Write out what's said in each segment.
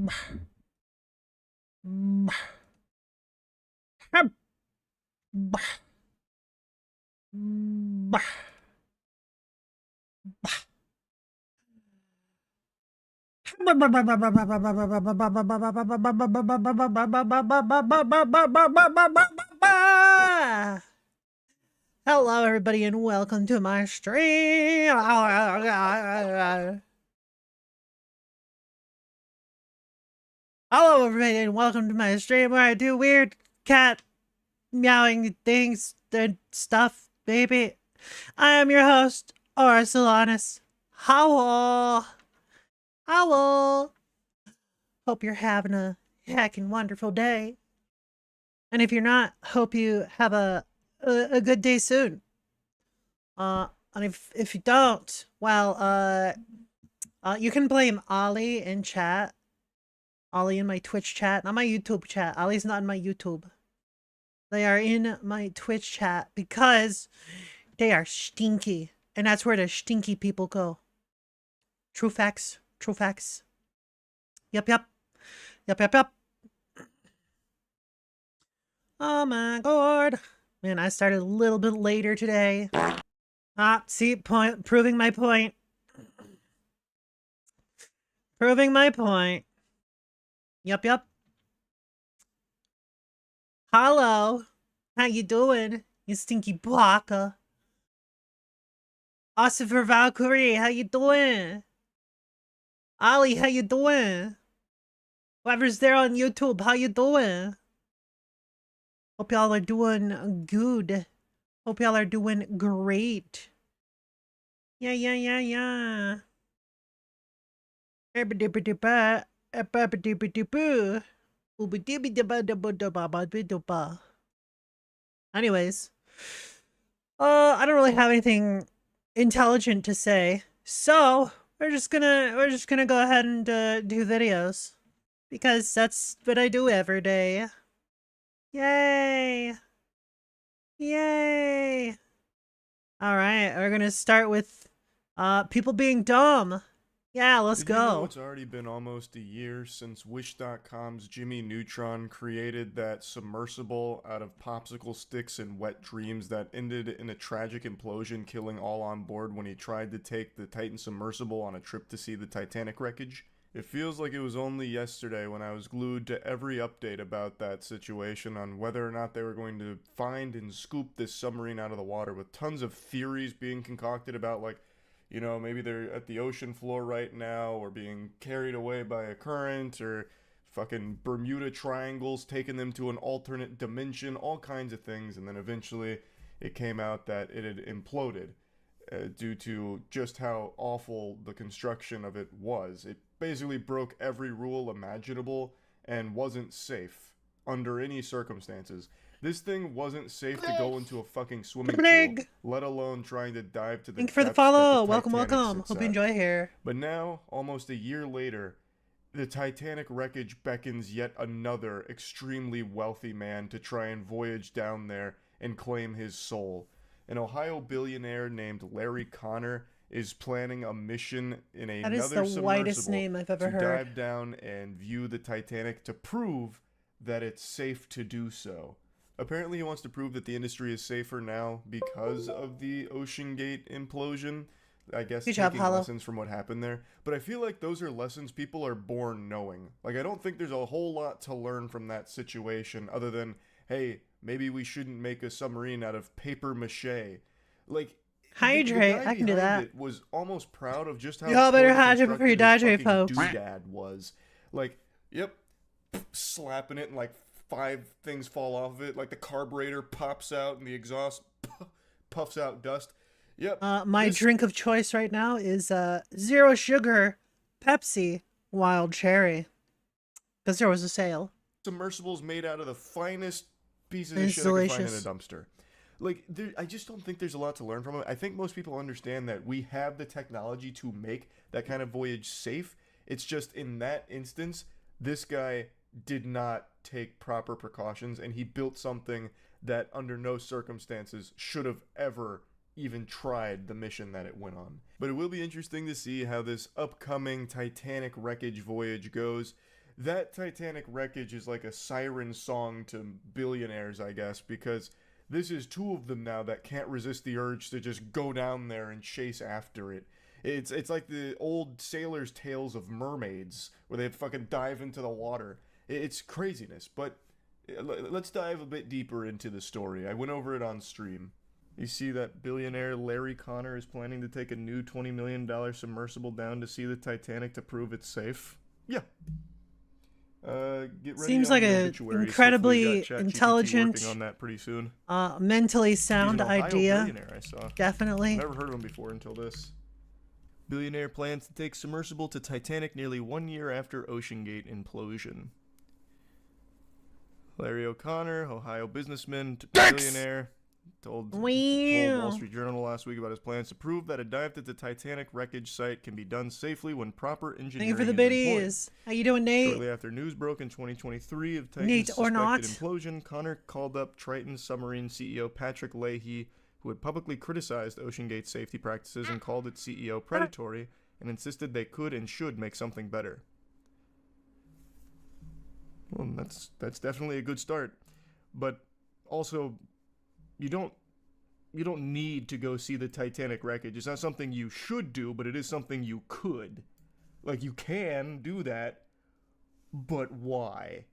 Hello, everybody, and welcome to my stream. Hello, everybody, and welcome to my stream where I do weird cat meowing things and stuff, baby. I am your host, Arsalanis. Howl. Howl. Hope you're having a heckin' wonderful day. And if you're not, hope you have a good day soon. And if you don't, well, you can blame Ollie in chat. Ollie in my Twitch chat, not my YouTube chat. Ollie's not in my YouTube. They are in my Twitch chat because they are stinky. And that's where the stinky people go. True facts. True facts. Yep. Oh my god. Man, I started a little bit later today. See, proving my point. Proving my point. Yep. Hello. How you doing, you stinky blocker? Ossifer Valkyrie, how you doing? Ollie, how you doing? Whoever's there on YouTube, how you doing? Hope y'all are doing good. Hope y'all are doing great. Yeah. Anyways, I don't really have anything intelligent to say, so we're just gonna go ahead and do videos because that's what I do every day. Yay! All right, we're gonna start with people being dumb. Yeah, let's go. Did you know it's already been almost a year since Wish.com's Jimmy Neutron created that submersible out of popsicle sticks and wet dreams that ended in a tragic implosion, killing all on board when he tried to take the Titan submersible on a trip to see the Titanic wreckage? It feels like it was only yesterday when I was glued to every update about that situation on whether or not they were going to find and scoop this submarine out of the water, with tons of theories being concocted about, like, you know, maybe they're at the ocean floor right now, or being carried away by a current, or fucking Bermuda Triangles taking them to an alternate dimension, all kinds of things. And then eventually it came out that it had imploded due to just how awful the construction of it was. It basically broke every rule imaginable and wasn't safe under any circumstances. This thing wasn't safe to go into a fucking swimming pool, let alone trying to dive to the Thank you for the depths follow. that the Welcome. Titanic Hope you enjoy here. But now, almost a year later, the Titanic wreckage beckons yet another extremely wealthy man to try and voyage down there and claim his soul. An Ohio billionaire named Larry Connor is planning a mission in another submersible to dive down and view the Titanic to prove that it's safe to do so. Apparently he wants to prove that the industry is safer now because of the Ocean Gate implosion. I guess taking lessons from what happened there. But I feel like those are lessons people are born knowing. Like, I don't think there's a whole lot to learn from that situation other than, hey, maybe we shouldn't make a submarine out of paper mache. Like, hydrate, I can do that. It was almost proud of just how y'all better hydrate before you dehydrate, folks. Doodad was. Like, yep, slapping it and like 5 things fall off of it. Like the carburetor pops out and the exhaust puffs out dust. Yep. My drink of choice right now is zero sugar Pepsi Wild Cherry, because there was a sale. Submersibles made out of the finest pieces of shit I can find in a dumpster. Like, I just don't think there's a lot to learn from it. I think most people understand that we have the technology to make that kind of voyage safe. It's just in that instance, this guy did not take proper precautions, and he built something that under no circumstances should have ever even tried the mission that it went on. But it will be interesting to see how this upcoming Titanic wreckage voyage goes. that Titanic wreckage is like a siren song to billionaires, I guess, because this is two of them now that can't resist the urge to just go down there and chase after it. It's like the old sailors' tales of mermaids, where they fucking dive into the water. It's craziness, but let's dive a bit deeper into the story. I went over it on stream. You see that billionaire Larry Connor is planning to take a new $20 million submersible down to see the Titanic to prove it's safe? Yeah. Get ready Seems on like your a obituaries. incredibly Hopefully you got ChatGPT intelligent, working on that pretty soon. mentally He's sound an Ohio idea. billionaire, I saw. Definitely. Never heard of him before until this. Billionaire plans to take submersible to Titanic nearly 1 year after OceanGate implosion. Larry O'Connor, Ohio businessman, billionaire, told Wall Street Journal last week about his plans to prove that a dive to the Titanic wreckage site can be done safely when proper engineering Thank you for the is biddies. How you doing, Nate? Shortly after news broke in 2023 of Titan's Nate or suspected not? implosion, Connor called up Triton submarine CEO Patrick Leahy, who had publicly criticized OceanGate's safety practices and called its CEO predatory, and insisted they could and should make something better. Well, that's definitely a good start, but also you don't need to go see the Titanic wreckage. It's not something you should do, but it is something you could. Like, you can do that, but why?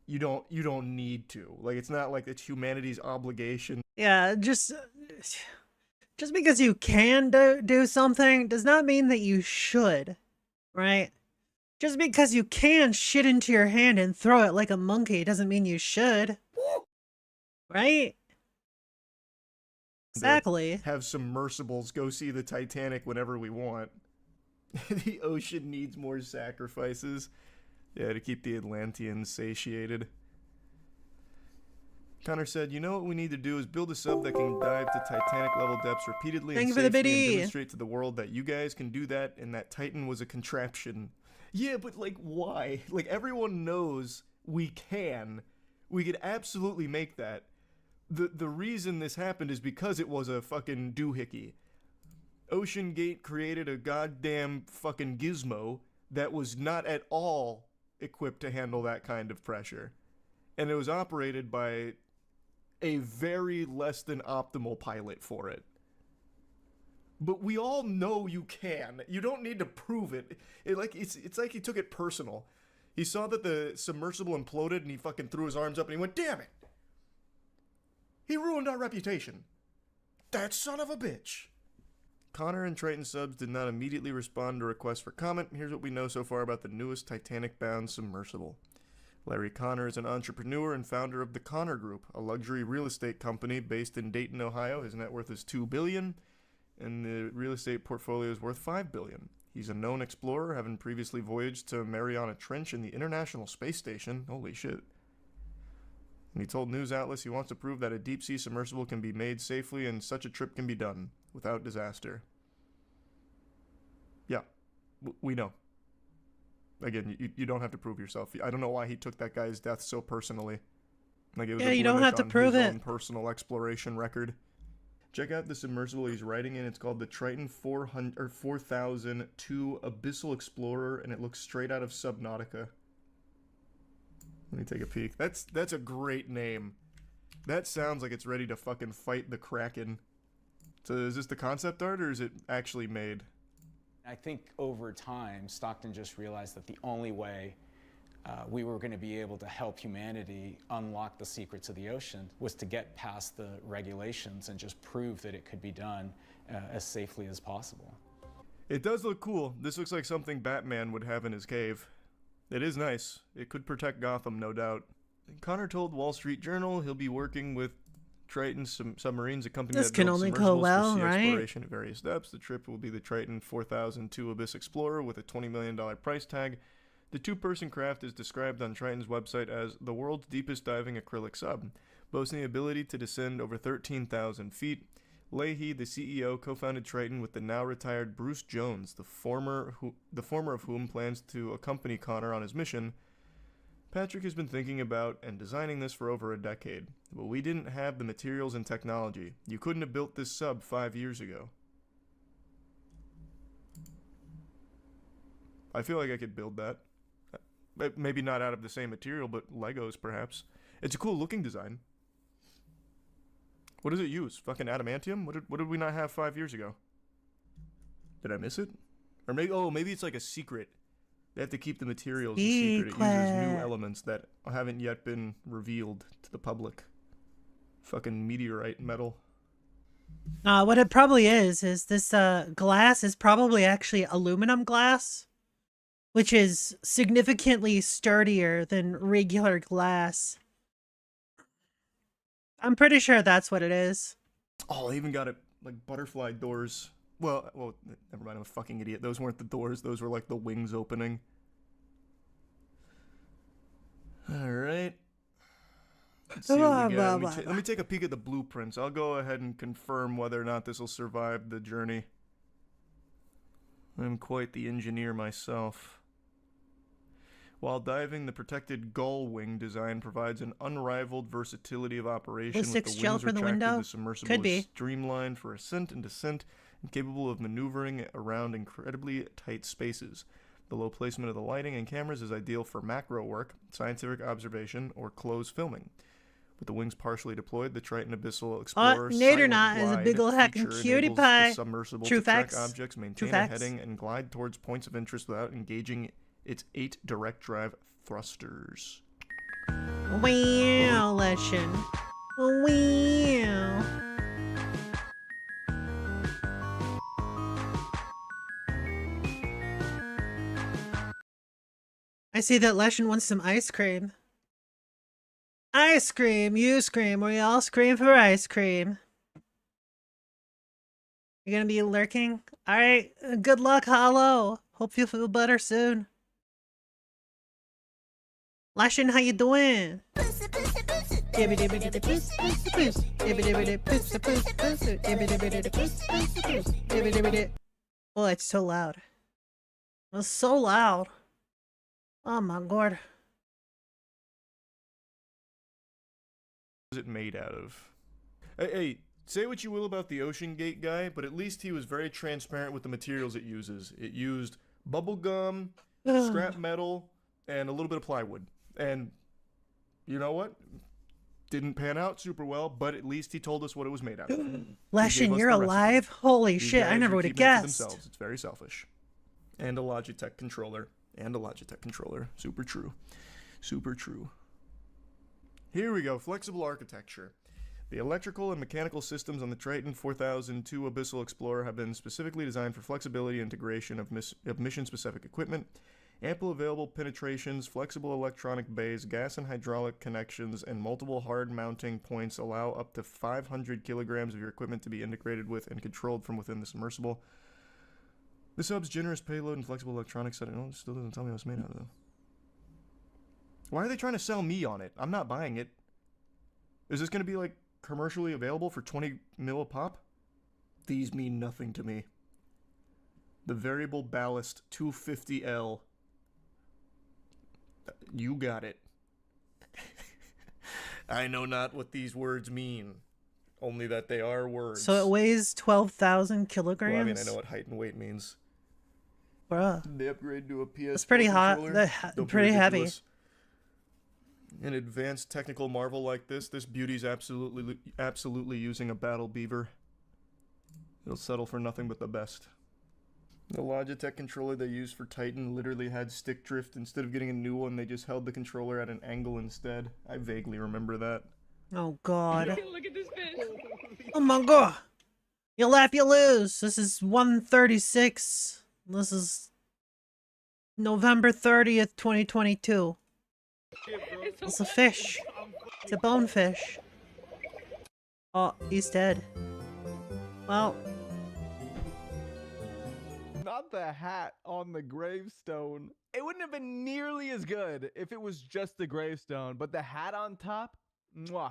You don't need to. Like, it's not like it's humanity's obligation. Yeah, just because you can do something does not mean that you should, right? Just because you can shit into your hand and throw it like a monkey doesn't mean you should. Right? Exactly. Have submersibles go see the Titanic whenever we want. The ocean needs more sacrifices. Yeah, to keep the Atlanteans satiated. Connor said, "You know what we need to do is build a sub that can dive to Titanic-level depths repeatedly and safely and demonstrate to the world that you guys can do that and that Titan was a contraption." Yeah, but, like, why? Like, everyone knows we can. We could absolutely make that. The reason this happened is because it was a fucking doohickey. OceanGate created a goddamn fucking gizmo that was not at all equipped to handle that kind of pressure. And it was operated by a very less than optimal pilot for it. But we all know you can. You don't need to prove it. It's like he took it personal. He saw that the submersible imploded and he fucking threw his arms up and he went, "Damn it! He ruined our reputation. That son of a bitch." Connor and Triton subs did not immediately respond to requests for comment. Here's what we know so far about the newest Titanic-bound submersible. Larry Connor is an entrepreneur and founder of the Connor Group, a luxury real estate company based in Dayton, Ohio. His net worth is $2 billion, and the real estate portfolio is worth $5 billion. He's a known explorer, having previously voyaged to Mariana Trench and the International Space Station. Holy shit. And he told news outlets he wants to prove that a deep-sea submersible can be made safely and such a trip can be done without disaster. Yeah, we know. Again, you don't have to prove yourself. I don't know why he took that guy's death so personally. Like, it was you don't have to prove it. Own personal exploration record. Check out the submersible he's riding in. It's called the Triton 4002 Abyssal Explorer, and it looks straight out of Subnautica. Let me take a peek. That's a great name. That sounds like it's ready to fucking fight the Kraken. So is this the concept art, or is it actually made? I think over time, Stockton just realized that the only way we were going to be able to help humanity unlock the secrets of the ocean was to get past the regulations and just prove that it could be done as safely as possible. It does look cool. This looks like something Batman would have in his cave. It is nice. It could protect Gotham, no doubt. Connor told Wall Street Journal he'll be working with Triton submarines, a company that builds submersibles for sea exploration at various depths. The trip will be the Triton 4002 Abyss Explorer with a $20 million price tag. The two-person craft is described on Triton's website as the world's deepest diving acrylic sub, boasting the ability to descend over 13,000 feet. Leahy, the CEO, co-founded Triton with the now-retired Bruce Jones, the former of whom plans to accompany Connor on his mission. Patrick has been thinking about and designing this for over a decade, but we didn't have the materials and technology. You couldn't have built this sub 5 years ago. I feel like I could build that. Maybe not out of the same material, but Legos perhaps. It's a cool looking design. What does it use? Fucking adamantium? What did we not have 5 years ago? Did I miss it? Or maybe it's like a secret. They have to keep the materials a secret. It uses new elements that haven't yet been revealed to the public. Fucking meteorite metal. What it probably is this glass is probably actually aluminum glass, which is significantly sturdier than regular glass. I'm pretty sure that's what it is. Oh, they even got it like butterfly doors. Well, never mind. I'm a fucking idiot. Those weren't the doors. Those were like the wings opening. All right. Let's see what we got. Let me take a peek at the blueprints. I'll go ahead and confirm whether or not this will survive the journey. I'm quite the engineer myself. While diving, the protected gull wing design provides an unrivaled versatility of operation. Ballistics with the gel wings for the retracted, window? the submersible Could is be. streamlined for ascent and descent and capable of maneuvering around incredibly tight spaces. The low placement of the lighting and cameras is ideal for macro work, scientific observation, or close filming. With the wings partially deployed, the Triton Abyssal Explorer Nate or not is a big ol' heckin' cutie pie. Submersible True to track facts. objects, True maintain a facts. heading, and glide towards points of interest without engaging its 8 direct drive thrusters. Wow, Leshen. Wow. I see that Leshen wants some ice cream. Ice cream, you scream, we all scream for ice cream. You're gonna be lurking? Alright, good luck, Hollow. Hope you feel better soon. Leshen, how you doing? Oh, it's so loud. It's so loud. Oh my god. What is it made out of? Hey, say what you will about the Ocean Gate guy, but at least he was very transparent with the materials it uses. It used bubble gum, scrap metal, and a little bit of plywood. And you know what? Didn't pan out super well, but at least he told us what it was made out of. Leshen, you're alive? Holy These shit, I guys never are would have keeping it to guessed. themselves. It's very selfish. And a Logitech controller. Super true. Super true. Here we go. Flexible architecture. The electrical and mechanical systems on the Triton 4002 Abyssal Explorer have been specifically designed for flexibility and integration of mission-specific equipment. Ample available penetrations, flexible electronic bays, gas and hydraulic connections, and multiple hard mounting points allow up to 500 kilograms of your equipment to be integrated with and controlled from within the submersible. The sub's generous payload and flexible electronics setting. Oh, it still doesn't tell me what it's made out of, though. Why are they trying to sell me on it? I'm not buying it. Is this going to be, like, commercially available for 20 mil a pop? These mean nothing to me. The variable ballast 250L. You got it. I know not what these words mean. Only that they are words. So it weighs 12,000 kilograms? Well, I mean, I know what height and weight means. Bruh. They upgrade to a PS4 It's pretty hot. controller. Don't be Pretty heavy. ridiculous. An advanced technical marvel like this beauty's absolutely using a battle beaver. It'll settle for nothing but the best. The Logitech controller they used for Titan literally had stick drift. Instead of getting a new one, they just held the controller at an angle instead. I vaguely remember that. Oh god. Look at this fish. Oh my god. You laugh, you lose. This is 136. This is November 30th, 2022. It's a fish. It's a bonefish. Oh, he's dead. Well, Not the hat on the gravestone. It wouldn't have been nearly as good if it was just the gravestone, but the hat on top? Mwah.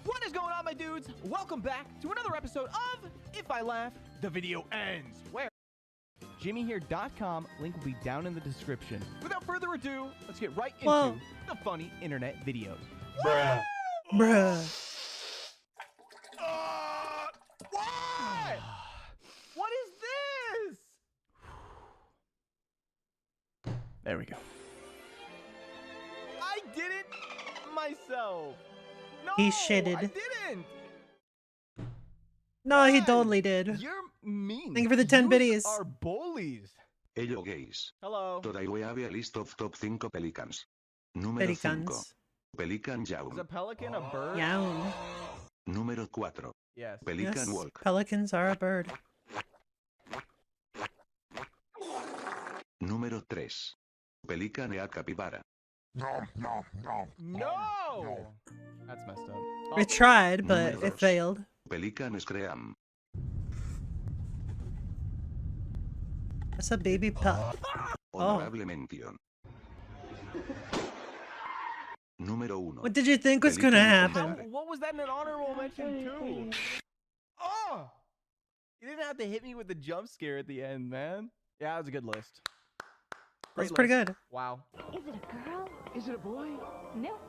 What is going on, my dudes? Welcome back to another episode of If I Laugh, the video ends. Where? JimmyHere.com, link will be down in the description. Without further ado, let's get right into Whoa. the funny internet videos. Bruh. bruh. Why? What is this? There we go. I did it myself. No, He shitted. I didn't. No, he Guys, totally did. You're mean. Thank you for the 10 Yous biddies. are bullies. Hello guys. Hello. Today we have a list of top 5 pelicans. Número 5. Pelicans. Pelican Is Yawn. a pelican a bird? Yawn. Número 4. Yes. Pelican Yes, Walk. pelicans are a bird. Número 3. Pelican Ea Capybara. No. That's messed up. Oh, We tried, but Número it 2. failed. Pelican Scream. That's a baby pup. Honorable mention. Número 1. What did you think was gonna happen? what was that in an honorable mention too? Oh! You didn't have to hit me with the jump scare at the end, man. Yeah, that was a good list. That's Great pretty list. good. Wow. Is it a girl? Is it a boy? Nope.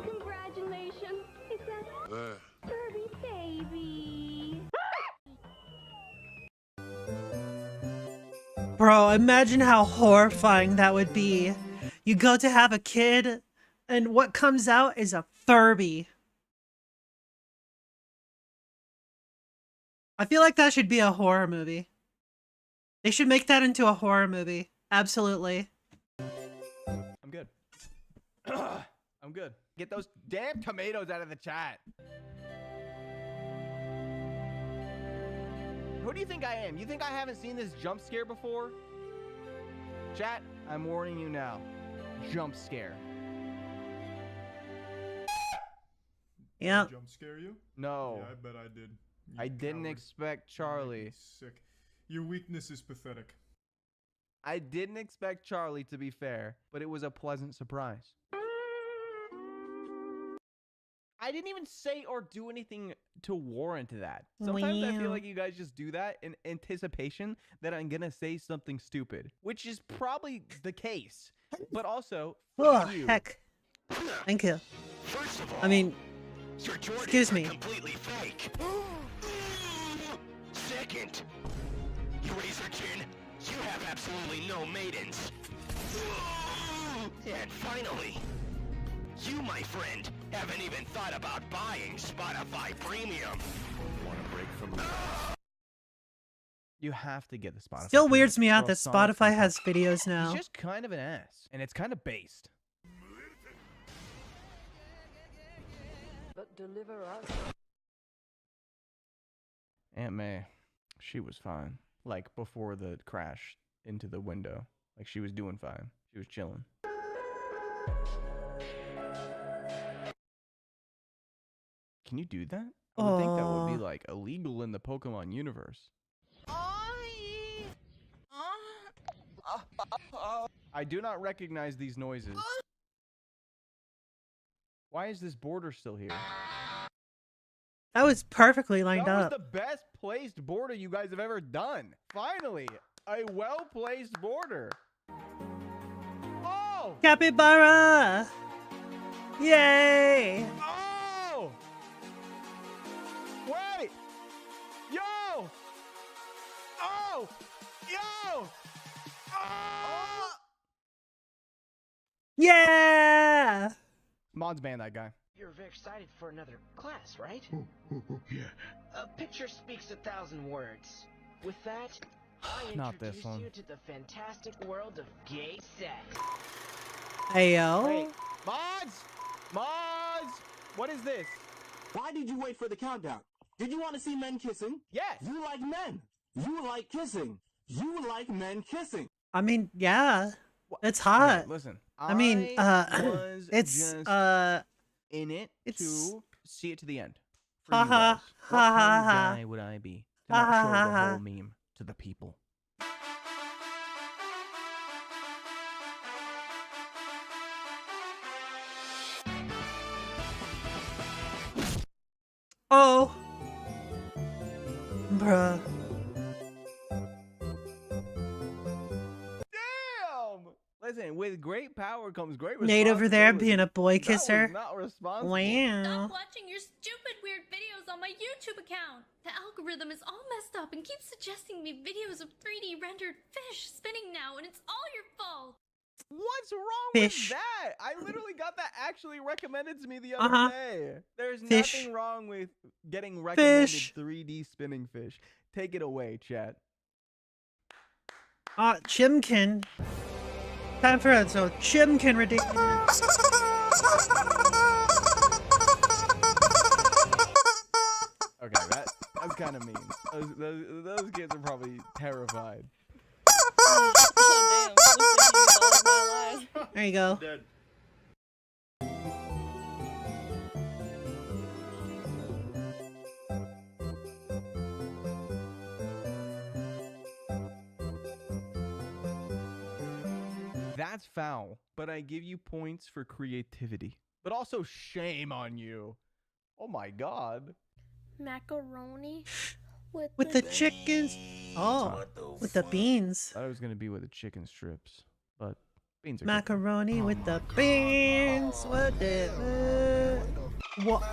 Congratulations. It's a Furby baby. Bro, imagine how horrifying that would be. You go to have a kid, and what comes out is a Furby. I feel like that should be a horror movie. They should make that into a horror movie. Absolutely. I'm good. I'm good. Get those damn tomatoes out of the chat. Who do you think I am? You think I haven't seen this jump scare before? Chat, I'm warning you now. Jump scare. Yeah. Jump scare you? No. Yeah, I bet I did. You I didn't coward. expect You make me Charlie. Sick. Your weakness is pathetic. I didn't expect Charlie, to be fair, but it was a pleasant surprise. I didn't even say or do anything to warrant that. Sometimes I feel Wow. like you guys just do that in anticipation that I'm gonna say something stupid, which is probably the case. But also, Oh, fuck you. heck. Thank you. First of all, I mean, Sir Jordan excuse is me. completely fake. Second, you Razor Chin, you have absolutely no maidens. And finally, you, my friend, haven't even thought about buying Spotify Premium. Want to break from the... You have to get the Spotify. Still Premium, weirds me or out that else Sonic's Spotify gonna has fuck. videos He's now. just kind of an ass, and it's kind of based. But deliver us. Aunt May, she was fine. Like before the crash into the window. Like she was doing fine. She was chilling. Can you do that? I would think that would be Aw. like illegal in the Pokemon universe. I do not recognize these noises. Why is this border still here? That was perfectly lined That was up. the best placed border you guys have ever done. Finally, a well placed border. Oh! Capybara! Yay! Oh! Wait! Yo! Oh! Yo! Oh! Yeah! Mods ban that guy. You're very excited for another class, right? Yeah. A picture speaks 1,000 words. With that, I Not this introduce one. you to the fantastic world of gay sex. Ayo. Wait, mods! Mods! What is this? Why did you wait for the countdown? Did you want to see men kissing? Yes! You like men. You like kissing. You like men kissing. I mean, yeah. It's Okay, hot. listen. I mean, was it's, just in it it's- to see it to the end. For Ha you ha, guys. ha What ha kind of ha. guy would I be to Ha not ha show ha the ha. whole meme to the people? Oh. Bruh. Damn! Listen, with great power comes great Nate over there responsibility. being a boy That was kisser. not responsible. Wow. Stop watching your stupid weird videos on my YouTube account. The algorithm is all messed up and keeps suggesting me videos of 3D rendered fish spinning now, and it's all your fault. What's wrong Fish. with that? I literally got that actually recommended to me the other Uh-huh. day. There's Fish. nothing wrong with getting recommended Fish. 3D spinning fish. Take it away, chat. Chimkin. Time for it, so Chimkin redeem. Okay, that's kind of mean. Those kids are probably terrified. Oh, damn. Looks like you used all of my lives. There you go. Dead. That's foul, but I give you points for creativity. But also shame on you. Oh my god. Macaroni With the chickens. Oh, with the beans. I thought it was gonna be with the chicken strips, but beans are good. Macaroni with the beans. What the? What?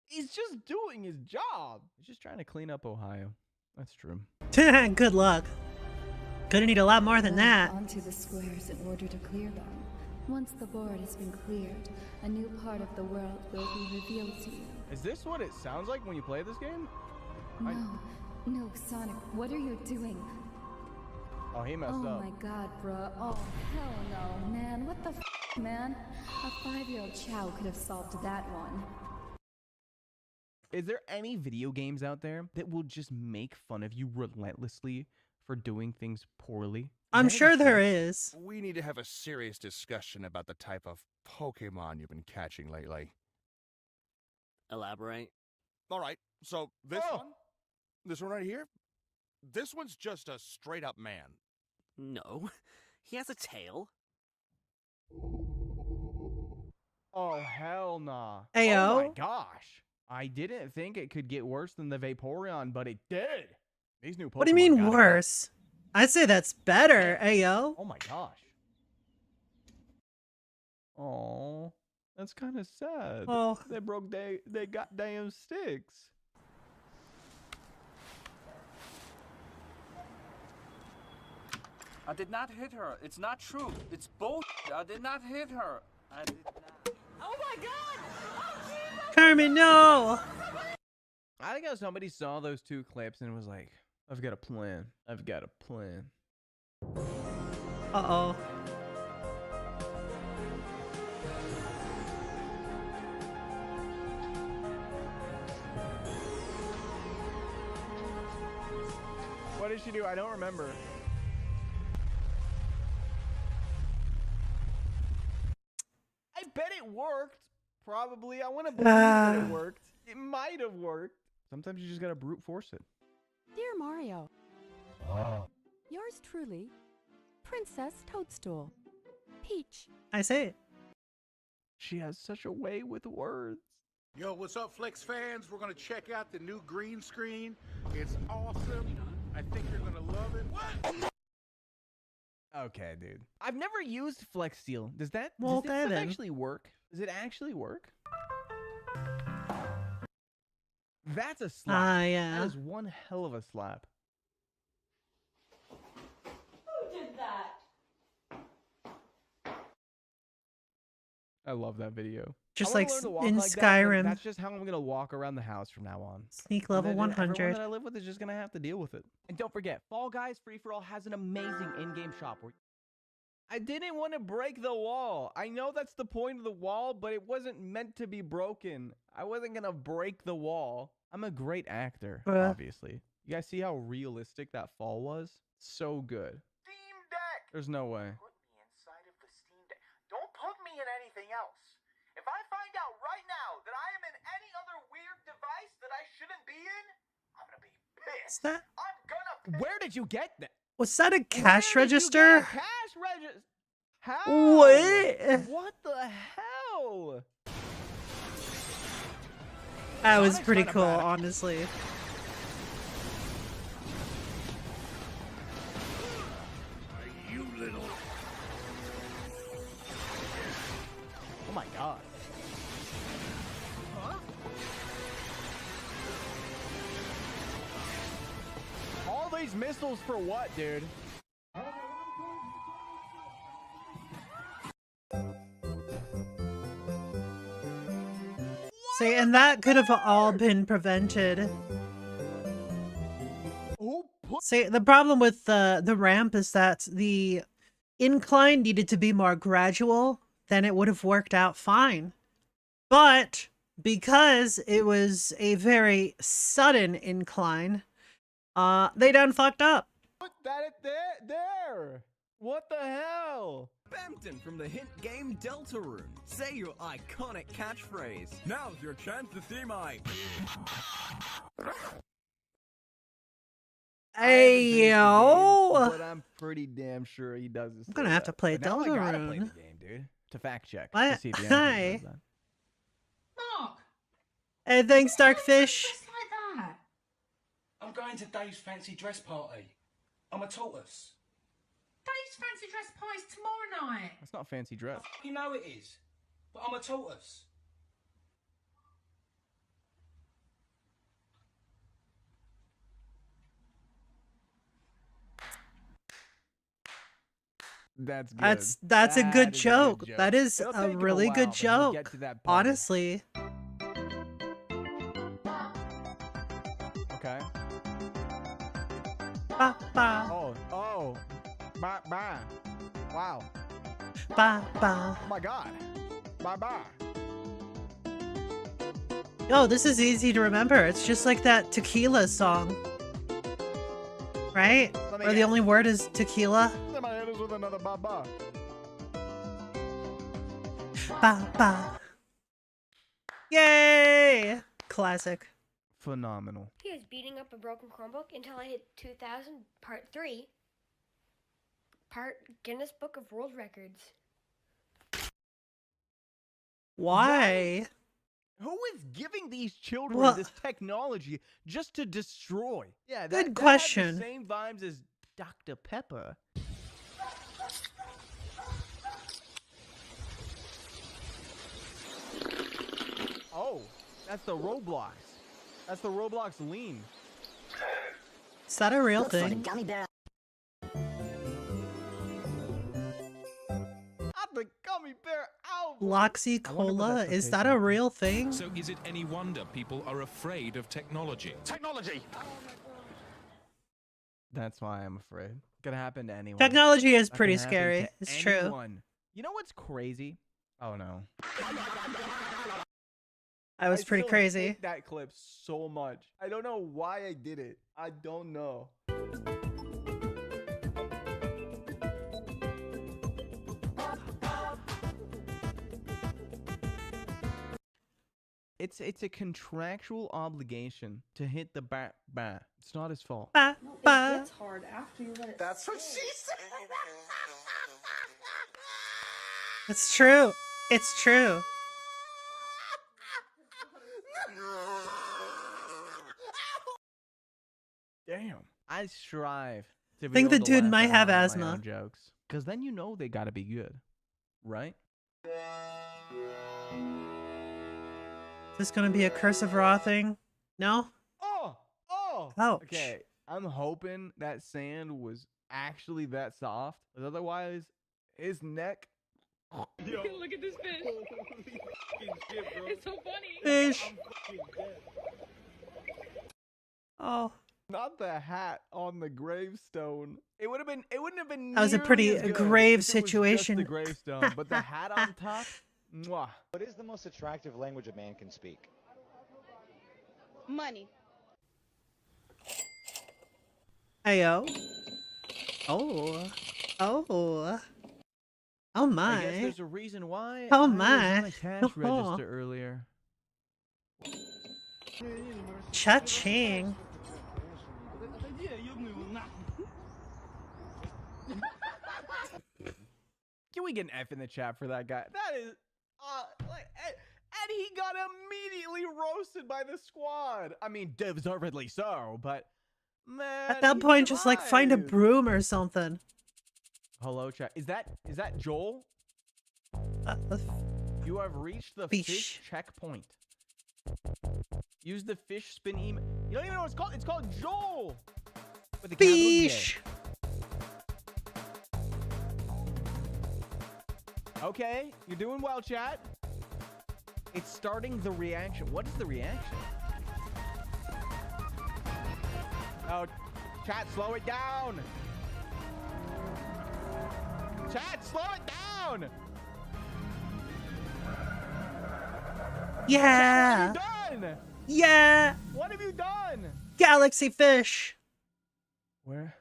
He's just doing his job. He's just trying to clean up Ohio. That's true. Good luck. Gonna need a lot more than that. Onto the squares in order to clear them. Once the board has been cleared, a new part of the world will be revealed to you. Is this what it sounds like when you play this game? No, Sonic, what are you doing? Oh, he messed up. Oh my god, bruh. Oh, hell no, man. What the f, man? A 5-year-old Chow could have solved that one. Is there any video games out there that will just make fun of you relentlessly for doing things poorly? I'm sure there is. We need to have a serious discussion about the type of Pokemon you've been catching lately. Elaborate. All right, so this one right here, this one's just a straight up man. No, he has a tail. Oh, hell nah. Ayo. Oh my gosh. I didn't think it could get worse than the Vaporeon, but it did. These new Pokemon. What do you mean worse? I'd say that's better, ayo. Oh my gosh. Oh, that's kind of sad. Oh. They broke they goddamn sticks. I did not hit her. It's not true. It's bullshit. I did not hit her. I did not. Oh my god! Oh, Jesus! Carmen, no! I think how somebody saw those two clips and was like, I've got a plan. I've got a plan. Uh-oh. What did she do? I don't remember. I bet it worked. Probably. I want to believe that it worked. It might have worked. Sometimes you just gotta brute force it. Dear Mario, yours truly, Princess Toadstool, Peach. I say it. She has such a way with words. Yo, what's up, Flex fans? We're gonna check out the new green screen. It's awesome. I think you're gonna love it. What? Okay, dude. I've never used Flex Steel. Does that Well, does okay, this then. actually work? Does it actually work? That's a slap. Ah, yeah. That is one hell of a slap. Who did that? I love that video. Just I wanna like learn to walk in like that, Skyrim. but that's just how I'm gonna walk around the house from now on. Sneak level And then 100. Everyone that I live with is just gonna have to deal with it. And don't forget, Fall Guys Free For All has an amazing in-game shop where I didn't want to break the wall. I know that's the point of the wall, but it wasn't meant to be broken. I wasn't gonna break the wall. I'm a great actor, obviously. You guys see how realistic that fall was? So good. Steam Deck! There's no way. Put me inside of the Steam Deck. Don't put me in anything else. If I find out right now that I am in any other weird device that I shouldn't be in, I'm gonna be pissed. That? I'm gonna Where did you get that? Was that a cash Where did you get register? a cash register? How? What? What the hell? That was Sonic's pretty kinda cool, bad. honestly. You little. Oh my god. Huh? All these missiles for what, dude? See, and that could have all been prevented. See, the problem with the ramp is that the incline needed to be more gradual, then it would have worked out fine. But because it was a very sudden incline, they done fucked up. Put that there. What the hell? Bampton from the hit game Deltarune. Say your iconic catchphrase. Now's your chance to see my... Hey, yo! But I'm pretty damn sure he does this. I'm gonna have to play Now I gotta play the Deltarune. game, dude. To fact check. What? To see if the Hi. answer does that. Mark, Hey, thanks, Darkfish. just like that. I'm going to Dave's fancy dress party. I'm a tortoise. Dave's fancy dress party's tomorrow night. That's not fancy dress. You know it is. But I'm a tortoise. That's good. That's a good That is joke. That is It'll a take him really while, good but he'll get joke. to that point. Honestly. Okay. Ba ba Oh. Bye. Wow. ba ba. Oh my god. Bye. Yo, this is easy to remember. It's just like that tequila song. Right? Where the only word is tequila. My head is with another bye. Ba ba. Yay! Classic. Phenomenal. He was beating up a broken Chromebook until I hit 2000, part 3. Part Guinness Book of World Records. Why? Who is giving these children Well- this technology just to destroy? Yeah, Good that question. Had the same vibes as Dr. Pepper. Oh, that's the Roblox. That's the Roblox lean. Is that a real thing? At the gummy bear album. Loxy Cola? Is that a real thing? So is it any wonder people are afraid of technology? Technology! That's why I'm afraid. Gonna happen to anyone. Technology is That can pretty happen scary. to It's true. anyone. You know what's crazy? Oh no. That was pretty still crazy. hate that clip so much. I don't know why I did it. I don't know. It's a contractual obligation to hit the ba. It's not his fault. Ba It ba. gets hard after you let it. That's what she said! It's true. It's true. Damn. I strive to be Think the able to dude laugh might at have my own asthma. jokes, because then you know they gotta be good, right? Is this gonna be a cursive raw thing? No? Oh! Ouch. Okay, I'm hoping that sand was actually that soft, because otherwise, his neck. Look at this fish. It's so funny. Fish. Oh. Not the hat on the gravestone. It would have been. It wouldn't have been. That was a nearly pretty as good grave if it was just situation. the gravestone, but the hat on top. Mwah. What is the most attractive language a man can speak? Money. Ayo. Oh. Oh. Oh I guess my. there's a reason why. Oh I was my. on a cash Oh. register earlier. Cha-ching. Can we get an F in the chat for that guy? That is, and he got immediately roasted by the squad. I mean, deservedly so, but man. At that he point, just like find a survived. broom or something. Hello, chat. Is that Joel? The You have reached the Fish. fish checkpoint. Use the fish spin email. You don't even know what it's called. It's called Joel. With a capital J. fish. Okay, you're doing well, chat. It's starting the reaction. What is the reaction? Oh, chat, slow it down. Chat, slow it down. Yeah. Chat, what have you done? Yeah. What have you done? Galaxy fish. Where?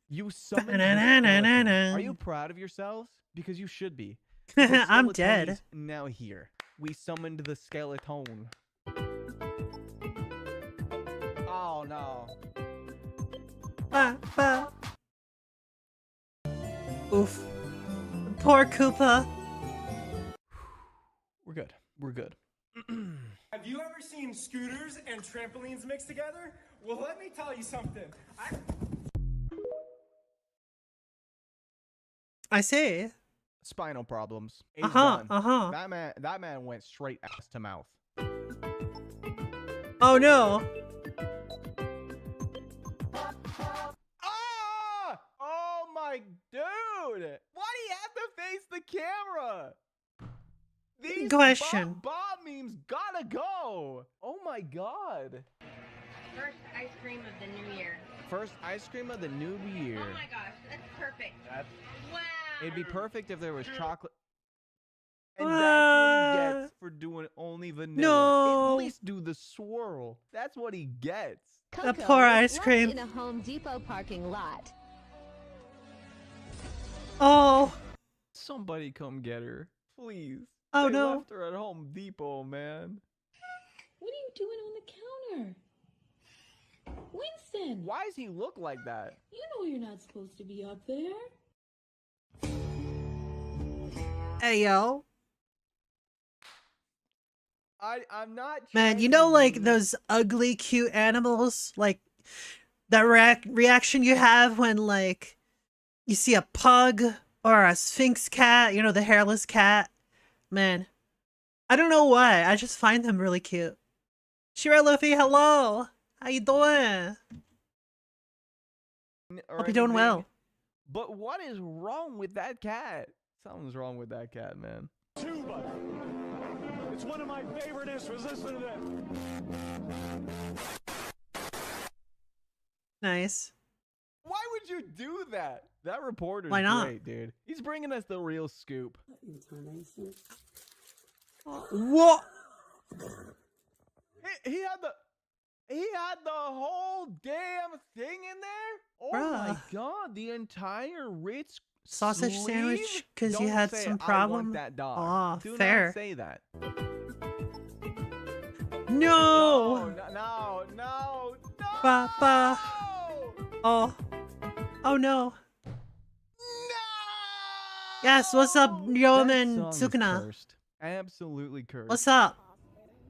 You summoned the skeleton. Are you proud of yourselves? Because you should be. The I'm skeleton dead. is now here. We summoned the skeleton. Oh no. Oof. Poor Koopa. We're good. We're good. Have you ever seen scooters and trampolines mixed together? Well, let me tell you something. I see. Spinal problems. He's Uh-huh, done. That man went straight ass to mouth. Oh no. Ah! Oh my dude! Why do you have to face the camera? These Question. Bob memes gotta go. Oh my god. First ice cream of the new year. First ice cream of the new year. Oh my gosh, that's perfect. Wow. It'd be perfect if there was chocolate. And that's what he gets for doing only vanilla. No. At least do the swirl. That's what he gets. The poor ice cream. In a Home Depot parking lot. Oh. Somebody come get her, please. Oh They no. left her at Home Depot, man. What are you doing on the counter? Winston! Why does he look like that? You know you're not supposed to be up there. Hey yo. I'm not. Man, you know like those ugly cute animals? Like that reaction you have when like you see a pug or a Sphinx cat, you know, the hairless cat. Man, I don't know why. I just find them really cute. Shira Luffy, hello. How you doing? Hope you're doing well. But what is wrong with that cat? Something's wrong with that cat, man. Tuba. It's one of my favorite instruments. Listen to this. Nice. Why would you do that? That reporter's Why not? great, dude. He's bringing us the real scoop. What? He had the whole damn thing in there? Oh my Bruh. god, the entire Ritz Sausage sleeve? sandwich because you Don't had say, some "I problem? want that dog." Aw, Do fair. not say that. No! No. Ba ba. Oh. Oh no. Yes, what's up, Yeoman That song is Sukuna? cursed. Absolutely cursed. What's up?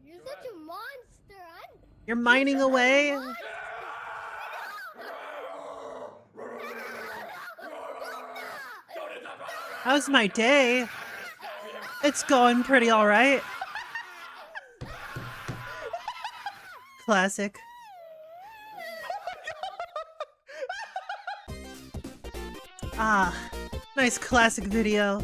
You're such a monster. You're mining away? How's my day? It's going pretty alright. Classic. Ah, nice classic video.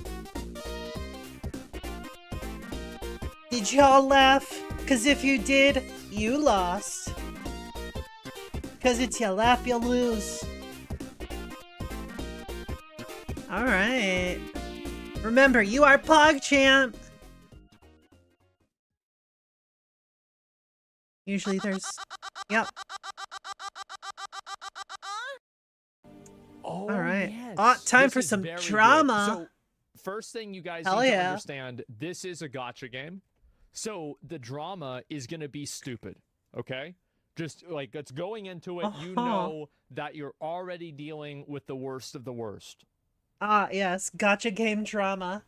Did y'all laugh? Cause if you did, you lost. Cause it's you laugh, you lose. Alright. Remember, you are PogChamp! Usually there's... Yep. Oh, Alright. yes. Oh, time This for is some very good. drama. So, first thing you guys Hell need to yeah. understand, this is a gotcha game. So, the drama is going to be stupid, okay? Just, like, it's going into it, you know that you're already dealing with the worst of the worst. Ah, yes. Gotcha game drama.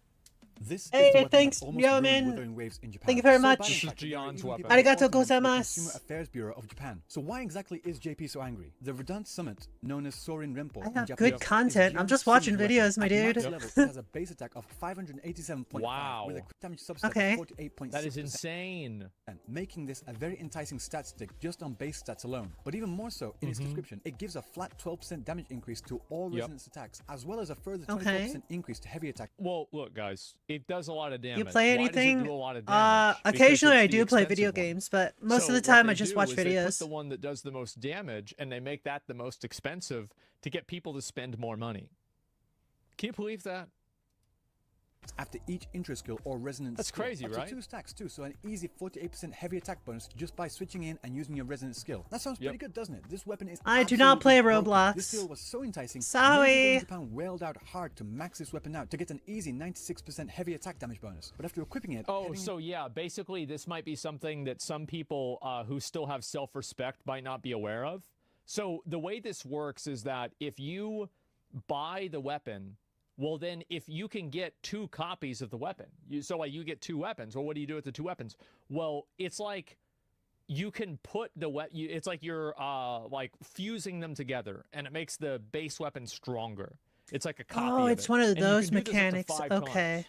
This Hey, is the weapon thanks, that almost ruined Yeoman. Withering Waves in Japan. Thank you very So much. bad, in This fact, is that there are Gion's even weapon. people Arigato reporting it to the gozaimasu. Consumer Affairs Bureau of Japan. So why exactly is JP so angry? The Verdant Summit, known as Sorin Rinpo I in have Japanese, good content. is I'm Gion's just watching signature videos, my weapon. At dude. max level, it has a base attack of 587.5 Wow. with a crit damage subset Okay. of 48.6%. That is insane. And making this a very enticing stat stick just on base stats alone. But even more so, in its description, it gives a flat 12% damage increase to all resistance attacks, as well as a further 24% increase to heavy attack. Well, look, guys. It does a lot of damage. You play Why does it anything? do a lot of damage? Because Occasionally it's I the do play expensive video one. games, but most So of the what time they I just do watch is They put videos. the one that does the most damage, and they make that the most expensive to get people to spend more money. Can you believe that? After each intro skill or resonance That's skill. crazy, Up to right? 2 stacks too, so an easy 48% heavy attack bonus just by switching in and using your resonance skill. That sounds pretty good, doesn't it? This weapon is I do not play absolutely broken. Roblox. This skill was so enticing. Sorry. Many people in Japan wailed out hard to max this weapon out to get an easy 96% heavy attack damage bonus. But after equipping it, Oh, so yeah, basically this might be something that some people who still have self-respect might not be aware of. So the way this works is that if you buy the weapon, well then if you can get 2 copies of the weapon, so like you get 2 weapons, well what do you do with the 2 weapons? Well, it's like you can put the it's like you're like fusing them together, and it makes the base weapon stronger. It's like a copy Oh, of it's it. one of And you those can do this up to mechanics. 5 Okay. times.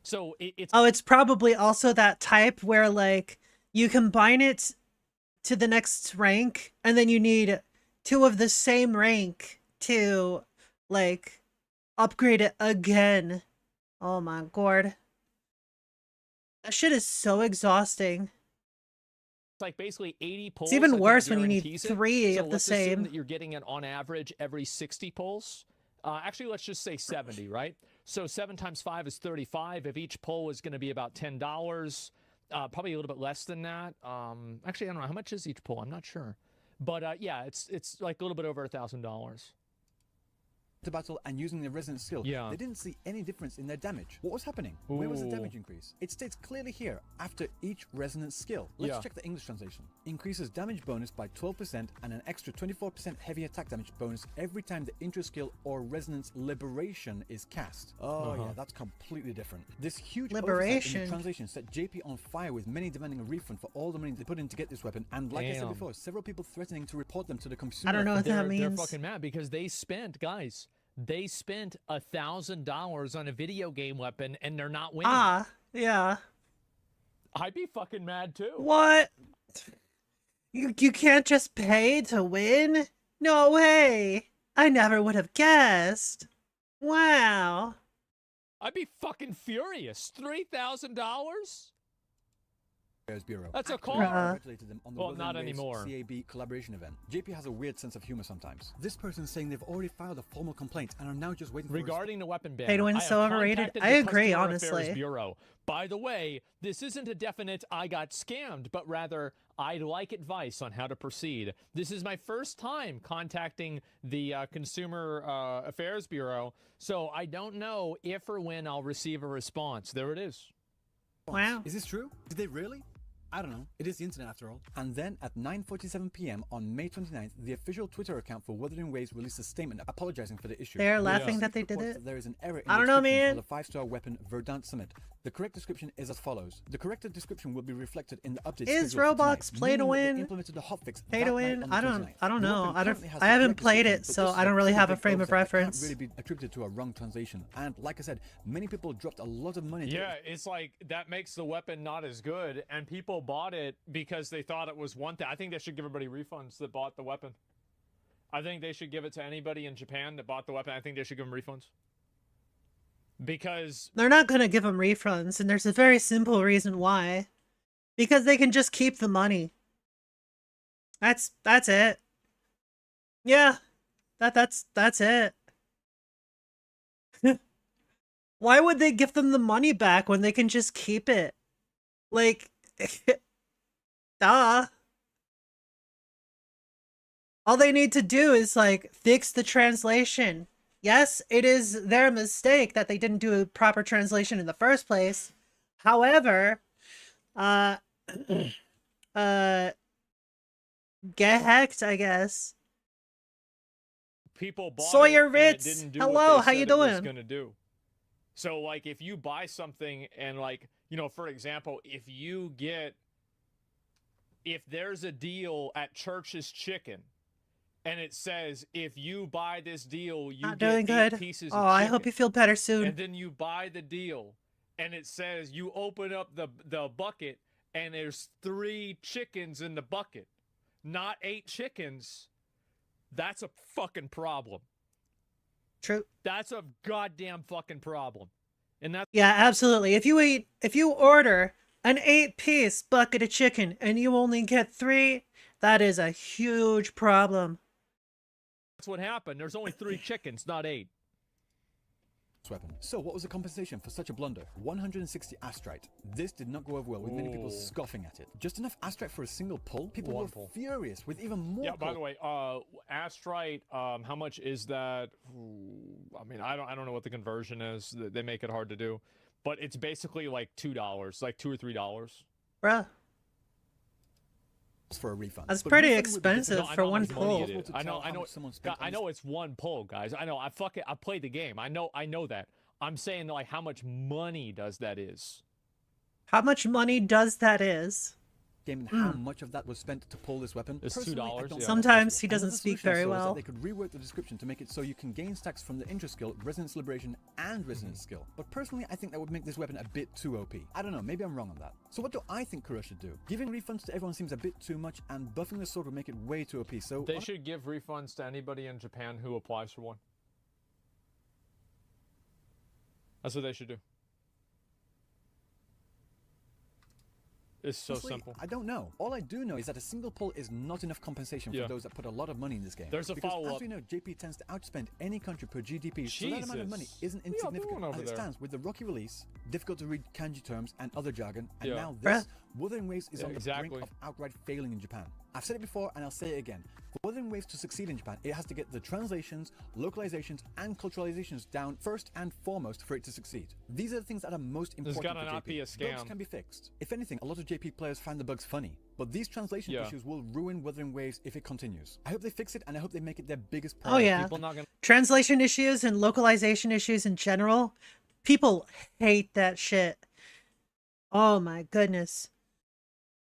So it's Oh, it's probably also that type where like you combine it to the next rank, and then you need 2 of the same rank to like upgrade it again. Oh my god. That shit is so exhausting. It's like basically 80 pulls. It's even I think, worse when you need guarantees it. 3 So of the let's assume same. that you're getting it on average every 60 pulls. Actually, let's just say 70, right? So 7 times 5 is 35. If each pull is going to be about $10, probably a little bit less than that. Actually, I don't know. How much is each pull? I'm not sure. But yeah, it's like a little bit over $1,000. to battle and using their resonance skill, Yeah. they didn't see any difference in their damage. What was happening? Where was the Ooh. damage increase? It states clearly here, after each resonance skill. Let's Yeah. check the English translation. Increases damage bonus by 12% and an extra 24% heavy attack damage bonus every time the intro skill or resonance liberation is cast. Oh yeah, that's completely different. This huge oversight in Liberation. the translation set JP on fire, with many demanding a refund for all the money they put in to get this weapon, and like I said Damn. before, several people threatening to report them to the consumer. I don't know what that They're means. fucking mad because they spent, guys, they spent $1,000 on a video game weapon and they're not winning. Ah, yeah. I'd be fucking mad too. What? You can't just pay to win? No way. I never would have guessed. Wow. I'd be fucking furious. $3,000? Bureau. That's a Actively car. congratulated them on the Well, Wuthering not Waves anymore. CAB collaboration event. JP has a weird sense of humor sometimes. This person's saying they've already filed a formal complaint and are now just waiting Regarding the weapon ban, Pay to win I have so overrated. contacted I the agree, Customer honestly. Affairs Bureau. By the way, this isn't a definite I got scammed, but rather I'd like advice on how to proceed. This is my first time contacting the Consumer Affairs Bureau, so I don't know if or when I'll receive a response. There it is. Wow. Is this true? Did they really? I don't know. It is the internet after all. And then at 9:47 p.m. on May 29th, the official Twitter account for Wuthering Waves released a statement apologizing for the issue. They're Oh, laughing The that they report did that it. there is an error in I the don't know, description man. for the 5-star weapon Verdant Summit. The correct description is as follows. The corrected description will be reflected in the update. Is scheduled for Roblox tonight, play to meaning that win? they implemented the hotfix Pay that to night win? on the I 29th. don't The know. weapon I currently has the haven't correct played description, it, but so this is I don't really pretty have a big frame of oversight. It reference. can't really be attributed to a wrong translation. And like I said, many people dropped a lot of money. Yeah, it's like that makes the weapon not as good, and people bought it because they thought it was one thing. I think they should give everybody refunds that bought the weapon. I think they should give it to anybody in Japan that bought the weapon. I think they should give them refunds. Because They're not going to give them refunds, and there's a very simple reason why. Because they can just keep the money. That's it. Yeah. That's it. Why would they give them the money back when they can just keep it? Like, duh. All they need to do is, like, fix the translation. Yes, it is their mistake that they didn't do a proper translation in the first place. However, get hacked, I guess. people bought Sawyer it and it Ritz, didn't do hello, what they how you said it was doing? gonna do. So like if you buy something and like, you know, for example, if there's a deal at Church's Chicken and it says if you buy this deal you Not get doing 8 good. pieces Oh, of I chicken, hope you feel better soon. and then you buy the deal and it says you open up the bucket and there's 3 chickens in the bucket, not 8 chickens, that's a fucking problem. True. That's a goddamn fucking problem. And that's Yeah, absolutely. If you order an 8-piece bucket of chicken and you only get 3, that is a huge problem. that's what happened. There's only 3 chickens, not 8. Weapon. So what was the compensation for such a blunder? 160 astrite. This did not go over well, with many people scoffing at it. Just enough astrite for a single pull? People were furious, with even more. Yeah, by the way, astrite, how much is that? I mean, I don't know what the conversion is. They make it hard to do. But it's basically like $2, like $2 or $3. Bruh. For a refund. That's pretty expensive for one pull. I know it's one pull, guys. I know. I played the game. I know that. I'm saying like how much money does that is? How much money does that is? Game and how much of that was spent to pull this weapon? It's $2. Yeah. Sometimes he doesn't speak very well. They could rework the description to make it so you can gain stacks from the intro skill, resonance liberation, and resonance skill. But personally, I think that would make this weapon a bit too OP. I don't know, maybe I'm wrong on that. So what do I think Kuro should do? Giving refunds to everyone seems a bit too much, and buffing the sword would make it way too OP. So they should give refunds to anybody in Japan who applies for one. That's what they should do. It's so simple. I don't know. All I do know is that a single pull is not enough compensation for those that put a lot of money in this game. There's a follow-up. As we know, JP tends to outspend any country per GDP, so that amount of money isn't insignificant. As it stands, with the rocky release, difficult to read kanji terms and other jargon, and now this, Wuthering Waves is on the brink of outright failing in Japan. I've said it before and I'll say it again. For Wuthering Waves to succeed in Japan, it has to get the translations, localizations, and culturalizations down first and foremost for it to succeed. These are the things that are most important There's gotta for not JP. be a scam. Bugs can be fixed. If anything, a lot of JP players find the bugs funny, but these translation issues will ruin Wuthering Waves if it continues. I hope they fix it, and I hope they make it their biggest priority. Oh yeah, translation issues and localization issues in general, people hate that shit. Oh my goodness.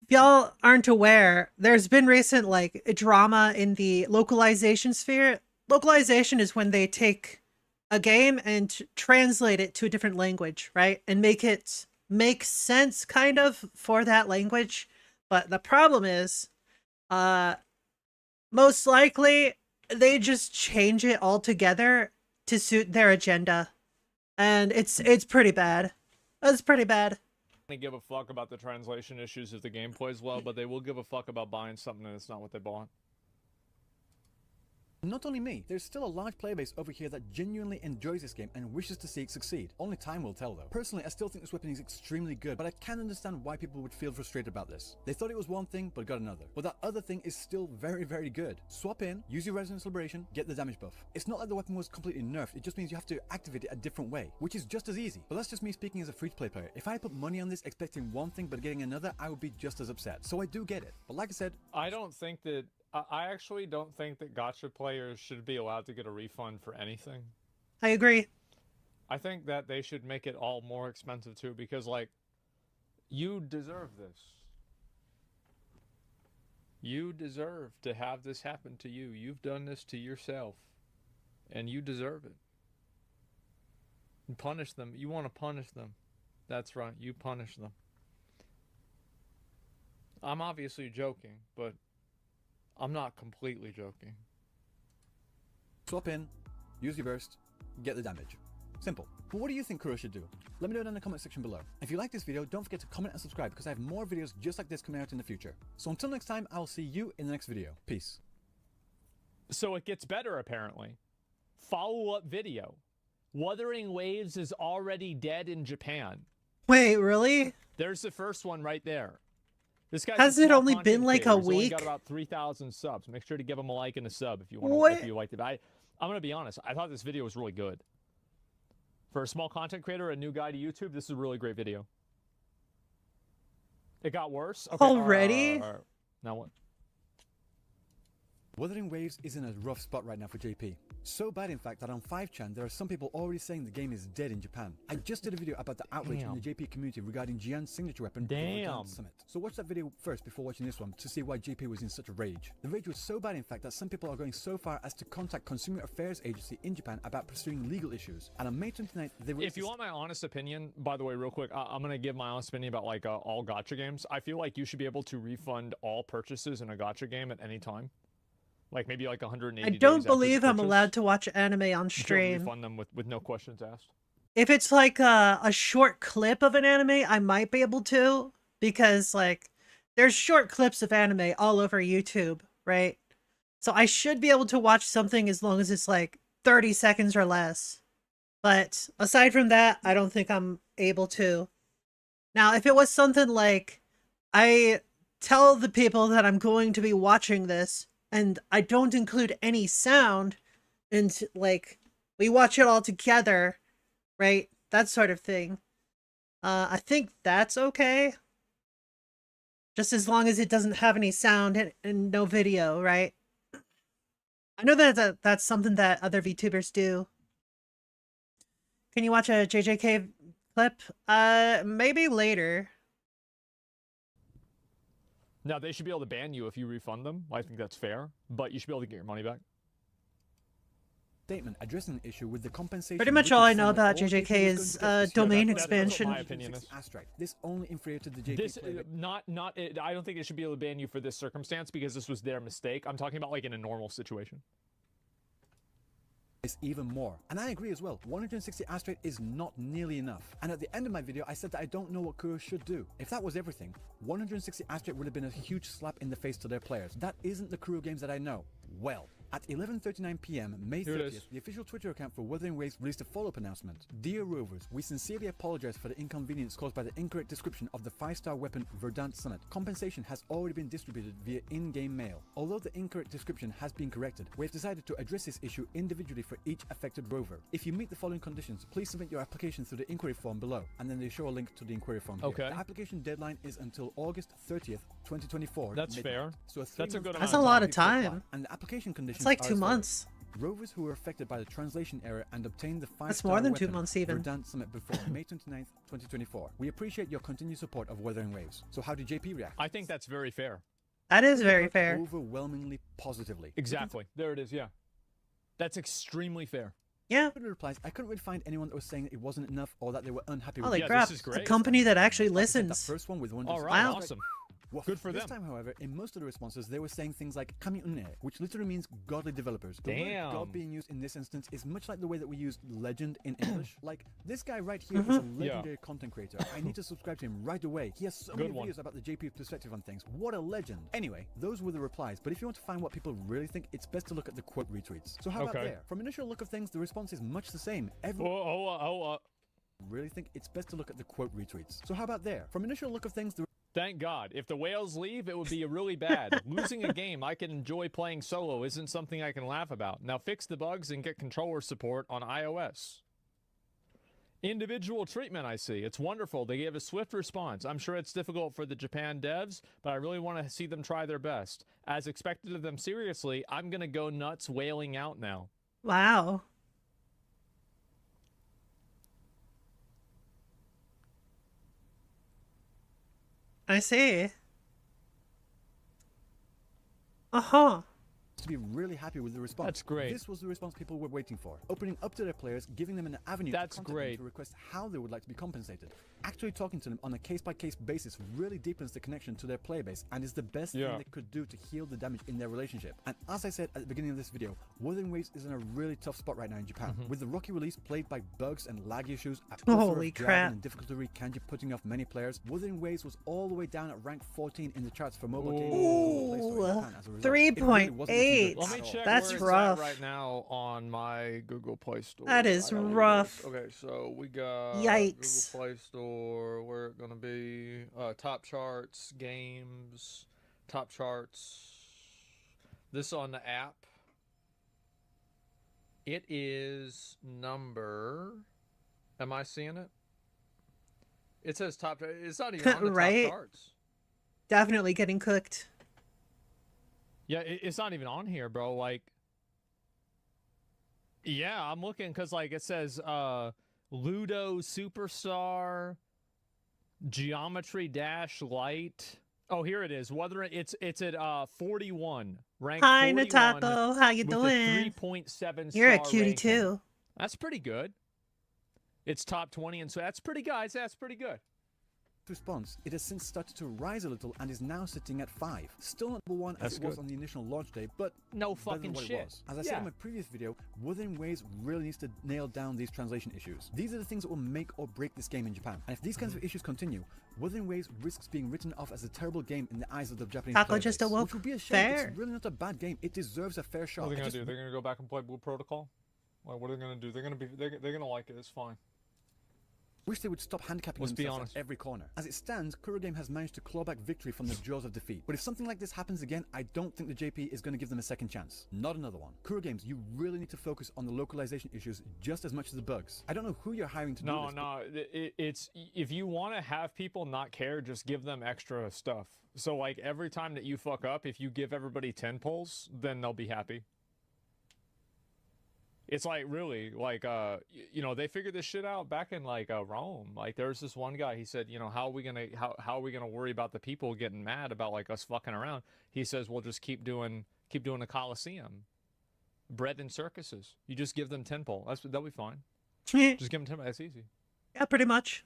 If y'all aren't aware, there's been recent like drama in the localization sphere. Localization is when they take a game and translate it to a different language, right? And make it make sense kind of for that language. But the problem is, most likely they just change it altogether to suit their agenda. And it's pretty bad. It's pretty bad. They give a fuck about the translation issues if the game plays well, but they will give a fuck about buying something that's not what they bought. Not only me, there's still a large player base over here that genuinely enjoys this game and wishes to see it succeed. Only time will tell though. Personally, I still think this weapon is extremely good, but I can understand why people would feel frustrated about this. They thought it was one thing, but got another. But that other thing is still very, very good. Swap in, use your resonance liberation, get the damage buff. It's not like the weapon was completely nerfed, it just means you have to activate it a different way, which is just as easy. But that's just me speaking as a free-to-play player. If I put money on this expecting one thing but getting another, I would be just as upset. So I do get it. But like I said, I actually don't think that gacha players should be allowed to get a refund for anything. I agree. I think that they should make it all more expensive too, because like, you deserve this. You deserve to have this happen to you. You've done this to yourself, and you deserve it. And punish them. You want to punish them. That's right, you punish them. I'm obviously joking, but I'm not completely joking. Swap in, use your burst, get the damage. Simple. But what do you think Kuro should do? Let me know down in the comment section below. If you like this video, don't forget to comment and subscribe because I have more videos just like this coming out in the future. So until next time, I'll see you in the next video. Peace. So it gets better apparently. Follow-up video. Wuthering Waves is already dead in Japan. Wait, really? There's the first one right there. This guy's Has it only been like a week? He's only got about 3,000 subs. Make sure to give him a like and a sub if you want. If you liked it. I'm gonna be honest. I thought this video was really good. For a small content creator, a new guy to YouTube, this is a really great video. It got worse. Okay, already? Now what? Wuthering Waves is in a rough spot right now for JP. So bad in fact that on 5chan there are some people already saying the game is dead in Japan. I just did a video about the outrage in the JP community regarding Jian's signature weapon before the summit. So watch that video first before watching this one to see why JP was in such a rage. The rage was so bad in fact that some people are going so far as to contact Consumer Affairs Agency in Japan about pursuing legal issues. And on May 29th they If you want my honest opinion, by the way, real quick, I'm gonna give my honest opinion about like all gacha games. I feel like you should be able to refund all purchases in a gacha game at any time. Like maybe like 180 I days don't after the believe I'm purchase. allowed to watch anime on You can stream. refund them with no questions asked. If it's like a short clip of an anime, I might be able to, because like there's short clips of anime all over YouTube, right? So I should be able to watch something as long as it's like 30 seconds or less. But aside from that, I don't think I'm able to. Now, if it was something like I tell the people that I'm going to be watching this and I don't include any sound, and like we watch it all together, right? That sort of thing. I think that's okay. Just as long as it doesn't have any sound and no video, right? I know that that's something that other VTubers do. Can you watch a JJK clip? Maybe later. Now, they should be able to ban you if you refund them. I think that's fair, but you should be able to get your money back. Statement addressing the issue with the compensation. Pretty much all I know about JJK is domain expansion. My opinion is. This only infuriated the JP This player. I don't think it should be able to ban you for this circumstance because this was their mistake. I'm talking about like in a normal situation. Is even more. And I agree as well. 160 asteroid is not nearly enough. And at the end of my video, I said that I don't know what Kuro should do. If that was everything, 160 asteroid would have been a huge slap in the face to their players. That isn't the Kuro games that I know. Well, at 11:39 p.m. May 30th, the official Twitter account for Wuthering Waves released a follow-up announcement. Dear Rovers, we sincerely apologize for the inconvenience caused by the incorrect description of the 5-star weapon Verdant Summit. Compensation has already been distributed via in-game mail. Although the incorrect description has been corrected, we have decided to address this issue individually for each affected rover. If you meet the following conditions, please submit your application through the inquiry form below, and then they show a link to the inquiry form here. Okay. The application deadline is until August 30th, 2024. That's fair. So That's a good amount. That's a lot of time. And the application conditions It's like are 2 as follows. months. Rovers who were affected by the translation error and obtained the 5-star That's more than 2 weapon months even. Verdant Summit before May 29th, 2024. We appreciate your continued support of Wuthering Waves. So how did JP react? I think that's very fair. That is very fair. Overwhelmingly positively. Exactly. There it is, yeah. That's extremely fair. Yeah. In replies, I couldn't really find anyone that was saying that it wasn't enough or that they were unhappy with Holy it. crap, a company that actually Like I said, listens. that first one with one. All right, Wow. awesome. Woof. Good for This them. time, however, in most of the responses, they were saying things like "kamiune," which literally means godly developers. The Damn. word God being used in this instance is much like the way that we use legend in English. Like, this guy right here is a legendary content creator. I need to subscribe to him right away. He has so many videos about the JP perspective on things. What a legend. Anyway, those were the replies, but if you want to find what people really think, it's best to look at the quote retweets. So how about Okay. there? From initial look of things, the response is much the same. Really think it's best to look at the quote retweets. So how about there? From initial look of things, the Thank God. If the whales leave, it would be really bad. Losing a game I can enjoy playing solo isn't something I can laugh about. Now fix the bugs and get controller support on iOS. Individual treatment, I see. It's wonderful. They gave a swift response. I'm sure it's difficult for the Japan devs, but I really want to see them try their best. As expected of them seriously, I'm going to go nuts wailing out now. Wow. I see. Uh-huh. to be really happy with the response. That's great. This was the response people were waiting for. Opening up to their players, giving them an avenue to contact them to request how they would like to be compensated. Actually talking to them on a case-by-case basis really deepens the connection to their player base and is the best thing they could do to heal the damage in their relationship. And as I said at the beginning of this video, Wuthering Waves is in a really tough spot right now in Japan. With the rocky release plagued by bugs and lag issues, a Holy plethora of dragon crap. and difficulty kanji putting off many players, Wuthering Waves was all the way down at rank 14 in the charts for mobile gaming on the Play Store in Japan as a result. It really wasn't looking 3.8. good Let me at all. check That's where it's rough. at right now on my Google Play Store. That is I know rough. Okay, so we got Yikes. Google Play Store. Where it gonna be? Top charts, games, top charts. This on the app. It is number. Am I seeing it? It says top. It's not even on the Right? top charts. Definitely getting cooked. Yeah, it's not even on here, bro. Like, yeah, I'm looking because like it says Ludo Superstar, Geometry Dash Light. Oh, here it is. Whether it's at 41, ranked Hi, 41 Natako. How you with a doing? 3.7 You're a star cutie ranking. too. That's pretty good. It's top 20, and so that's pretty, guys. That's pretty good. response, it has since started to rise a little and is now sitting at 5. Still not number 1 as it was on the initial launch day, but no better than fucking what shit. it was. As I said in my previous video, Wuthering Waves really needs to nail down these translation issues. These are the things that will make or break this game in Japan. And if these kinds of issues continue, Wuthering Waves risks being written off as a terrible game in the eyes of the Japanese Taco player just base, awoke. which would be a shame. Fair. It's really not a bad game. It deserves a fair shot. What are they gonna do? They're gonna go back and play Blue Protocol? Like, what are they gonna do? They're gonna like it. It's fine. Wish they would stop handicapping themselves at every corner. As it stands, Kuro Game has managed to claw back victory from the jaws of defeat. But if something like this happens again, I don't think the JP is going to give them a second chance. Not another one. Kuro Games, you really need to focus on the localization issues just as much as the bugs. I don't know who you're hiring to do this. No, it's if you want to have people not care, just give them extra stuff. So like every time that you fuck up, if you give everybody 10 pulls, then they'll be happy. It's like really like you know, they figured this shit out back in like Rome. Like there's this one guy, he said, you know, how are we gonna worry about the people getting mad about like us fucking around? He says, we'll just keep doing the Colosseum, bread and circuses. You just give them 10 pull. That'll be fine. Just give them 10. That's easy. Yeah, pretty much.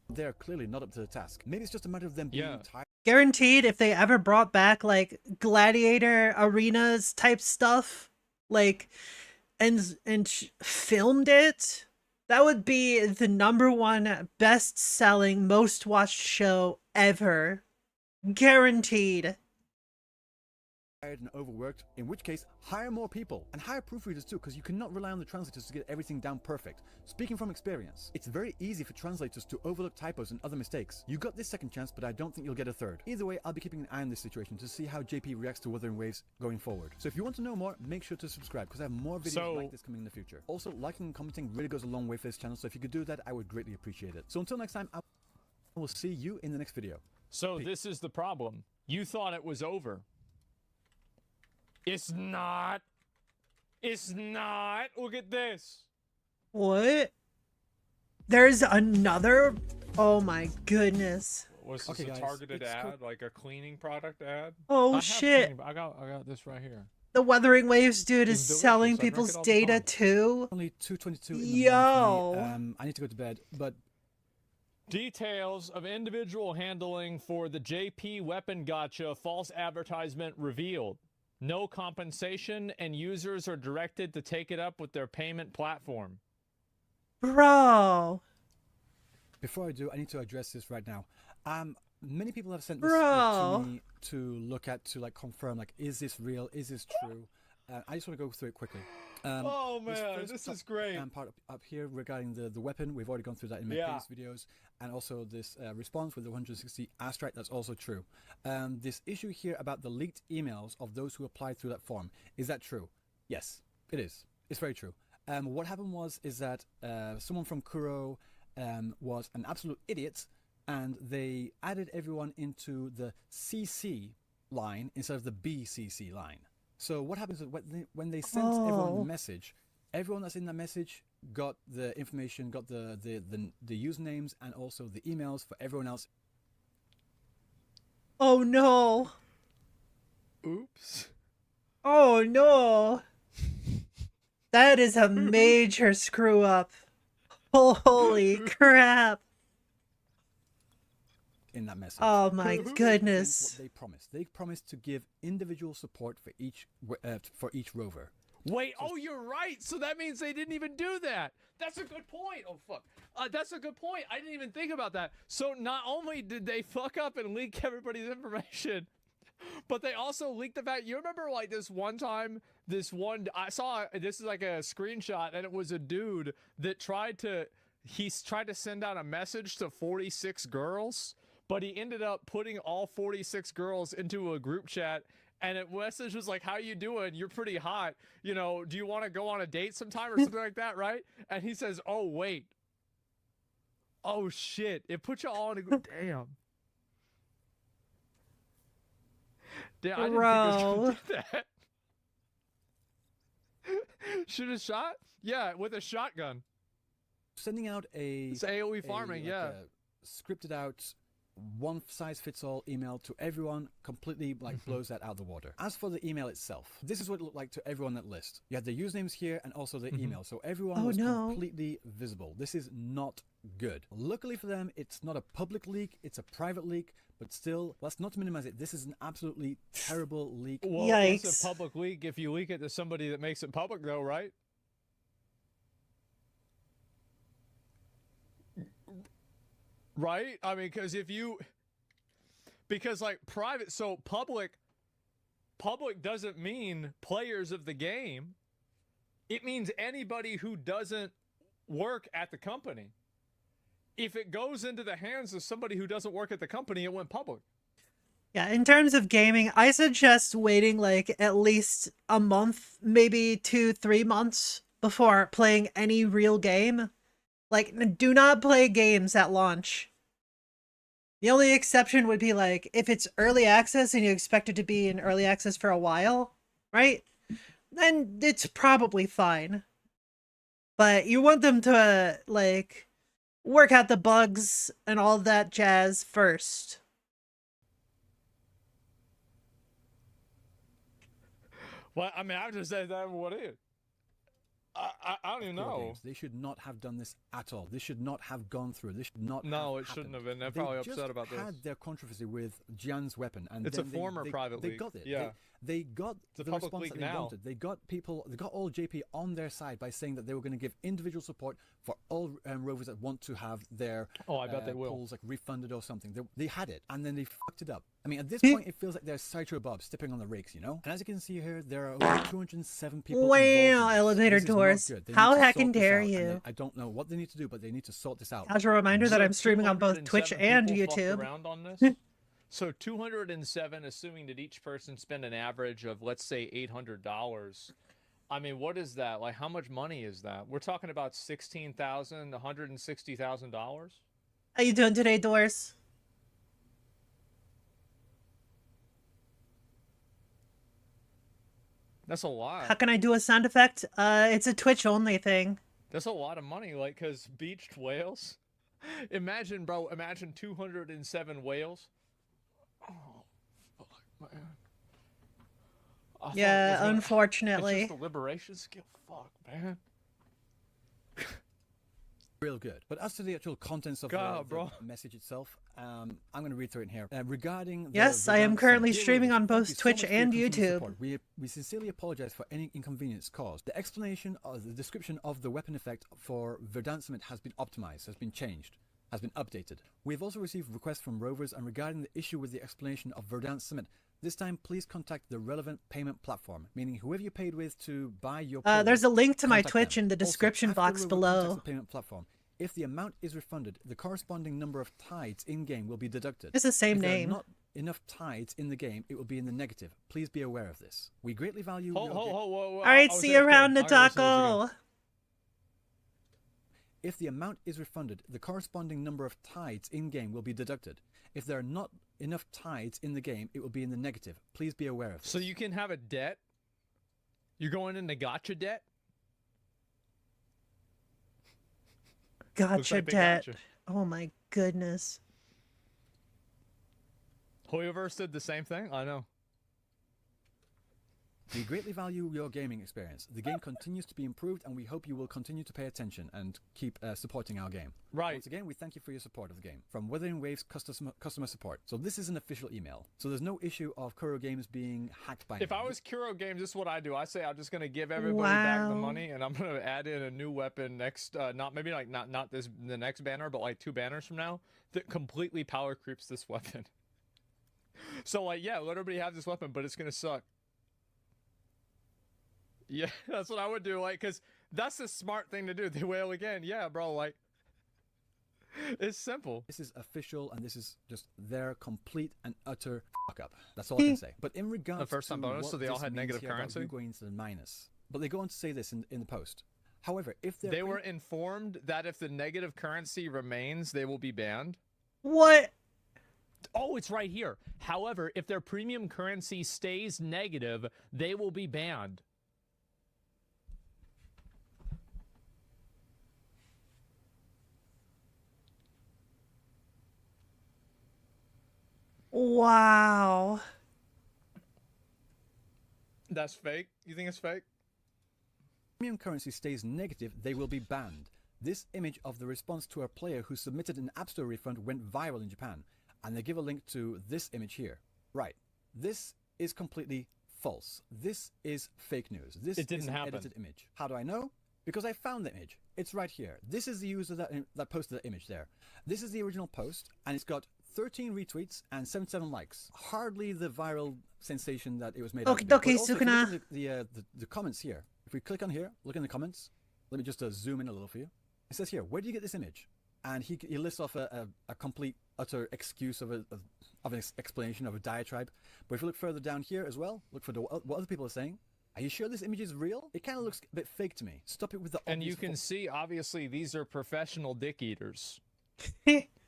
They're clearly not up to the task. Maybe it's just a matter of them being tired. Guaranteed, if they ever brought back like gladiator arenas type stuff, like and filmed it, that would be the #1 best-selling, most watched show ever. Guaranteed. Tired and overworked, in which case hire more people and hire proofreaders too, because you cannot rely on the translators to get everything down perfect. Speaking from experience, it's very easy for translators to overlook typos and other mistakes. You got this second chance, but I don't think you'll get a third. Either way, I'll be keeping an eye on this situation to see how JP reacts to Wuthering Waves going forward. So if you want to know more, make sure to subscribe, because I have more videos like this coming in the future. Also, liking and commenting really goes a long way for this channel, so if you could do that, I would greatly appreciate it. So until next time, I will see you in the next video. So this is the problem. You thought it was over. It's not. It's not. Look at this. What? There's another? Oh my goodness. Was this a targeted ad? Like a cleaning product ad? Oh shit. I got this right here. The Wuthering Waves dude is selling people's data too? Only 2:22 in the Yo. morning. I need to go to bed, but details of individual handling for the JP weapon gotcha false advertisement revealed. No compensation, and users are directed to take it up with their payment platform. Bro. Before I do, I need to address this right now. Many people have sent this to me to look at, to like confirm, like, is this real? Is this true? I just want to go through it quickly. Oh man, this is great. Part up here regarding the weapon, we've already gone through that in my previous videos, and also this response with the 160 astrite, that's also true. This issue here about the leaked emails of those who applied through that form, is that true? Yes, it is. It's very true. What happened is that someone from Kuro was an absolute idiot, and they added everyone into the CC line instead of the BCC line. So what happens is when they sent everyone the message, everyone that's in that message got the information, got the usernames and also the emails for everyone else. Oh no. Oops. Oh no. That is a major screw up. Holy crap. In that message. Oh my goodness. What they promised to give individual support for each rover. Wait, oh, you're right. So that means they didn't even do that. That's a good point. Oh fuck, that's a good point. I didn't even think about that. So not only did they fuck up and leak everybody's information, but they also leaked the fact. You remember like this one time, I saw this is like a screenshot, and it was a dude that tried to send out a message to 46 girls. But he ended up putting all 46 girls into a group chat, and the message was like, how you doing? You're pretty hot. You know, do you want to go on a date sometime or something like that, right? And he says, oh, wait. Oh, shit. It put you all in a group. Damn. Damn, I didn't think it was going to do that. Shoot a shot? Yeah, with a shotgun. Sending out it's AoE farming, a scripted out one-size-fits-all email to everyone completely blows that out of the water. As for the email itself, this is what it looked like to everyone that list. You had the usernames here and also the email, so everyone was completely visible. This is not good. Luckily for them, it's not a public leak, it's a private leak, but still, that's not to minimize it. This is an absolutely terrible leak. Well, Yikes. It's a public leak if you leak it to somebody that makes it public, though, right? Right? I mean, because like private, so public doesn't mean players of the game. It means anybody who doesn't work at the company. If it goes into the hands of somebody who doesn't work at the company, it went public. Yeah, in terms of gaming, I suggest waiting like at least a month, maybe 2-3 months before playing any real game. Like, do not play games at launch. The only exception would be like if it's early access and you expect it to be in early access for a while, right? Then it's probably fine. But you want them to like work out the bugs and all that jazz first. Well, I mean, I just said that what is. I don't even know. Games. They should not have done this at all. This should not have gone through. This should not. No, have it shouldn't happened. have been. They're probably upset about this. They had their controversy with Jian's weapon, and it's then a former private They leak. got it. Yeah. They got the response leak that they now. wanted. They got people. They got all JP on their side by saying that they were going to give individual support for all rovers that want to have their I bet they will. pools like refunded or something. They had it, and then they fucked it up. I mean, at this point, it feels like there's Sideshow Bob stepping on the rakes, you know. And as you can see here, there are over 207 people. Wow, elevator This is not doors. good. They How need to heckin' sort this dare out, and you? I don't know what they need to do, but they need to sort this out. As a reminder that I'm streaming on both 207 Twitch and people fucked YouTube. around on this? So 207, assuming that each person spent an average of, let's say, $800. I mean, what is that? Like, how much money is that? We're talking about $16,000, $160,000? How you doing today, Doors? That's a lot. How can I do a sound effect? It's a Twitch only thing. That's a lot of money, like, because beached whales. Imagine, bro, imagine 207 whales. Oh, fuck, man. Yeah, unfortunately. It's just a liberation skill. Fuck, man. Real good. But as to the actual contents of the message itself, I'm going to read through it here. Regarding yes, I am currently streaming on both Twitch and YouTube. We sincerely apologize for any inconvenience caused. The explanation of the description of the weapon effect for Verdant Summit has been optimized, has been changed, has been updated. We have also received requests from rovers and regarding the issue with the explanation of Verdant Summit. This time, please contact the relevant payment platform, meaning whoever you paid with to buy your there's a link to my Twitch in the description box below. The payment platform. If the amount is refunded, the corresponding number of tides in-game will be deducted. It's the same if name. There are not enough tides in the game, it will be in the negative. Please be aware of this. We greatly value your All right, see you around, Natako. If the amount is refunded, the corresponding number of tides in-game will be deducted. If there are not enough tides in the game, it will be in the negative. Please be aware of this. So you can have a debt? You're going into gotcha debt? Gotcha like debt. gotcha. Oh my goodness. Hoyoverse did the same thing? I know. We greatly value your gaming experience. The game continues to be improved, and we hope you will continue to pay attention and keep supporting our game. Right. Once again, we thank you for your support of the game. From Wuthering Waves customer support. So this is an official email. So there's no issue of Kuro Games being hacked by If I was Kuro Games, this is what I do. I say I'm just gonna give everybody back the money, and I'm gonna add in a new weapon next. Not this the next banner, but like 2 banners from now that completely power creeps this weapon. So like, yeah, let everybody have this weapon, but it's gonna suck. Yeah, that's what I would do, like, because that's the smart thing to do. They wail again. Yeah, bro, like, it's simple. This is official, and this is just their complete and utter fuck up. That's all I can say. But in regards the first time bonus, so they all had negative currency. Going into the minus. But they go on to say this in the post. However, if they were informed that if the negative currency remains, they will be banned. What? Oh, it's right here. However, if their premium currency stays negative, they will be banned. Wow. That's fake? You think it's fake? Premium currency stays negative, they will be banned. This image of the response to a player who submitted an App Store refund went viral in Japan, and they give a link to this image here. Right. This is completely false. This is fake news. This is an edited image. How do I know? Because I found the image. It's right here. This is the user that posted the image there. This is the original post, and it's got 13 retweets and 77 likes. Hardly the viral sensation that it was made out to be. Okay, Sukuna. The comments here. If we click on here, look in the comments. Let me just zoom in a little for you. It says here, where do you get this image? And he lists off a complete, utter excuse of an explanation of a diatribe. But if you look further down here as well, look for what other people are saying. Are you sure this image is real? It kind of looks a bit fake to me. Stop it with the And you can see, obviously, these are professional dick eaters.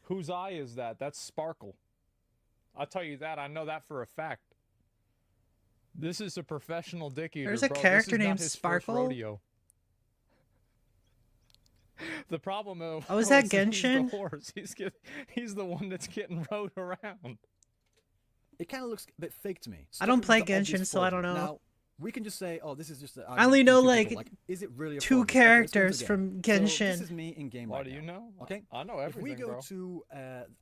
Whose eye is that? That's Sparkle. I'll tell you that. I know that for a fact. This is a professional dick eater. There's a character named Sparkle. The problem of is that Genshin? He's the horse. He's the one that's getting rode around. It kind of looks a bit fake to me. I don't play Genshin, so I don't know. Now, we can just say, oh, this is just. I only know like is it really a 2 characters from Genshin. So this is me in game. Why right do you now. know? Okay, I know everything, If we go bro. to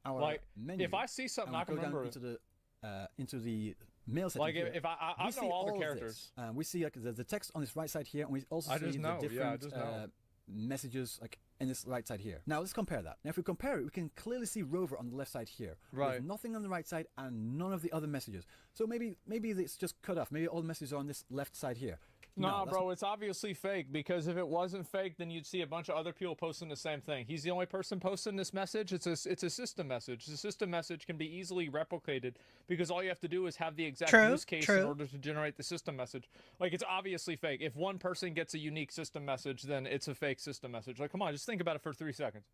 our menu, if I see something, I can remember into the mail section. Like here, if I know all the characters. We see like the text on this right side here, and we also see the different messages like in this right side here. Now let's compare that. Now if we compare it, we can clearly see Rover on the left side here. Right. With nothing on the right side and none of the other messages. So maybe it's just cut off. Maybe all the messages are on this left side here. Nah, bro, it's obviously fake, because if it wasn't fake, then you'd see a bunch of other people posting the same thing. He's the only person posting this message. It's a system message. The system message can be easily replicated, because all you have to do is have the exact use case in order to generate the system message. Like, it's obviously fake. If one person gets a unique system message, then it's a fake system message. Like, come on, just think about it for 3 seconds.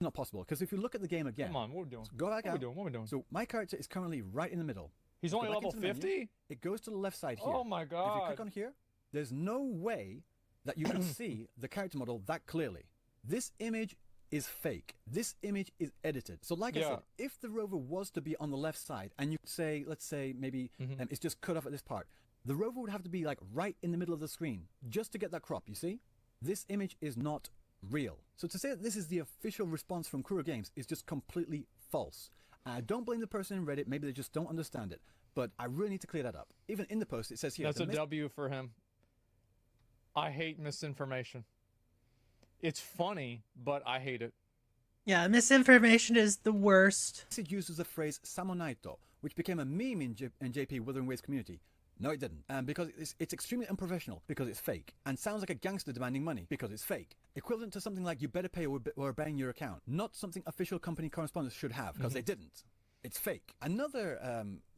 Not possible, because if you look at the game again, come on, what are we doing? So go back out. What are we doing? So my character is currently right in the middle. He's only level 50? It goes to the left side here. Oh my god. If you click on here, there's no way that you can see the character model that clearly. This image is fake. This image is edited. So like I said, if the rover was to be on the left side, and you say, let's say maybe it's just cut off at this part, the rover would have to be like right in the middle of the screen just to get that crop, you see? This image is not real. So to say that this is the official response from Kuro Games is just completely false. I don't blame the person in Reddit, maybe they just don't understand it, but I really need to clear that up. Even in the post, it says here... That's a W for him. I hate misinformation. It's funny, but I hate it. Yeah, misinformation is the worst. It uses the phrase Samonaito, which became a meme in JP Wuthering Waves community. No, it didn't. Because it's extremely unprofessional, because it's fake. And sounds like a gangster demanding money, because it's fake. Equivalent to something like you better pay or we're banning your account. Not something official company correspondents should have, because they didn't. It's fake. Another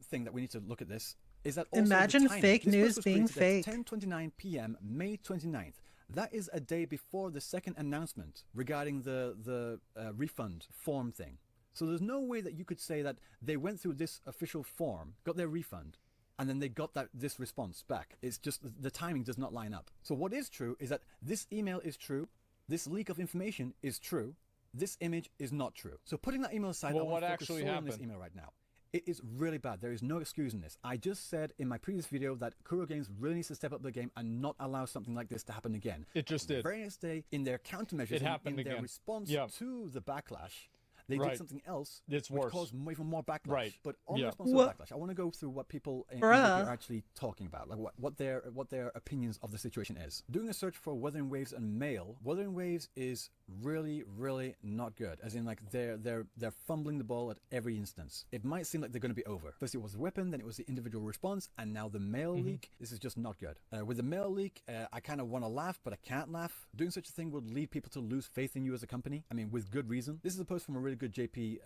thing that we need to look at this is that also imagine fake news being fake. 10:29 p.m. May 29th. That is a day before the second announcement regarding the refund form thing. So there's no way that you could say that they went through this official form, got their refund, and then they got this response back. It's just the timing does not line up. So what is true is that this email is true, this leak of information is true, this image is not true. So putting that email aside, I want to focus solely on this email right now. It is really bad. There is no excuse in this. I just said in my previous video that Kuro Games really needs to step up their game and not allow something like this to happen again. It just did. The very next day, in their countermeasures, in their response to the backlash, they did something else which caused even more backlash. But on the response to the backlash, I want to go through what people in are actually talking about, like what their opinions of the situation is. Doing a search for Wuthering Waves and Mail, Wuthering Waves is really, really not good. As in, like they're fumbling the ball at every instance. It might seem like they're going to be over. First it was the weapon, then it was the individual response, and now the mail leak. This is just not good. With the mail leak, I kind of want to laugh, but I can't laugh. Doing such a thing would lead people to lose faith in you as a company. I mean, with good reason. This is a post from a really good JP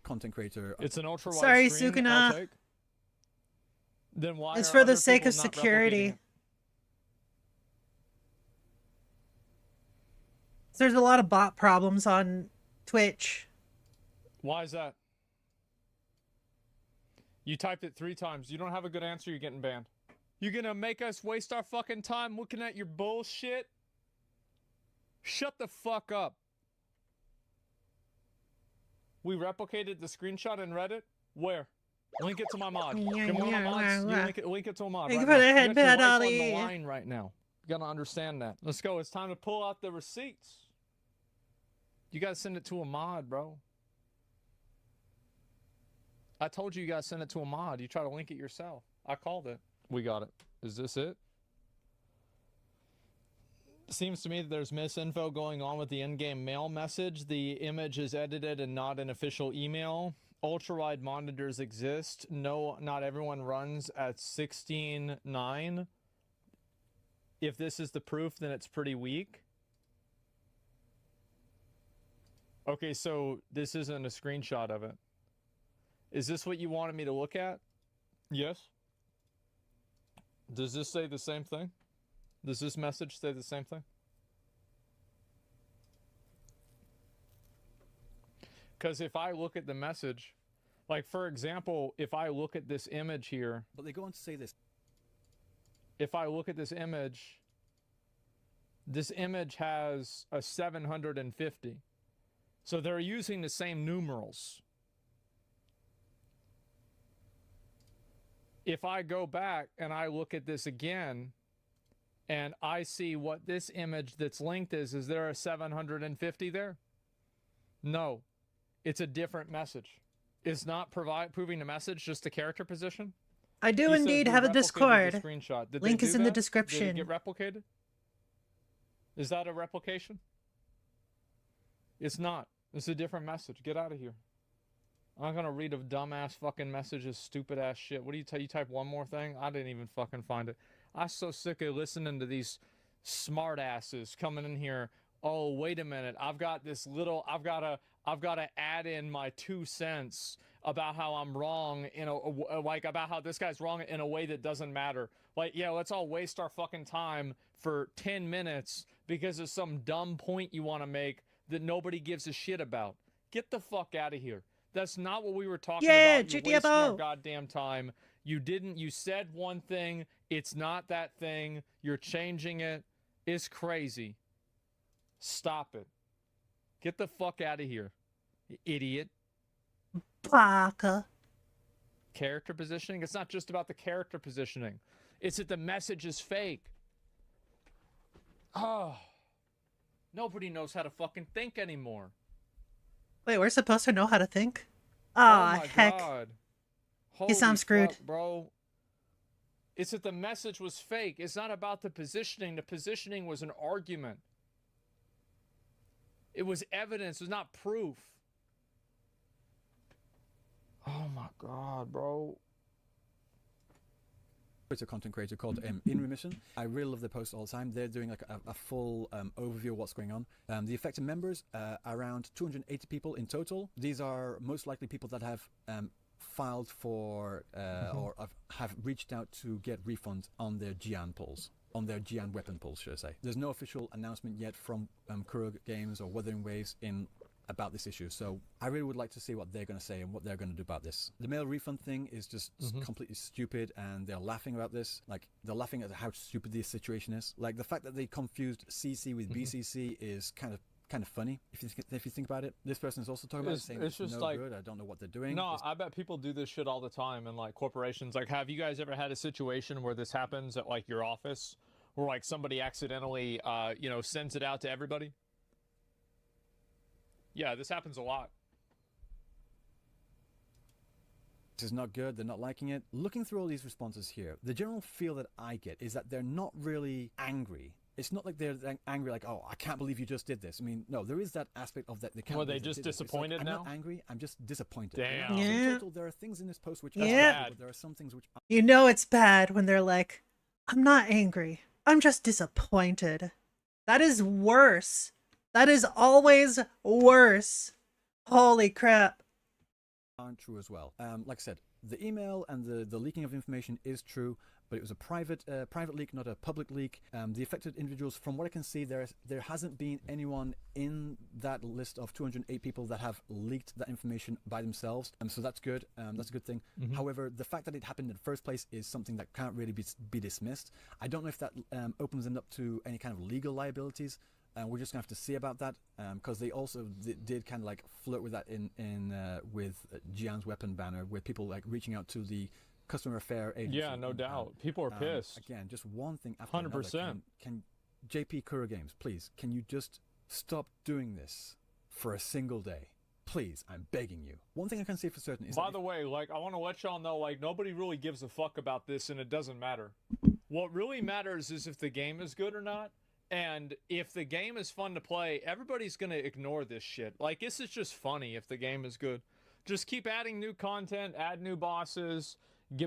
content creator. It's an ultra wide Sorry, screen, Sukuna. Then why it's are for the other sake people of not security. replicating it? There's a lot of bot problems on Twitch. Why is that? You typed it 3 times. You don't have a good answer, you're getting banned. You're gonna make us waste our fucking time looking at your bullshit? Shut the fuck up. We replicated the screenshot in Reddit? Where? Link it to my mod. Can one of my mods link it to a mod Thank right you for now. the You got headband, your life on Ollie. the line right now. You gotta understand that. Let's go. It's time to pull out the receipts. You gotta send it to a mod, bro. I told you gotta send it to a mod. You try to link it yourself. I called it. We got it. Is this it? Seems to me that there's misinfo going on with the in-game mail message. The image is edited and not an official email. Ultra-wide monitors exist. No, not everyone runs at 16:9. If this is the proof, then it's pretty weak. Okay, so this isn't a screenshot of it. Is this what you wanted me to look at? Yes. Does this say the same thing? Does this message say the same thing? Because if I look at the message, like for example, if I look at this image here. But they go on to say this. If I look at this image has a 750. So they're using the same numerals. If I go back and I look at this again, and I see what this image that's linked is there a 750 there? No, it's a different message. It's not proving the message, just the character position. I do indeed have a Discord. Screenshot. Link is in the Did description. it get replicated? Is that a replication? It's not. It's a different message. Get out of here. I'm not gonna read a dumbass fucking messages, stupid ass shit. What do you you type one more thing? I didn't even fucking find it. I'm so sick of listening to these smart asses coming in here. Oh, wait a minute. I've got to add in my 2 cents about how I'm wrong about how this guy's wrong in a way that doesn't matter. Like, yeah, let's all waste our fucking time for 10 minutes because of some dumb point you want to make that nobody gives a shit about. Get the fuck out of here. That's not what we were talking about. You're wasting our goddamn time. You said one thing. It's not that thing. You're changing it. It's crazy. Stop it. Get the fuck out of here, you idiot. Baka. Character positioning? It's not just about the character positioning. It's that the message is fake. Oh. Nobody knows how to fucking think anymore. Wait, we're supposed to know how to think? Oh Ah, my heck. God. You sound screwed. Fuck, bro. It's that the message was fake. It's not about the positioning. The positioning was an argument. It was evidence. It was not proof. Oh my God, bro. It's a content creator called In Remission. I really love their posts all the time. They're doing like a full overview of what's going on. The affected members, around 280 people in total. These are most likely people that have filed for or have reached out to get refunds on their Gian pulls. On their Gian weapon pulls, should I say. There's no official announcement yet from Kuro Games or Wuthering Waves about this issue, so I really would like to see what they're going to say and what they're going to do about this. The mail refund thing is just completely stupid, and they're laughing about this. Like, they're laughing at how stupid this situation is. Like, the fact that they confused CC with BCC is kind of funny if you think about it. This person is also talking about saying it's just no good. I don't know what they're doing. No, I bet people do this shit all the time in like corporations. Like, have you guys ever had a situation where this happens at like your office, where like somebody accidentally sends it out to everybody? Yeah, this happens a lot. This is not good. They're not liking it. Looking through all these responses here, the general feel that I get is that they're not really angry. It's not like they're angry like, oh, I can't believe you just did this. I mean, no, there is that aspect of that. They can't. Were they just disappointed now? I'm not angry. I'm just disappointed. Damn. Yeah. In total, there are things in this post which are Yeah. but there are some things which. You know it's bad when they're like, I'm not angry. I'm just disappointed. That is worse. That is always worse. Holy crap. Aren't true as well. Like I said, the email and the leaking of information is true, but it was a private leak, not a public leak. The affected individuals, from what I can see, there hasn't been anyone in that list of 208 people that have leaked that information by themselves, so that's good. That's a good thing. However, the fact that it happened in the first place is something that can't really be dismissed. I don't know if that opens them up to any kind of legal liabilities. and we're just gonna have to see about that, because they also did kind of like flirt with that with Jian's weapon banner, with people like reaching out to the customer affair agency. Yeah, no doubt. People are pissed. Again, just one thing after 100%. another. Can JP Kuro Games, please, can you just stop doing this for a single day? Please, I'm begging you. One thing I can say for certain is... By the way, like, I want to let y'all know, like, nobody really gives a fuck about this, and it doesn't matter. What really matters is if the game is good or not, and if the game is fun to play, everybody's gonna ignore this shit. Like, this is just funny if the game is good. Just keep adding new content, add new bosses,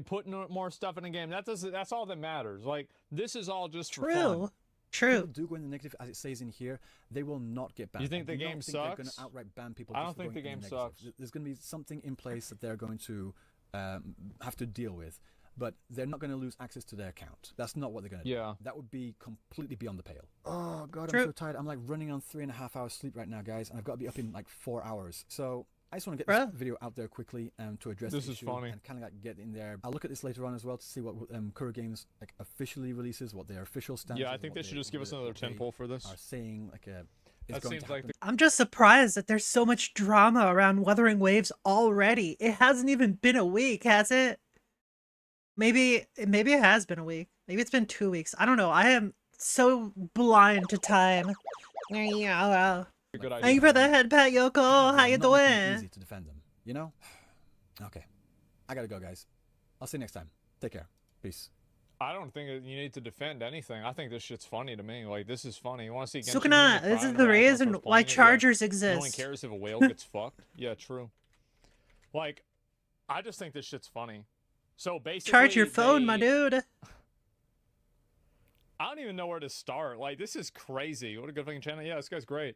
putting more stuff in the game. That's all that matters. Like, this is all just for fun. True. People do go in the negative, as it says in here. They will not get banned. You think the game sucks? They're going to outright ban people. I don't think the game sucks. There's going to be something in place that they're going to have to deal with, but they're not going to lose access to their account. That's not what they're going to do. That would be completely beyond the pale. Oh god, I'm so tired. I'm like running on 3.5 hours sleep right now, guys, and I've got to be up in like 4 hours. So I just want to get this video out there quickly to address this issue and kind of like get in there. I'll look at this later on as well to see what Kuro Games like officially releases, what their official stance. Yeah, I think they should just give us another 10 pull for this. Are saying like that seems like I'm just surprised that there's so much drama around Wuthering Waves already. It hasn't even been a week, has it? Maybe it has been a week. Maybe it's been 2 weeks. I don't know. I am so blind to time. Good idea. Thank you for the head pat, Yoko. How you doing? Easy to defend them, you know? Okay. I gotta go, guys. I'll see you next time. Take care. Peace. I don't think you need to defend anything. I think this shit's funny to me. Like, this is funny. You want to see Sukuna, this is the reason why chargers exist. No one cares if a whale gets fucked. Yeah, true. Like, I just think this shit's funny. So basically, charge your phone, my dude. I don't even know where to start. Like, this is crazy. What a good fucking channel. Yeah, this guy's great.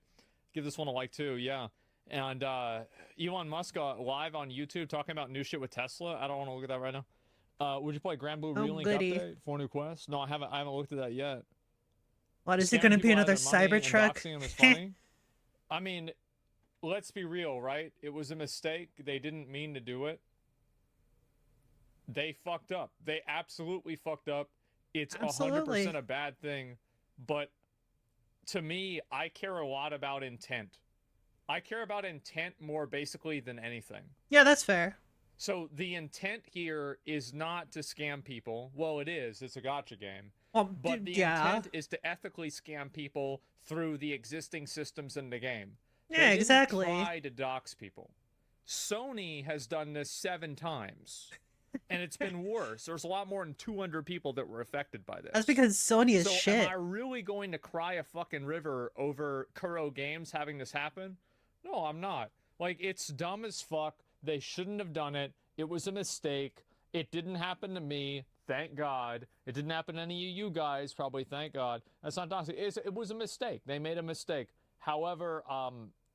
Give this one a like too. Yeah. And Elon Musk live on YouTube talking about new shit with Tesla. I don't want to look at that right now. Would you play Grand Blue Relink update for new quest? No, I haven't looked at that yet. What is it going to be, another Cybertruck? I mean, let's be real, right? It was a mistake. They didn't mean to do it. They fucked up. They absolutely fucked up. It's 100% a bad thing. But to me, I care a lot about intent. I care about intent more basically than anything. Yeah, that's fair. So the intent here is not to scam people. Well, it is. It's a gacha game. But the intent is to ethically scam people through the existing systems in the game. Yeah, exactly. They didn't try to dox people. Sony has done this 7 times. And it's been worse. There's a lot more than 200 people that were affected by this. That's because Sony is shit. Am I really going to cry a fucking river over Kuro Games having this happen? No, I'm not. Like, it's dumb as fuck. They shouldn't have done it. It was a mistake. It didn't happen to me. Thank God. It didn't happen to any of you guys. Probably thank God. That's not toxic. It was a mistake. They made a mistake. However,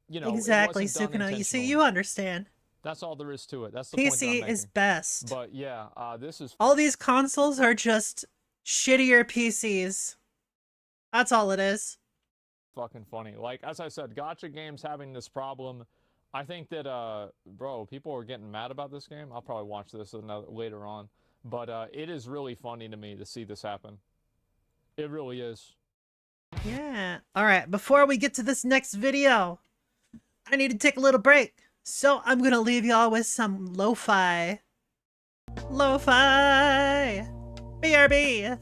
you know, exactly, Sukuna. You see, you understand. That's all there is to it. That's the point that I'm PC is best. But yeah, this is... all these consoles are just shittier PCs. That's all it is. Fucking funny. Like, as I said, gacha games having this problem. I think that, bro, people are getting mad about this game. I'll probably watch this later on. But it is really funny to me to see this happen. It really is. Yeah. Alright, before we get to this next video, I need to take a little break. So I'm gonna leave y'all with some lo-fi. Lo-fi! BRB!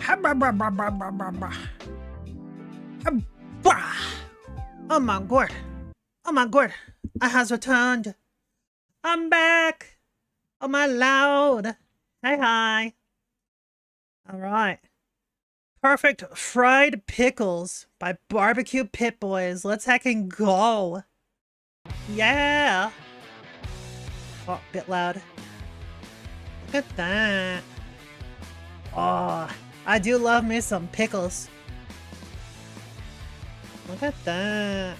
Oh my god. Oh my god. I has returned. I'm back. Oh my loud. Hey hi. Alright. Perfect fried pickles by Barbecue Pit Boys. Let's heckin' go. Yeah. Oh, bit loud. Look at that. Oh, I do love me some pickles. Look at that.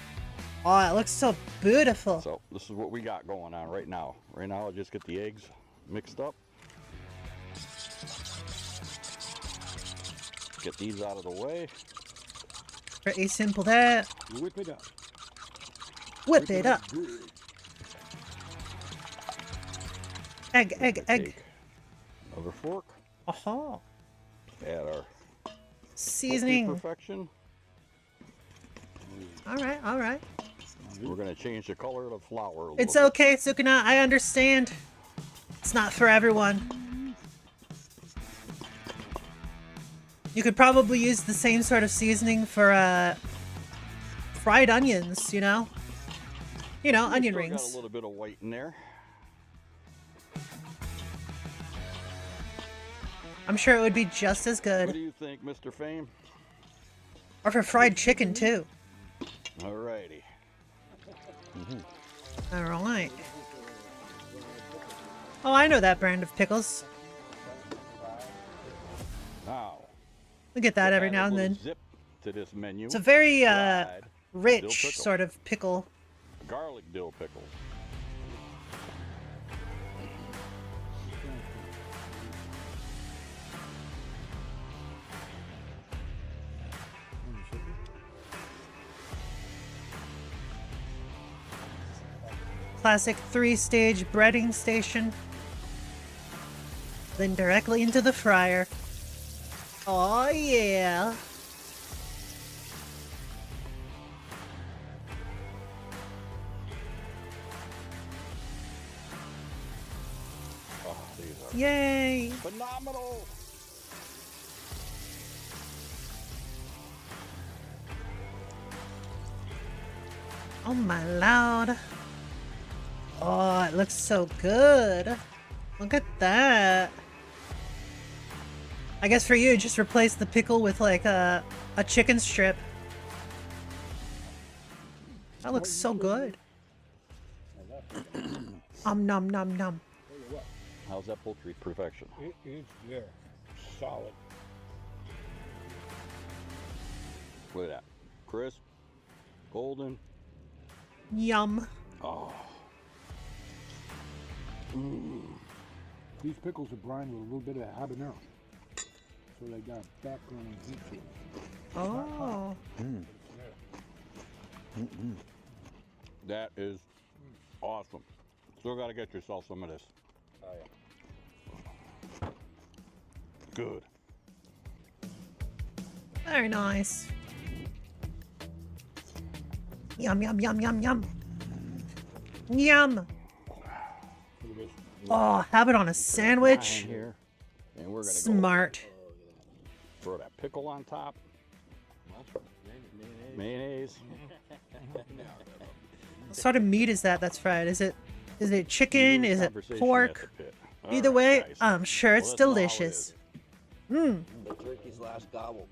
Oh, it looks so beautiful. So this is what we got going on right now. Right now, I'll just get the eggs mixed up. Get these out of the way. Pretty simple there. Whip it up. Whip it up. Egg, egg, egg. Another fork. Aha. Add our seasoning. Perfection. Alright, alright. We're gonna change the color of the flour a little It's bit. okay, Sukuna. I understand. It's not for everyone. You could probably use the same sort of seasoning for fried onions, you know? You know, onion rings. Got a little bit of white in there. I'm sure it would be just as good. What do you think, Mr. Fame? Or for fried chicken, too. Alrighty. Alright. Oh, I know that brand of pickles. Now, We get that every now and then. Zip to this menu. It's a very Fried dill rich pickle. sort of pickle. Garlic dill pickle. Classic 3-stage breading station. Then directly into the fryer. Oh yeah. Oh, these are Yay. phenomenal. Oh my lord. Oh, it looks so good. Look at that. I guess for you, just replace the pickle with like a chicken strip. That looks so good. Nom nom nom. How's that poultry perfection? It's there. Solid. Look at that. Crisp. Golden. Yum. Oh. These pickles are brined with a little bit of habanero. So they got a background of heat to it. Oh. That is awesome. Still got to get yourself some of this. Oh, yeah. Good. Very nice. Yum yum yum yum yum. Yum. Oh, have it on a sandwich. Here, and we're gonna Smart. Throw that pickle on top. Mayonnaise. What sort of meat is that that's fried? Is it chicken? Is it Conversation pork? at the pit. Either All way, right, guys. I'm sure it's Well, let's know how it delicious. Mmm. The turkey's last gobble.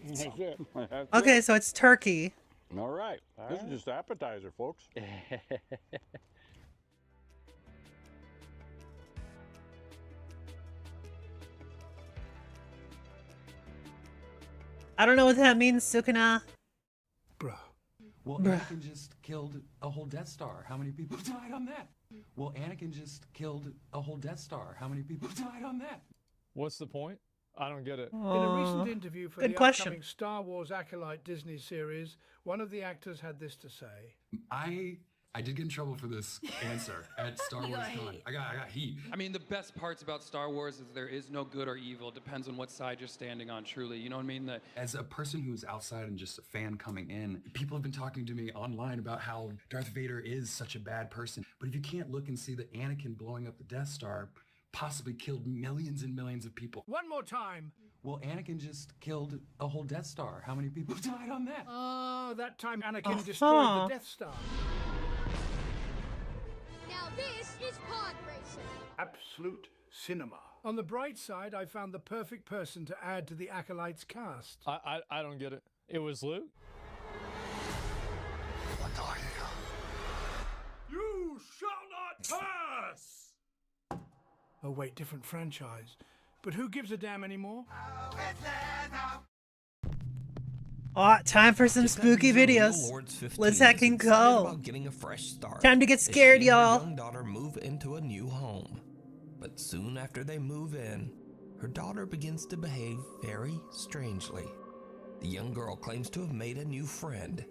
That's it. Okay, so it's turkey. All right. This is just appetizer, folks. I don't know what that means, Sukuna. Well, Bruh. Anakin just killed a whole Death Star. How many people died on that? Well, Anakin just killed a whole Death Star. How many people died on that? What's the point? I don't get it. In a recent interview for good the question. upcoming Star Wars Acolyte Disney series, one of the actors had this to say. I did get in trouble for this answer at Star Wars Con. I got heat. I mean, the best parts about Star Wars is there is no good or evil. It depends on what side you're standing on, truly. You know what I mean? As a person who's outside and just a fan coming in, people have been talking to me online about how Darth Vader is such a bad person. But if you can't look and see that Anakin blowing up the Death Star possibly killed millions and millions of people. One more time. Well, Anakin just killed a whole Death Star. How many people died on that? Oh, that time Anakin destroyed the Death Star. Now this is pod racing. Absolute cinema. On the bright side, I found the perfect person to add to the Acolytes cast. I don't get it. It was Luke? What are you? You shall not pass! Oh wait, different franchise. But who gives a damn anymore? Oh, time for some spooky videos. Let's heckin' go. Getting a fresh start. Time to get scared, y'all. Her young daughter move into a new home. But soon after they move in, her daughter begins to behave very strangely. The young girl claims to have made a new friend.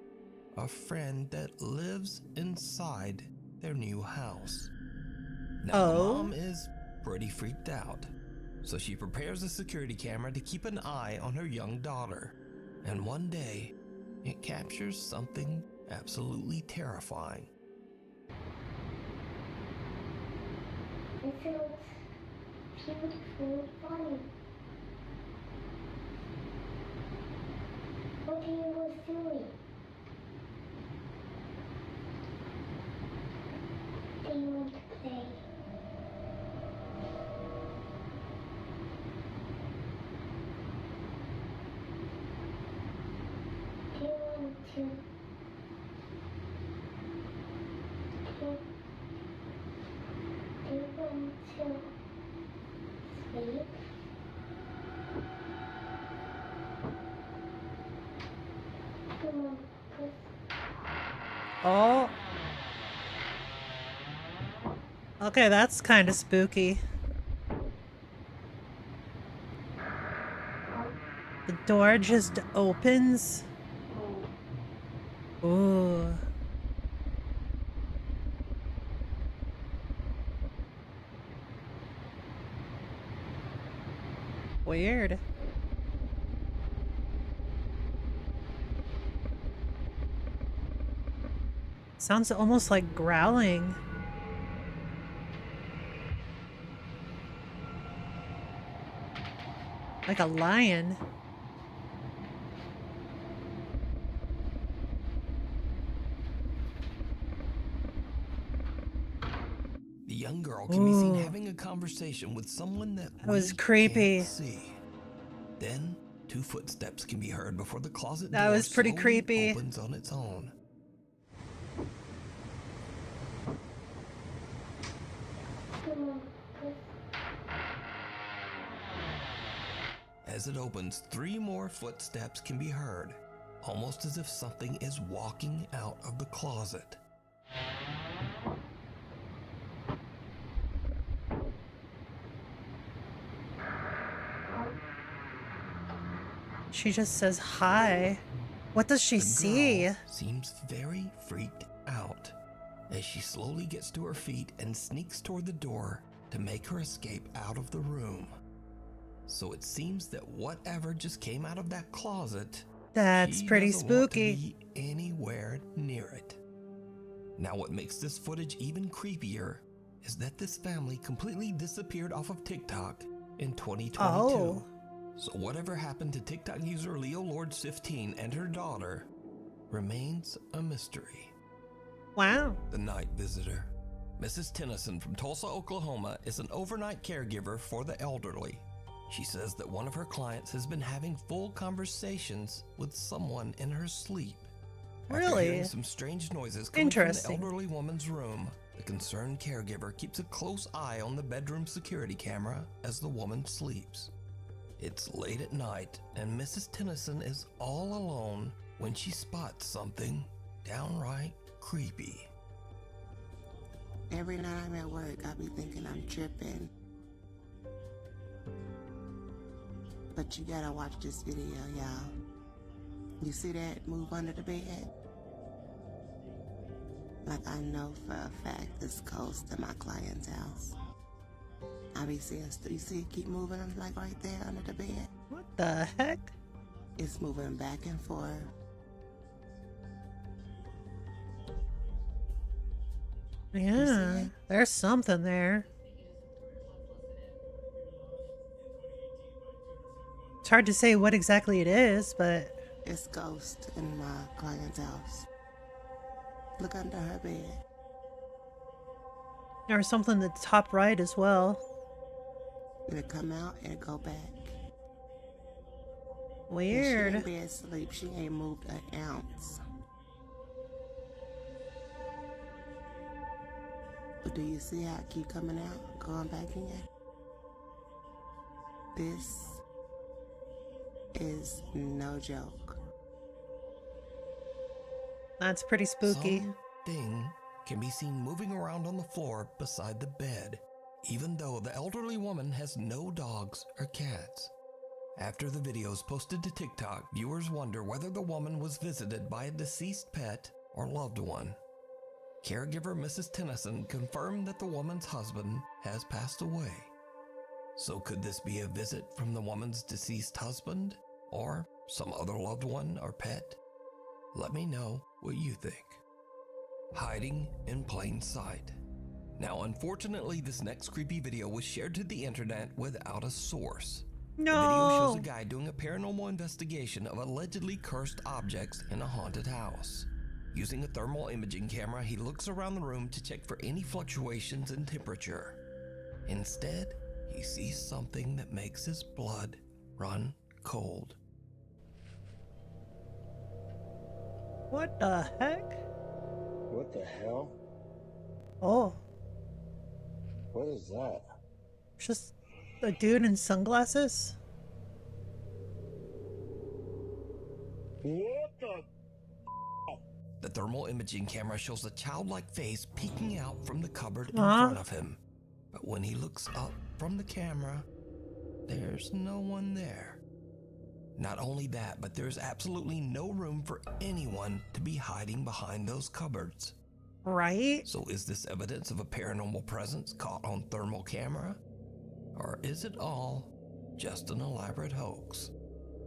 A friend that lives inside their new house. Now the mom is pretty freaked out. So she prepares a security camera to keep an eye on her young daughter. And one day, it captures something absolutely terrifying. It feels beautiful, funny. What are you doing? Do you want to play? Do you want to? Do you want to sleep? Come on, puss. Oh. Okay, that's kind of spooky. The door just opens. Ooh. Weird. Sounds almost like growling. Like a lion. The young girl can be seen having a conversation with someone that was creepy. Can't see. Then, 2 footsteps can be heard before the closet That door was pretty slowly creepy. opens on its own. As it opens, 3 more footsteps can be heard, almost as if something is walking out of the closet. She just says hi. What does she see? Seems very freaked out as she slowly gets to her feet and sneaks toward the door to make her escape out of the room. So it seems that whatever just came out of that closet, That's she pretty doesn't want to spooky. be anywhere near it. Now what makes this footage even creepier is that this family completely disappeared off of TikTok in 2022. Oh. So whatever happened to TikTok user Leo Lords 15 and her daughter remains a mystery. Wow. The night visitor. Mrs. Tennyson from Tulsa, Oklahoma is an overnight caregiver for the elderly. She says that one of her clients has been having full conversations with someone in her sleep. After Really? hearing some strange noises coming from the Interesting. elderly woman's room, the concerned caregiver keeps a close eye on the bedroom security camera as the woman sleeps. It's late at night, and Mrs. Tennyson is all alone when she spots something downright creepy. Every night I'm at work, I be thinking I'm tripping. But you gotta watch this video, y'all. You see that move under the bed? Like I know for a fact it's close to my client's house. I be seeing, you see it keep moving like right there under the bed? What the heck? It's moving back and forth. Yeah, there's something there. It's hard to say what exactly it is, but It's ghost in my client's house. Look under her bed. there's something at the top right as well. It'll come out and go back. Weird. And she in bed sleep. She ain't moved an ounce. But do you see how it keep coming out, going back in? This is no joke. That's pretty spooky. Something can be seen moving around on the floor beside the bed, even though the elderly woman has no dogs or cats. After the video is posted to TikTok, viewers wonder whether the woman was visited by a deceased pet or loved one. Caregiver Mrs. Tennyson confirmed that the woman's husband has passed away. So could this be a visit from the woman's deceased husband or some other loved one or pet? Let me know what you think. Hiding in plain sight. Now, unfortunately, this next creepy video was shared to the internet without a source. No. The video shows a guy doing a paranormal investigation of allegedly cursed objects in a haunted house. Using a thermal imaging camera, he looks around the room to check for any fluctuations in temperature. Instead, he sees something that makes his blood run cold. What the heck? What the hell? Oh, What is that? just a dude in sunglasses? What the? The thermal imaging camera shows a childlike face peeking out from the cupboard in Huh? front of him. But when he looks up from the camera, there's no one there. Not only that, but there's absolutely no room for anyone to be hiding behind those cupboards. Right? So is this evidence of a paranormal presence caught on thermal camera? Or is it all just an elaborate hoax?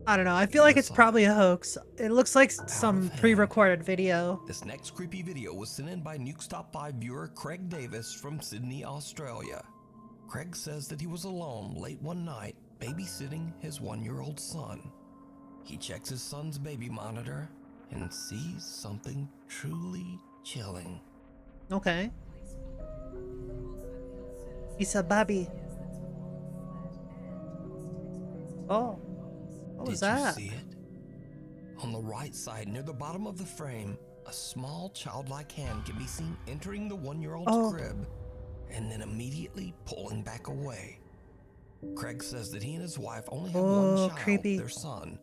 I don't know. I feel like it's probably a hoax. It looks like some pre-recorded video. This next creepy video was sent in by Nuke's Top 5 viewer Craig Davis from Sydney, Australia. Craig says that he was alone late one night babysitting his 1-year-old son. He checks his son's baby monitor and sees something truly chilling. Okay. He's a baby. Oh. What was that? Did you see it? On the right side, near the bottom of the frame, a small childlike hand can be seen entering the 1-year-old's crib and then immediately pulling back away. Craig says that he and his wife only have one child, creepy. their son,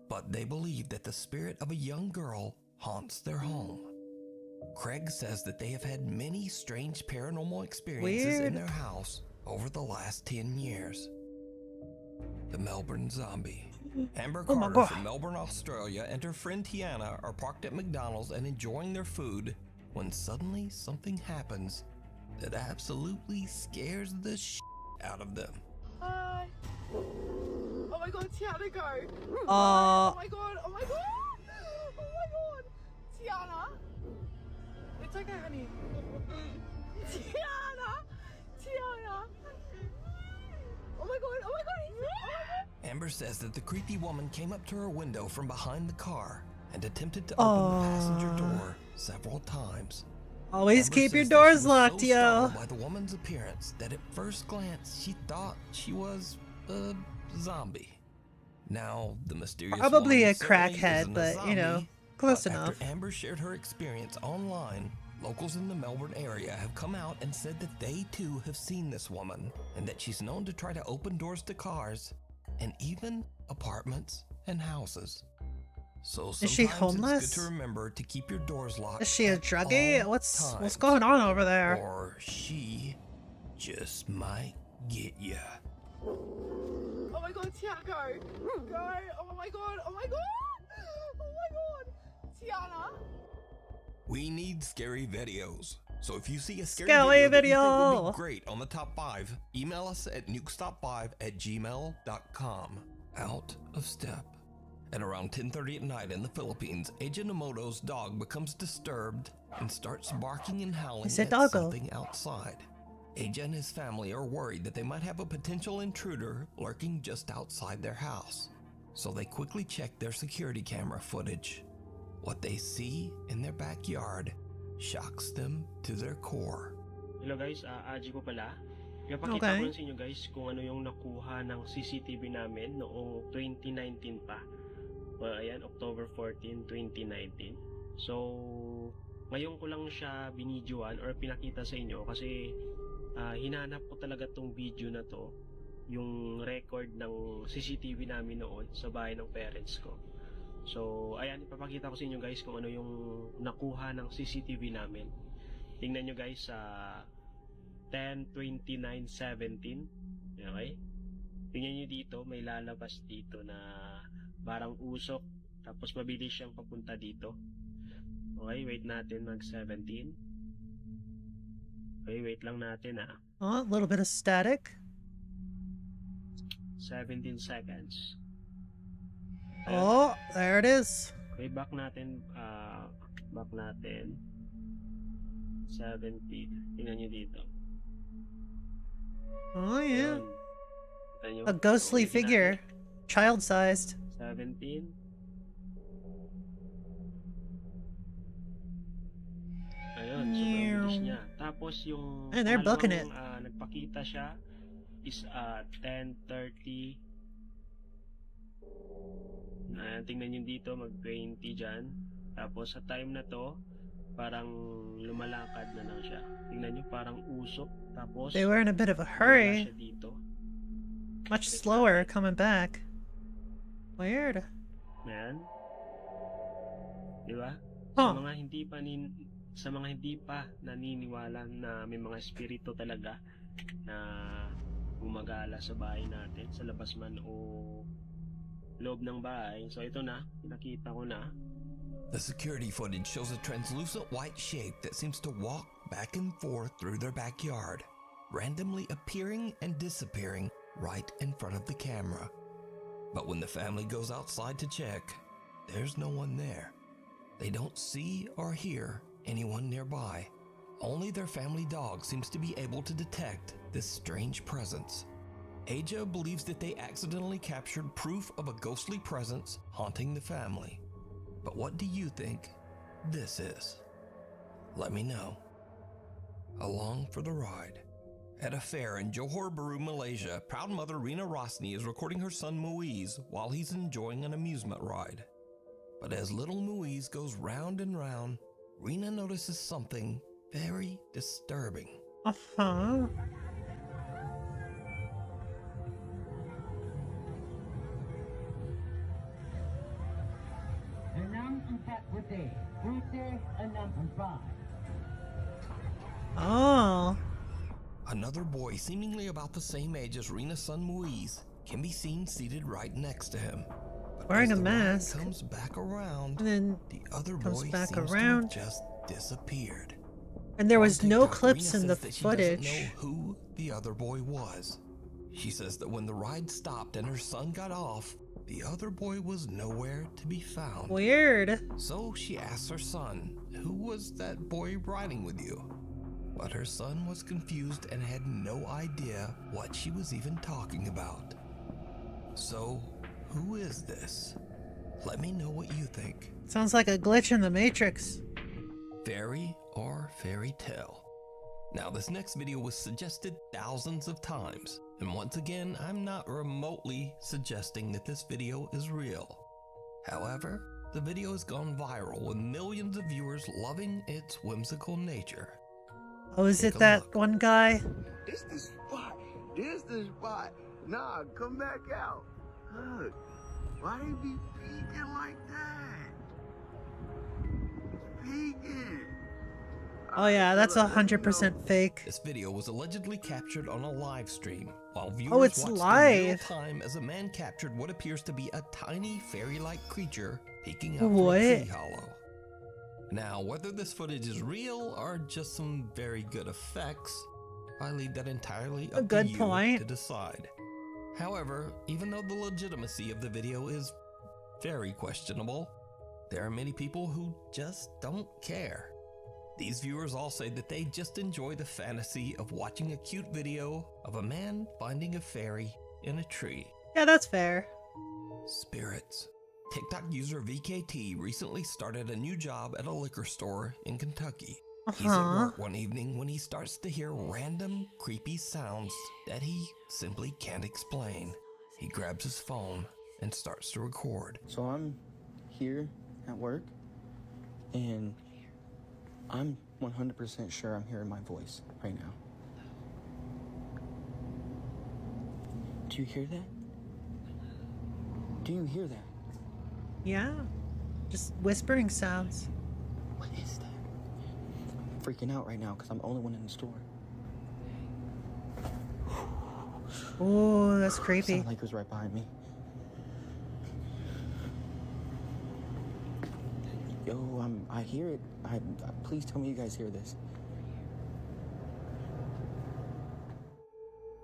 but they believe that the spirit of a young girl haunts their home. Craig says that they have had many strange paranormal experiences in their house over the last 10 years. The Melbourne Zombie. Amber Carter from Melbourne, Australia, and her friend Tiana are parked at McDonald's and enjoying their food when suddenly something happens that absolutely scares the shit out of them. Hi. Oh my god, Tiana, go. Oh my god, oh my god. Oh my god. Tiana. It's okay, honey. Tiana. Tiana. Oh my god, oh my god. Oh my god. Amber says that the creepy woman came up to her window from behind the car and attempted to open the passenger door several times. Always Amber keep your says that doors she was locked, so yo. startled by the woman's appearance that at first glance she thought she was a zombie. Now, the mysterious Probably woman a certainly crackhead, isn't a but, you know, zombie, close but enough. After Amber shared her experience online, locals in the Melbourne area have come out and said that they too have seen this woman and that she's known to try to open doors to cars and even apartments and houses. So Is she sometimes homeless? it's good to remember to keep your doors locked. Is she a at druggie? all What's times, going on over there? Or she just might get ya. Oh my god, Tiana, go. Go. Oh my god, oh my god. Oh my god. Tiana. We need scary videos. So if you see a scary Scary video that you think would video. be great on the top 5, email us at nukestop5@gmail.com. Out of step. At around 10:30 at night in the Philippines, Agent Emoto's dog becomes disturbed and starts barking and howling It's a at doggo. something outside. Aja and his family are worried that they might have a potential intruder lurking just outside their house. so they quickly check their security camera footage. What they see in their backyard shocks them to their core. Hello guys, Aji po pala. Ipapakita ko lang sa inyo guys kung ano yung nakuha ng CCTV namin noong 2019 pa. Ayan, October 14, 2019. So, ngayon ko lang siya binidyoan or pinakita sa inyo kasi hinanap ko talaga tong video na to, yung record ng CCTV namin noon sa bahay ng parents ko. So, ayan, ipapakita ko sa inyo guys kung ano yung nakuha ng CCTV namin. Tingnan nyo guys sa 10:29:17. Okay? Tingnan nyo dito, may lalabas dito na parang usok, tapos mabilis siyang papunta dito. Okay, wait natin mag-17. Okay, wait lang natin Oh, a little bit of static. 17 seconds. Oh, there it is. Okay, back natin 17. Tingnan nyo dito. Oh, yeah. Tingnan nyo. A ghostly Okay, figure. Child-sized. 17. Ayun, sobrang bilis niya. Tapos yung And they're booking it. Nagpakita siya is 10:30. Tingnan nyo dito, mag-20 dyan. Tapos sa time na to, parang lumalakad na lang siya. Tingnan nyo, parang usok. Tapos They were in a bit of a hurry. Much slower coming back. Weird. Ayan. Diba? Huh. Sa mga hindi pa naniniwala na may mga espiritu talaga na gumagala sa bahay natin, sa labas man o loob ng bahay. So ito na, nakita ko na. The security footage shows a translucent white shape that seems to walk back and forth through their backyard, randomly appearing and disappearing right in front of the camera. But when the family goes outside to check, there's no one there. They don't see or hear anyone nearby. Only their family dog seems to be able to detect this strange presence. Aja believes that they accidentally captured proof of a ghostly presence haunting the family. But what do you think this is? Let me know. Along for the ride. At a fair in Johor Bahru, Malaysia, proud mother Rina Rosni is recording her son Muiz while he's enjoying an amusement ride. But as little Muiz goes round and round, Rina notices something very disturbing. Uh-huh. Oh. Another boy, seemingly about the same age as Rina's son Muiz, can be seen seated right next to him. But wearing as a the ride mask. comes back around, And then the other comes boy back seems around. to have just disappeared. And there was On no TikTok, clips Rina in the says that she doesn't footage. know who the other boy was. She says that when the ride stopped and her son got off, the other boy was nowhere to be found. Weird. So she asks her son, who was that boy riding with you? But her son was confused and had no idea what she was even talking about. So, who is this? Let me know what you think. Sounds like a glitch in the Matrix. Fairy or fairy tale? Now, this next video was suggested thousands of times, and once again, I'm not remotely suggesting that this video is real. However, the video has gone viral with millions of viewers loving its whimsical nature. Oh, is Take it a that look. one guy? This the spot. This the spot. Nah, come back out. Look, why they be peeking like that? Peeking. Oh yeah, that's 100% fake. This video was allegedly captured on a live stream, while viewers Oh, it's watched in real live. time as a man captured what appears to be a tiny fairy-like creature peeking out from What? a tree hollow. Now, whether this footage is real or just some very good effects, I leave that entirely A up to good you point. to decide. However, even though the legitimacy of the video is very questionable, there are many people who just don't care. These viewers all say that they just enjoy the fantasy of watching a cute video of a man finding a fairy in a tree. Yeah, that's fair. spirits. TikTok user VKT recently started a new job at a liquor store in Kentucky. He's at work one evening when he starts to hear random, creepy sounds that he simply can't explain. He grabs his phone and starts to record. So I'm here at work, and I'm 100% sure I'm hearing my voice right now. Do you hear that? Do you hear that? Yeah. Just whispering sounds. What is that? I'm freaking out right now because I'm the only one in the store. Oh, that's creepy. Sounded like it was right behind me. Yo, I hear it. Please tell me you guys hear this.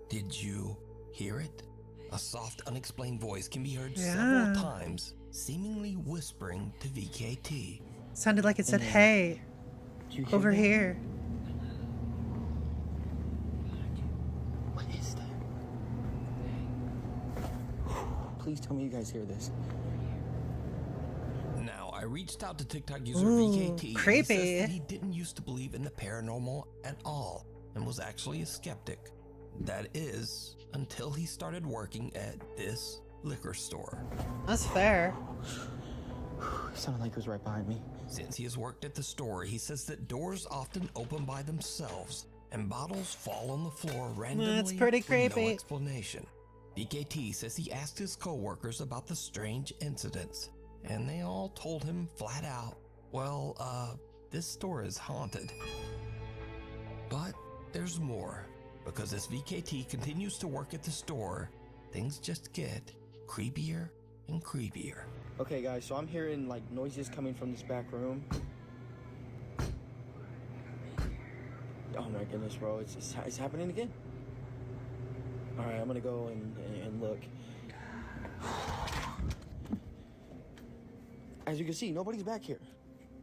Did you hear it? A soft, unexplained voice can be heard several times, seemingly whispering to VKT. Sounded like it said, hey, over here. What is that? Please tell me you guys hear this. Now, I reached out to TikTok user Ooh, VKT. creepy. And he says that he didn't used to believe in the paranormal at all and was actually a skeptic. That is, until he started working at this liquor store. That's fair. It sounded like it was right behind me. Since he has worked at the store, he says that doors often open by themselves and bottles fall on the floor randomly. That's pretty with creepy. no explanation. VKT says he asked his co-workers about the strange incidents, and they all told him flat out, well, this store is haunted. But there's more. Because as VKT continues to work at the store, things just get creepier and creepier. Okay, guys, so I'm hearing like noises coming from this back room. Oh my goodness, bro, it's happening again. All right, I'm gonna go and look. As you can see, nobody's back here.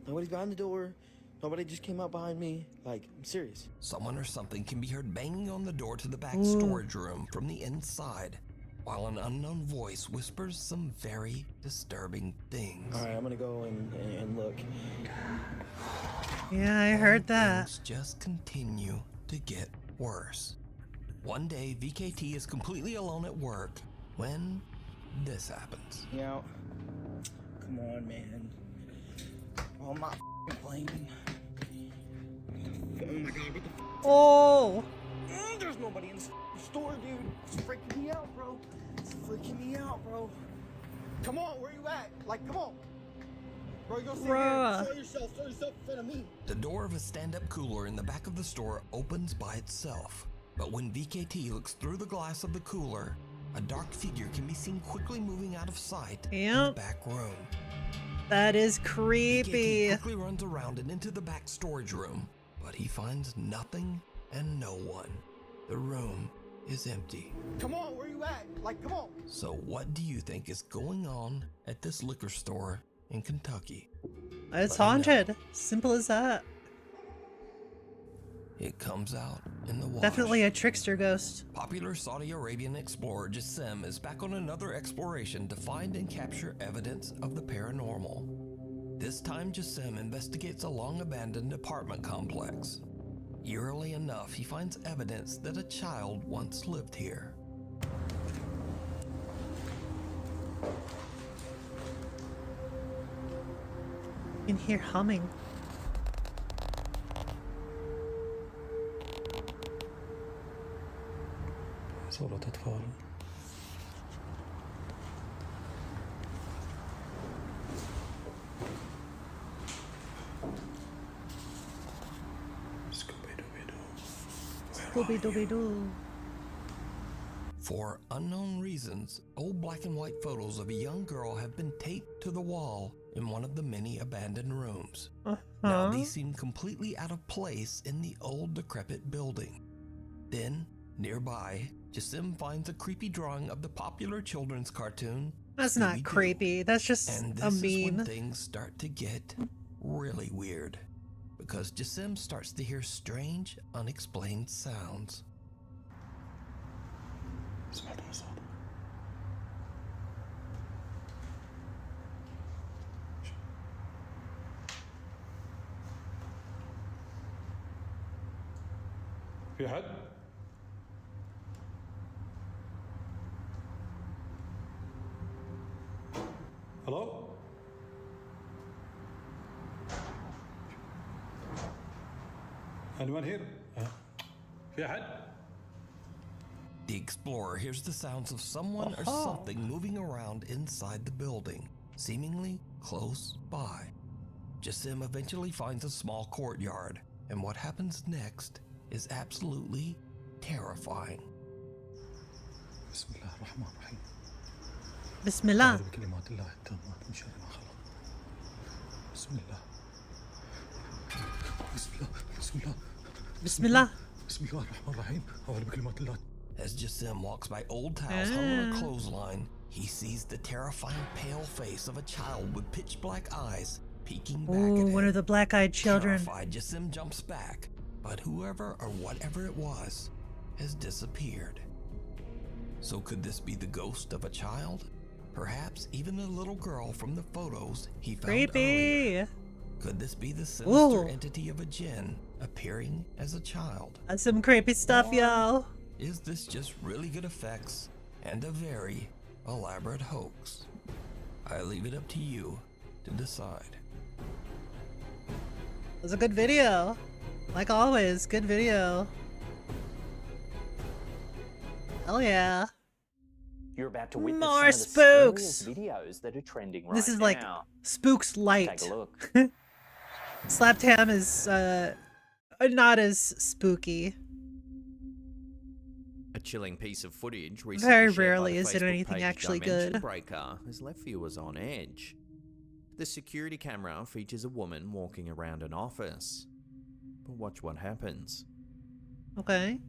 Nobody's behind the door. Nobody just came out behind me. Like, I'm serious. Someone or something can be heard banging on the door to the back storage room from the inside, while an unknown voice whispers some very disturbing things. All right, I'm gonna go and look. Yeah, I heard that. Things just continue to get worse. One day, VKT is completely alone at work when this happens. Meow. Come on, man. Oh, I'm not playing. Oh my god, what the Oh! There's nobody in the store, dude. It's freaking me out, bro. It's freaking me out, bro. Come on, where you at? Like, come on. Bro, you gonna sit here and show yourself in front of me. The door of a stand-up cooler in the back of the store opens by itself. But when VKT looks through the glass of the cooler, a dark figure can be seen quickly moving out of sight in the back room. That is creepy. VKT quickly runs around and into the back storage room, but he finds nothing and no one. The room is empty. Come on, where you at? Like, come on. So what do you think is going on at this liquor store in Kentucky? It's haunted. Simple as that. It comes out in the wash. Definitely a trickster ghost. Popular Saudi Arabian explorer Jassim is back on another exploration to find and capture evidence of the paranormal. This time Jassim investigates a long-abandoned apartment complex. Eerily enough, he finds evidence that a child once lived here. You can hear humming. صوت أطفال. Scooby-Dooby-Doo. For unknown reasons, old black and white photos of a young girl have been taped to the wall in one of the many abandoned rooms. Now these seem completely out of place in the old decrepit building. Then, nearby, Jassim finds a creepy drawing of the popular children's cartoon. That's not Scooby-Doo. creepy. That's just And a this is when meme. things start to get really weird, because Jassim starts to hear strange, unexplained sounds. في حد؟ Hello? Anyone here? في حد? The explorer hears the sounds of someone or something moving around inside the building, seemingly close by. Jassim eventually finds a small courtyard, and what happens next is absolutely terrifying. بسم الله الرحمن الرحيم. بسم الله. أعوذ بكلمات الله التامات من شر ما خلق. بسم الله. بسم الله. بسم الله. بسم الله. بسم الله الرحمن الرحيم. أعوذ بكلمات الله. As Jassim walks by old towels hung on a clothesline, he sees the terrifying pale face of a child with pitch black eyes peeking back at him. One of the black-eyed children. Terrified, Jassim jumps back, but whoever or whatever it was has disappeared. So could this be the ghost of a child? Perhaps even the little girl from the photos he found earlier. Could this be the sinister entity of a djinn appearing as a child? That's some creepy stuff, yo. Is this just really good effects and a very elaborate hoax? I leave it up to you to decide. It was a good video. Like always, good video. Hell yeah. You're about to witness More some of the spooks. scariest videos that are trending right now. This is like Spooks Light. Take a look. Slapped Ham is not as spooky. A chilling piece of footage recently Very shared by rarely the is it Facebook anything page actually Dimension good. Breaker has left viewers on edge. The security camera features a woman walking around an office. But watch what happens. Okay.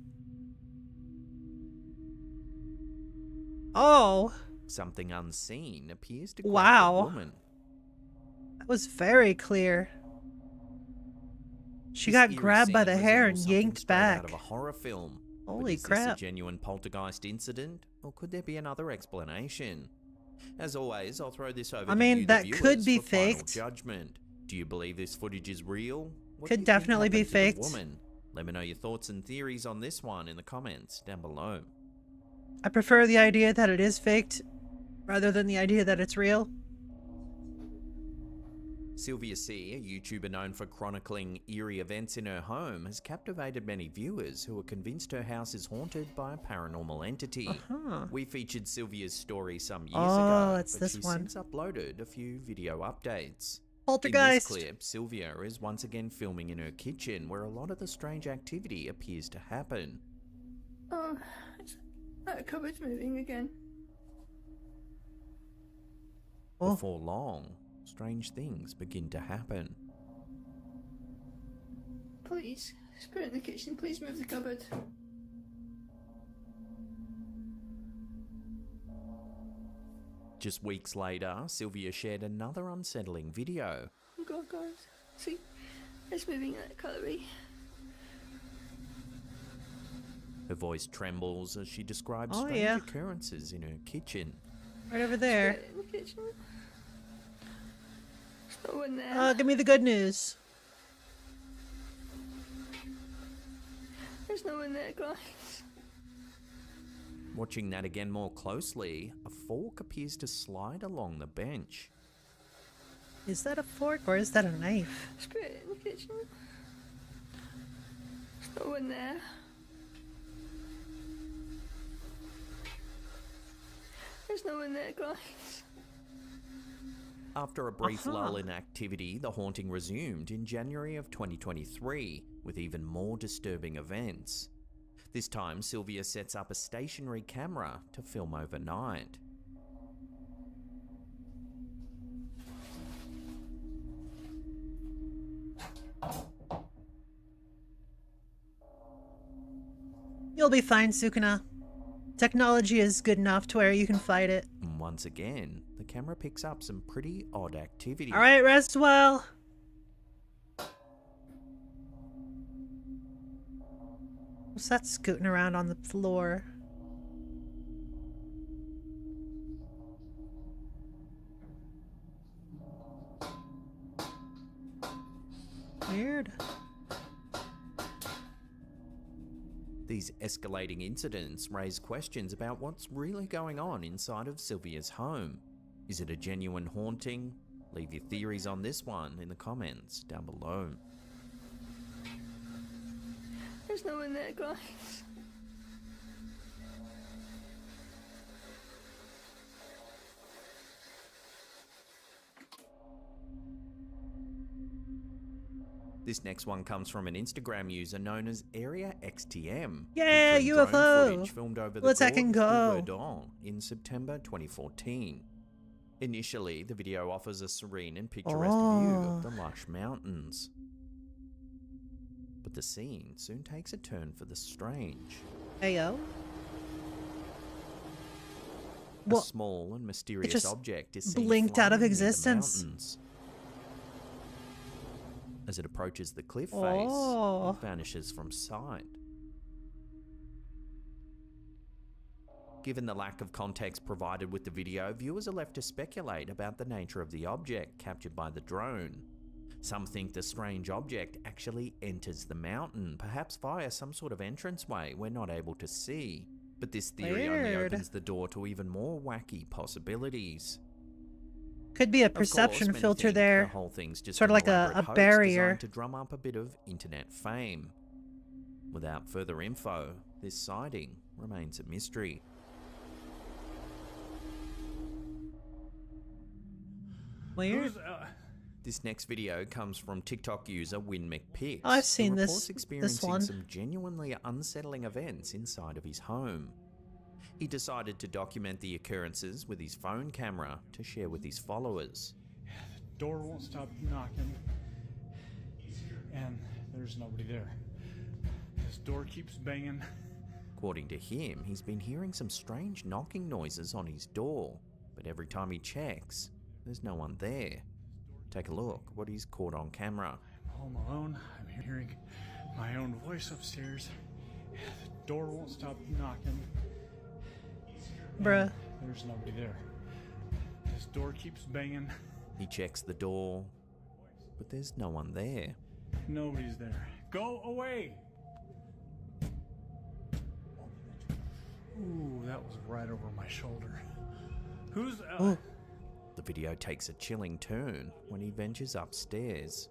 Oh. Something unseen appears to grab Wow. the woman. That was very clear. She This got eerie grabbed by scene the hair and resembles something yanked straight back. Out of a horror film. But Holy is crap. this a genuine poltergeist incident, or could there be another explanation? As always, I'll throw this over I to mean, you, the that viewers, could be for final faked. judgment. Do you believe this footage is real? What Could do you think definitely be happened to the faked. woman? Let me know your thoughts and theories on this one in the comments down below. I prefer the idea that it is faked rather than the idea that it's real. Sylvia C, a YouTuber known for chronicling eerie events in her home, has captivated many viewers who are convinced her house is haunted by a paranormal entity. We featured Sylvia's story some years ago, it's but this she's one. since uploaded a few video updates. Poltergeist. In this clip, Sylvia is once again filming in her kitchen where a lot of the strange activity appears to happen. Oh, that cupboard's moving again. Before long, strange things begin to happen. Please, spirit in the kitchen, please move the cupboard. Just weeks later, Sylvia shared another unsettling video. Oh god, guys. See, it's moving in that cutlery. Her voice trembles as she describes Oh, strange yeah. occurrences in her kitchen. Right over there. Spirit in the kitchen. There's no one there. Give me the good news. There's no one there, guys. Watching that again more closely, a fork appears to slide along the bench. Is that a fork or is that a knife? Spirit in the kitchen. There's no one there. There's no one there, guys. After a brief lull in activity, the haunting resumed in January of 2023 with even more disturbing events. This time, Sylvia sets up a stationary camera to film overnight. You'll be fine, Sukuna. Technology is good enough to where you can fight it. And once again, the camera picks up some pretty odd activity. Alright, rest well. What's that scooting around on the floor? Weird. These escalating incidents raise questions about what's really going on inside of Sylvia's home. Is it a genuine haunting? Leave your theories on this one in the comments down below. There's no one there, guys. This next one comes from an Instagram user known as Area XTM. Yeah, featuring drone UFO. footage filmed over the Let's heckin' go. Woah in September 2014. Initially, the video offers a serene and picturesque view of the lush mountains. But the scene soon takes a turn for the strange. Heyo. A small and mysterious just object is seen blinked out of flying near the existence. mountains. As it approaches the cliff face, Oh. it vanishes from sight. Given the lack of context provided with the video, viewers are left to speculate about the nature of the object captured by the drone. Some think the strange object actually enters the mountain, perhaps via some sort of entranceway we're not able to see. But this theory only Weird. opens the door to even more wacky possibilities. Could be a Of course, perception many filter think there. The whole thing's just Sort of an like a elaborate hoax barrier. designed to drum up a bit of internet fame. Without further info, this sighting remains a mystery. Weird. This next video comes from TikTok user Win McPix. I've seen who this- reports this experiencing one. some genuinely unsettling events inside of his home. He decided to document the occurrences with his phone camera to share with his followers. Door won't stop knocking, and there's nobody there. This door keeps banging. According to him, he's been hearing some strange knocking noises on his door, but every time he checks, there's no one there. Take a look what he's caught on camera. I'm home alone. I'm hearing my own voice upstairs. The door won't stop knocking. Bruh. And there's nobody there. This door keeps banging. He checks the door, but there's no one there. Nobody's there. Go away! Ooh, that was right over my shoulder. Who's... The video takes a chilling turn when he ventures upstairs.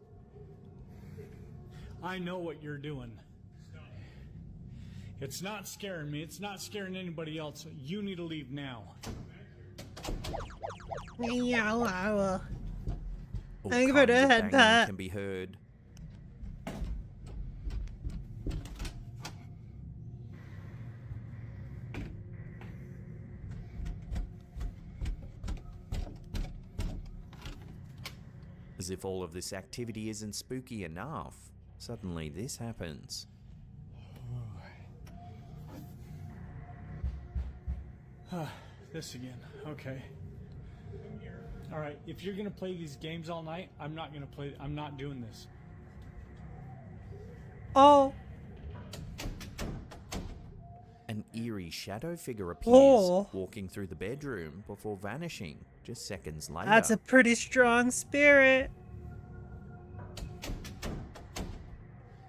I know what you're doing. It's not scaring me. It's not scaring anybody else. You need to leave now. Meow. All Thank you for the kinds of head banging pat. can be heard. As if all of this activity isn't spooky enough, suddenly this happens. This again. Okay. All right. If you're gonna play these games all night, I'm not gonna play. I'm not doing this. Oh. An eerie shadow figure appears, Oh. walking through the bedroom before vanishing just seconds later. That's a pretty strong spirit.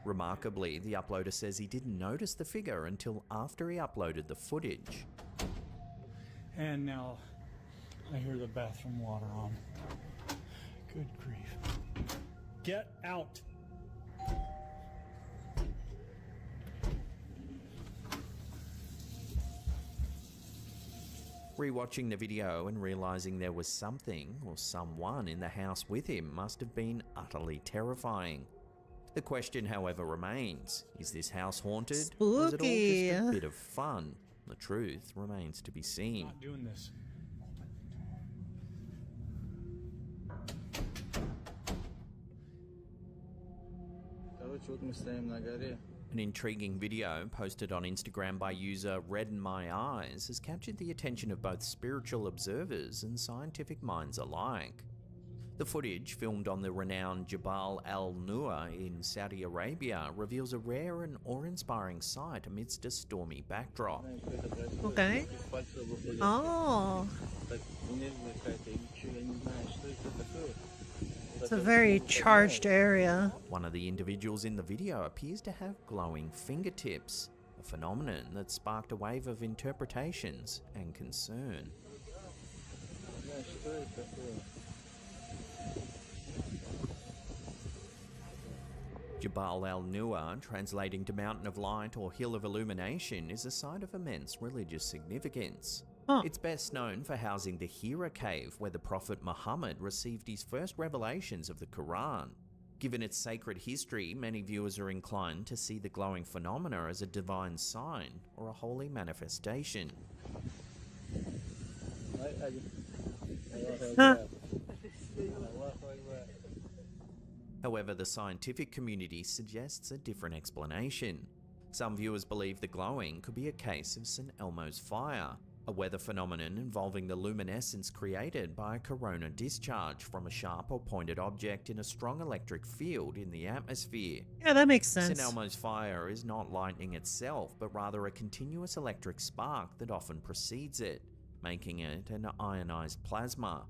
Remarkably, the uploader says he didn't notice the figure until after he uploaded the footage. And now I hear the bathroom water on. Good grief. Get out. Rewatching the video and realizing there was something or someone in the house with him must have been utterly terrifying. The question, however, remains, is this house haunted? Or is it all Spooky. just a bit of fun? The truth remains to be seen. Not doing this. An intriguing video posted on Instagram by user Redden My Eyes has captured the attention of both spiritual observers and scientific minds alike. The footage, filmed on the renowned Jabal al-Nur in Saudi Arabia, reveals a rare and awe-inspiring sight amidst a stormy backdrop. Okay. Oh. It's a very charged area. One of the individuals in the video appears to have glowing fingertips, a phenomenon that sparked a wave of interpretations and concern. Jabal al-Nur, translating to Mountain of Light or Hill of Illumination, is a site of immense religious significance. It's best known for housing the Hira cave where the Prophet Muhammad received his first revelations of the Quran. Given its sacred history, many viewers are inclined to see the glowing phenomena as a divine sign or a holy manifestation. However, the scientific community suggests a different explanation. Some viewers believe the glowing could be a case of St. Elmo's fire, a weather phenomenon involving the luminescence created by a corona discharge from a sharp or pointed object in a strong electric field in the atmosphere. Yeah, that makes sense. St. Elmo's fire is not lightning itself, but rather a continuous electric spark that often precedes it, making it an ionized plasma.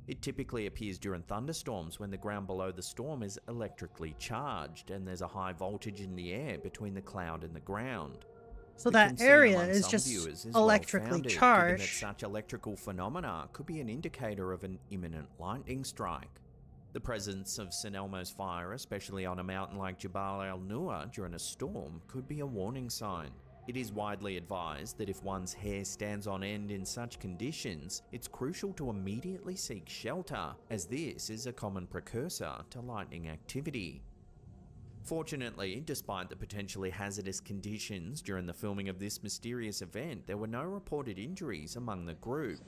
It typically appears during thunderstorms when the ground below the storm is electrically charged and there's a high voltage in the air between the cloud and the ground. So The that concern area among is some just viewers is electrically well-founded, given charged. that such electrical phenomena could be an indicator of an imminent lightning strike. The presence of St. Elmo's fire, especially on a mountain like Jabal al-Nur during a storm, could be a warning sign. It is widely advised that if one's hair stands on end in such conditions, it's crucial to immediately seek shelter, as this is a common precursor to lightning activity. Fortunately, despite the potentially hazardous conditions during the filming of this mysterious event, there were no reported injuries among the group.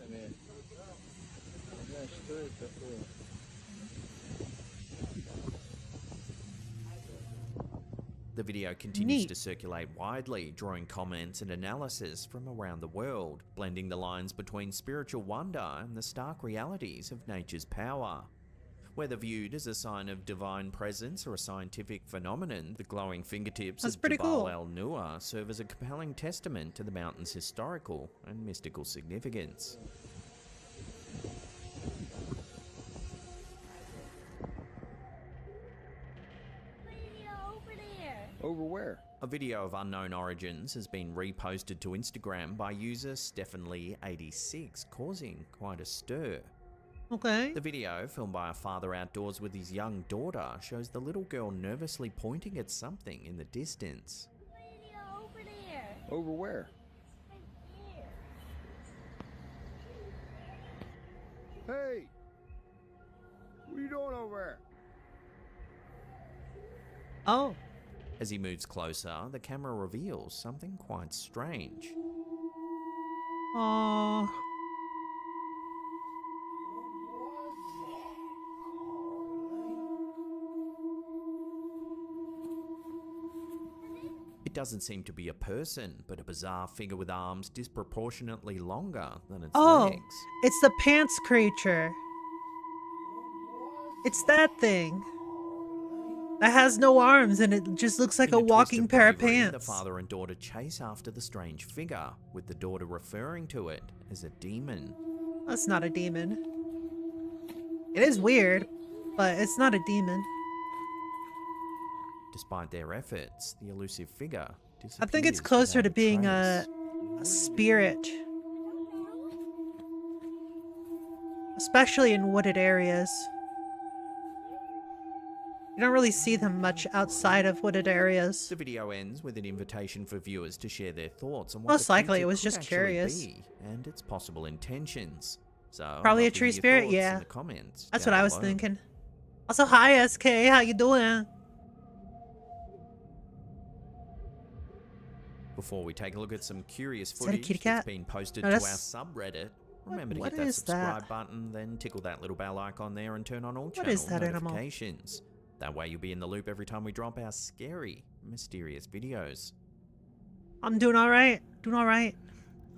The video continues to circulate widely, drawing comments and analysis from around the world, blending the lines between spiritual wonder and the stark realities of nature's power. Whether viewed as a sign of divine presence or a scientific phenomenon, the glowing fingertips of Jabal al-Nur serve as a compelling testament to the mountain's historical and mystical significance. Over where? A video of unknown origins has been reposted to Instagram by user StephenLee86, causing quite a stir. Okay. The video, filmed by a father outdoors with his young daughter, shows the little girl nervously pointing at something in the distance. Over where? Hey! What are you doing over there? Oh. As he moves closer, the camera reveals something quite strange. Aww. It doesn't seem to be a person, but a bizarre figure with arms disproportionately longer than its legs. It's the pants creature. It's that thing. That has no arms and it just looks like a walking pair of pants. The father and daughter chase after the strange figure, with the daughter referring to it as a demon. That's not a demon. It is weird, but it's not a demon. Despite their efforts, the elusive figure disappears. I think it's closer to being a spirit. Especially in wooded areas. You don't really see them much outside of wooded areas. The video ends with an invitation for viewers to share their thoughts on what Most the likely it creature was could just actually curious. be and its possible intentions. So Probably a love to tree hear your spirit, thoughts yeah. in the comments That's down what I was below. thinking. Also, hi SK, how you doing? Before we take a look at some curious Is that a footage kitty that's cat? been posted No, to our that's- subreddit, remember to what hit that is subscribe that? button, then tickle that little bell icon there and turn on all What channel is that animal? notifications. That way you'll be in the loop every time we drop our scary, mysterious videos. I'm doing alright. Doing alright.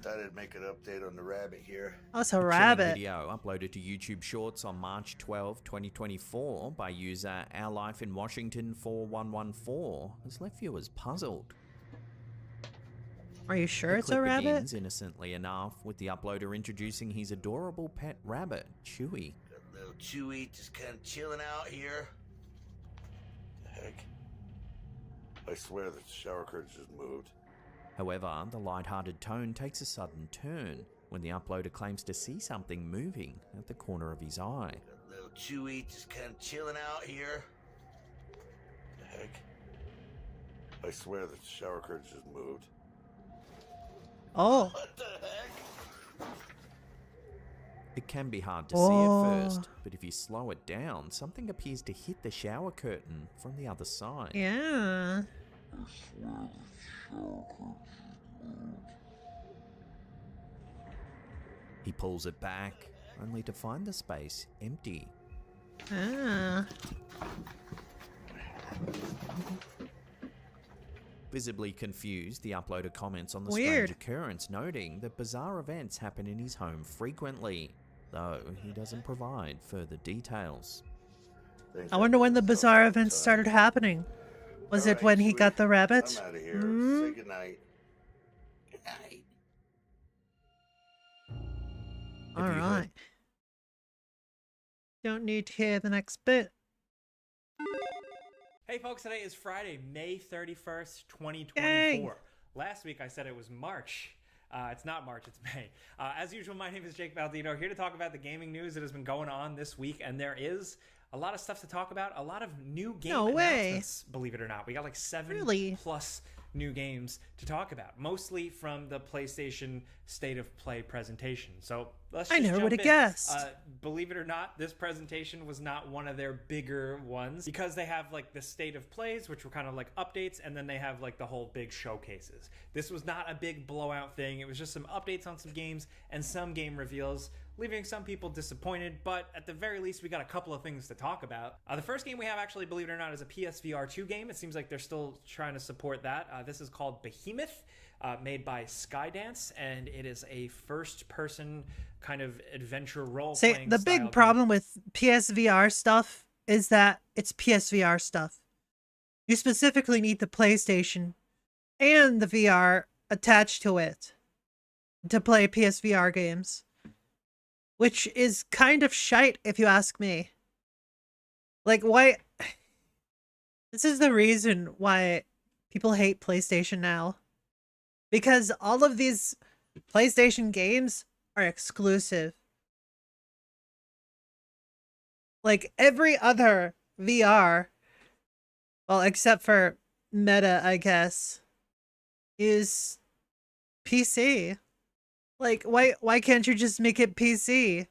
Thought I'd make an update on the rabbit here. Oh, it's a chilling rabbit. video uploaded to YouTube Shorts on March 12, 2024 by user Our Life in Washington 4114 has left viewers puzzled. Are you sure The it's a clip rabbit? begins innocently enough with the uploader introducing his adorable pet rabbit, Chewy. Got little Chewy just kind of chilling out here. The heck? I swear the shower curtains just moved. However, the light-hearted tone takes a sudden turn when the uploader claims to see something moving at the corner of his eye. Little Chewy just kind of chilling out here. The heck? I swear the shower curtain just moved. Oh. What the heck? It can be hard to see at first, but if you slow it down, something appears to hit the shower curtain from the other side. Yeah. He pulls it back, only to find the space empty. Ah. Visibly confused, the uploader comments on the Weird. strange occurrence, noting that bizarre events happen in his home frequently, though he doesn't provide further details. I wonder when the bizarre events started happening. Was it when he got the rabbit? I'm out of here. Say goodnight. Good night. All right. Don't need to hear the next bit. Hey folks, today is Friday, May 31st, 2024. Dang. Last week I said it was March. It's not March, it's May. As usual, my name is Jake Baldino, here to talk about the gaming news that has been going on this week, and there is a lot of stuff to talk about, a lot of new game announcements, believe it or not. We got like 7 plus new games to talk about, mostly from the PlayStation State of Play presentation. So let's just never jump would have in. guessed. Believe it or not, this presentation was not one of their bigger ones because they have like the State of Plays, which were kind of like updates, and then they have like the whole big showcases. This was not a big blowout thing. It was just some updates on some games and some game reveals, leaving some people disappointed, but at the very least, we got a couple of things to talk about. The first game we have, actually, believe it or not, is a PSVR 2 game. It seems like they're still trying to support that. This is called Behemoth, made by Skydance, and it is a first-person kind of adventure role-playing See, the big problem with PSVR stuff is that it's PSVR stuff. You specifically need the PlayStation and the VR attached to it to play PSVR games. Which is kind of shite, if you ask me. Like, why... This is the reason why people hate PlayStation now. Because all of these PlayStation games are exclusive. Like, every other VR, well, except for Meta, I guess, is PC. Like, why can't you just make it PC?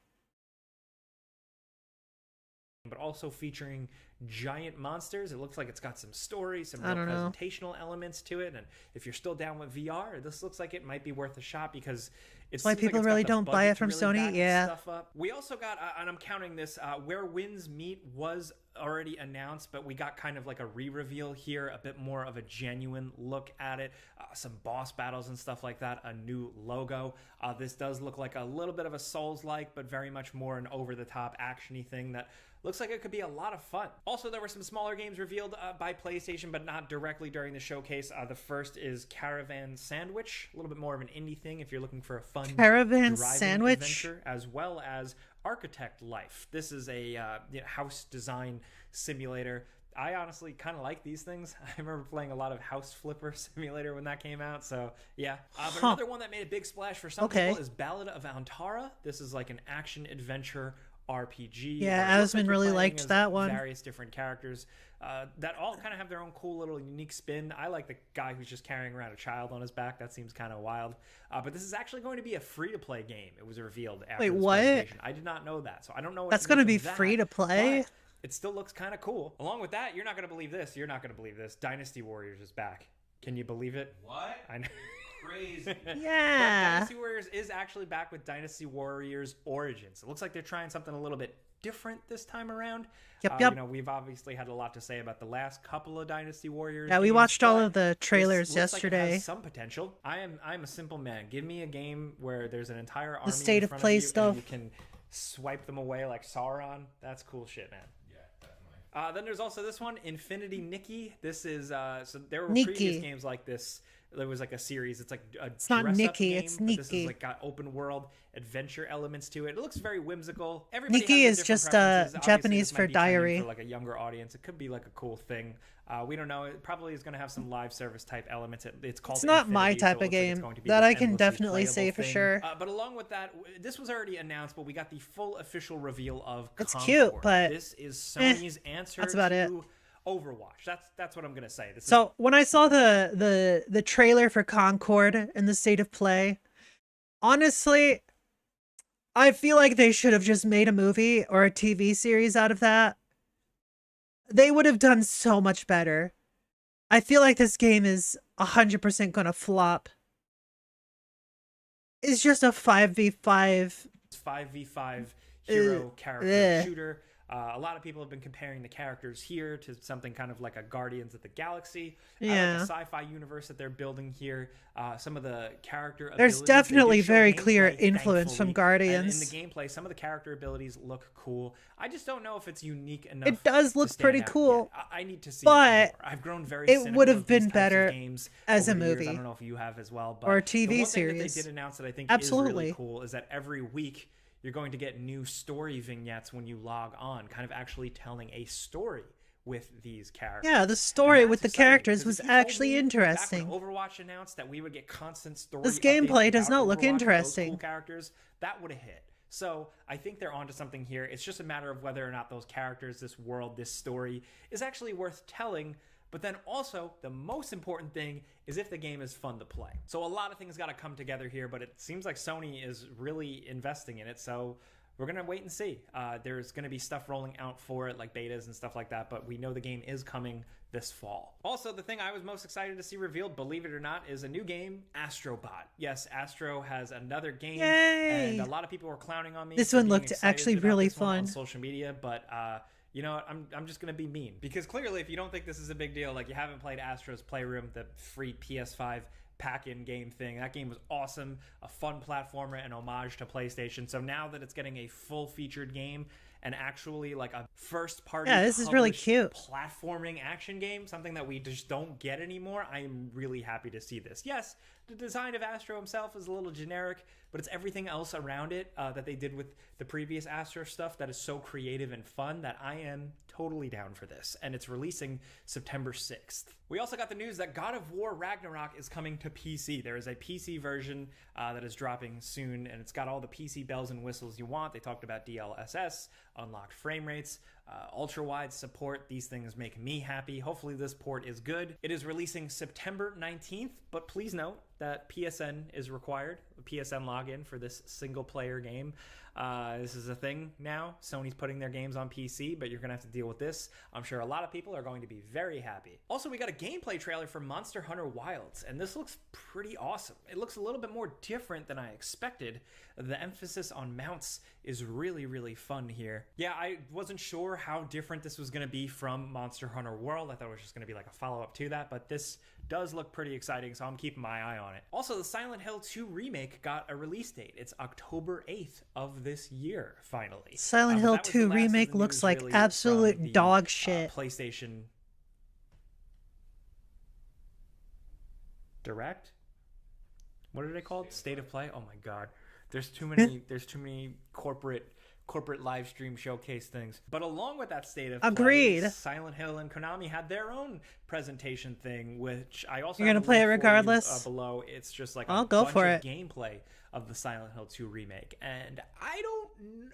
But also featuring giant monsters. It looks like it's got some story, some I real don't know. presentational elements to it. And if you're still down with VR, this looks like it might be worth a shot because it's Why people really don't buy it from Sony? Yeah. Stuff up. We also got, and I'm counting this, Where Winds Meet was already announced, but we got kind of like a re-reveal here, a bit more of a genuine look at it, some boss battles and stuff like that, a new logo. This does look like a little bit of a Souls-like, but very much more an over-the-top action-y thing that looks like it could be a lot of fun. Also, there were some smaller games revealed by PlayStation, but not directly during the showcase. The first is Caravan Sandwich, a little bit more of an indie thing if you're looking for a fun Caravan driving Sandwich? adventure, as well as Architect Life. This is a house design simulator. I honestly kind of like these things. I remember playing a lot of House Flipper Simulator when that came out, so yeah. But another one that made a big splash for some people is Ballad of Antara. This is like an action-adventure RPG. Yeah, Asmund really liked that one. Various different characters that all kind of have their own cool little unique spin. I like the guy who's just carrying around a child on his back. That seems kind of wild. But this is actually going to be a free-to-play game. It was revealed after Wait, this what? presentation. I did not know that, so I don't know what That's going to be free to play? It still looks kind of cool. Along with that, you're not going to believe this. You're not going to believe this. Dynasty Warriors is back. Can you believe it? What? I know. Crazy. Yeah. But Dynasty Warriors is actually back with Dynasty Warriors Origins. It looks like they're trying something a little bit different this time around. Yep. You know, we've obviously had a lot to say about the last couple of Dynasty Warriors. Yeah, we games, watched all but of the trailers this looks like it yesterday. has some potential. I'm a simple man. Give me a game where there's an entire army State in of front Play you stuff. and you can swipe them away like Sauron. That's cool shit, man. Then there's also this one, Infinity Nikki. This is so there were Nikki. previous games like this there was like a series. It's like a It's not dress-up Nikki, game, it's but this is Nikki. like got open world adventure elements to it. It looks very whimsical. Everybody Nikki has is their different just preferences. Obviously, Japanese this might for be trending diary. for like a younger audience. It could be like a cool thing. We don't know. It probably is going to have some live service type elements. It's called. It's not my Infinity, type so it of looks like it's game. going to be That this I can endlessly definitely say playable for thing. sure. But along with that, this was already announced, but we got the full official reveal of It's Concord. cute, but this is Sony's answer that's about to it. Overwatch. That's what I'm gonna say. This So when I saw the trailer for Concord in the state of play, honestly, I feel like they should have just made a movie or a TV series out of that. They would have done so much better. I feel like this game is 100% gonna flop. It's just a 5v5. It's 5v5 hero character ugh. shooter. A lot of people have been comparing the characters here to something kind of like a Guardians of the Galaxy. I Yeah. like the sci-fi universe that they're building here. Some of the character There's abilities, they definitely did show very gameplay, clear influence from thankfully. Guardians. And in the gameplay, some of the character abilities look cool. I just don't know if it's unique enough. It does to look stand pretty out cool. yet. I need to see but more. I've grown very it cynical would have of these been types better of games as a over the years. movie. I don't know if you have as well, but or a the TV one thing that series. they did announce that I think Absolutely. is really cool is that every week you're going to get new story vignettes when you log on, kind of actually telling a story with these characters. Yeah, the story And with the that's exciting, characters because was if you told actually me interesting. Back when Overwatch announced that we would get constant story This updates gameplay does about not look Overwatch with those interesting. Cool characters, that would have hit. So I think they're onto something here. It's just a matter of whether or not those characters, this world, this story is actually worth telling. But then also, the most important thing is if the game is fun to play. So a lot of things got to come together here, but it seems like Sony is really investing in it. So we're going to wait and see. There's going to be stuff rolling out for it, like betas and stuff like that, but we know the game is coming this fall. Also, the thing I was most excited to see revealed, believe it or not, is a new game, Astrobot. Yes, Astro has another game, Yay! and a lot of people were clowning on me. This for one being looked excited actually about really this one on fun. social media, but you know what? I'm just gonna be mean, because clearly, if you don't think this is a big deal, like you haven't played Astro's Playroom, the free PS5 pack-in game thing. That game was awesome, a fun platformer and homage to PlayStation. So now that it's getting a full-featured game and actually like a first-party, Yeah, this is really published cute. platforming action game, something that we just don't get anymore, I am really happy to see this. Yes, the design of Astro himself is a little generic, but it's everything else around it that they did with the previous Astro stuff that is so creative and fun that I am totally down for this. And it's releasing September 6th. We also got the news that God of War Ragnarok is coming to PC. There is a PC version that is dropping soon, and it's got all the PC bells and whistles you want. They talked about DLSS, unlocked frame rates, ultra-wide support. These things make me happy. Hopefully this port is good. It is releasing September 19th, but please note that PSN is required, a PSN login for this single-player game. This is a thing now. Sony's putting their games on PC, but you're going to have to deal with this. I'm sure a lot of people are going to be very happy. Also, we got a gameplay trailer for Monster Hunter Wilds, and this looks pretty awesome. It looks a little bit more different than I expected. The emphasis on mounts is really, really fun here. Yeah, I wasn't sure how different this was going to be from Monster Hunter World. I thought it was just going to be like a follow-up to that, but this does look pretty exciting, so I'm keeping my eye on it. Also, the Silent Hill 2 remake got a release date. It's October 8th of this year, finally. Silent Hill 2 remake looks like really absolute from the, dog shit. PlayStation Direct? What are they called? State of Play? Oh my god. There's too many corporate live stream showcase things. But along with that state of Agreed. play, Silent Hill and Konami had their own presentation thing, which I also You're gonna have a play it link for you, regardless? below. It's just like I'll a go bunch for of it. gameplay of the Silent Hill 2 remake, and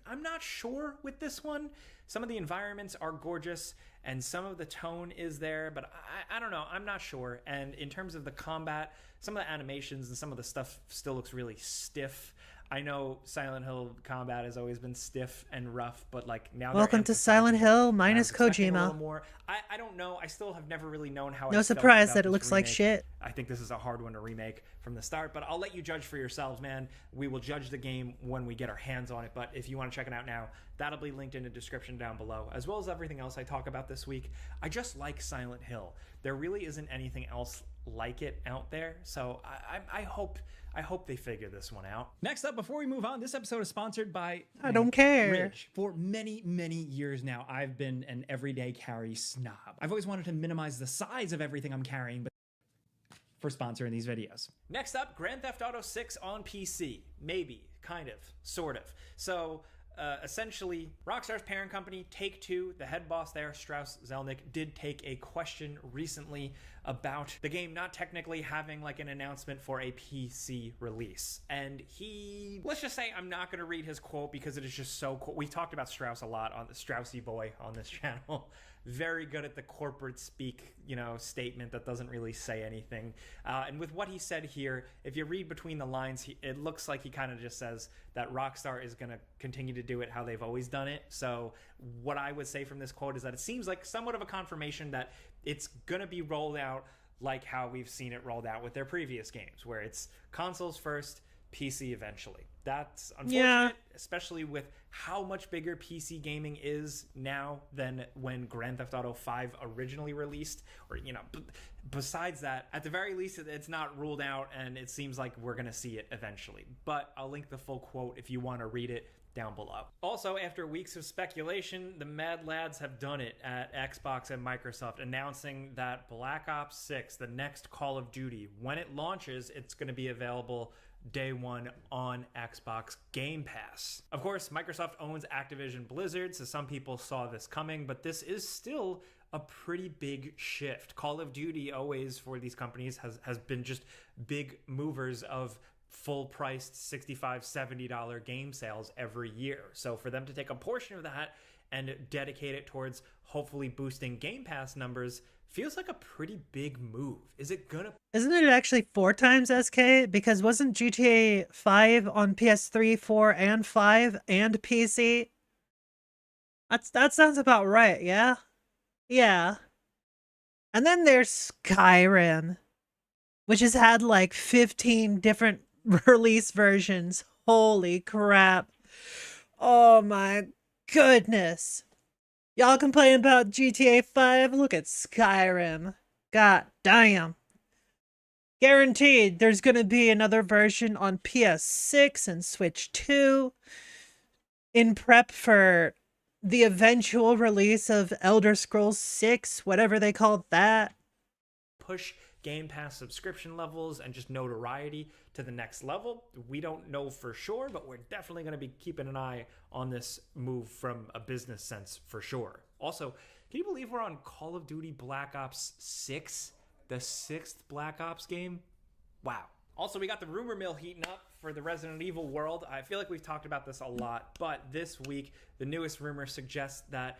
I'm not sure with this one. Some of the environments are gorgeous and some of the tone is there, but I don't know, I'm not sure. And in terms of the combat, some of the animations and some of the stuff still looks really stiff. I know Silent Hill combat has always been stiff and rough, but like now Welcome to Silent Hill and I minus was expecting a Kojima. little more. I don't know. I still have never really known how. No I felt surprise about that it this looks like remake. shit. I think this is a hard one to remake from the start, but I'll let you judge for yourselves, man. We will judge the game when we get our hands on it, but if you want to check it out now, that'll be linked in the description down below, as well as everything else I talk about this week. I just like Silent Hill. There really isn't anything else like it out there, so I hope they figure this one out. Next up, before we move on, this episode is sponsored by I don't care. Ridge. For many, many years now, I've been an everyday carry snob. I've always wanted to minimize the size of everything I'm carrying, but for sponsoring these videos. Next up, Grand Theft Auto 6 on PC. Maybe, kind of, sort of. So, essentially, Rockstar's parent company, Take-Two, the head boss there, Strauss Zelnick, did take a question recently about the game not technically having like an announcement for a PC release. And he, let's just say, I'm not going to read his quote because it is just so cool. We've talked about Strauss a lot on the Straussy boy on this channel. Very good at the corporate speak, statement that doesn't really say anything. And with what he said here, if you read between the lines, it looks like he kind of just says that Rockstar is going to continue to do it how they've always done it. So what I would say from this quote is that it seems like somewhat of a confirmation that it's going to be rolled out like how we've seen it rolled out with their previous games, where it's consoles first, PC eventually. That's unfortunate, especially with how much bigger PC gaming is now than when Grand Theft Auto 5 originally released. Or, besides that, at the very least, it's not ruled out, and it seems like we're going to see it eventually. But I'll link the full quote if you want to read it down below. Also, after weeks of speculation, the Mad Lads have done it at Xbox and Microsoft, announcing that Black Ops 6, the next Call of Duty, when it launches, it's going to be available day one on Xbox Game Pass. Of course, Microsoft owns Activision Blizzard, so some people saw this coming, but this is still a pretty big shift. Call of Duty always, for these companies, has been just big movers of full-priced $65, $70 game sales every year. So for them to take a portion of that and dedicate it towards hopefully boosting Game Pass numbers feels like a pretty big move. Is it gonna... Isn't it actually 4 times SK? Because wasn't GTA 5 on PS3, 4, and 5, and PC? That sounds about right, yeah? Yeah. And then there's Skyrim, which has had like 15 different release versions. Holy crap. Oh my goodness. Y'all complain about GTA 5? Look at Skyrim. God damn. Guaranteed there's gonna be another version on PS6 and Switch 2 in prep for the eventual release of Elder Scrolls 6, whatever they called that. Push Game Pass subscription levels and just notoriety to the next level. We don't know for sure, but we're definitely going to be keeping an eye on this move from a business sense for sure. Also, can you believe we're on Call of Duty Black Ops 6? The 6th Black Ops game? Wow. Also, we got the rumor mill heating up for the Resident Evil world. I feel like we've talked about this a lot, but this week, the newest rumor suggests that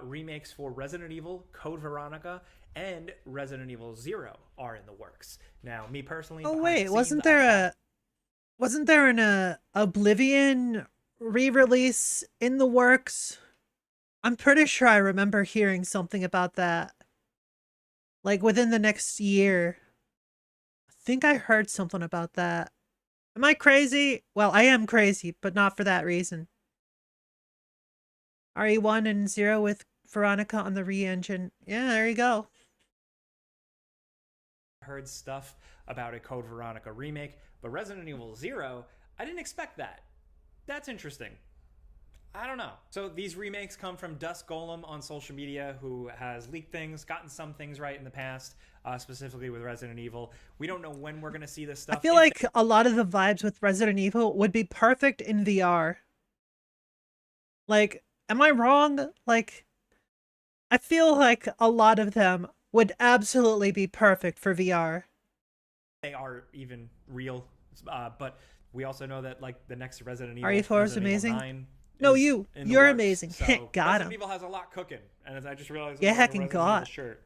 remakes for Resident Evil, Code Veronica, and Resident Evil 0 are in the works. Now, me personally... Oh wait, wasn't there an Oblivion re-release in the works? I'm pretty sure I remember hearing something about that. Like within the next year. I think I heard something about that. Am I crazy? Well, I am crazy, but not for that reason. RE1 and 0 with Veronica on the re-engine. Yeah, there you go. Heard stuff about a Code Veronica remake, but Resident Evil 0, I didn't expect that. That's interesting. I don't know. So these remakes come from Dusk Golem on social media, who has leaked things, gotten some things right in the past, specifically with Resident Evil. We don't know when we're going to see this stuff. I feel like a lot of the vibes with Resident Evil would be perfect in VR. Like, am I wrong? Like, I feel like a lot of them would absolutely be perfect for VR. They are even real, but we also know that like the next Resident Evil, RE4 is amazing. 9 no, is you're amazing. So got Resident him. Evil has a lot cooking, and I just realized. Yeah, heckin' heckin' god. Shirt.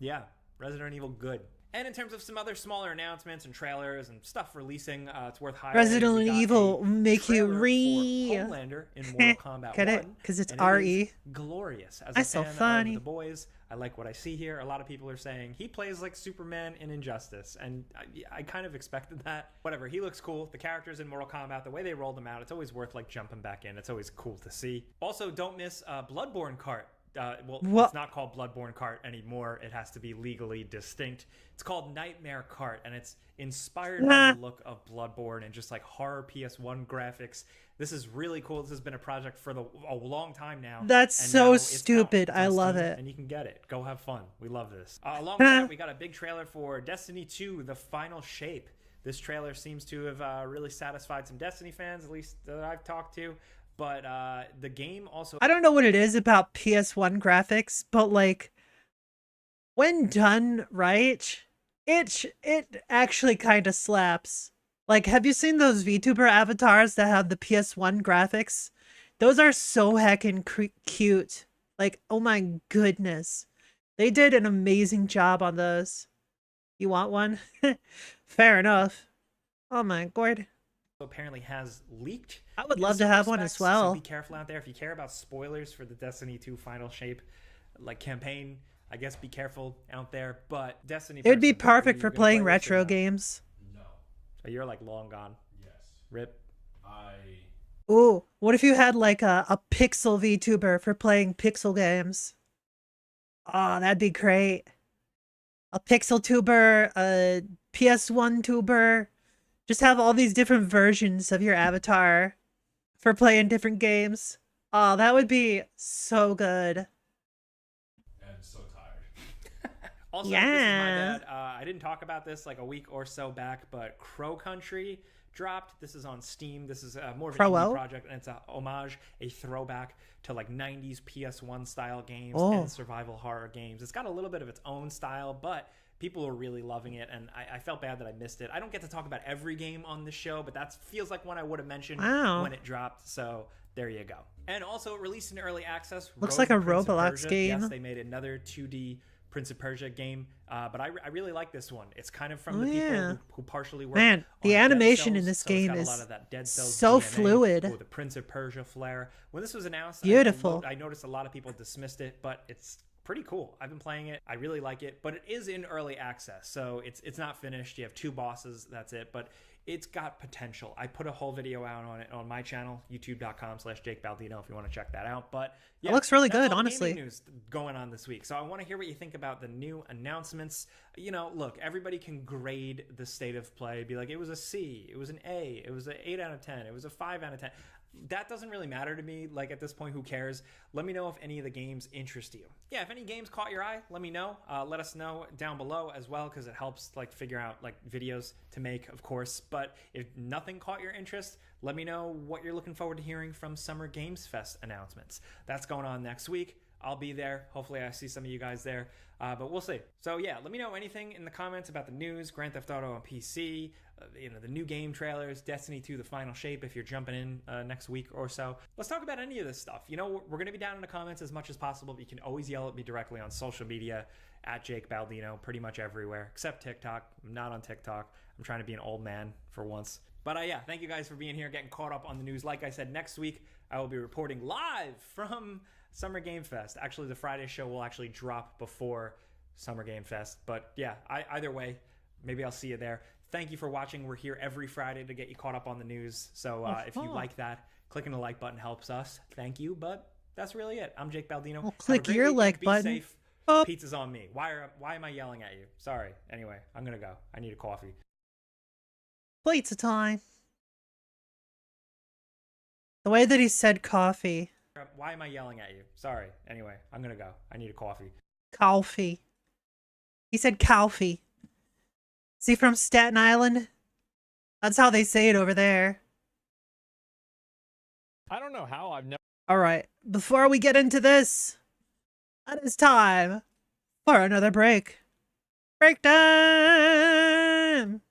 Yeah, Resident Evil good. And in terms of some other smaller announcements and trailers and stuff releasing, it's worth highlighting. Resident Evil make you Homelander in Mortal Kombat Get 1, it? Because it's and RE. It is glorious. As That's a so fan funny. of the boys, I like what I see here. A lot of people are saying he plays like Superman in Injustice, and I kind of expected that. Whatever, he looks cool. The characters in Mortal Kombat, the way they rolled them out, it's always worth like jumping back in. It's always cool to see. Also, don't miss Bloodborne cart. What? It's not called Bloodborne Kart anymore. It has to be legally distinct. It's called Nightmare Kart, and it's inspired by the look of Bloodborne and just like horror PS1 graphics. This is really cool. This has been a project for a long time now. That's and so now it's stupid. out. It's I on love Steam, it. and you can get it. Go have fun. We love this. Along with that, we got a big trailer for Destiny 2: The Final Shape. This trailer seems to have really satisfied some Destiny fans, at least that I've talked to. But the game also... I don't know what it is about PS1 graphics, but like when done right, it actually kind of slaps. Like, have you seen those VTuber avatars that have the PS1 graphics? Those are so heckin' cute. Like, oh my goodness. They did an amazing job on those. You want one? Fair enough. Oh my god. Apparently has leaked. I would love to have one as well. So be careful out there. If you care about spoilers for the Destiny 2 Final Shape like campaign, I guess be careful out there. But Destiny... It would be perfect for playing retro games. Oh, you're like long gone. Yes. Rip. Ooh, what if you had like a pixel VTuber for playing pixel games? Oh, that'd be great. A pixel tuber, a PS1 tuber. Just have all these different versions of your avatar for playing different games. Oh, that would be so good. And so tired. Also, yeah. This is my bad. I didn't talk about this like a week or so back, but Crow Country dropped. This is on Steam. This is more of an indie project, and it's a homage, a throwback to like 90s PS1 style games and survival horror games. It's got a little bit of its own style, but people are really loving it, and I felt bad that I missed it. I don't get to talk about every game on the show, but that feels like one I would have mentioned when it dropped, so there you go. And also released in early access. Looks like a Roblox game. Yes, they made another 2D Prince of Persia game, but I really like this one. It's kind of from the people who partially work Man, the on animation Dead in this Cells, game so it's is got a lot of that Dead Cells so DNA, fluid. or the Prince of Persia flair. When this was announced, Beautiful. I noticed a lot of people dismissed it, but it's pretty cool. I've been playing it. I really like it, but it is in early access, so it's not finished. You have 2 bosses, that's it, but it's got potential. I put a whole video out on it on my channel, youtube.com/JakeBaldino, if you want to check that out. But yeah, it looks really good, all honestly. Gaming news going on this week. So I want to hear what you think about the new announcements. You know, look, everybody can grade the state of play, be like, it was a C, it was an A, it was an 8 out of 10, it was a 5 out of 10. That doesn't really matter to me. Like, at this point, who cares? Let me know if any of the games interest you. Yeah, if any games caught your eye, let me know. Let us know down below as well, because it helps like figure out like videos to make, of course. But if nothing caught your interest, let me know what you're looking forward to hearing from Summer Games Fest announcements. That's going on next week. I'll be there. Hopefully I see some of you guys there, but we'll see. So yeah, let me know anything in the comments about the news, Grand Theft Auto on PC, the new game trailers, Destiny 2, The Final Shape, if you're jumping in next week or so. Let's talk about any of this stuff. You know, we're going to be down in the comments as much as possible, but you can always yell at me directly on social media, at Jake Baldino, pretty much everywhere, except TikTok. I'm not on TikTok. I'm trying to be an old man for once. But yeah, thank you guys for being here, getting caught up on the news. Like I said, next week I will be reporting live from Summer Game Fest. Actually, the Friday show will actually drop before Summer Game Fest. But yeah, either way, maybe I'll see you there. Thank you for watching. We're here every Friday to get you caught up on the news. So if you like that, clicking the like button helps us. Thank you. But that's really it. I'm Jake Baldino. Well, click your weekend. like Be button. Safe. Oh. Pizza's on me. Why am I yelling at you? Sorry. Anyway, I'm going to go. I need a coffee. Pizza time. The way that he said coffee. Why am I yelling at you? Sorry. Anyway, I'm going to go. I need a coffee. Coffee. He said coffee. Is he from Staten Island? That's how they say it over there. I don't know how. I've never. Alright, before we get into this, it is time for another break. Break time!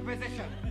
position.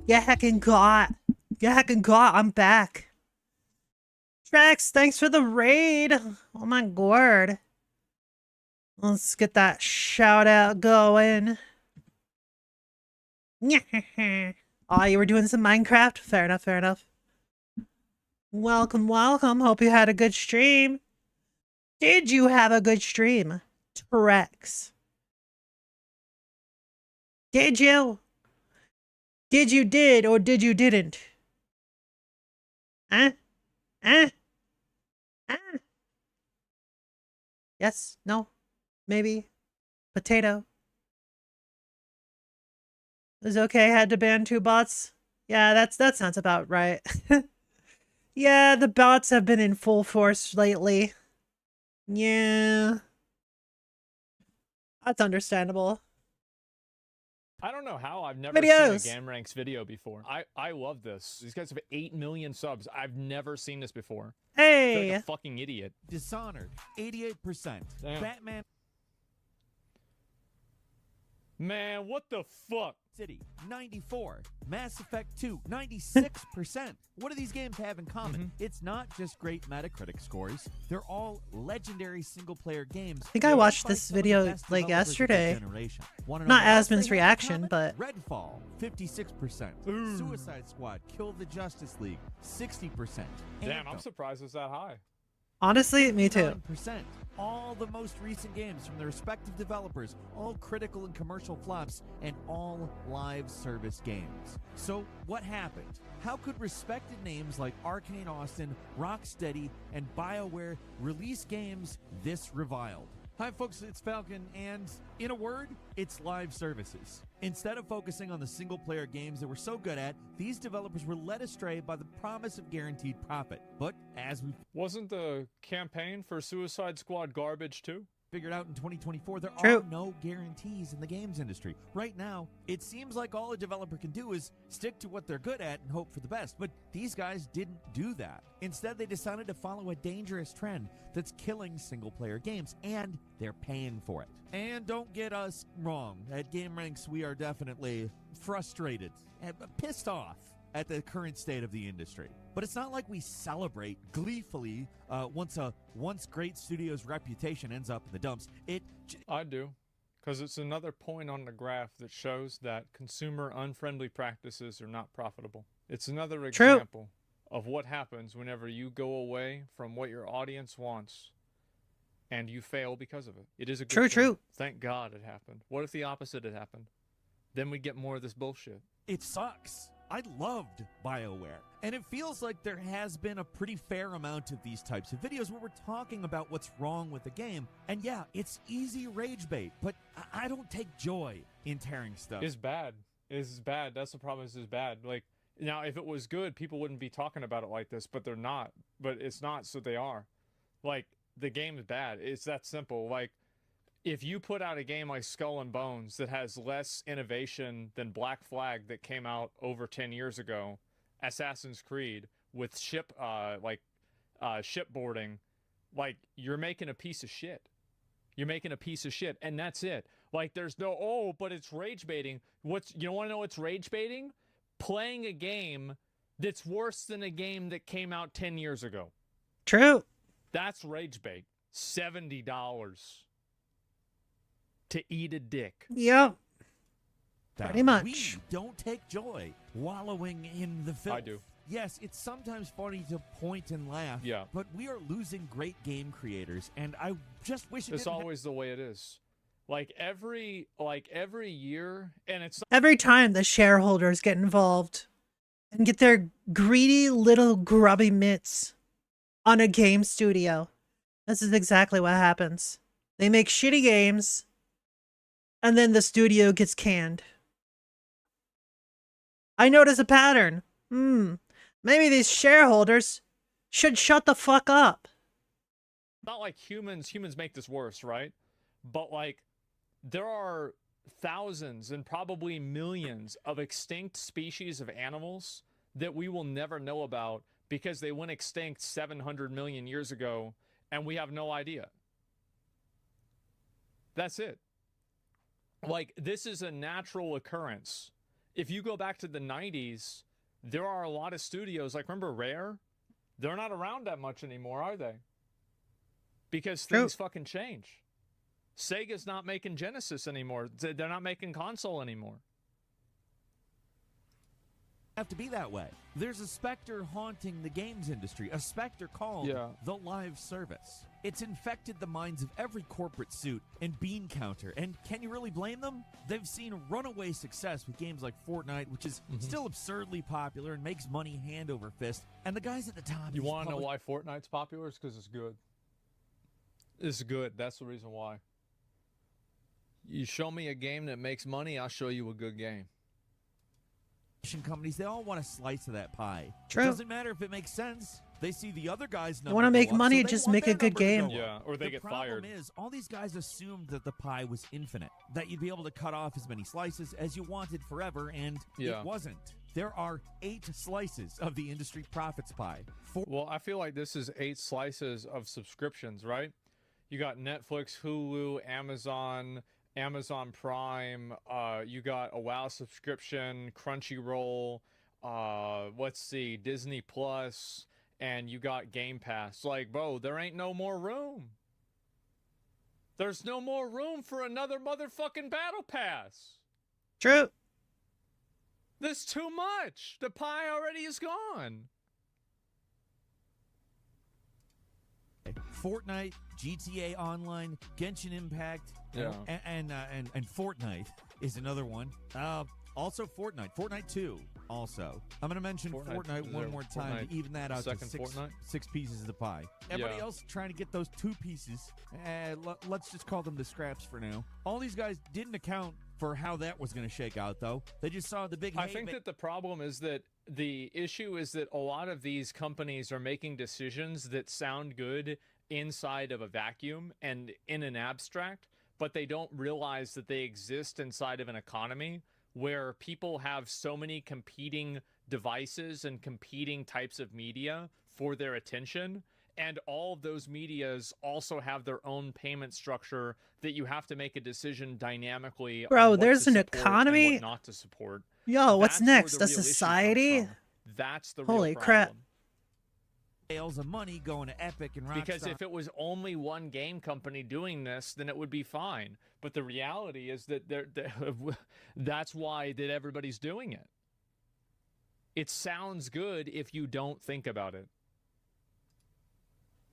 Yeah, heckin' God. Yeah, heckin' God, I'm back. Trex, thanks for the raid. Oh my god. Let's get that shout out going. Oh, you were doing some Minecraft? Fair enough, fair enough. Welcome, welcome. Hope you had a good stream. Did you have a good stream, Trex? Did you? Did you did or did you didn't? Huh? Huh? Huh? Yes? No? Maybe? Potato? Is okay, had to ban 2 bots? Yeah, that sounds about right. Yeah, the bots have been in full force lately. Yeah. That's understandable. I don't know how I've never Videos. seen a GameRanks video before. I love this. These guys have 8 million subs. I've never seen this before. I feel Hey. like a fucking idiot. Dishonored, 88%. Damn. Batman Man, what the fuck? City, 94. Mass Effect 2, 96%. What do these games have in common? It's not just great Metacritic scores. They're all legendary single-player games. I think I watched this video like yesterday. Not Asmon's reaction, but Redfall, 56%. Suicide Squad, Kill the Justice League, 60%. Damn, I'm surprised it's that high. honestly, me too. 9%. All the most recent games from their respective developers, all critical and commercial flops, and all live service games. So what happened? How could respected names like Arcane Austin, Rocksteady, and BioWare release games this reviled? Hi folks, it's Falcon, and in a word, it's live services. Instead of focusing on the single-player games they were so good at, these developers were led astray by the promise of guaranteed profit. But as we Wasn't the campaign for Suicide Squad garbage too? Figured out in 2024, there True. are no guarantees in the games industry. Right now, it seems like all a developer can do is stick to what they're good at and hope for the best. But these guys didn't do that. Instead, they decided to follow a dangerous trend that's killing single-player games, and they're paying for it. And don't get us wrong. At GameRanks, we are definitely frustrated and pissed off at the current state of the industry. But it's not like we celebrate gleefully once a once great studio's reputation ends up in the dumps. I do, because it's another point on the graph that shows that consumer unfriendly practices are not profitable. It's another example of what happens whenever you go away from what your audience wants and you fail because of it. It is a good thing. True. Thank God it happened. What if the opposite had happened? Then we get more of this bullshit. It sucks. I loved BioWare, and it feels like there has been a pretty fair amount of these types of videos where we're talking about what's wrong with the game. And yeah, it's easy rage bait, but I don't take joy in tearing stuff. It's bad. It's bad. That's the problem. It's bad. Like, now, if it was good, people wouldn't be talking about it like this, but they're not. But it's not, so they are. Like, the game is bad. It's that simple. Like, if you put out a game like Skull and Bones that has less innovation than Black Flag that came out over 10 years ago, Assassin's Creed with shipboarding, like, you're making a piece of shit. You're making a piece of shit, and that's it. Like, there's no, oh, but it's rage baiting. You want to know what's rage baiting? Playing a game that's worse than a game that came out 10 years ago. True. That's rage bait. $70 to eat a dick. Yep. Pretty much. We don't take joy wallowing in the filth. I do. Yes, it's sometimes funny to point and laugh. Yeah. But we are losing great game creators, and I just wish It's always the way it is. Like every year, and it's Every time the shareholders get involved and get their greedy little grubby mitts on a game studio, this is exactly what happens. They make shitty games, and then the studio gets canned. I notice a pattern. Maybe these shareholders should shut the fuck up. not like humans make this worse, right? But like there are thousands and probably millions of extinct species of animals that we will never know about because they went extinct 700 million years ago and we have no idea. That's it. Like, this is a natural occurrence. If you go back to the 90s, there are a lot of studios, like remember Rare? They're not around that much anymore, are they? Because things fucking change. Sega's not making Genesis anymore. They're not making console anymore. Have to be that way. There's a specter haunting the games industry, a specter called the live service. It's infected the minds of every corporate suit and bean counter, and can you really blame them? They've seen runaway success with games like Fortnite, which is still absurdly popular and makes money hand over fist, and the guys at the top... You want to know why Fortnite's popular? It's because it's good. is good. That's the reason why. You show me a game that makes money, I'll show you a good game. Companies, they all want a slice of that pie. True. It doesn't matter if it makes sense. They see the other guy's number. You want to make go up, money, so they just want make a their good number to game. go up. Yeah, or they get fired. The problem is, all these guys assumed that the pie was infinite, that you'd be able to cut off as many slices as you wanted forever, and Yeah. it wasn't. There are 8 slices of the industry profits pie. Well, I feel like this is 8 slices of subscriptions, right? You got Netflix, Hulu, Amazon Prime, you got a WoW subscription, Crunchyroll, let's see, Disney Plus, and you got Game Pass. Like, bro, there ain't no more room. There's no more room for another motherfucking battle pass. True. There's too much. The pie already is gone. Fortnite, GTA Online, Genshin Impact, Yeah. and Fortnite is another one. Also Fortnite 2 also. I'm going to mention Fortnite one more time to even that out to six pieces of the pie. Everybody else trying to get those 2 pieces. Let's just call them the scraps for now. All these guys didn't account for how that was going to shake out, though. They just saw the big... I think that the problem is that the issue is that a lot of these companies are making decisions that sound good inside of a vacuum and in an abstract, but they don't realize that they exist inside of an economy where people have so many competing devices and competing types of media for their attention. And all of those medias also have their own payment structure that you have to make a decision dynamically. Bro, on what there's to an support and economy. what not to support. Yo, what's That's where next? the A real issue comes society? from. That's the Holy real crap. problem. Sales of money going to Epic and Rockstar. Because if it was only one game company doing this, then it would be fine. But the reality is that that's why that everybody's doing it. It sounds good if you don't think about it.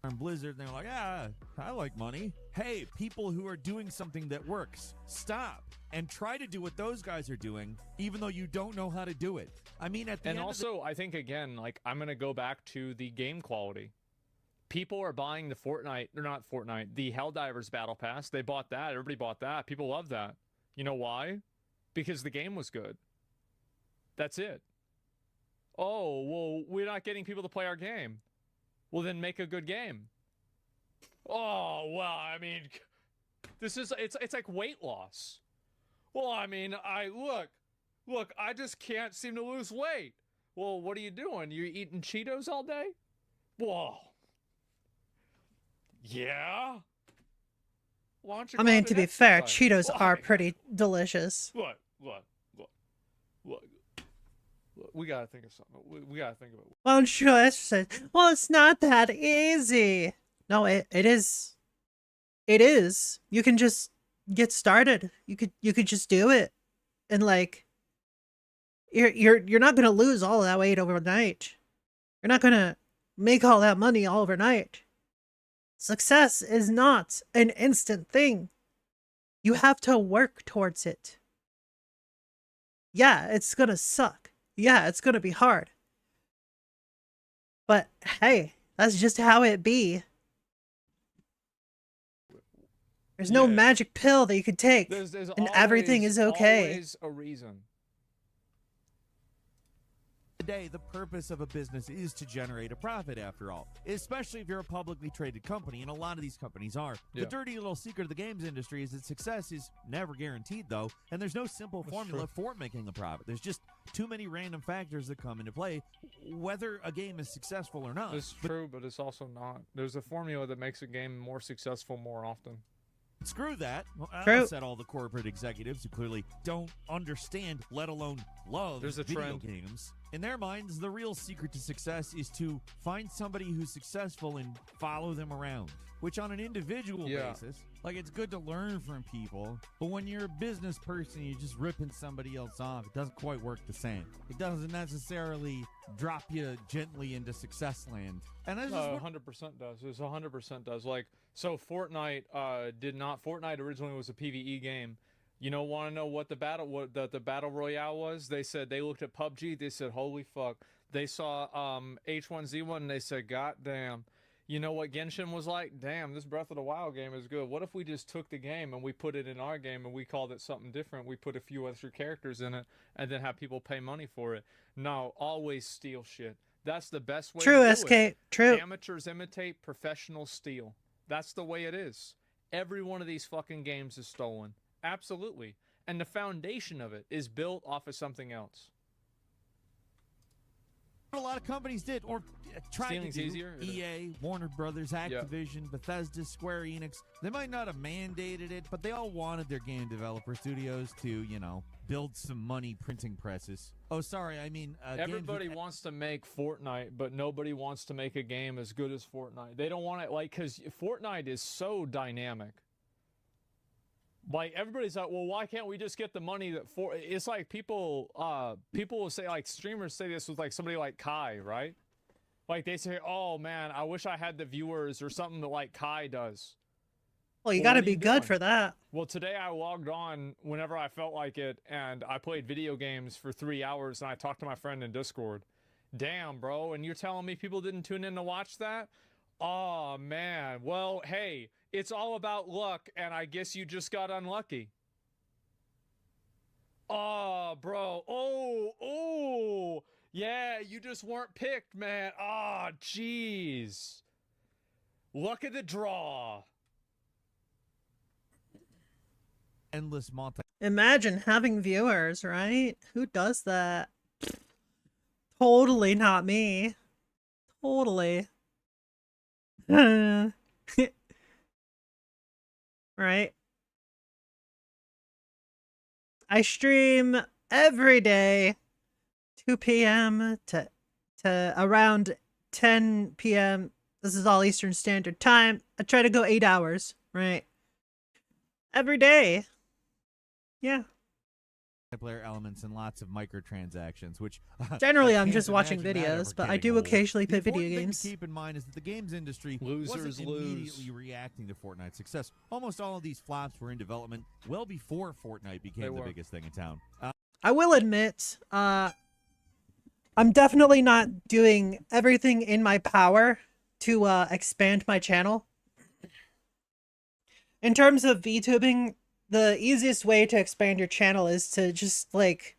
And Blizzard, and they're like, I like money. Hey, people who are doing something that works, stop and try to do what those guys are doing, even though you don't know how to do it. I mean, at the end also, I think, again, like, I'm going to go back to the game quality. People are buying the the Helldivers Battle Pass. They bought that. Everybody bought that. People love that. You know why? Because the game was good. That's it. Oh, well, we're not getting people to play our game. Well, then make a good game. Oh, well, I mean, it's like weight loss. Well, I mean, look, I just can't seem to lose weight. Well, what are you doing? You eating Cheetos all day? Whoa. Yeah? Why don't you I go mean, out to and be fair, exercise? Cheetos Why? are pretty delicious. Look. We gotta think of something. We gotta think of it. Why don't you exercise? Well, it's not that easy. No, it is. It is. You can just get started. You could just do it, and like, you're not gonna lose all of that weight overnight. You're not gonna make all that money all overnight. Success is not an instant thing. You have to work towards it. Yeah, it's gonna suck. Yeah, it's gonna be hard. But hey, that's just how it be. There's no magic pill that you could take, There's and everything is okay. Always a reason. Today, the purpose of a business is to generate a profit, after all, especially if you're a publicly traded company, and a lot of these companies are. Yeah. The dirty little secret of the games industry is that success is never guaranteed, though, and there's no simple formula for making a profit. There's just too many random factors that come into play, whether a game is successful or not. It's true, but it's also not. There's a formula that makes a game more successful more often. Screw that. Well, True. I said all the corporate executives who clearly don't understand, let alone love There's a video trend. games. In their minds, the real secret to success is to find somebody who's successful and follow them around. Which on an individual basis, like, it's good to learn from people, but when you're a business person, you're just ripping somebody else off, it doesn't quite work the same. It doesn't necessarily drop you gently into success land. And that's just 100% does. It 100% does. Like, so Fortnite did not. Fortnite originally was a PvE game. You know, want to know what the battle royale was? They said they looked at PUBG. They said, "Holy fuck!" They saw H1Z1 and they said, "God damn." You know what Genshin was like? Damn, this Breath of the Wild game is good. What if we just took the game and we put it in our game and we called it something different? We put a few extra characters in it and then have people pay money for it. No, always steal shit. That's the best way True, to do SK. it. True. Amateurs imitate, professionals steal. That's the way it is. Every one of these fucking games is stolen. Absolutely. And the foundation of it is built off of something else. A lot of companies did, or tried Stealing's to do. easier, or EA, Warner Brothers, Activision, Bethesda, Square Enix. They might not have mandated it, but they all wanted their game developer studios to, you know, build some money printing presses. Oh, sorry, I mean... Everybody wants to make Fortnite, but nobody wants to make a game as good as Fortnite. They don't want it, like, because Fortnite is so dynamic. Like, everybody's like, well, why can't we just get the money that it's like people will say, like, streamers say this with, like, somebody like Kai, right? Like, they say, oh, man, I wish I had the viewers or something that, like, Kai does. Well, you gotta be good for that. Well, today I logged on whenever I felt like it, and I played video games for 3 hours, and I talked to my friend in Discord. Damn, bro, and you're telling me people didn't tune in to watch that? Oh, man. Well, hey, it's all about luck, and I guess you just got unlucky. Oh, bro. Oh. Yeah, you just weren't picked, man. Oh, jeez. Luck of the draw. Endless multi... Imagine having viewers, right? Who does that? Totally not me. Totally. Right? I stream every day, 2 p.m. to around 10 p.m. This is all Eastern Standard Time. I try to go 8 hours, right? Every day. Yeah. Player elements and lots of microtransactions, which generally I I'm can't just watching imagine that videos, ever but I getting do old. occasionally The play video important thing games. to keep in mind is that the games industry Losers wasn't lose. immediately reacting to Fortnite's success. Almost all of these flops were in development well before Fortnite became the biggest thing in town. I will admit, I'm definitely not doing everything in my power to expand my channel. In terms of VTubing, the easiest way to expand your channel is to just, like,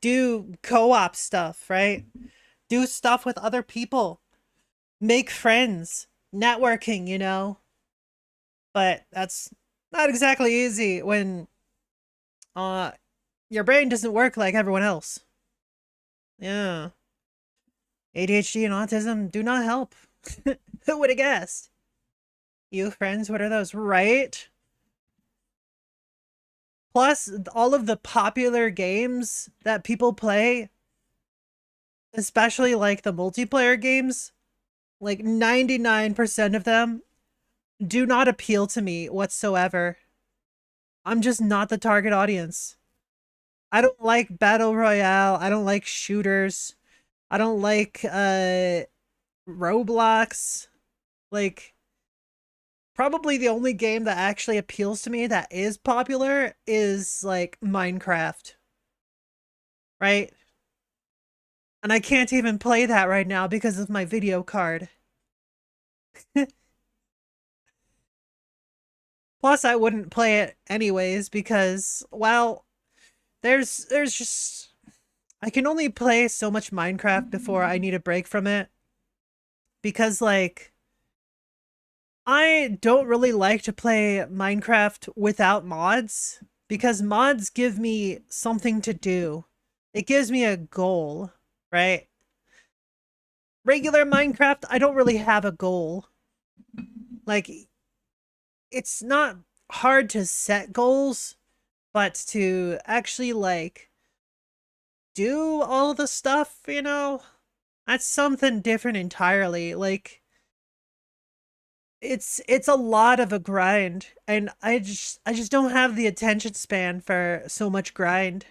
do co-op stuff, right? Do stuff with other people. Make friends. Networking, you know? But that's not exactly easy when your brain doesn't work like everyone else. Yeah. ADHD and autism do not help. Who would have guessed? You friends, what are those, right? Plus, all of the popular games that people play, especially like the multiplayer games, like 99% of them do not appeal to me whatsoever. I'm just not the target audience. I don't like Battle Royale. I don't like shooters. I don't like Roblox. Like, probably the only game that actually appeals to me that is popular is, like, Minecraft. Right? And I can't even play that right now because of my video card. Plus, I wouldn't play it anyways because, well, there's just... I can only play so much Minecraft before I need a break from it. Because, like, I don't really like to play Minecraft without mods, because mods give me something to do. It gives me a goal, right? Regular Minecraft, I don't really have a goal. Like, it's not hard to set goals, but to actually, like, do all the stuff, you know? That's something different entirely. Like, it's a lot of a grind, and I just don't have the attention span for so much grind.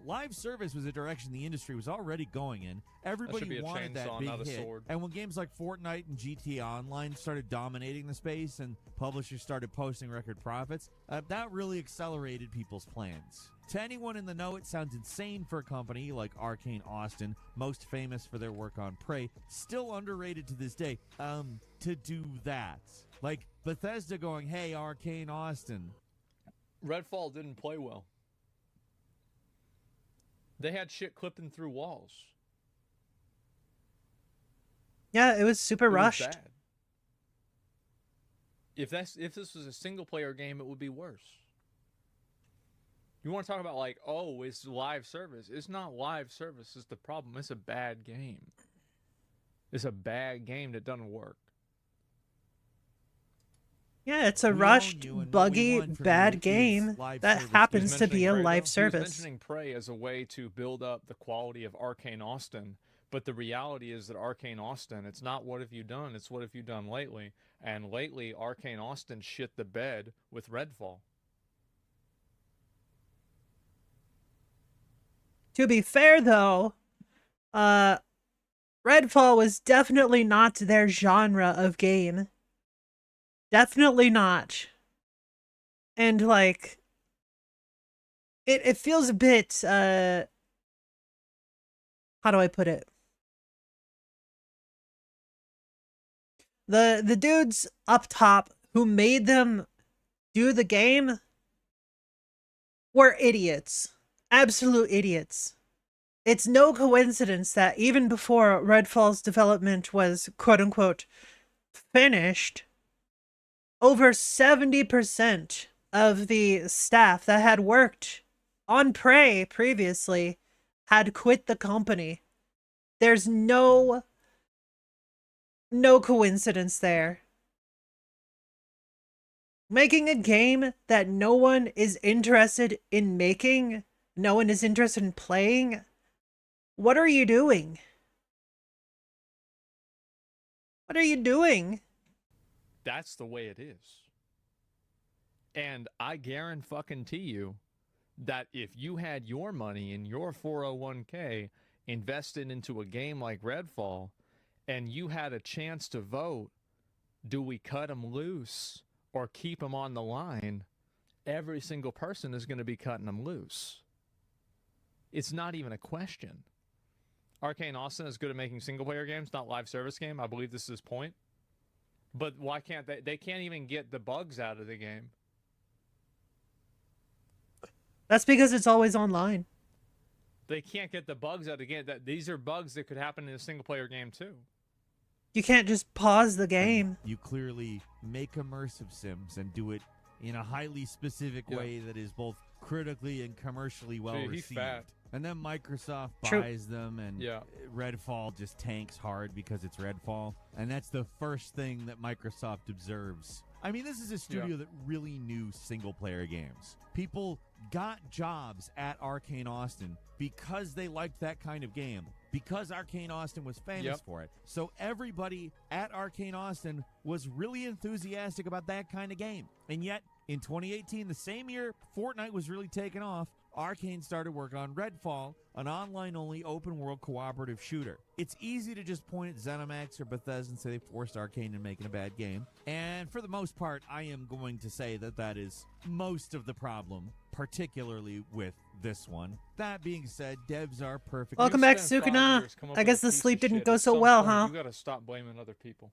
Live service was a direction the industry was already going in. Everybody wanted that big hit. Sword. And when games like Fortnite and GTA Online started dominating the space and publishers started posting record profits, that really accelerated people's plans. To anyone in the know, it sounds insane for a company like Arcane Austin, most famous for their work on Prey, still underrated to this day, to do that. Like Bethesda going, hey, Arcane Austin. Redfall didn't play well. They had shit clipping through walls. Yeah, it was super rushed. Was bad. If this was a single player game, it would be worse. You want to talk about like, oh, it's live service. It's not live service is the problem. It's a bad game. It's a bad game that doesn't work. Yeah, it's a rushed, buggy, bad game that happens to be a live service. He was mentioning Prey as a way to build up the quality of Arcane Austin, but the reality is that Arcane Austin, it's not what have you done, it's what have you done lately. And lately, Arcane Austin shit the bed with Redfall. To be fair, though, Redfall was definitely not their genre of game. Definitely not. And, like, it feels a bit, how do I put it? The dudes up top who made them do the game were idiots. Absolute idiots. It's no coincidence that even before Redfall's development was quote-unquote finished, over 70% of the staff that had worked on Prey previously had quit the company. There's no coincidence there. Making a game that no one is interested in making, no one is interested in playing, what are you doing? What are you doing? That's the way it is. And I guarantee you that if you had your money in your 401k invested into a game like Redfall and you had a chance to vote, do we cut them loose or keep them on the line? Every single person is going to be cutting them loose. It's not even a question. Arcane Austin is good at making single-player games, not live service game. I believe this is his point. But why can't they? They can't even get the bugs out of the game. That's because it's always online. They can't get the bugs out of the game. These are bugs that could happen in a single-player game too. You can't just pause the game. You clearly make immersive sims and do it in a highly specific way that is both critically and commercially well received. And then Microsoft buys them, and Redfall just tanks hard because it's Redfall. And that's the first thing that Microsoft observes. I mean, this is a studio that really knew single-player games. People got jobs at Arcane Austin because they liked that kind of game, because Arcane Austin was famous for it. So everybody at Arcane Austin was really enthusiastic about that kind of game. And yet, in 2018, the same year Fortnite was really taking off, Arcane started work on Redfall, an online-only open-world cooperative shooter. It's easy to just point at ZeniMax or Bethesda and say they forced Arcane into making a bad game. And for the most part, I am going to say that that is most of the problem, particularly with this one. That being said, devs are perfect. Welcome back, Sukuna. I guess the sleep didn't go so well, huh? You gotta stop blaming other people.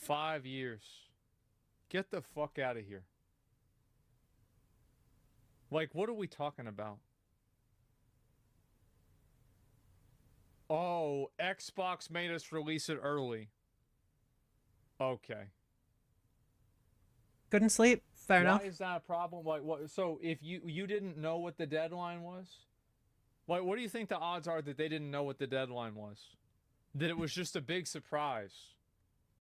$5 years. Get the fuck out of here. Like, what are we talking about? Oh, Xbox made us release it early. Okay. Couldn't sleep. Fair enough. Why is that a problem? Like, what? So, if you didn't know what the deadline was, like, what do you think the odds are that they didn't know what the deadline was? That it was just a big surprise.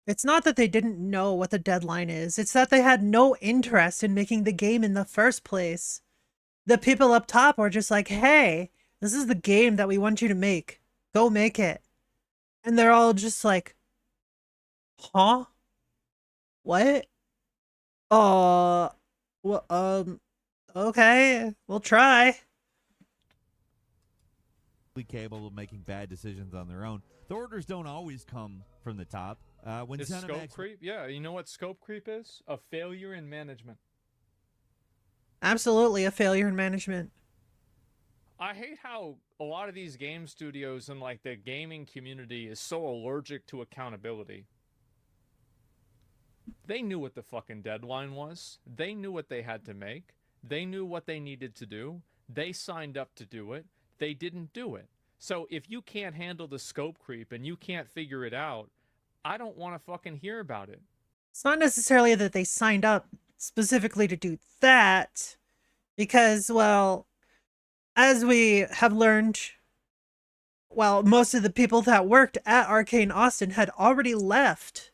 It's not that they didn't know what the deadline is. It's that they had no interest in making the game in the first place. The people up top were just like, hey, this is the game that we want you to make. Go make it. And they're all just like, huh? What? Well, okay, we'll try. Capable of making bad decisions on their own. The orders don't always come from the top. When It's scope creep? Yeah, you know what scope creep is? A failure in management. Absolutely a failure in management. I hate how a lot of these game studios and like the gaming community is so allergic to accountability. They knew what the fucking deadline was. They knew what they had to make. They knew what they needed to do. They signed up to do it. They didn't do it. So if you can't handle the scope creep and you can't figure it out, I don't want to fucking hear about it. It's not necessarily that they signed up specifically to do that, because, well, as we have learned, well, most of the people that worked at Arcane Austin had already left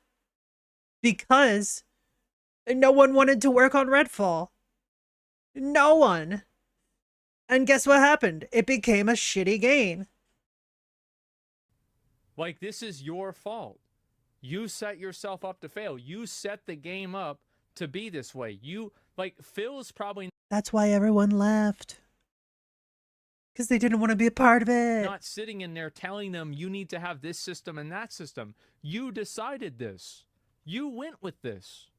because no one wanted to work on Redfall. No one. And guess what happened? It became a shitty game. Like, this is your fault. You set yourself up to fail. You set the game up to be this way. Phil's probably... That's why everyone left. Because they didn't want to be a part of it. Not sitting in there telling them you need to have this system and that system. You decided this. You went with this.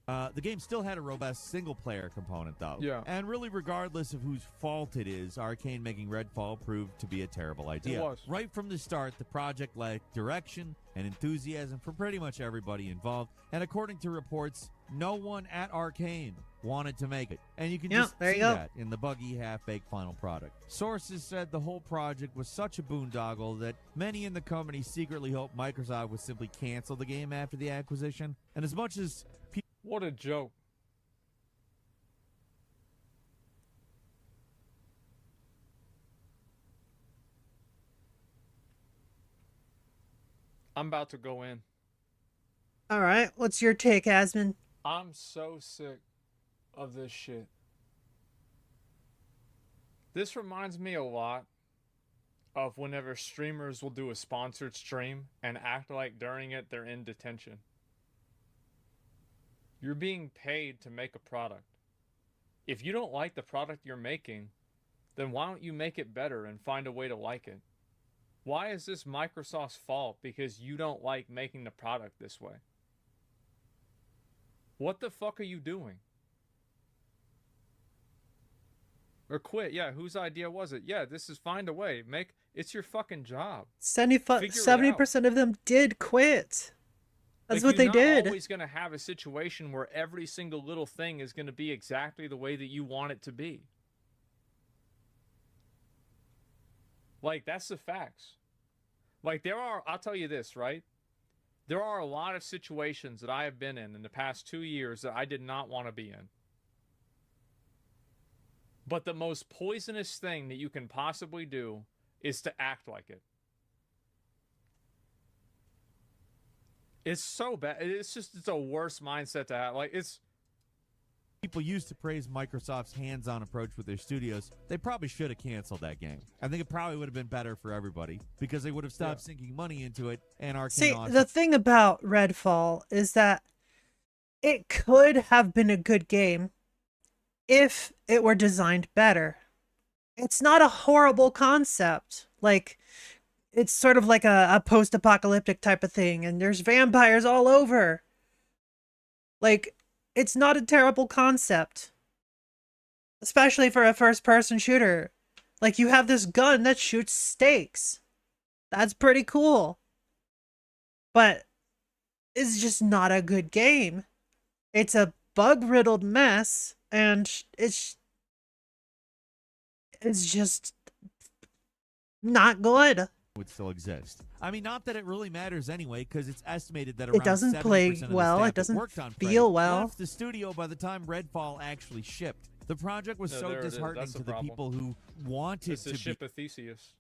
The game still had a robust single-player component, though. Yeah. And really, regardless of whose fault it is, Arcane making Redfall proved to be a terrible idea. It was. Right from the start, the project lacked direction and enthusiasm for pretty much everybody involved. And according to reports, no one at Arcane wanted to make it. And you can just see that in the buggy, half-baked final product. Sources said the whole project was such a boondoggle that many in the company secretly hoped Microsoft would simply cancel the game after the acquisition. And as much as what a joke. I'm about to go in. All right, what's your take, Asmon? I'm so sick of this shit. This reminds me a lot of whenever streamers will do a sponsored stream and act like during it they're in detention. You're being paid to make a product. If you don't like the product you're making, then why don't you make it better and find a way to like it? Why is this Microsoft's fault because you don't like making the product this way? What the fuck are you doing? Or quit. Yeah, whose idea was it? Yeah, this is find a way. It's your fucking job. 70% of them did quit. That's what they did. You're always going to have a situation where every single little thing is going to be exactly the way that you want it to be. Like, that's the facts. Like, I'll tell you this, right? There are a lot of situations that I have been in the past 2 years that I did not want to be in. But the most poisonous thing that you can possibly do is to act like it. It's so bad. It's a worse mindset to have. People used to praise Microsoft's hands-on approach with their studios. They probably should have canceled that game. I think it probably would have been better for everybody because they would have stopped sinking money into it and Arcane. See, the thing about Redfall is that it could have been a good game if it were designed better. It's not a horrible concept. It's sort of like a post-apocalyptic type of thing, and there's vampires all over. It's not a terrible concept. Especially for a first-person shooter. You have this gun that shoots stakes. That's pretty cool. But it's just not a good game. It's a bug-riddled mess, and it's just not good. Would still exist. I mean, not that it really matters anyway, because it's estimated that it doesn't play well. It doesn't feel well. Left the studio by the time Redfall actually shipped. The project was so disheartening to the people who wanted to be. Ship of Theseus.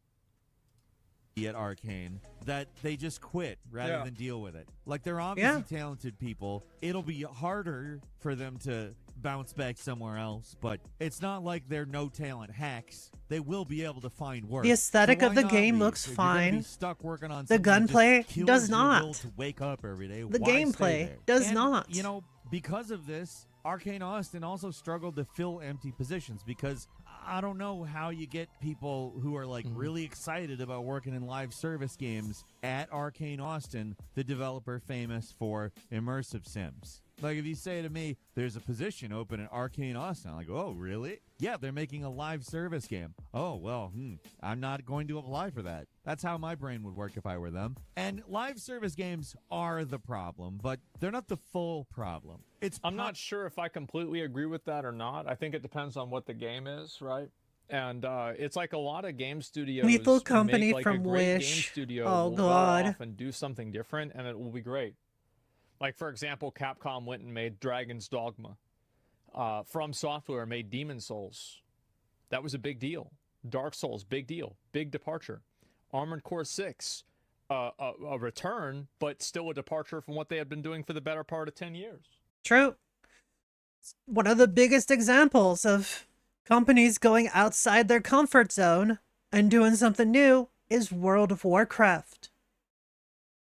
at Arcane that they just quit rather Yeah. than deal with it. Like, they're obviously talented people. It'll be harder for them to bounce back somewhere else, but it's not like they're no talent hacks. They will be able to find work. The aesthetic So of why the not game leave? looks If you're gonna be fine. stuck working on The something that just gunplay kills does your not. will to wake up every day. The Why stay gameplay there? does And, not. You know, because of this, Arcane Austin also struggled to fill empty positions because I don't know how you get people who are like really excited about working in live service games at Arcane Austin, the developer famous for immersive sims. Like, if you say to me, there's a position open at Arcane Austin, I'm like, oh, really? Yeah, they're making a live service game. Oh, well, I'm not going to apply for that. That's how my brain would work if I were them. And live service games are the problem, but they're not the full problem. I'm not sure if I completely agree with that or not. I think it depends on what the game is, right? And it's like a lot of game studios Lethal Company make like from a great Wish. game studio Oh, will God. go off and do something different, and it will be great. Like, for example, Capcom went and made Dragon's Dogma. From Software made Demon Souls. That was a big deal. Dark Souls, big deal. Big departure. Armored Core 6, a return, but still a departure from what they had been doing for the better part of 10 years. True. One of the biggest examples of companies going outside their comfort zone and doing something new is World of Warcraft.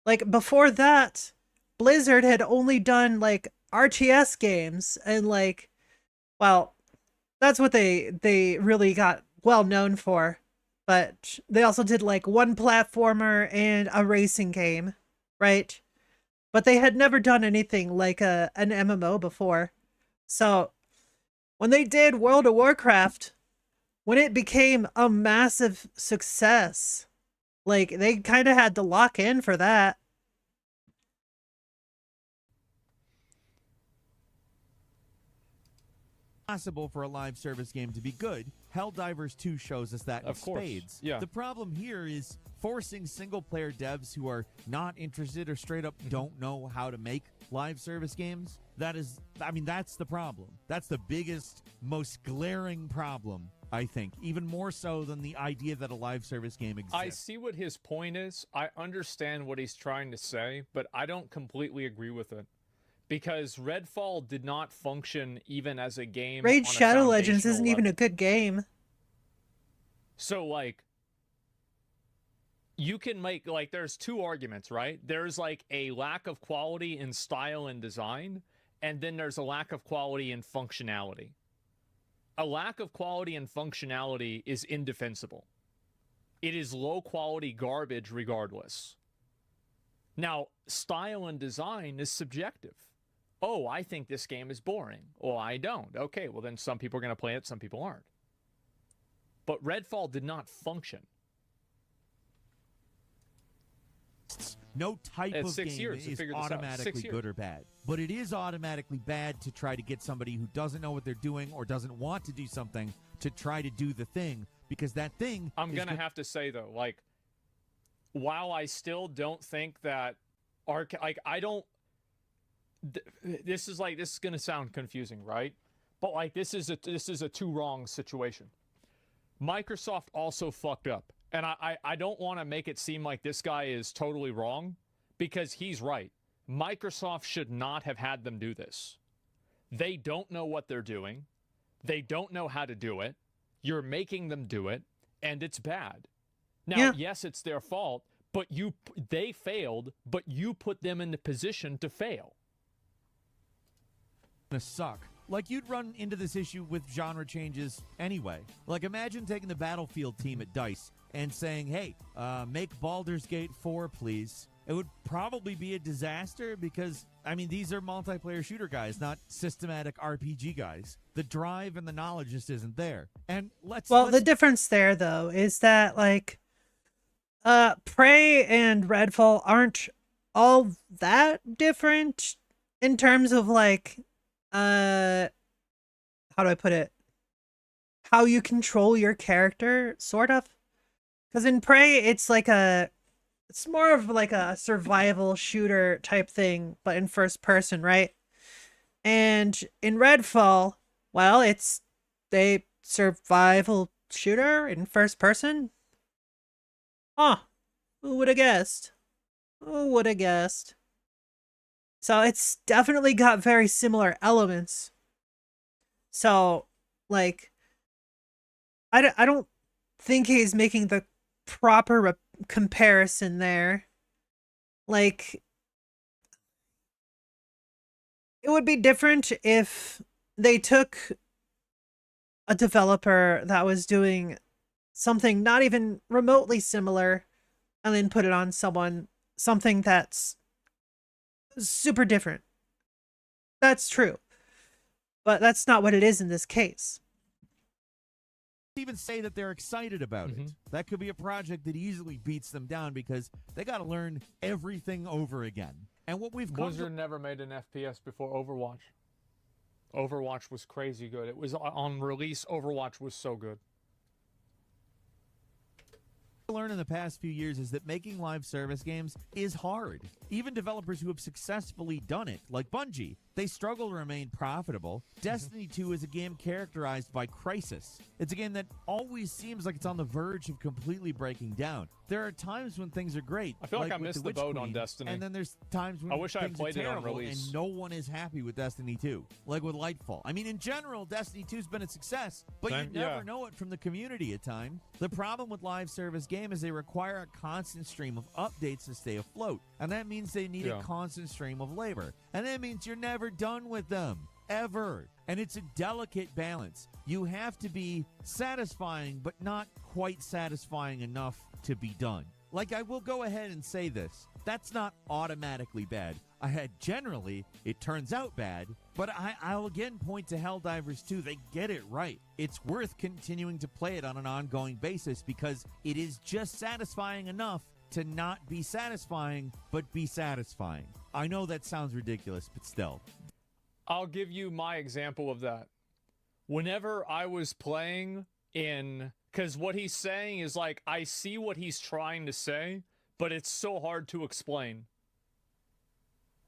Like, before that, Blizzard had only done like RTS games and like, well, that's what they really got well known for. But they also did like one platformer and a racing game, right? But they had never done anything like an MMO before. So when they did World of Warcraft, when it became a massive success, like, they kind of had to lock in for that. Possible for a live service game to be good. Helldivers 2 shows us that in Of course, spades. yeah. The problem here is forcing single-player devs who are not interested or straight up don't know how to make live service games. That's the problem. That's the biggest, most glaring problem, I think. Even more so than the idea that a live service game exists. I see what his point is. I understand what he's trying to say, but I don't completely agree with it. Because Redfall did not function even as a game. Raid on a Shadow Legends foundational isn't even level. a good game. So, like, you can make, like, there's two arguments, right? There's, like, a lack of quality in style and design, and then there's a lack of quality in functionality. A lack of quality and functionality is indefensible. It is low-quality garbage regardless. Now, style and design is subjective. Oh, I think this game is boring. Well, I don't. Okay, well, then some people are going to play it, some people aren't. But Redfall did not function. No type It's of 6 game years to is figure this out. 6 automatically years. good or bad. But it is automatically bad to try to get somebody who doesn't know what they're doing or doesn't want to do something to try to do the thing, because that thing I'm is going to have to say, though, like, while I still don't think that I don't, this is going to sound confusing, right? But like, this is a two wrong situation. Microsoft also fucked up. And I don't want to make it seem like this guy is totally wrong, because he's right. Microsoft should not have had them do this. They don't know what they're doing. They don't know how to do it. You're making them do it, and it's bad. Now, yes, it's their fault, but they failed, but you put them in the position to fail. gonna suck. Like, you'd run into this issue with genre changes anyway. Like, imagine taking the Battlefield team at DICE and saying, hey, make Baldur's Gate 4, please. It would probably be a disaster because, I mean, these are multiplayer shooter guys, not systematic RPG guys. The drive and the knowledge just isn't there. And the difference there, though, is that, like, Prey and Redfall aren't all that different in terms of, like, how do I put it? How you control your character, sort of. Because in Prey, it's more of like a survival shooter type thing, but in first person, right? And in Redfall, well, it's a survival shooter in first person. Huh. Who would have guessed? Who would have guessed? So it's definitely got very similar elements. So, like, I don't think he's making the proper comparison there. Like, it would be different if they took a developer that was doing something not even remotely similar and then put it on something that's super different. That's true. But that's not what it is in this case. Even say that they're excited about it. That could be a project that easily beats them down because they got to learn everything over again. And what we've Blizzard never made an FPS before Overwatch. Overwatch was crazy good. It was on release. Overwatch was so good. Learned in the past few years is that making live service games is hard. Even developers who have successfully done it, like Bungie, they struggle to remain profitable. Destiny 2 is a game characterized by crisis. It's a game that always seems like it's on the verge of completely breaking down. There are times when things are great. I feel like I with missed the the boat Witch on Queen, Destiny. And then there's times when I wish I had things played are it on terrible release. and no one is happy with Destiny 2. Like with Lightfall. I mean, in general, Destiny 2's been a success, but you never know it from the community at times. The problem with live service game is they require a constant stream of updates to stay afloat. And that means they need a constant stream of labor. And that means you're never done with them. Ever. And it's a delicate balance. You have to be satisfying, but not quite satisfying enough to be done. Like, I will go ahead and say this. That's not automatically bad. Generally, it turns out bad, but I'll again point to Helldivers 2. They get it right. It's worth continuing to play it on an ongoing basis because it is just satisfying enough to not be satisfying, but be satisfying. I know that sounds ridiculous, but still. I'll give you my example of that. Whenever I was playing in... Because what he's saying is like, I see what he's trying to say, but it's so hard to explain.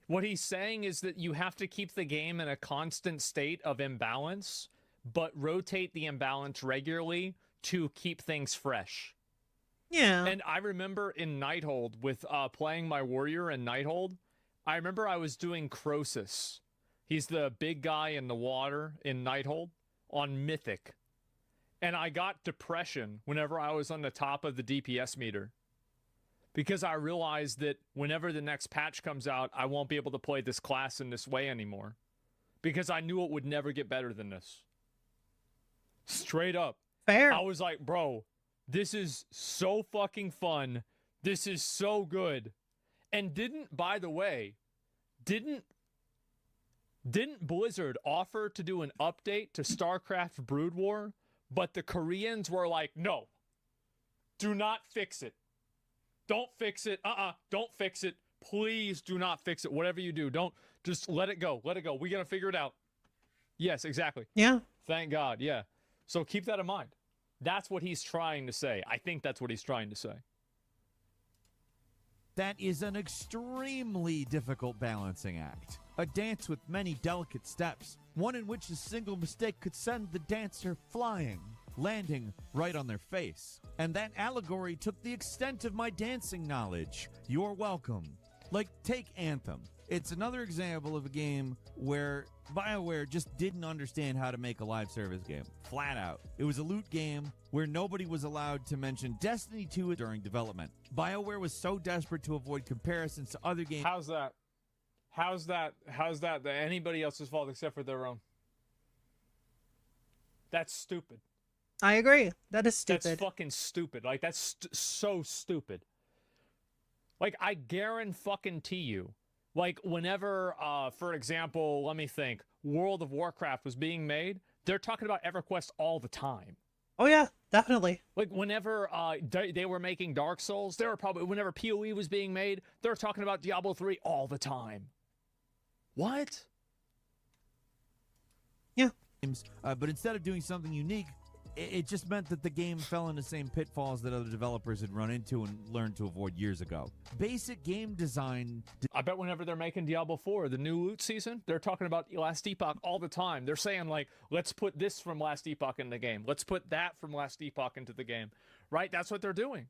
What he's saying is that you have to keep the game in a constant state of imbalance, but rotate the imbalance regularly to keep things fresh. Yeah. And I remember in Nighthold, with playing my warrior in Nighthold, I remember I was doing Croesus. He's the big guy in the water in Nighthold on Mythic. And I got depression whenever I was on the top of the DPS meter. Because I realized that whenever the next patch comes out, I won't be able to play this class in this way anymore. Because I knew it would never get better than this. Straight up. Fair. I was like, bro, this is so fucking fun. This is so good. And by the way, didn't Blizzard offer to do an update to StarCraft Brood War? But the Koreans were like, no, do not fix it. Don't fix it. Don't fix it. Please do not fix it. Whatever you do, don't, just let it go. Let it go. We're going to figure it out. Yes, exactly. Yeah. Thank God. Yeah. So keep that in mind. That's what he's trying to say. I think that's what he's trying to say. That is an extremely difficult balancing act. A dance with many delicate steps, one in which a single mistake could send the dancer flying, landing right on their face. And that allegory took the extent of my dancing knowledge. You're welcome. Like, take Anthem. It's another example of a game where BioWare just didn't understand how to make a live service game. Flat out. It was a loot game where nobody was allowed to mention Destiny 2 during development. BioWare was so desperate to avoid comparisons to other games. How's that? How's that anybody else's fault except for their own? That's stupid. I agree. That is stupid. That's fucking stupid. Like, that's so stupid. Like, I guarantee you, like, whenever, for example, let me think, World of Warcraft was being made, they're talking about EverQuest all the time. Oh, yeah, definitely. Like, whenever they were making Dark Souls, they were probably, whenever PoE was being made, they were talking about Diablo 3 all the time. What? Yeah. But instead of doing something unique, it just meant that the game fell into the same pitfalls that other developers had run into and learned to avoid years ago. Basic game design... I bet whenever they're making Diablo 4, the new loot season, they're talking about Last Epoch all the time. They're saying, like, let's put this from Last Epoch in the game. Let's put that from Last Epoch into the game. Right? That's what they're doing.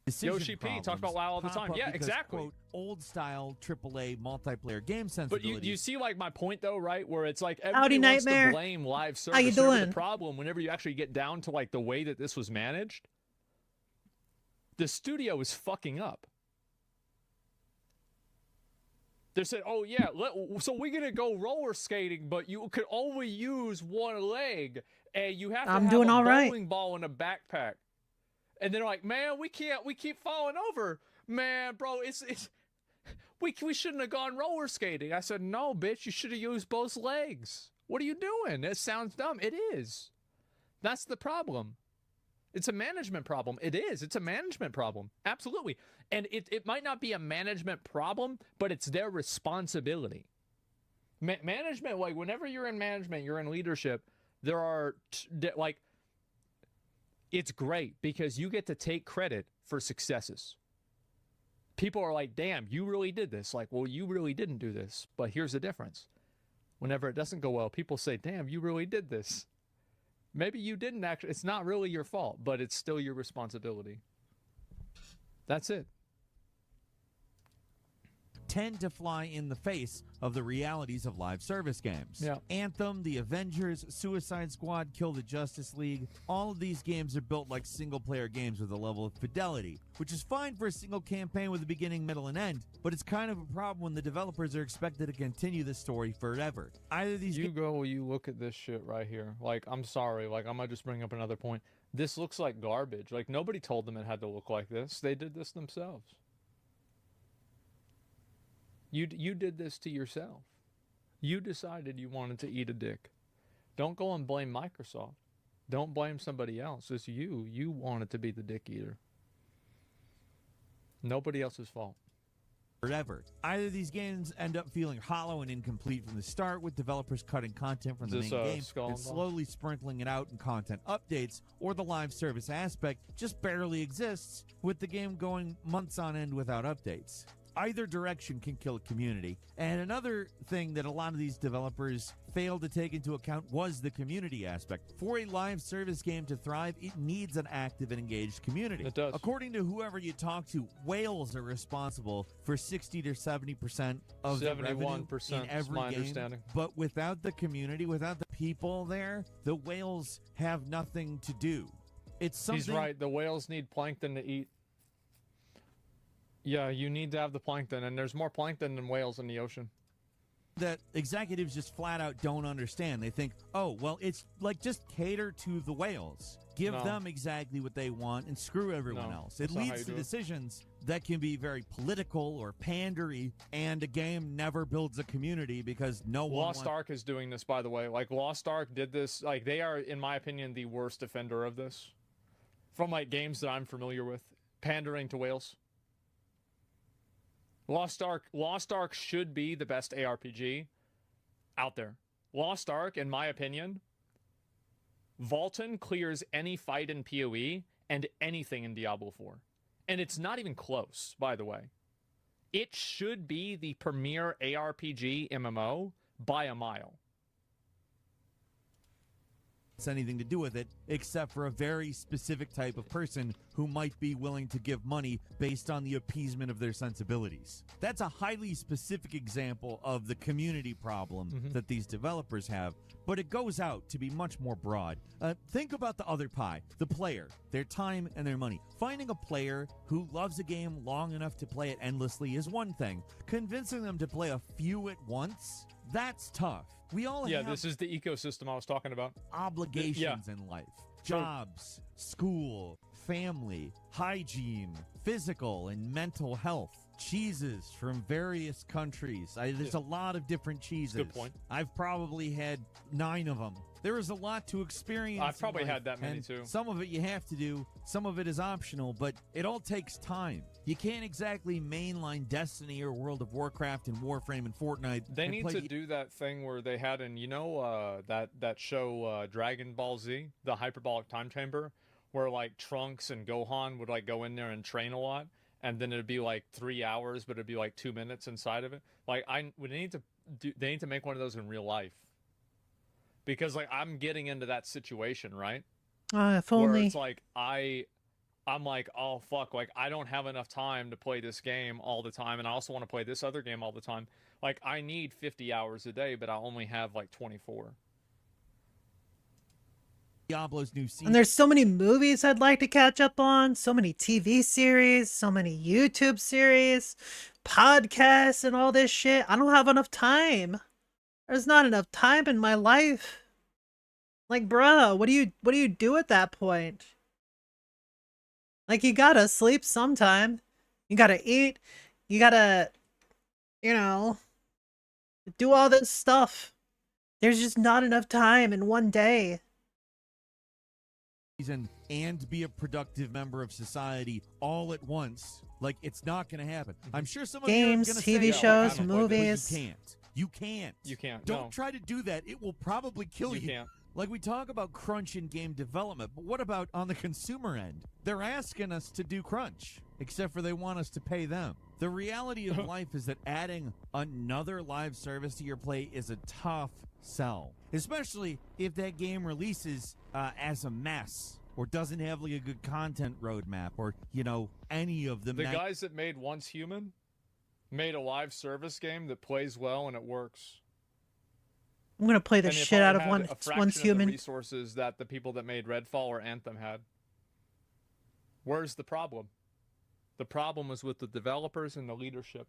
decision Yoshi P talks problems about WoW all the pop time. up Yeah, because, exactly. quote, old-style AAA multiplayer game But sensibilities. you see like my point though, right? Where it's like Howdy, everybody wants to Nightmare. blame live How service. you Whenever doing? The problem, whenever you actually get down to like the way that this was managed, the studio is fucking up. They said, "Oh yeah, so we're gonna go roller skating, but you could only use one leg, and you have to I'm have doing a all right. bowling ball in a backpack." And they're like, "Man, we can't. We keep falling over, man, bro. We shouldn't have gone roller skating." I said, "No, bitch, you should have used both legs. What are you doing? It sounds dumb. It is. That's the problem. It's a management problem. It is. It's a management problem. Absolutely. And it might not be a management problem, but it's their responsibility. Management, like whenever you're in management, you're in leadership, there are like, it's great because you get to take credit for successes. People are like, damn, you really did this. Like, well, you really didn't do this. But here's the difference. Whenever it doesn't go well, people say, damn, you really did this. Maybe you didn't actually, it's not really your fault, but it's still your responsibility. That's it. Tend to fly in the face of the realities of live service games. Yeah. Anthem, The Avengers, Suicide Squad, Kill the Justice League, all of these games are built like single-player games with a level of fidelity, which is fine for a single campaign with a beginning, middle, and end, but it's kind of a problem when the developers are expected to continue the story forever. Either these You look at this shit right here. Like, I'm sorry, like, I'm gonna just bring up another point. This looks like garbage. Like, nobody told them it had to look like this. They did this themselves. You did this to yourself. You decided you wanted to eat a dick. Don't go and blame Microsoft. Don't blame somebody else. It's you. You wanted to be the dick eater. Nobody else's fault. Forever. Either these games end up feeling hollow and incomplete from the start, with developers cutting content from the main game and slowly sprinkling it out in content updates, or the live service aspect just barely exists, with the game going months on end without updates. Either direction can kill a community. And another thing that a lot of these developers failed to take into account was the community aspect. For a live service game to thrive, it needs an active and engaged community. It does. According to whoever you talk to, whales are responsible for 60 to 70% of the revenue in every my game. understanding. But without the community, without the people there, the whales have nothing to do. It's something. He's right. The whales need plankton to eat. Yeah, you need to have the plankton, and there's more plankton than whales in the ocean. That executives just flat out don't understand. They think, oh, well, it's like just cater to the whales. Give them exactly what they want and screw everyone else. It leads to decisions that can be very political or pandery, and a game never builds a community because no one Lost Ark is doing this, by the way. Like, Lost Ark did this. Like, they are, in my opinion, the worst offender of this. From, like, games that I'm familiar with. Pandering to whales. Lost Ark should be the best ARPG out there. Lost Ark, in my opinion, Vaulton clears any fight in PoE and anything in Diablo 4. And it's not even close, by the way. It should be the premier ARPG MMO by a mile. Anything to do with it, except for a very specific type of person who might be willing to give money based on the appeasement of their sensibilities. That's a highly specific example of the community problem that these developers have, but it goes out to be much more broad. Think about the other pie, the player, their time and their money. Finding a player who loves a game long enough to play it endlessly is one thing. Convincing them to play a few at once, that's tough. We all have this is the ecosystem I was talking about. Obligations in life. Jobs, school, family, hygiene, physical and mental health. Cheeses from various countries. There's a lot of different cheeses. Good point. I've probably had 9 of them. There is a lot to experience. I've probably in life, had that many and too. Some of it you have to do, some of it is optional, but it all takes time. You can't exactly mainline Destiny or World of Warcraft and Warframe and Fortnite. They need to do that thing where they had in, that show Dragon Ball Z, the hyperbolic time chamber, where like Trunks and Gohan would like go in there and train a lot, and then it'd be like 3 hours, but it'd be like 2 minutes inside of it. Like they need to make one of those in real life. Because like I'm getting into that situation, right? If where only. it's like I I'm like, oh fuck, like I don't have enough time to play this game all the time, and I also want to play this other game all the time. Like I need 50 hours a day, but I only have like 24. Diablo's new season. And there's so many movies I'd like to catch up on, so many TV series, so many YouTube series, podcasts, and all this shit. I don't have enough time. There's not enough time in my life. Like, bruh, what do you do at that point? Like, you gotta sleep sometime. You gotta eat. You gotta, you know, do all this stuff. There's just not enough time in one day. And be a productive member of society all at once. Like, it's not going to happen. I'm sure some of Games, you are going to TV say, shows, "Oh, movies." You can't. You can't. You can't. Don't No. try to do that. It will probably kill you. You can't. Like, we talk about crunch in game development, but what about on the consumer end? They're asking us to do crunch, except for they want us to pay them. The reality of life is that adding another live service to your plate is a tough sell, especially if that game releases as a mess or doesn't have like a good content roadmap or, you know, any of them. The guys that made Once Human made a live service game that plays well and it works. I'm gonna play the And they shit out of probably had a Once fraction of the Human. resources that the people that made Redfall or Anthem had. Where's the problem? The problem was with the developers and the leadership.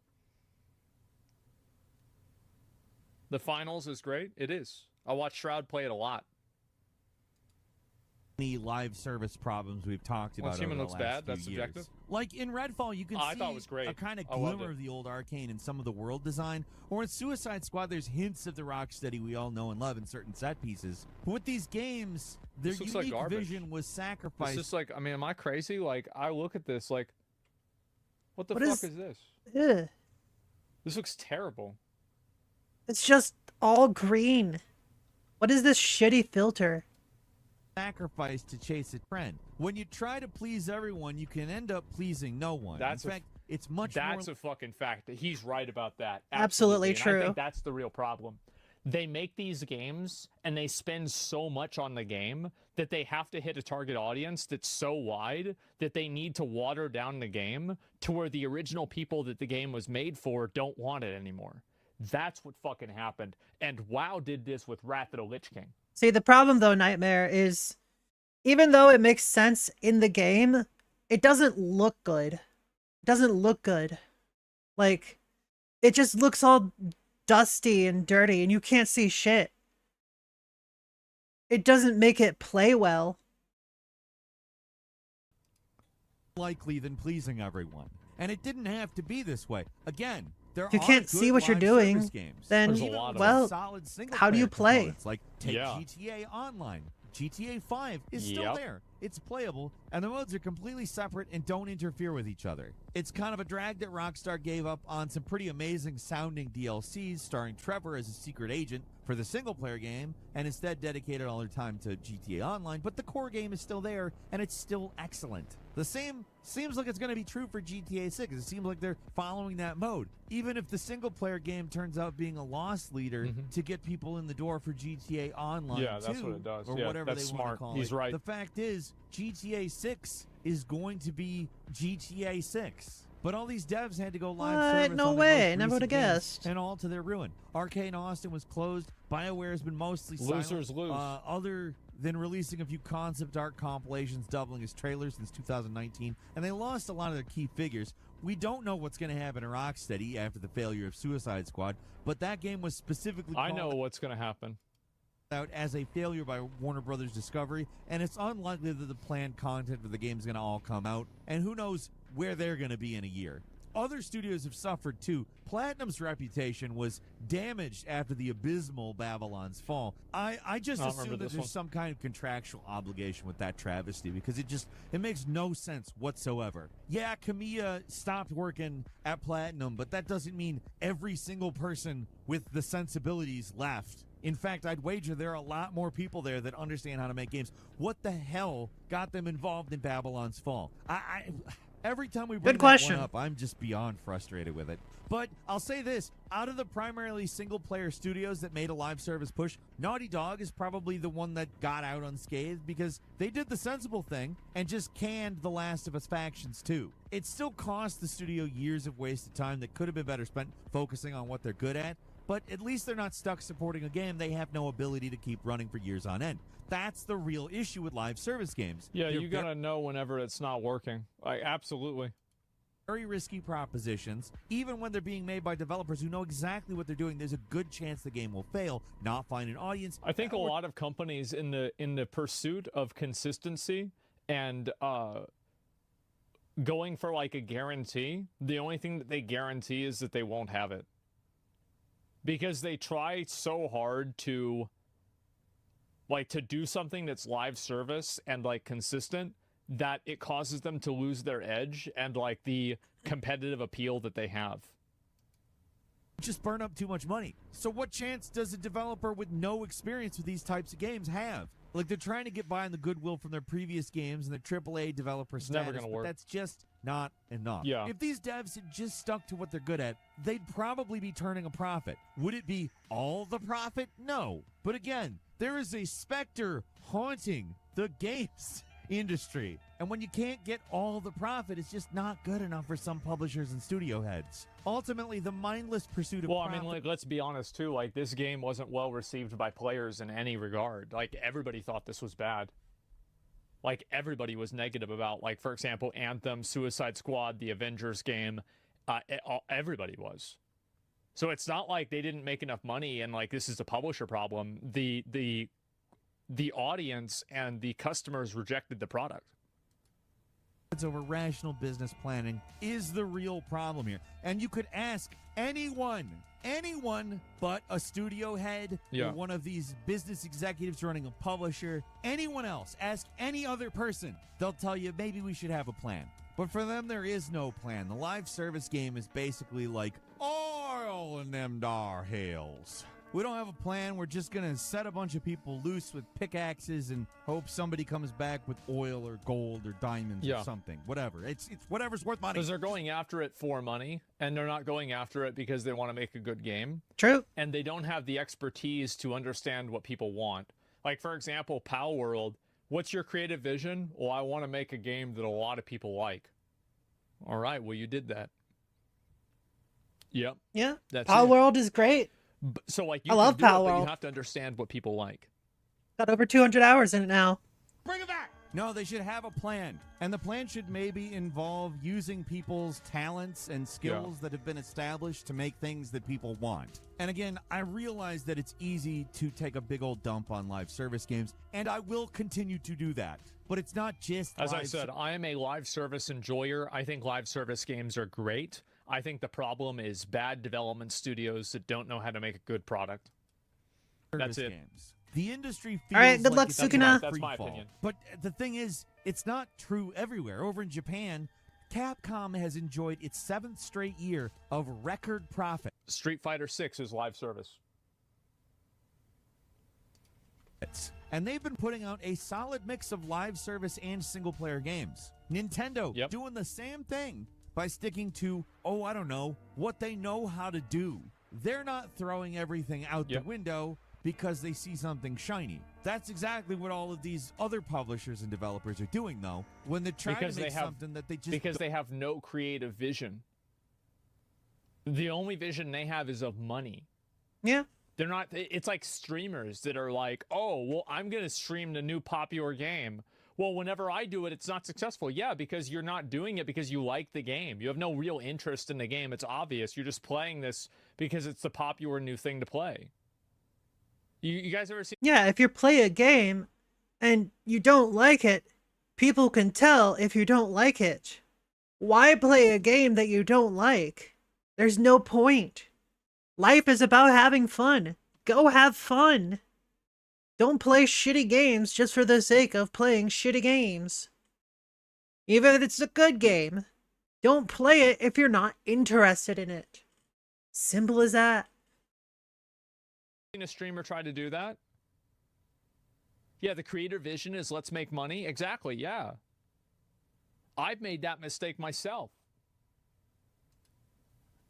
The finals is great. It is. I watched Shroud play it a lot. Any live service problems we've talked about. Once Human over looks the last bad, that's few years. subjective. Like in Redfall, you can I see thought it was great. a kind of I loved glimmer it. of the old Arcane in some of the world design. Or in Suicide Squad, there's hints of the Rocksteady we all know and love in certain set pieces. But with these games, their This looks like unique garbage. vision was sacrificed. It's just like, I mean, am I crazy? Like, I look at this like, what the What fuck is- is this? Ugh. This looks terrible. It's just all green. What is this shitty filter? Sacrifice to chase a trend. When you try to please everyone, you can end up pleasing no one. That's in a- fact, it's much That's more. a fucking fact. He's right about that. Absolutely And I true. think that's the real problem. They make these games and they spend so much on the game that they have to hit a target audience that's so wide that they need to water down the game to where the original people that the game was made for don't want it anymore. That's what fucking happened. And WoW did this with Wrath of the Lich King. See, the problem though, Nightmare, is even though it makes sense in the game, it doesn't look good. It doesn't look good. Like, it just looks all dusty and dirty and you can't see shit. It doesn't make it play well. Likely than pleasing everyone. And it didn't have to be this way. Again, there If you are can't good see what you're live doing, service games. then, Even with well, solid single how do you player play? components, Like, take Yeah. GTA Online. GTA 5 is still Yep. there. It's playable, and the modes are completely separate and don't interfere with each other. It's kind of a drag that Rockstar gave up on some pretty amazing sounding DLCs starring Trevor as a secret agent for the single player game, and instead dedicated all their time to GTA Online, but the core game is still there, and it's still excellent. The same seems like it's going to be true for GTA 6. It seems like they're following that mode. Even if the single player game turns out being a loss leader to get people in the door for GTA Online, Yeah, that's too, what it does. or Yeah, whatever that's they want to smart. call He's it. right. The fact is, GTA 6 is going to be GTA 6. But all these devs had to go live What? service No on their way. most Never recent would've games, guessed. and all to their ruin. Arcane Austin was closed. BioWare has been mostly Losers silent. lose. Other than releasing a few concept art compilations doubling as trailers since 2019, and they lost a lot of their key figures. We don't know what's going to happen to Rocksteady after the failure of Suicide Squad, but that game was specifically I called know what's going to happen. out as a failure by Warner Brothers Discovery, and it's unlikely that the planned content for the game is going to all come out, and who knows where they're going to be in a year. Other studios have suffered too. Platinum's reputation was damaged after the abysmal Babylon's Fall. I just I don't assume remember that this there's one. some kind of contractual obligation with that travesty because it makes no sense whatsoever. Yeah, Kamiya stopped working at Platinum, but that doesn't mean every single person with the sensibilities left. In fact, I'd wager there are a lot more people there that understand how to make games. What the hell got them involved in Babylon's Fall? Every time we bring Good that question. one up, I'm just beyond frustrated with it. But I'll say this, out of the primarily single-player studios that made a live service push, Naughty Dog is probably the one that got out unscathed because they did the sensible thing and just canned The Last of Us Factions 2. It still cost the studio years of wasted time that could have been better spent focusing on what they're good at, but at least they're not stuck supporting a game they have no ability to keep running for years on end. That's the real issue with live service games. Yeah, you gotta know whenever it's not working. Like, absolutely. Very risky propositions. Even when they're being made by developers who know exactly what they're doing, there's a good chance the game will fail, not find an audience. I think a lot of companies in the pursuit of consistency and going for like a guarantee, the only thing that they guarantee is that they won't have it. Because they try so hard to do something that's live service and like consistent that it causes them to lose their edge and like the competitive appeal that they have. Just burn up too much money. So what chance does a developer with no experience with these types of games have? Like, they're trying to get by on the goodwill from their previous games and their AAA developer status, never gonna work. But that's just not enough. Yeah. If these devs had just stuck to what they're good at, they'd probably be turning a profit. Would it be all the profit? No. But again, there is a specter haunting the games industry. And when you can't get all the profit, it's just not good enough for some publishers and studio heads. Ultimately, the mindless pursuit of profit... I mean, like, let's be honest, too. Like, this game wasn't well received by players in any regard. Like, everybody thought this was bad. Like, everybody was negative about, like, for example, Anthem, Suicide Squad, the Avengers game. Everybody was. So it's not like they didn't make enough money and, like, this is a publisher problem. The audience and the customers rejected the product. Over rational business planning is the real problem here. And you could ask anyone but a studio head or one of these business executives running a publisher, anyone else, ask any other person. They'll tell you maybe we should have a plan. But for them, there is no plan. The live service game is basically like oil in them dar hills. We don't have a plan. We're just going to set a bunch of people loose with pickaxes and hope somebody comes back with oil or gold or diamonds or something. Whatever. It's whatever's worth money. Because they're going after it for money, and they're not going after it because they want to make a good game. True. And they don't have the expertise to understand what people want. Like, for example, Pal World, what's your creative vision? Well, I want to make a game that a lot of people like. All right, well, you did that. Yep. Yeah. That's Pal it. World is great. So, like, I love Pal but World. you have to understand what people like. Got over 200 hours in it now. Bring it back! No, they should have a plan. And the plan should maybe involve using people's talents and skills that have been established to make things that people want. And again, I realize that it's easy to take a big old dump on live service games, and I will continue to do that. But it's not just As I said, I am a live service enjoyer. I think live service games are great. I think the problem is bad development studios that don't know how to make a good product. That's it. Games. The industry feels all right, good luck, it's Sukuna. That's my opinion. But the thing is, it's not true everywhere. Over in Japan, Capcom has enjoyed its 7th straight year of record profit. Street Fighter 6 is live service. And they've been putting out a solid mix of live service and single-player games. Nintendo doing the same thing by sticking to, I don't know, what they know how to do. They're not throwing everything out the window because they see something shiny. That's exactly what all of these other publishers and developers are doing, though, when they're trying to make something that they just... Because they have no creative vision. The only vision they have is of money. Yeah. They're not... It's like streamers that are like, oh, well, I'm going to stream the new popular game. Well, whenever I do it, it's not successful. Yeah, because you're not doing it because you like the game. You have no real interest in the game. It's obvious. You're just playing this because it's the popular new thing to play. You guys ever seen... Yeah, if you play a game and you don't like it, people can tell if you don't like it. Why play a game that you don't like? There's no point. Life is about having fun. Go have fun. Don't play shitty games just for the sake of playing shitty games. Even if it's a good game, don't play it if you're not interested in it. Simple as that. Seen a streamer try to do that? Yeah, the creator vision is let's make money. Exactly, yeah. I've made that mistake myself.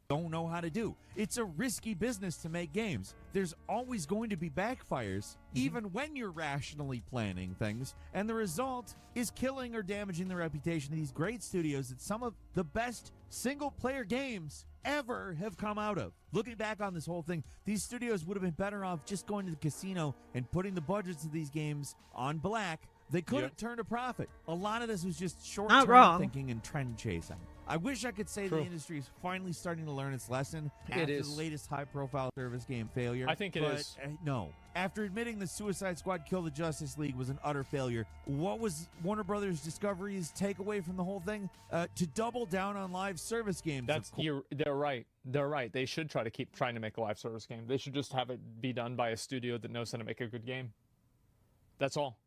Don't know how to do. It's a risky business to make games. There's always going to be backfires, even when you're rationally planning things, and the result is killing or damaging the reputation of these great studios that some of the best single-player games ever have come out of. Looking back on this whole thing, these studios would have been better off just going to the casino and putting the budgets of these games on black. They could have turned a profit. A lot of this was just short-term thinking and trend chasing. I wish I could say the industry is finally starting to learn its lesson after the latest high-profile service game failure. I think it is. No. After admitting the Suicide Squad Kill the Justice League was an utter failure, what was Warner Brothers Discovery's takeaway from the whole thing? To double down on live service games. They're right. They're right. They should try to keep trying to make a live service game. They should just have it be done by a studio that knows how to make a good game. That's all.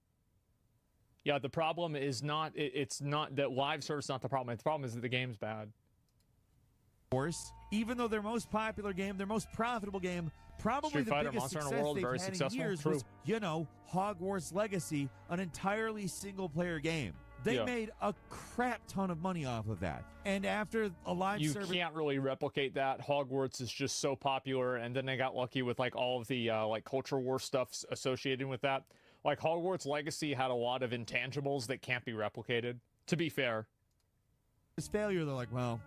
Yeah, the problem is not, it's not that live service is not the problem. The problem is that the game's bad. Of course, even though their most popular game, their most profitable game, probably Street the Fighter, biggest Monster Hunter success World, they've very had successful. in years True. was, Hogwarts Legacy, an entirely single-player game. They made a crap ton of money off of that. And after a live service... You can't really replicate that. Hogwarts is just so popular, and then they got lucky with like all of the like culture war stuff associated with that. Like, Hogwarts Legacy had a lot of intangibles that can't be replicated, to be fair. This failure, they're like, well,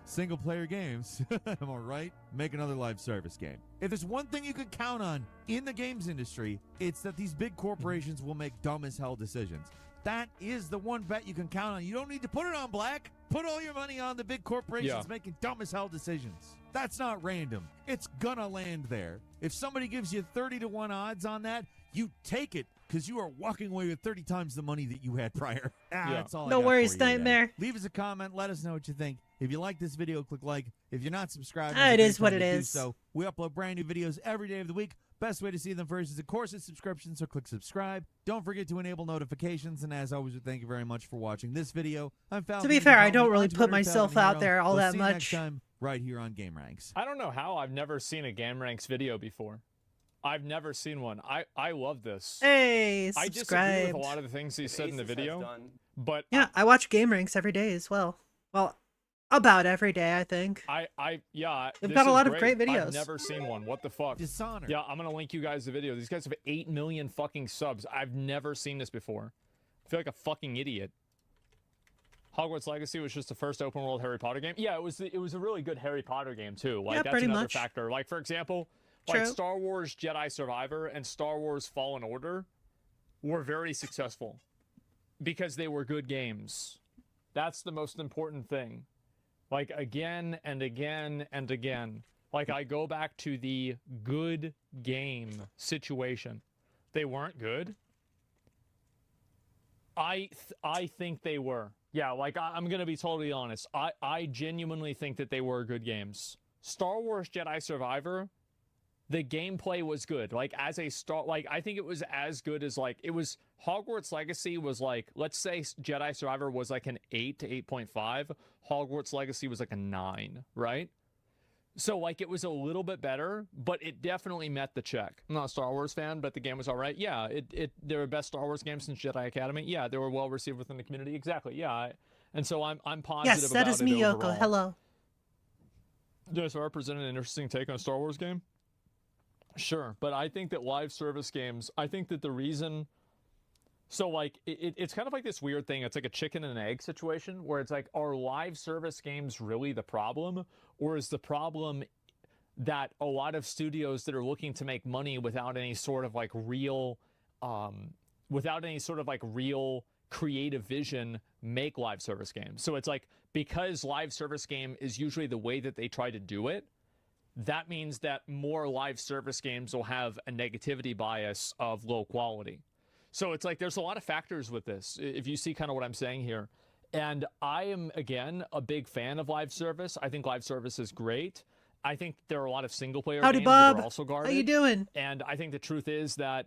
single-player games. Am I right? Make another live service game. If there's one thing you can count on in the games industry, it's that these big corporations will make dumb-as-hell decisions. That is the one bet you can count on. You don't need to put it on black. Put all your money on the big corporations making dumb-as-hell decisions. That's not random. It's gonna land there. If somebody gives you 30-to-1 odds on that, you take it because you are walking away with 30 times the money that you had prior. That's all I No got worries, for you today. Nightmare. Leave us a comment. Let us know what you think. If you like this video, click like. If you're not subscribed, It is what it do is. So we upload brand new videos every day of the week. Best way to see them first is, of course, a subscription, so click subscribe. Don't forget to enable notifications, and as always, we thank you very much for watching this video. I'm Falcon. To be fair, I don't really put myself out there all that See much. you next time, right here on Game Ranks. I don't know how I've never seen a Game Ranks video before. I've never seen one. I love this. Hey, I disagree subscribe. with a lot of the things he said in the video, but Yeah, I watch Game Ranks every day as well. Well, about every day, I think. They've got a lot of great videos. I've never seen one. What the fuck? Dishonored. Yeah, I'm gonna link you guys the video. These guys have 8 million fucking subs. I've never seen this before. I feel like a fucking idiot. Hogwarts Legacy was just the first open world Harry Potter game. Yeah, it was a really good Harry Potter game too. Like that's pretty another much. factor. Like for example, like Star Wars Jedi Survivor and Star Wars Fallen Order were very successful because they were good games. That's the most important thing. Like again and again and again. Like I go back to the good game situation. They weren't good. I think they were. Yeah, like I'm going to be totally honest. I genuinely think that they were good games. Star Wars Jedi Survivor, the gameplay was good. Like as a I think it was as good as like it was. Hogwarts Legacy was like, let's say Jedi Survivor was like an 8 to 8.5. Hogwarts Legacy was like a 9, right? So like it was a little bit better, but it definitely met the check. I'm not a Star Wars fan, but the game was all right. Yeah, they were best Star Wars games since Jedi Academy. Yeah, they were well received within the community. Exactly. Yeah, and so I'm positive. Yes, that is about it Miyoko. overall. Hello. Does our present an interesting take on a Star Wars game? Sure, but I think that live service games. I think that the reason. So, like, it's kind of like this weird thing. It's like a chicken and an egg situation where it's like, are live service games really the problem? Or is the problem that a lot of studios that are looking to make money without any sort of, like, real creative vision make live service games? So it's like, because live service game is usually the way that they try to do it, that means that more live service games will have a negativity bias of low quality. So it's like there's a lot of factors with this, if you see kind of what I'm saying here. And I am, again, a big fan of live service. I think live service is great. I think there are a lot of single-player games that are also guarded. How you doing? And I think the truth is that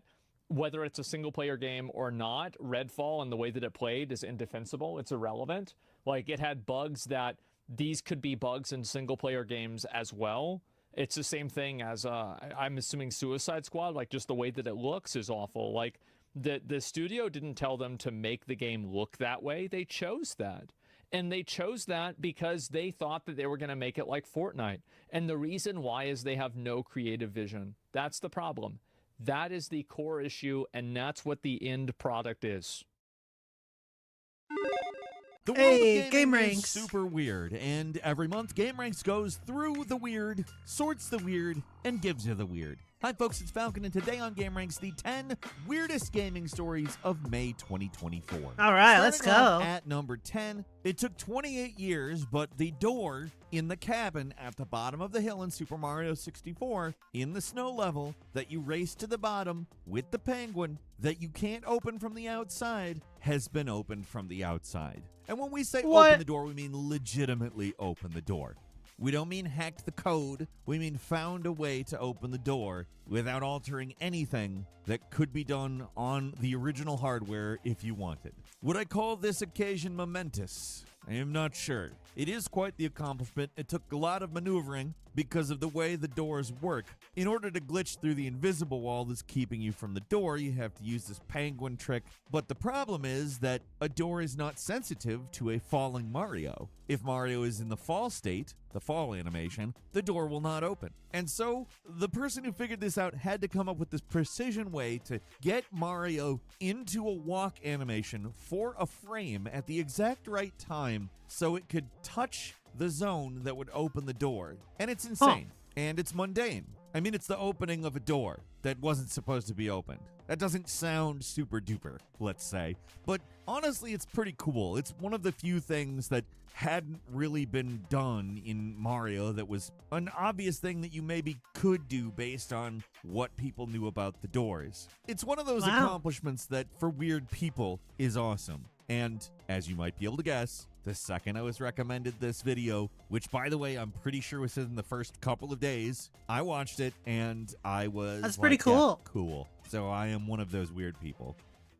whether it's a single-player game or not, Redfall and the way that it played is indefensible. It's irrelevant. Like, it had bugs that these could be bugs in single-player games as well. It's the same thing as, I'm assuming Suicide Squad. Like, just the way that it looks is awful. Like, The studio didn't tell them to make the game look that way. They chose that. And they chose that because they thought that they were going to make it like Fortnite. And the reason why is they have no creative vision. That's the problem. That is the core issue, and that's what the end product is. The world Hey, of Game gaming Ranks. is super weird, and every month Game Ranks goes through the weird, sorts the weird, and gives you the weird. Hi folks, it's Falcon, and today on Game Ranks, the 10 weirdest gaming stories of May 2024. All right, let's Starting off go. at number 10, it took 28 years, but the door in the cabin at the bottom of the hill in Super Mario 64, in the snow level, that you race to the bottom with the penguin, that you can't open from the outside, has been opened from the outside. And when we say open the door, we mean legitimately open the door. We don't mean hacked the code. We mean found a way to open the door without altering anything that could be done on the original hardware if you wanted. Would I call this occasion momentous? I am not sure. It is quite the accomplishment. It took a lot of maneuvering because of the way the doors work. In order to glitch through the invisible wall that's keeping you from the door, you have to use this penguin trick. But the problem is that a door is not sensitive to a falling Mario. If Mario is in the fall state, the fall animation, the door will not open. And so the person who figured this out had to come up with this precision way to get Mario into a walk animation for a frame at the exact right time so it could touch the zone that would open the door. And it's insane. And it's mundane. I mean, it's the opening of a door that wasn't supposed to be opened. That doesn't sound super duper, let's say. But honestly, it's pretty cool. It's one of the few things that hadn't really been done in Mario that was an obvious thing that you maybe could do based on what people knew about the doors. It's one of those accomplishments that, for weird people, is awesome. And as you might be able to guess, the second I was recommended this video, which by the way, I'm pretty sure was in the first couple of days, I watched it and I was That's pretty yeah, cool. cool. So I am one of those weird people.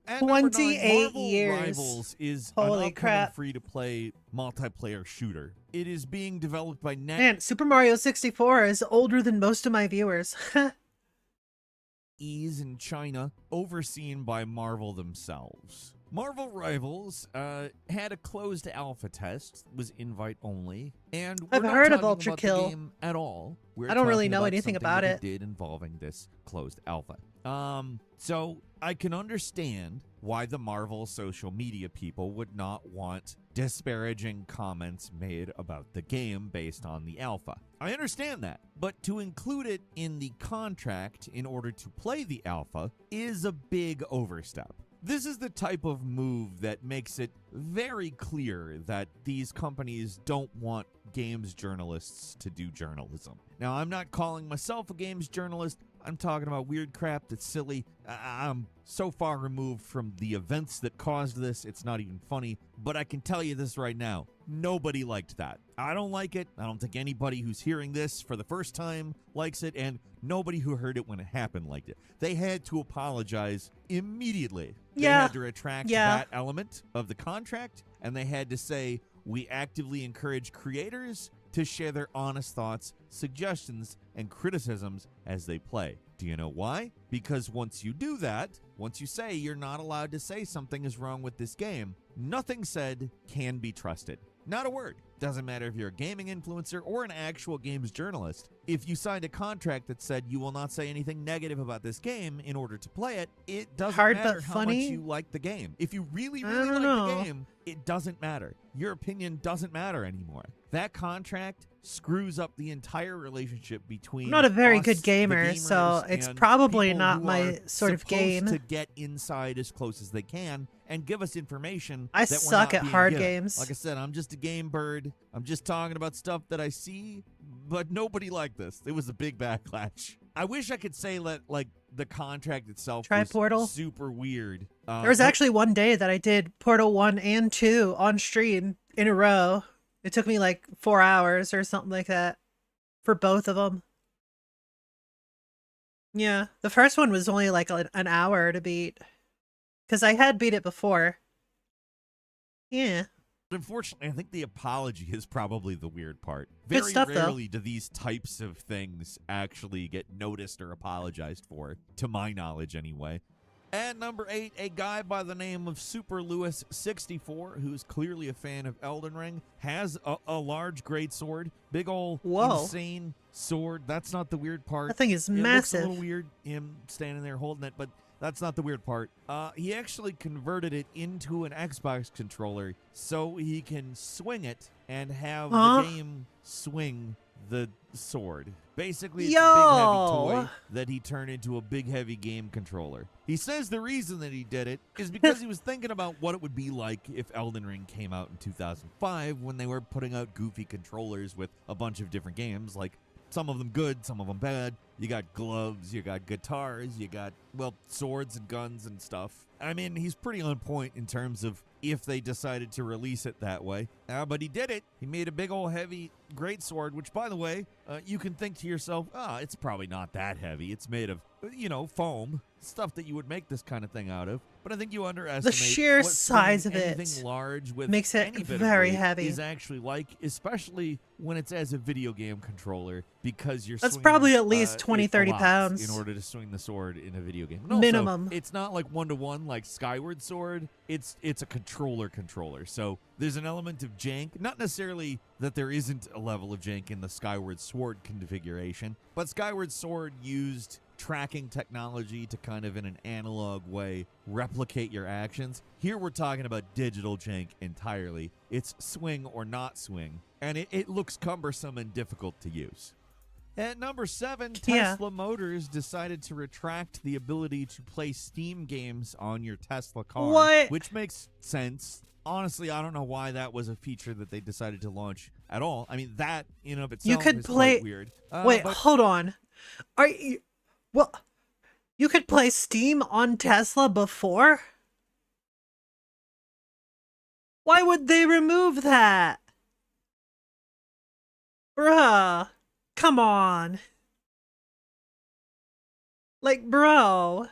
At 28 Marvel years. Rivals is Holy an upcoming crap. free-to-play multiplayer shooter. It is being developed by Man, Super Mario 64 is older than most of my viewers. NetEase in China, overseen by Marvel themselves. Marvel Rivals had a closed alpha test, was invite only, and we're I've not heard of talking Ultra about Kill. the game at all. We're I don't really talking know about anything something about that it. they did involving this closed alpha. So I can understand why the Marvel social media people would not want disparaging comments made about the game based on the alpha. I understand that, but to include it in the contract in order to play the alpha is a big overstep. This is the type of move that makes it very clear that these companies don't want games journalists to do journalism. Now, I'm not calling myself a games journalist. I'm talking about weird crap that's silly. I'm so far removed from the events that caused this, it's not even funny. But I can tell you this right now. Nobody liked that. I don't like it. I don't think anybody who's hearing this for the first time likes it, and nobody who heard it when it happened liked it. They had to apologize immediately. They had to retract that element of the contract, and they had to say, we actively encourage creators to share their honest thoughts, suggestions, and criticisms as they play. Do you know why? Because once you do that, once you say you're not allowed to say something is wrong with this game, nothing said can be trusted. Not a word. Doesn't matter if you're a gaming influencer or an actual games journalist. If you signed a contract that said you will not say anything negative about this game in order to play it, it doesn't matter how much you like the game. If you really, really like the game, it doesn't matter. Your opinion doesn't matter anymore. That contract screws up the entire relationship between I'm not a very us, good the gamer, gamers, so it's and probably people not who my are sort of supposed game. to get inside as close as they can and give us information. I that we're suck not at being hard given. games. Like I said, I'm just a game bird. I'm just talking about stuff that I see, but nobody liked this. It was a big backlash. I wish I could say that like the contract itself Try was Portal. super weird. There was actually one day that I did Portal 1 and 2 on stream in a row. It took me like 4 hours or something like that for both of them. Yeah, the first one was only like an hour to beat because I had beat it before. Yeah. Unfortunately, I think the apology is probably the weird part. Good Very stuff, though. rarely do these types of things actually get noticed or apologized for, to my knowledge anyway. At number 8, a guy by the name of Super Lewis 64, who's clearly a fan of Elden Ring, has a large greatsword, big ol' insane sword. That's not the weird part. That thing is It looks massive. a little weird, him standing there holding it, but that's not the weird part. He actually converted it into an Xbox controller so he can swing it and have the game swing the sword. Basically, it's a big heavy toy that he turned into a big heavy game controller. He says the reason that he did it is because he was thinking about what it would be like if Elden Ring came out in 2005 when they were putting out goofy controllers with a bunch of different games, like some of them good, some of them bad. You got gloves, you got guitars, you got, well, swords and guns and stuff. I mean, he's pretty on point in terms of if they decided to release it that way. But he did it. He made a big old heavy greatsword, which, by the way, you can think to yourself, it's probably not that heavy. It's made of, foam, stuff that you would make this kind of thing out of. But I think you underestimate The sheer what size of anything it large with makes it any bit of very weight heavy. is actually like, especially when it's as a video game controller, because you're That's swinging, probably at least 20, a 30 lot pounds. in order to swing the sword in a video game. And also, Minimum. it's not like one-to-one like Skyward Sword. It's a controller. So there's an element of jank. Not necessarily that there isn't a level of jank in the Skyward Sword configuration, but Skyward Sword used tracking technology to kind of in an analog way replicate your actions. Here we're talking about digital jank entirely. It's swing or not swing, and it looks cumbersome and difficult to use. At number 7, Tesla Motors decided to retract the ability to play Steam games on your Tesla car. What? Which makes sense. Honestly, I don't know why that was a feature that they decided to launch at all. I mean, that in and of itself You could is play. quite weird. Wait, but hold on. Are you? Well, you could play Steam on Tesla before? Why would they remove that? Bruh. Come on. Like, bro.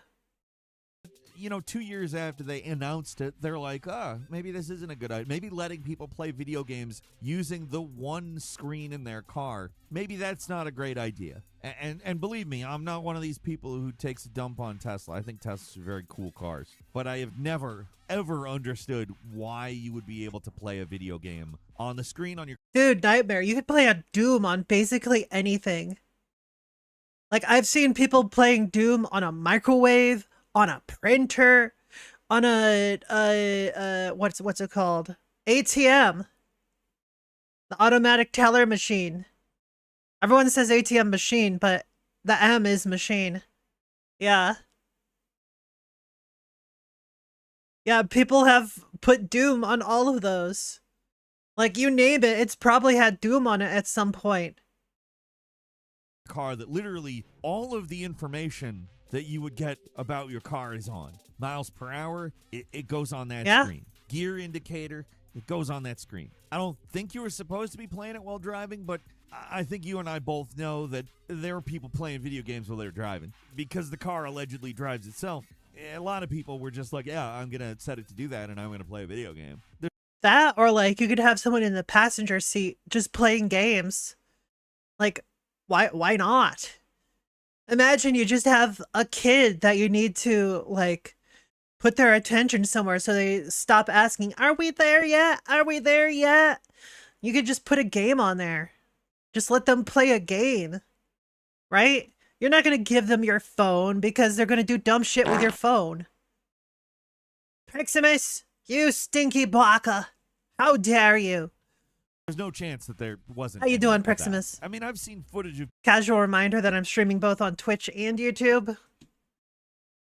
2 years after they announced it, they're like, maybe this isn't a good idea. Maybe letting people play video games using the one screen in their car, maybe that's not a great idea. And believe me, I'm not one of these people who takes a dump on Tesla. I think Teslas are very cool cars. But I have never, ever understood why you would be able to play a video game on the screen on your... Dude, nightmare. You could play a Doom on basically anything. Like, I've seen people playing Doom on a microwave, on a printer, on a what's it called? ATM. The automatic teller machine. Everyone says ATM machine, but the M is machine. Yeah. Yeah, people have put Doom on all of those. Like, you name it, it's probably had Doom on it at some point. Car that literally all of the information that you would get about your car is on. Miles per hour, it goes on that screen. Gear indicator, it goes on that screen. I don't think you were supposed to be playing it while driving, but I think you and I both know that there are people playing video games while they're driving. Because the car allegedly drives itself, a lot of people were just like, yeah, I'm going to set it to do that and I'm going to play a video game. That, or like, you could have someone in the passenger seat just playing games. Like, why not? Imagine you just have a kid that you need to, like, put their attention somewhere so they stop asking, are we there yet? Are we there yet? You could just put a game on there. Just let them play a game. Right? You're not going to give them your phone because they're going to do dumb shit with your phone. Priximus, you stinky blocker. How dare you? There's no chance that there wasn't. How you any doing, of that. Priximus? I mean, I've seen footage of Casual reminder that I'm streaming both on Twitch and YouTube.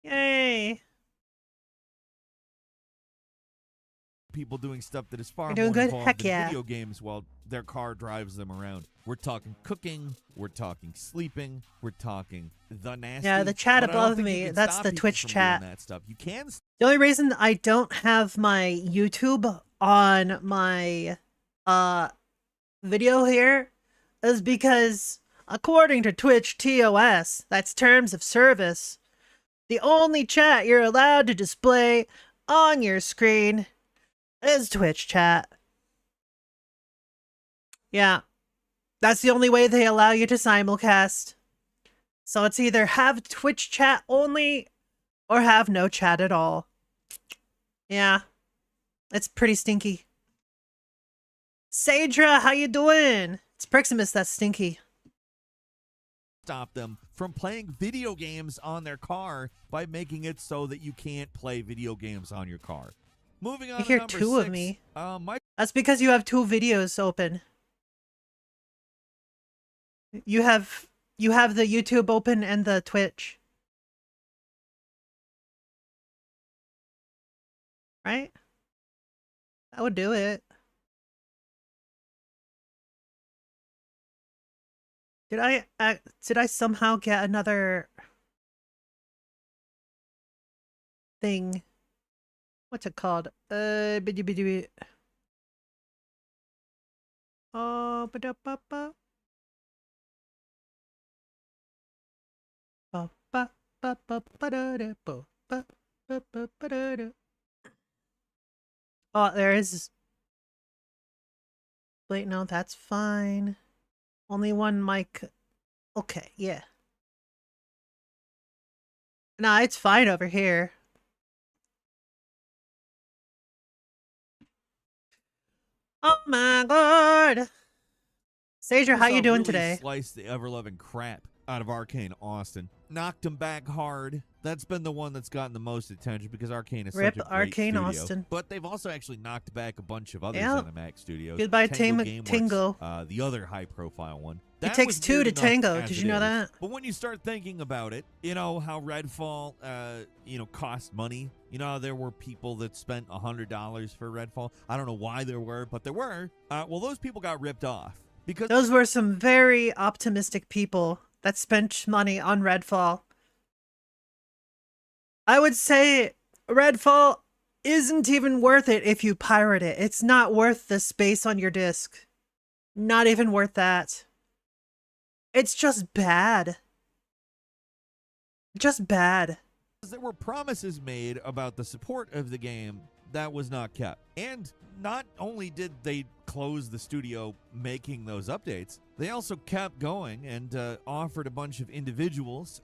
Yay. people doing stuff that is far You're more doing good? involved Heck in yeah. video games while their car drives them around. We're talking cooking, we're talking sleeping, we're talking the nasty. Yeah, the chat but I don't above think you me, can that's stop the people Twitch from chat. doing that stuff. You can. The only reason I don't have my YouTube on my video here is because according to Twitch TOS, that's terms of service, the only chat you're allowed to display on your screen is Twitch chat. Yeah. That's the only way they allow you to simulcast. So it's either have Twitch chat only Or have no chat at all. Yeah. It's pretty stinky. Sadra, how you doing? It's Priximus that's stinky. Stop them from playing video games on their car by making it so that you can't play video games on your car. Moving on You hear to number two 6, of me. That's because you have two videos open. You have the YouTube open and the Twitch. Right? That would do it. Did I somehow get another thing? What's it called? Oh, ba-da-ba-ba. Oh, there is. Wait, no, that's fine. Only one mic. Okay, yeah. Nah, it's fine over here. Oh my god! Sager, how you doing today? Sliced the ever-loving crap out of Arcane Austin. Knocked him back hard. That's been the one that's gotten the most attention because Arcane is Rip such a great Arcane studio. Austin. But they've also actually knocked back a bunch of others Yeah. in the Mac studios. Goodbye, Gameworks, Tingo. the other high-profile one. It That takes was two weird to enough tango. as Did it you know is. that? But when you start thinking about it, you know how Redfall, cost money. You know how there were people that spent $100 for Redfall. I don't know why there were, but there were. Well, those people got ripped off because Those were some very optimistic people that spent money on Redfall. I would say Redfall isn't even worth it if you pirate it. It's not worth the space on your disc. Not even worth that. It's just bad. Just bad. there were promises made about the support of the game that was not kept. And not only did they close the studio making those updates, they also kept going and offered a bunch of individuals,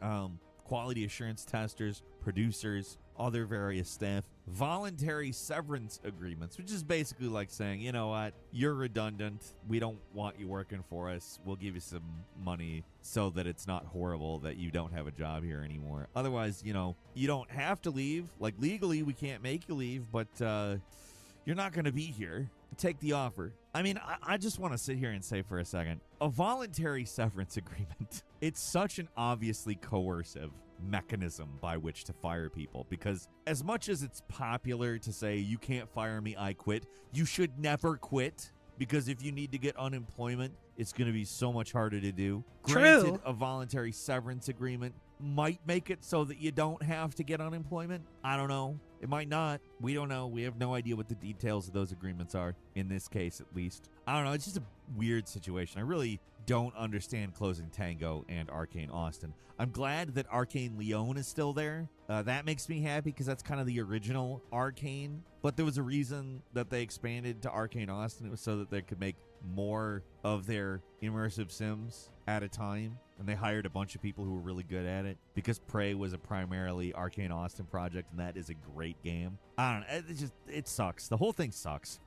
quality assurance testers, producers, other various staff, voluntary severance agreements, which is basically like saying, you know what, you're redundant. We don't want you working for us. We'll give you some money so that it's not horrible that you don't have a job here anymore. Otherwise, you know, you don't have to leave. Like, legally, we can't make you leave, but you're not going to be here. Take the offer. I mean, I just want to sit here and say for a second, a voluntary severance agreement, it's such an obviously coercive mechanism by which to fire people, because as much as it's popular to say you can't fire me, I quit, you should never quit, because if you need to get unemployment, it's going to be so much harder to do. True. Granted, a voluntary severance agreement might make it so that you don't have to get unemployment. I don't know. It might not. We don't know. We have no idea what the details of those agreements are, in this case at least. I don't know. It's just a weird situation. I really don't understand closing Tango and Arcane Austin. I'm glad that Arcane Lyon is still there. That makes me happy because that's kind of the original Arcane. But there was a reason that they expanded to Arcane Austin. It was so that they could make more of their immersive sims at a time. And they hired a bunch of people who were really good at it, because Prey was a primarily Arcane Austin project, and that is a great game. I don't know. It sucks. The whole thing sucks.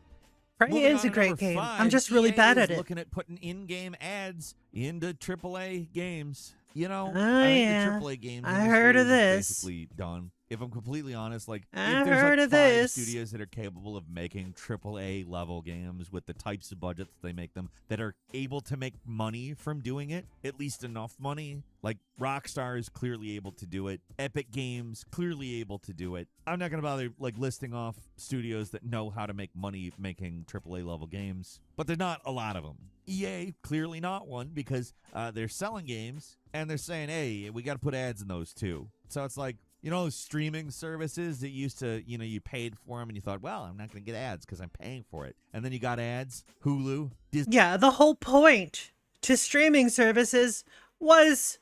Prey Moving is on a to great number game. 5, I'm just really EA bad is at it. looking at putting in-game ads into AAA games. You know, Oh, I think yeah. the AAA games I heard of industry is this. basically done. If I'm completely honest, like, I if there's heard like of 5 this. studios that are capable of making AAA level games with the types of budgets they make them, that are able to make money from doing it, at least enough money, like Rockstar is clearly able to do it, Epic Games clearly able to do it. I'm not gonna bother like listing off studios that know how to make money making AAA level games, but there's not a lot of them. EA clearly not one, because they're selling games and they're saying, hey, we got to put ads in those too. So it's like, you know, those streaming services that used to, you know, you paid for them and you thought, well, I'm not going to get ads because I'm paying for it. And then you got ads, Hulu, Disney. Yeah, the whole point to streaming services was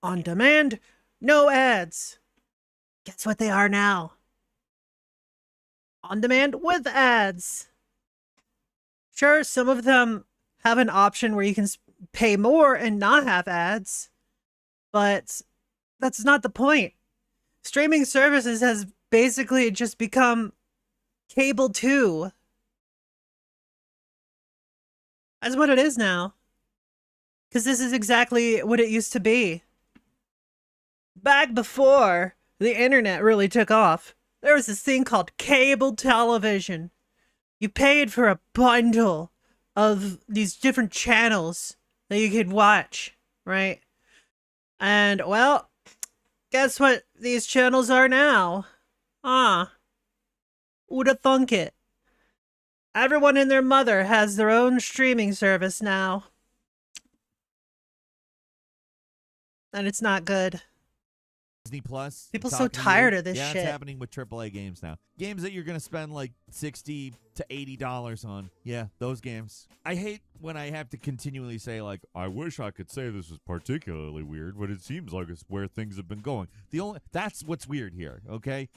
on demand, no ads. Guess what they are now? On demand with ads. Sure, some of them have an option where you can pay more and not have ads, but that's not the point. Streaming services has basically just become cable 2. That's what it is now. Because this is exactly what it used to be. Back before the internet really took off, there was this thing called cable television. You paid for a bundle of these different channels that you could watch, right? And, well, guess what these channels are now? Who'da thunk it? Everyone and their mother has their own streaming service now. And it's not good. Disney Plus. People so tired of this shit. shit. It's happening with AAA games now. Games that you're going to spend like $60 to $80 on. Yeah, those games. I hate when I have to continually say, like, I wish I could say this was particularly weird, but it seems like it's where things have been going. That's what's weird here, okay?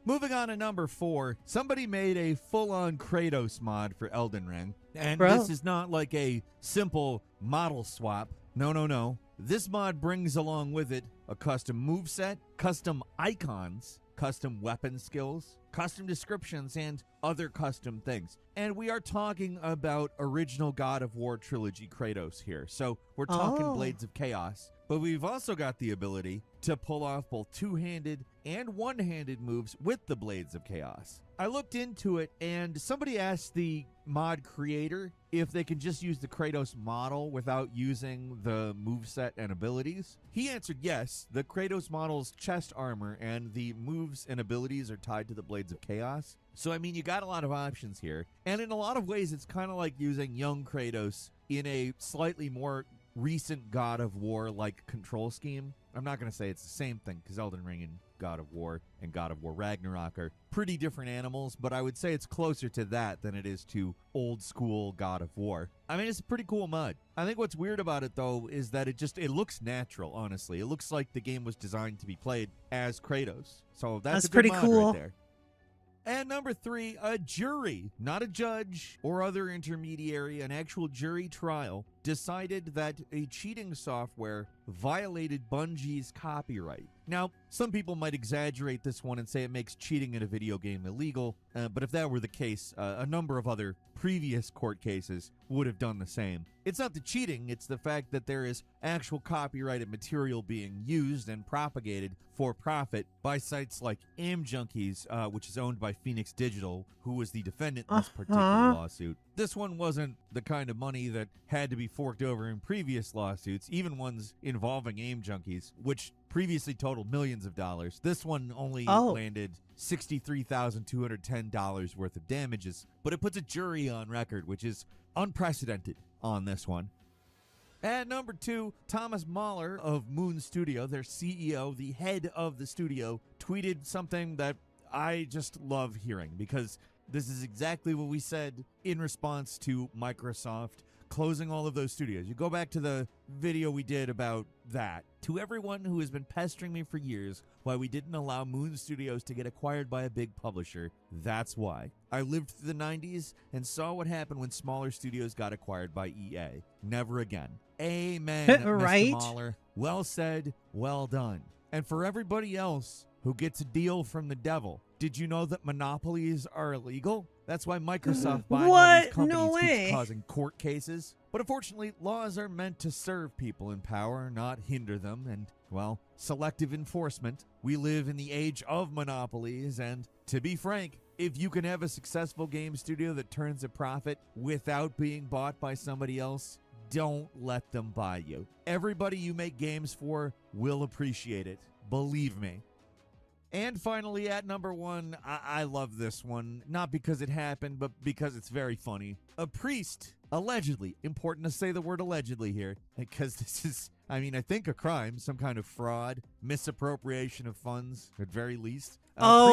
Moving on to number 4, somebody made a full-on Kratos mod for Elden Ring. And this is not like a simple model swap. No. This mod brings along with it a custom moveset, custom icons, custom weapon skills, custom descriptions, and other custom things. And we are talking about original God of War trilogy Kratos here. So we're talking Blades of Chaos. But we've also got the ability to pull off both two-handed and one-handed moves with the Blades of Chaos. I looked into it, and somebody asked the mod creator if they can just use the Kratos model without using the moveset and abilities. He answered yes. The Kratos model's chest armor and the moves and abilities are tied to the Blades of Chaos. So, I mean, you got a lot of options here. And in a lot of ways, it's kind of like using young Kratos in a slightly more recent God of War-like control scheme. I'm not going to say it's the same thing, because Elden Ring and God of War Ragnarok are pretty different animals, but I would say it's closer to that than it is to old school God of War. I mean, it's a pretty cool mod. I think what's weird about it, though, is that it looks natural, honestly. It looks like the game was designed to be played as Kratos. So that's a good pretty mod cool. right there. And number 3, a jury, not a judge or other intermediary, an actual jury trial, decided that a cheating software violated Bungie's copyright. Now, some people might exaggerate this one and say it makes cheating in a video game illegal, but if that were the case, a number of other previous court cases would have done the same. It's not the cheating, it's the fact that there is actual copyrighted material being used and propagated for profit by sites like AimJunkies, which is owned by Phoenix Digital, who was the defendant in this particular lawsuit. This one wasn't the kind of money that had to be forked over in previous lawsuits, even ones involving AimJunkies, which previously totaled millions of dollars. This one only landed $63,210 worth of damages, but it puts a jury on record, which is unprecedented on this one. At number 2, Thomas Mahler of Moon Studio, their CEO, the head of the studio, tweeted something that I just love hearing, because this is exactly what we said in response to Microsoft closing all of those studios. You go back to the video we did about that. To everyone who has been pestering me for years why we didn't allow Moon Studios to get acquired by a big publisher, that's why. I lived through the 90s and saw what happened when smaller studios got acquired by EA. Never again. Amen, Right? Mr. Mahler. Well said, well done. And for everybody else who gets a deal from the devil, did you know that monopolies are illegal? That's why Microsoft buying all these companies keeps causing court cases. But unfortunately, laws are meant to serve people in power, not hinder them. And, well, selective enforcement. We live in the age of monopolies, and to be frank, if you can have a successful game studio that turns a profit without being bought by somebody else, don't let them buy you. Everybody you make games for will appreciate it. Believe me. And finally, at number 1, I love this one, not because it happened, but because it's very funny. A priest, allegedly, important to say the word allegedly here, because this is, I think a crime, some kind of fraud, misappropriation of funds, at very least.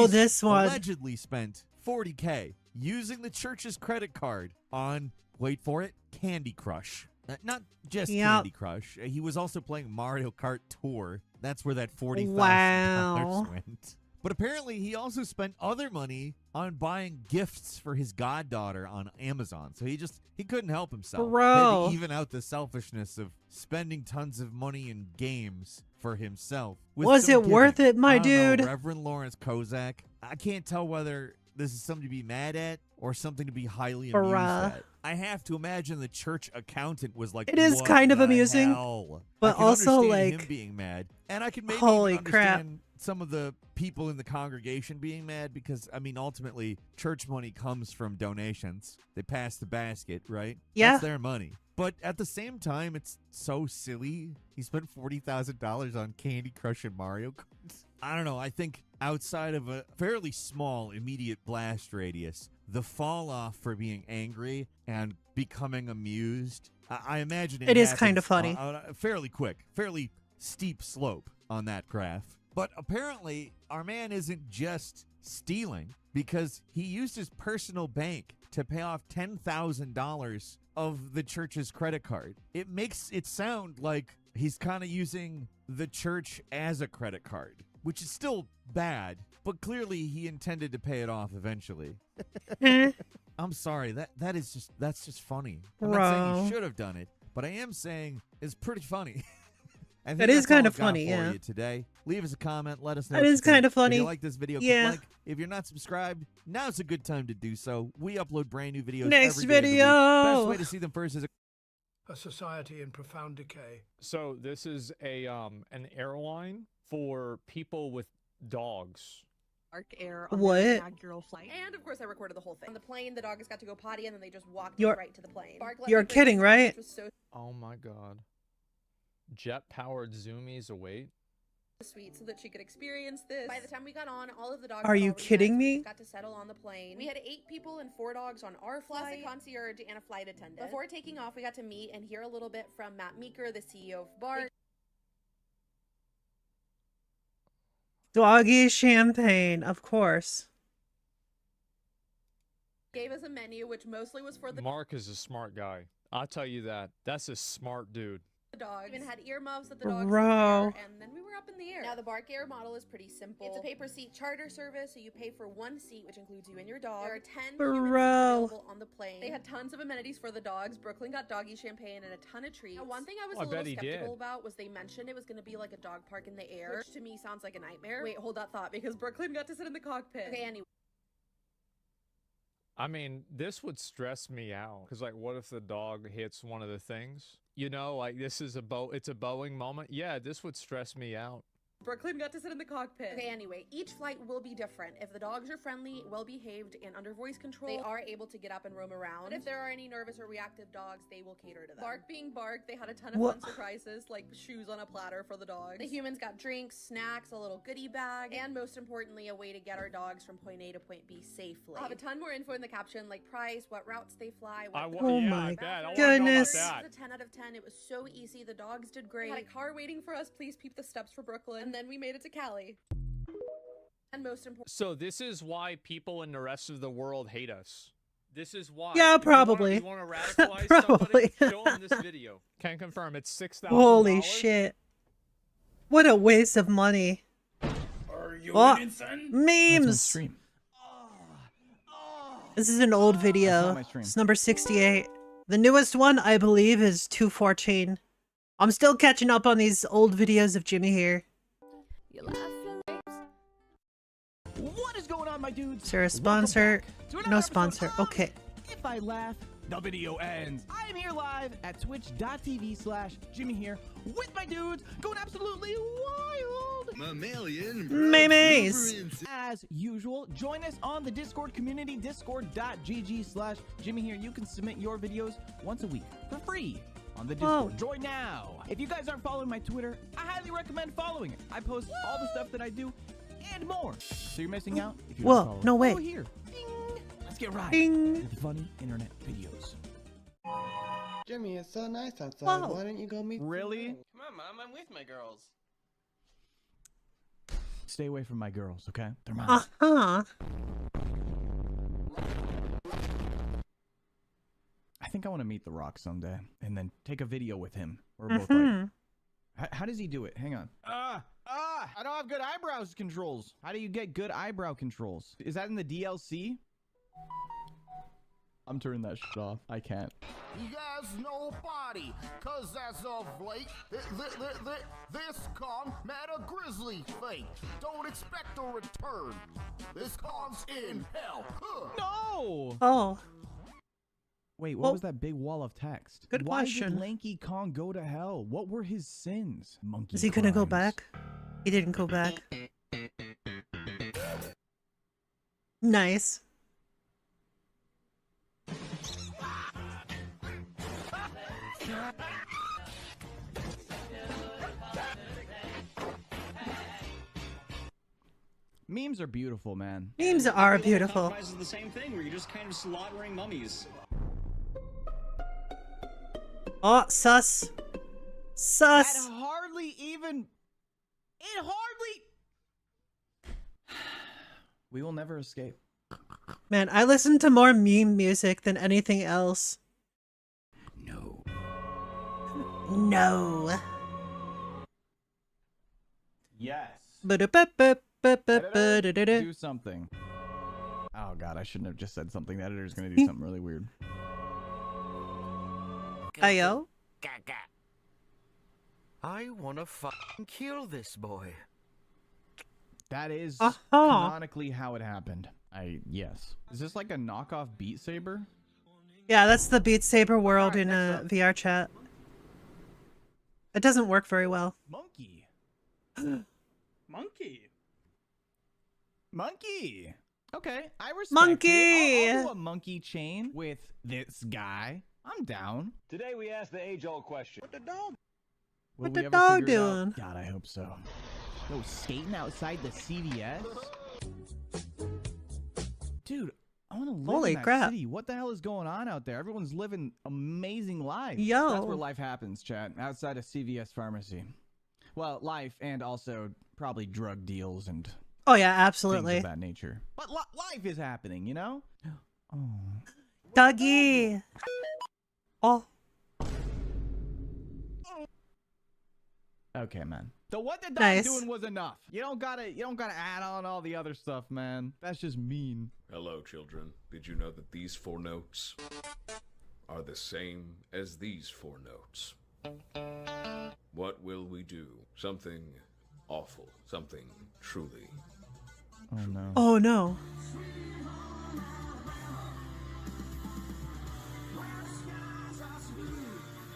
This one. Allegedly spent $40K using the church's credit card on, wait for it, Candy Crush. Not just Candy Crush. He was also playing Mario Kart Tour. That's where that $40,000 went. But apparently he also spent other money on buying gifts for his goddaughter on Amazon. So he couldn't help himself. Bro. Had to even out the selfishness of spending tons of money in games for himself. with Was some it worth giving. it, my I don't know, dude? Reverend Lawrence Kozak. I can't tell whether this is something to be mad at or something to be highly amused Bruh. at. I have to imagine the church accountant was like, It is "What kind of the amusing, hell?" but I can also, understand like, him being mad, and I can maybe holy even crap. understand some of the people in the congregation being mad because, I mean, ultimately, church money comes from donations. They pass the basket, right? Yeah. That's their money. But at the same time, it's so silly. He spent $40,000 on Candy Crush and Mario Kart. I don't know. I think outside of a fairly small immediate blast radius, the fall off for being angry and becoming amused, I imagine It is happens kind of funny. on a fairly quick, fairly steep slope on that graph. But apparently, our man isn't just stealing because he used his personal bank to pay off $10,000 of the church's credit card. It makes it sound like he's kind of using the church as a credit card, which is still bad, but clearly he intended to pay it off eventually. I'm sorry, that's just funny. I'm not saying Bro. he should have done it, but I am saying it's pretty funny. I think That is that's all kind I've of got funny, for yeah. you today. Leave us a comment. Let us know. That what you is kind think. of funny. If you like this video, Yeah. click like. If you're not subscribed, now's a good time to do so. We upload brand new videos Next every day of the week. video. Best way to see them first is A society in profound decay. So this is a an airline for people with dogs. Dark air on What? the inaugural flight. And of course, I recorded the whole thing. On the plane, the dog just got to go potty, and then they just walked You're- right to the plane. Bark let you're me bring kidding, the dog, right? which was so Oh my god. Jet-powered zoomies await. sweet, so that she could experience this. By the time we got on, all of the dogs Are had you already kidding met, so we me? just got to settle on the plane. We had 8 people and 4 dogs on our flight, plus a concierge and a flight attendant. Before taking off, we got to meet and hear a little bit from Matt Meeker, the CEO of Bark. Doggy champagne, of course. Gave us a menu, which mostly was for the Mark is a smart guy. I'll tell you that. That's a smart dude. dogs. Even had earmuffs that the dogs Bro. could wear, and then we were up in the air. Now the Bark Air model is pretty simple. It's a pay per seat charter service, so you pay for 1 seat, which includes you and your dog. There are 10 human seats Bro. available on the plane. They had tons of amenities for the dogs. Brooklyn got doggy champagne and a ton of treats. Now, one thing I was Oh, I a little bet he skeptical did. about was they mentioned it was going to be like a dog park in the air, which to me sounds like a nightmare. Wait, hold that thought, because Brooklyn got to sit in the cockpit. Okay, anyway. I mean, this would stress me out because, like, what if the dog hits one of the things? You know, like this is it's a Boeing moment. Yeah, this would stress me out. Brooklyn got to sit in the cockpit. Okay, anyway, each flight will be different. If the dogs are friendly, well-behaved, and under voice control, they are able to get up and roam around. But if there are any nervous or reactive dogs, they will cater to them. Bark being Bark, they had a ton of What? fun surprises, like shoes on a platter for the dogs. The humans got drinks, snacks, a little goodie bag, and most importantly, a way to get our dogs from point A to point B safely. I'll have a ton more info in the caption, like price, what routes they fly, what Oh yeah, my I bet. I wanna know about goodness. that. it was a 10 out of 10. It was so easy. The dogs did great. We had a car waiting for us. Please peep the steps for Brooklyn. And then we made it to Cali. And most important. So this is why people in the rest of the world hate us. This is why. Yeah, probably. You want to radicalize Probably. somebody? Show them this video. Can confirm it's $6,000. Holy shit. What a waste of money. Are you Oh, winning, son? memes. Stream. This is an old That's video. not my stream. It's number 68. The newest one, I believe, is 214. I'm still catching up on these old videos of Jimmy here. What is going on, my dudes? Is there a sponsor? to another No episode sponsor. of Okay. If I laugh, the video ends. I am here live at twitch.tv/Jimmy here with my dudes going absolutely wild. Mammalian Maymays. As usual, join us on the Discord community, discord.gg/Jimmy here. You can submit your videos once a week for free on the Discord. Whoa. Join now. If you guys aren't following my Twitter, I highly recommend following it. I post all the stuff that I do and more. So you're missing out if you Whoa, don't follow. no way. Go here. Ding. Let's get right Ding. with funny internet videos. Jimmy, it's so nice outside. Whoa. Why don't you go meet? Really? Come on, Mom. I'm with my girls. Stay away from my girls, okay? They're mine. Uh-huh. I think I want to meet The Rock someday and then take a video with him. We're both Mhm. like, how does he do it? Hang on. I don't have good eyebrows controls. How do you get good eyebrow controls? Is that in the DLC? I'm turning that shit off. I can't. He has no body, cause as of late, this con met a grisly fate. Don't expect a return. This con's in hell. No! Oh. Wait, what was that big wall of text? Good Why question. did Lanky Kong go to hell? What were his sins? Monkey Is he gonna go crimes. back? He didn't go back. Nice. Memes are beautiful, man. Memes are beautiful. Is the same thing where you're just kind of slaughtering mummies. Oh, sus. Sus. That hardly even... It hardly... We will never escape. Man, I listen to more meme music than anything else. No. No. Yes. Ba-da-ba-ba-ba-ba-da-da-da. Do something. Oh god, I shouldn't have just said something. The editor's gonna do something really weird. Ayo? I wanna fucking kill this boy. That is canonically how it happened. Yes. Is this like a knockoff Beat Saber? Yeah, that's the Beat Saber world in a VR chat. It doesn't work very well. Monkey. Monkey. Monkey. Okay, I respect Monkey! it. I'll do a monkey chain with this guy. I'm down. Today we ask the age-old question. What the dog? Will What we the ever dog figure it out? doing? God, I hope so. Yo, skating outside the CVS? Dude, I want to live Holy in that crap. city. What the hell is going on out there? Everyone's living amazing lives. Yo. That's where life happens, chat. Outside a CVS pharmacy. Well, life and also probably drug deals and Oh yeah, things absolutely. of that nature. But life is happening, you know? Oh. Dougie. Oh. Okay, man. The what the dog Nice. doing was enough. You don't gotta add on all the other stuff, man. That's just mean. Hello, children. Did you know that these 4 notes are the same as these 4 notes? What will we do? Something awful. Something truly. Oh no. Oh no.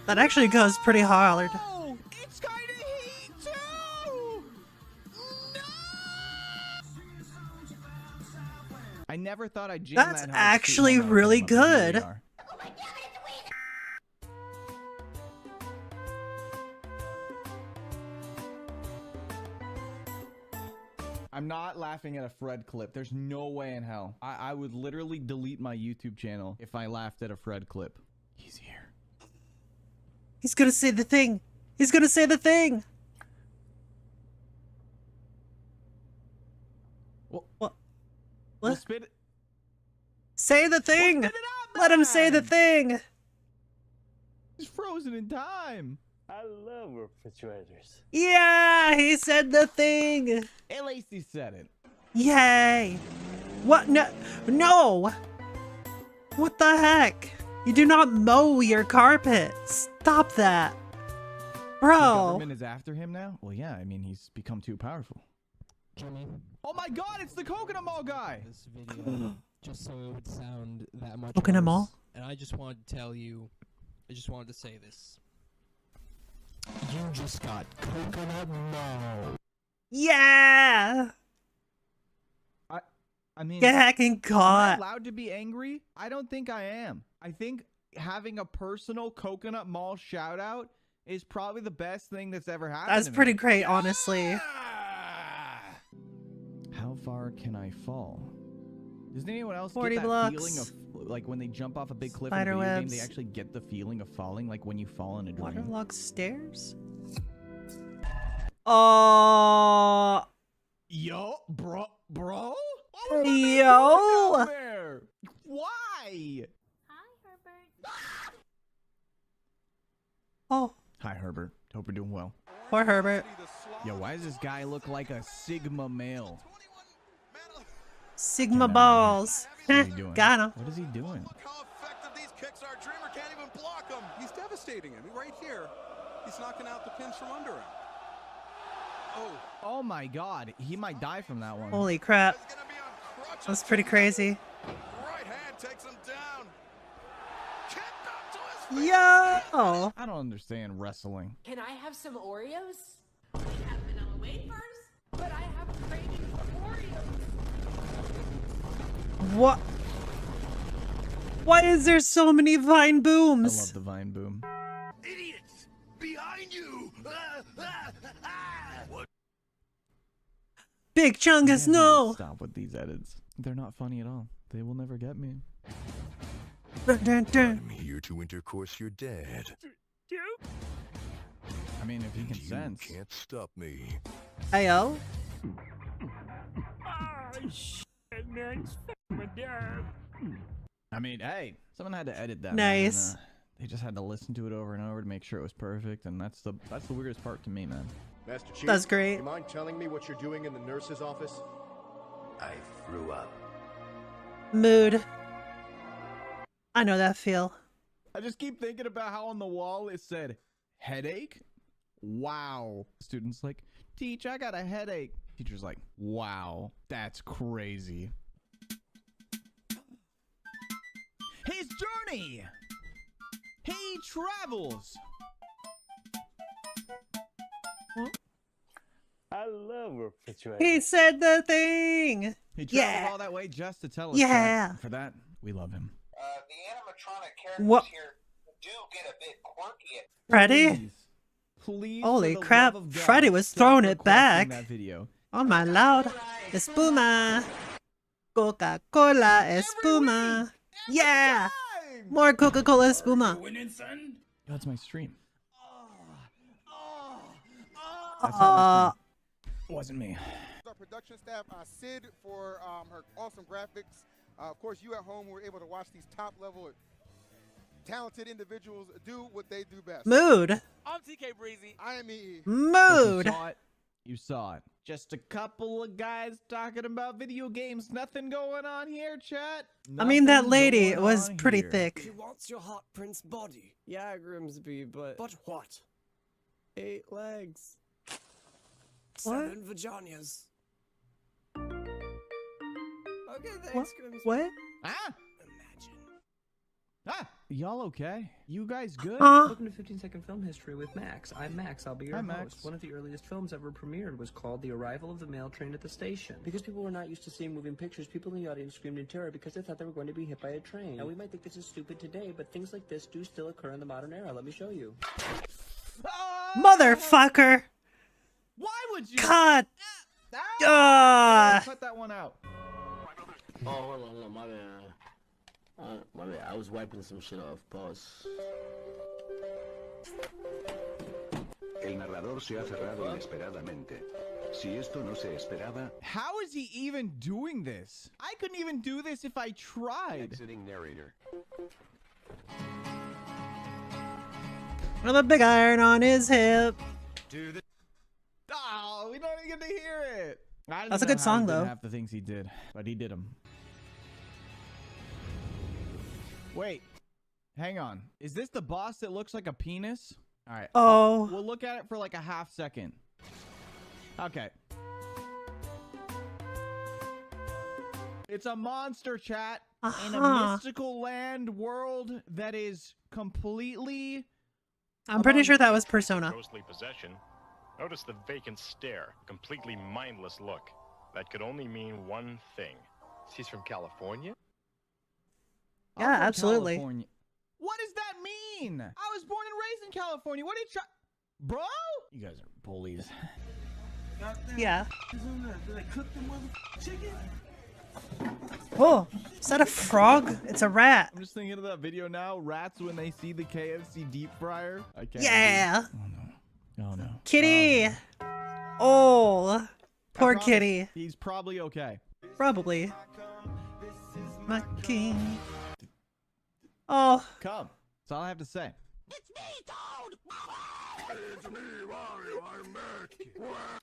That actually goes pretty hard. Oh, it's kind of heat too. No. I never thought I'd jam That's that hard to actually see how really much I really good. are. I'm not laughing at a Fred clip. There's no way in hell. I would literally delete my YouTube channel if I laughed at a Fred clip. He's here. He's gonna say the thing. He's gonna say the thing. What? What? We'll spit it. Say the thing. Spit it out, Let him say the man. thing. He's frozen in time. I love refrigerators. Yeah, he said the thing. At least he said it. Yay. What? No. No. What the heck? You do not mow your carpet. Stop that. The Bro. government is after him now? Well, yeah, I mean, he's become too powerful. Jimmy, Oh my god, it's the Coconut Mall guy! this video just so it would sound that much Coconut worse. Mall? And I just wanted to tell you, I just wanted to say this. You just got Coconut Mall. Yeah. I mean, Get hacking am I caught. allowed to be angry? I don't think I am. I think having a personal Coconut Mall shout out is probably the best thing that's ever happened That's to me. pretty great, honestly. How far can I fall? Does anyone else 40 get that blocks. feeling of like when they jump off a big cliff Spider in a video game, webs. they actually get the feeling of falling, like when you fall in a dream? Waterlogged stairs? Oh. Yo, bro. Yo. There. Why? Oh. Hi, Herbert. Hope you're doing well. Poor Herbert. Yo, why does this guy look like a Sigma male? Sigma balls. What is he doing? Got him. What is he doing? kicks our dreamer can't even block him. He's devastating him. Right here. He's knocking out the pins from under him. Oh my god, he might die from that one. Holy crap. That's pretty crazy. Right hand takes him down. Yo! I don't understand wrestling. Can I have some Oreos? I have vanilla wafers, but I have a craving for Oreos. What? Why is there so many Vine I booms? love the Vine boom. Idiots! Behind you! What? Big Chungus, no! Stop with these edits. They're not funny at all. They will never get me. I'm here to intercourse your dad. I mean, if he consents. You can't stop me. Ayo. I mean, hey, someone had to edit that. Nice. Man, and, they just had to listen to it over and over to make sure it was perfect, and that's the weirdest part to me, man. Master Chief, that's great. You mind telling me what you're doing in the nurse's office? I threw up. Mood. I know that feel. I just keep thinking about how on the wall it said, headache? Wow. Student's like, teach, I got a headache. Teacher's like, wow, that's crazy. His journey! He travels! I love refrigerators. He said the thing! He traveled Yeah! all that way just to tell us Yeah! that. For that, we love him. The animatronic characters What? here do get a bit quirky. Freddy? Please, Holy for the crap, love of God, Freddy was stop throwing it requesting back. That video. Oh my lord. Espuma. Coca-Cola Espuma. Yeah! More Coca-Cola Espuma. That's my stream. Wasn't me. Our production staff, Sid, for her awesome graphics. Of course, you at home were able to watch these top-level, talented individuals do what they do best. Mood. I'm TK Breezy. I am EE. Mood. You saw it. You saw it. Just a couple of guys talking about video games. Nothing going on here, chat. I mean, that Nothing lady going was on pretty here. thick. He wants your hot prince body. Yeah, Grimsby, but... But what? 8 legs. What? 7 vaginas. Okay, What? thanks, Grimsby. What? Ah! Ah! Y'all okay? You guys good? Welcome to 15-Second Film History with Max. I'm Max. I'll be your Hi, host. Max. One of the earliest films ever premiered was called The Arrival of the Mail Train at the Station. Because people were not used to seeing moving pictures, people in the audience screamed in terror because they thought they were going to be hit by a train. Now, we might think this is stupid today, but things like this do still occur in the modern era. Let me show you. Motherfucker! Why would you? God! Cut that one out. Oh, hold on, my bad. My bad, I was wiping some shit off. Pause. El narrador se ha cerrado inesperadamente. Si esto no se esperaba. How is he even doing this? I couldn't even do this if I tried. Exiting narrator. With a big iron on his hip. Oh, we don't even get to hear it. I didn't That's a know good how song, he did though. half the things he did, but he did them. Wait, hang on. Is this the boss that looks like a penis? All right. Oh. We'll look at it for like a half second. Okay. It's a monster, chat, in a mystical land world that is completely... I'm pretty sure that was Persona. Ghostly possession. Notice the vacant stare, completely mindless look. That could only mean one thing. She's from California? Yeah, absolutely. California. What does that mean? I was born and raised in California. What are you Bro? You guys are bullies. Yeah. Oh, is that a frog? It's a rat. I'm just thinking of that video now. Rats when they see the KFC deep fryer. I can't. Yeah. Oh no. Kitty. Oh, poor promise kitty. He's probably okay. Probably. My king. Oh. Come. That's all I have to say. It's me, Toad! It's me, Mario, I'm back!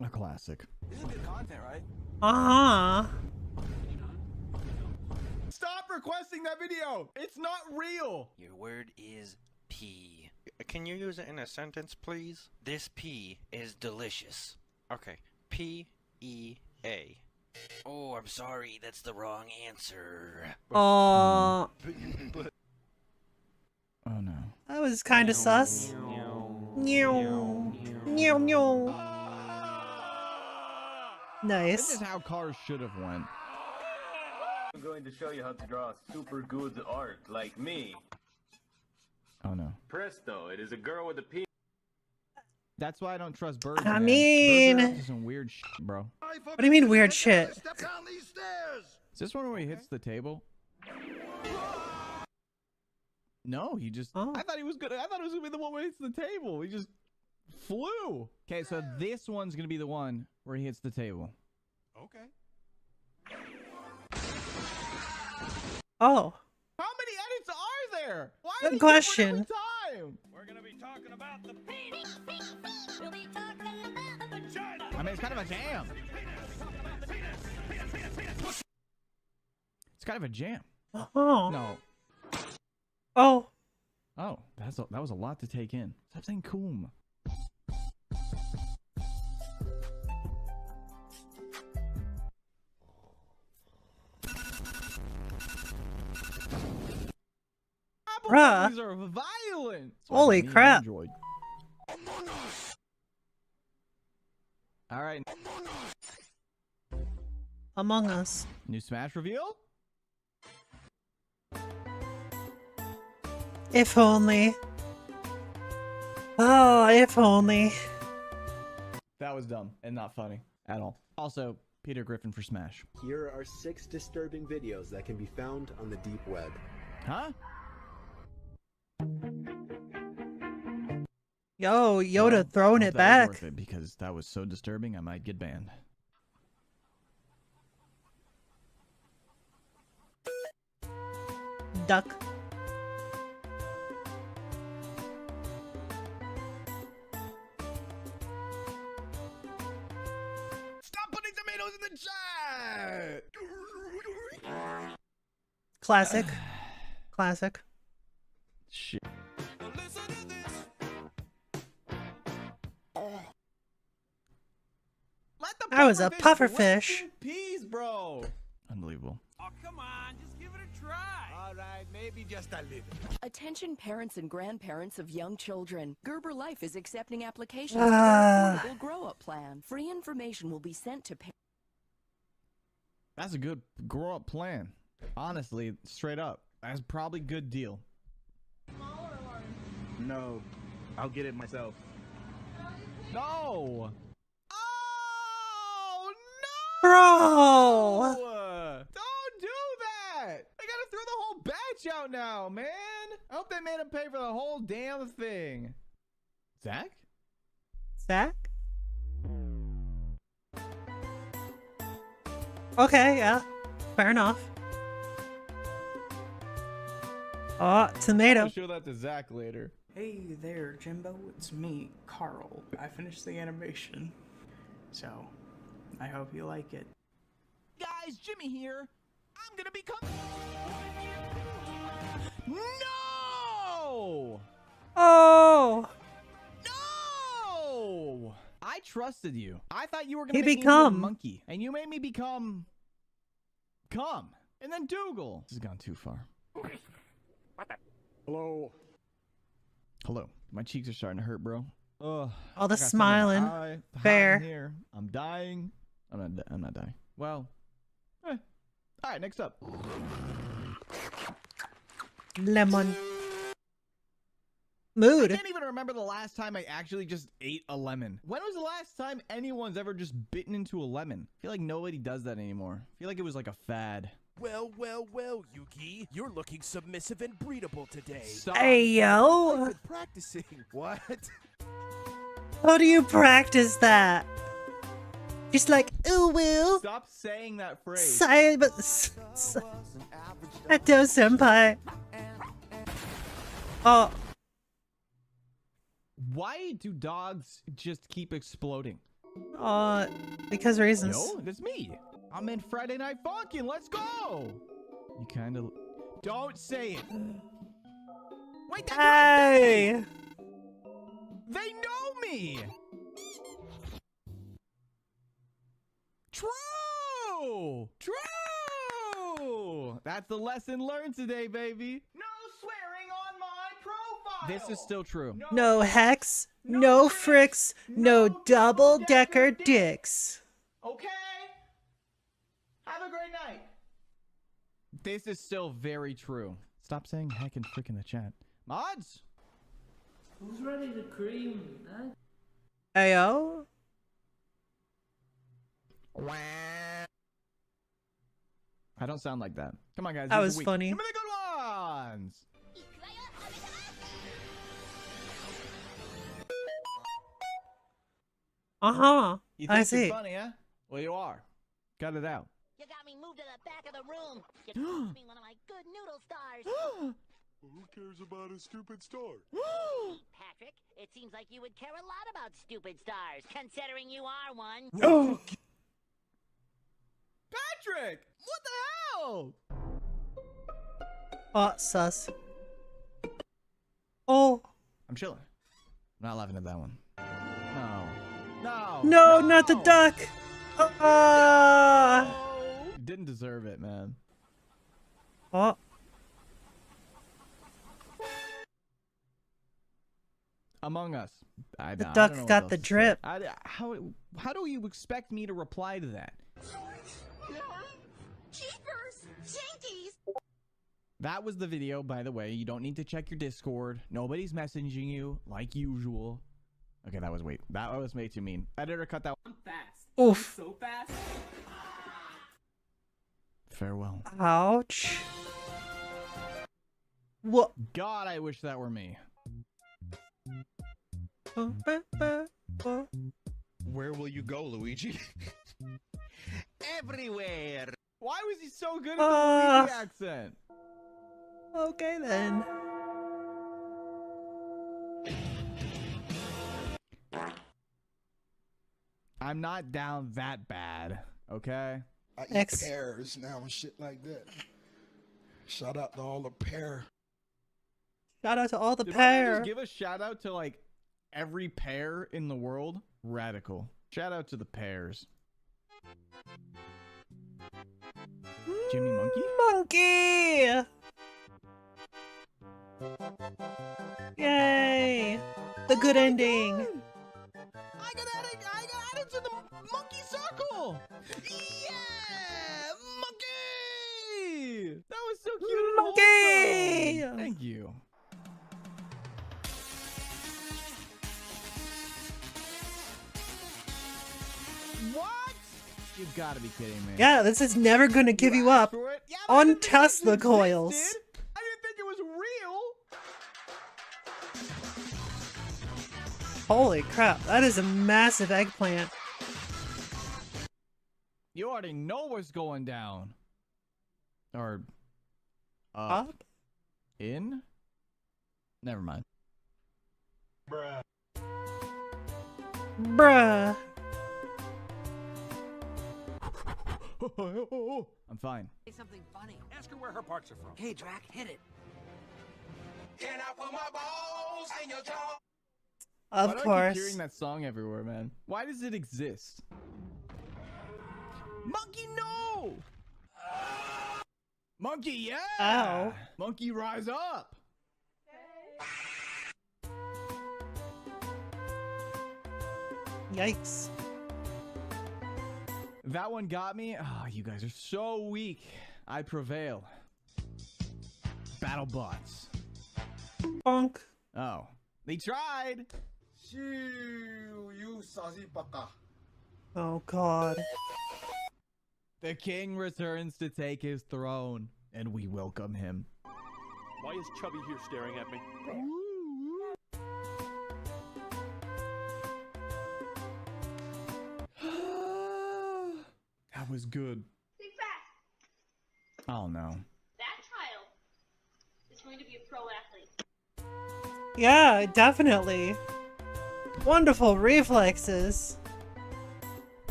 A classic. This is good content, right? Uh-huh. Stop requesting that video. It's not real. Your word is pea. Can you use it in a sentence, please? This pea is delicious. Okay, P-E-A. Oh, I'm sorry, that's the wrong answer. Oh, Oh no. that was kind of sus. Meow. Meow, meow. This Nice. is how cars should have went. I'm going to show you how to draw super good art like me. Oh no. Presto, it is a girl with a pea. That's why I don't trust birds. I man. mean- Birds are up to some weird shit, bro. What do you mean weird shit? Step down these stairs. Is this one where he hits the table? No, he just. Oh. I thought he was gonna. I thought it was gonna be the one where he hits the table. He just flew. Okay, so this one's gonna be the one where he hits the table. Okay. Oh, How many edits are there? Why Good are they question. different every time? We're gonna be talking about the penis. I mean, it's kind of a jam. It's kind of a jam. oh, No. oh. Oh, that was a lot to take in. Stop saying coom. Apple Bruh. companies are violent. That's why Holy I need an crap. Android. All right, Among Us. new Smash reveal. If only. Oh, if only. That was dumb and not funny at all. Also, Peter Griffin for Smash. Here are 6 disturbing videos that can be found on the deep web. Huh? Yo, Yoda Well, throwing hope it that was back. worth it because that was so disturbing. I might get banned. Duck. Stop putting tomatoes in the chat. Classic. Classic. Shit. Let the That was a pufferfish pufferfish. rest in peace, bro. Unbelievable. Oh, come on, just give it a try. All right, maybe just a little. Attention parents and grandparents of young children. Gerber Life is accepting applications Ah. for their affordable grow-up plan. Free information will be sent to parents. That's a good grow-up plan. Honestly, straight up. That's probably a good deal. No, I'll get it myself. No! Oh, Bro! no! Don't do that! I gotta throw the whole batch out now, man! I hope they made him pay for the whole damn thing. Zach? Zach? Okay, yeah. Fair enough. Oh, tomato. I'll show that to Zach later. Hey there, Jimbo. It's me, Carl. I finished the animation. So, I hope you like it. Guys, Jimmy here. I'm gonna become... No! Oh! No! I trusted you. I thought you were gonna He make me into a become- monkey, and you made me become... Come. And then Dougal. This has gone too far. Hello. Hello. My cheeks are starting to hurt, bro. Ugh. All the I got something in my smiling. eye, hot in Fair. here. I'm dying. I'm not dying. Well. All right, next up. Lemon. I Mood. can't even remember the last time I actually just ate a lemon. When was the last time anyone's ever just bitten into a lemon? I feel like nobody does that anymore. I feel like it was like a fad. Well, well, well, Yuki. You're looking submissive and breedable today. Stop. Hey, yo. I've been practicing. What? How do you practice that? Just like, ooh, woo. Stop saying that phrase. Eto senpai. Oh. Why do dogs just keep exploding? Because reasons. Yo, that's me. I'm in Friday Night Funkin'. Let's go. You kind of Don't say it. Wait, Hey! they know me. True. True. That's the lesson learned today, baby. No swearing on my profile. This is still true. No hex, no fricks, no double-decker dicks. Okay. Have a great night. This is still very true. Stop saying heck and frick in the chat. Mods? Who's ready to cream? Ayo? I don't sound like that. Come on, guys. That these are was weak. funny. Give me the good ones. Uh-huh. You I think see. you're funny, huh? Well, you are. Cut it out. You got me moved to the back of the room. You cost me one of my good noodle stars. Who cares about a stupid star? Patrick, it seems like you would care a lot about stupid stars, considering you are one. Oh. Patrick! What the hell? Oh, sus. Oh. I'm chilling. I'm not laughing at that one. No. No. No, not the duck. You didn't deserve it, man. Oh. Among Us. I The don't duck know what got else the to say. drip. How do you expect me to reply to that? Jeepers! Jinkies! That was the video, by the way. You don't need to check your Discord. Nobody's messaging you like usual. Okay, that was way too mean. Editor, cut that one. Fast. Oof. So fast. Farewell. Ouch. What? God, I wish that were me. Where will you go, Luigi? Everywhere. Why was he so good at the Luigi accent? Okay then. I'm not down that bad, okay? I eat pears now and shit like that. Shout out to all the pear. Shout out to all the Did I pear. just give a shout out to like every pear in the world? Radical. Shout out to the pears. Jimmy Monkey? Monkey! Yay! The good ending. I got added to the monkey circle. Yeah, monkey. That was so cute. And Monkey! wholesome. Thank you. What? You've got to be kidding me. Yeah, this is never gonna give you up on Tesla coils. I didn't think it was real. Holy crap, that is a massive eggplant. You already know what's going down. Or Up? In? Never mind. Bruh. Bruh. I'm fine. Say something funny. Ask her where her parts are from. Hey, Drac, hit it. Can I put my balls in your jaw? Of Why do I course. keep hearing that song everywhere, man? Why does it exist? Monkey, no! Monkey, yeah! Ow. Monkey, rise up! Yikes. That one got me. Oh, you guys are so weak. I prevail. Battle bots. Bonk. Oh. They tried! Oh god. The king returns to take his throne, and we welcome him. Why is Chubby here staring at me? That was good. Think fast. Oh no. That child is going to be a pro athlete. Yeah, definitely. Wonderful reflexes.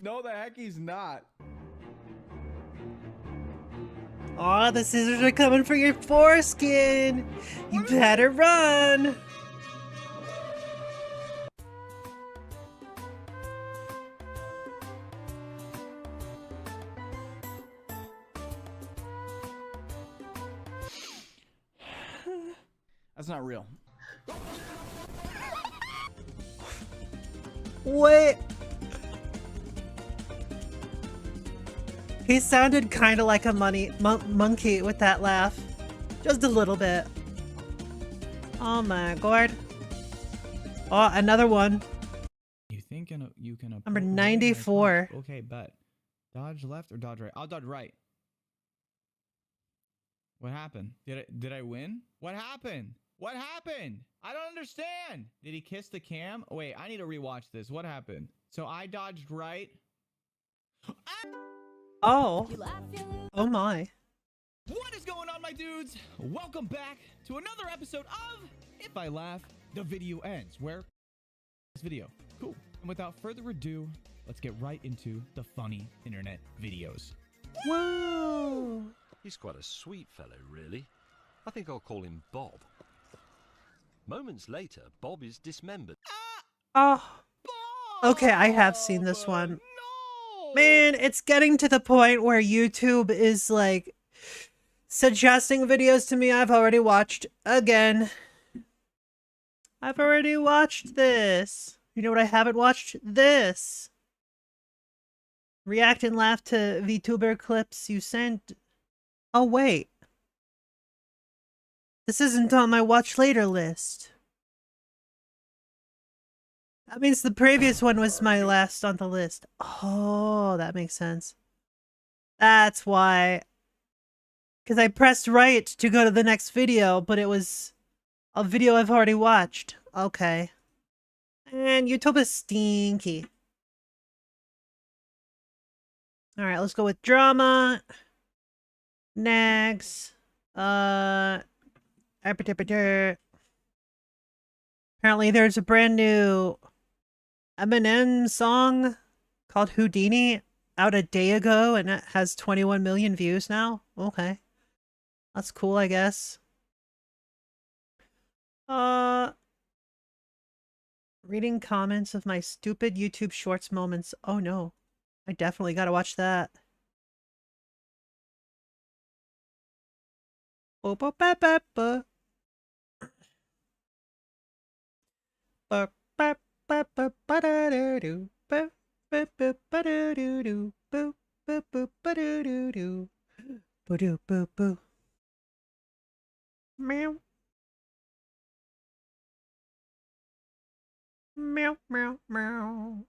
No, the heck he's not. Aw, the scissors are coming for your foreskin! You better run! That's not real. Wait! He sounded kind of like a monkey with that laugh. Just a little bit. Oh my god. Oh, another one. You think you can Number 94. Okay, bet. Dodge left or dodge right? I'll dodge right. What happened? Did I win? What happened? What happened? I don't understand. Did he kiss the cam? Wait, I need to rewatch this. What happened? So I dodged right. Oh. Oh my. What is going on, my dudes? Welcome back to another episode of If I Laugh, the video ends. Where this video. Cool. And without further ado, let's get right into the funny internet videos. Whoa. He's quite a sweet fellow, really. I think I'll call him Bob. Moments later, Bob is dismembered. Oh. Okay, I have seen this one. Man, it's getting to the point where YouTube is like suggesting videos to me I've already watched again. I've already watched this. You know what I haven't watched? This. React and laugh to VTuber clips you sent. Oh, wait. This isn't on my watch later list. That means the previous one was my last on the list. Oh, that makes sense. That's why. Because I pressed right to go to the next video, but it was a video I've already watched. Okay. And YouTube is stinky. Alright, let's go with drama. Next. Apparently there's a brand new Eminem song called Houdini out a day ago and it has 21 million views now. Okay. That's cool, I guess. Reading comments of my stupid YouTube Shorts moments. Oh no. I definitely gotta watch that. Meow. Meow, meow, meow.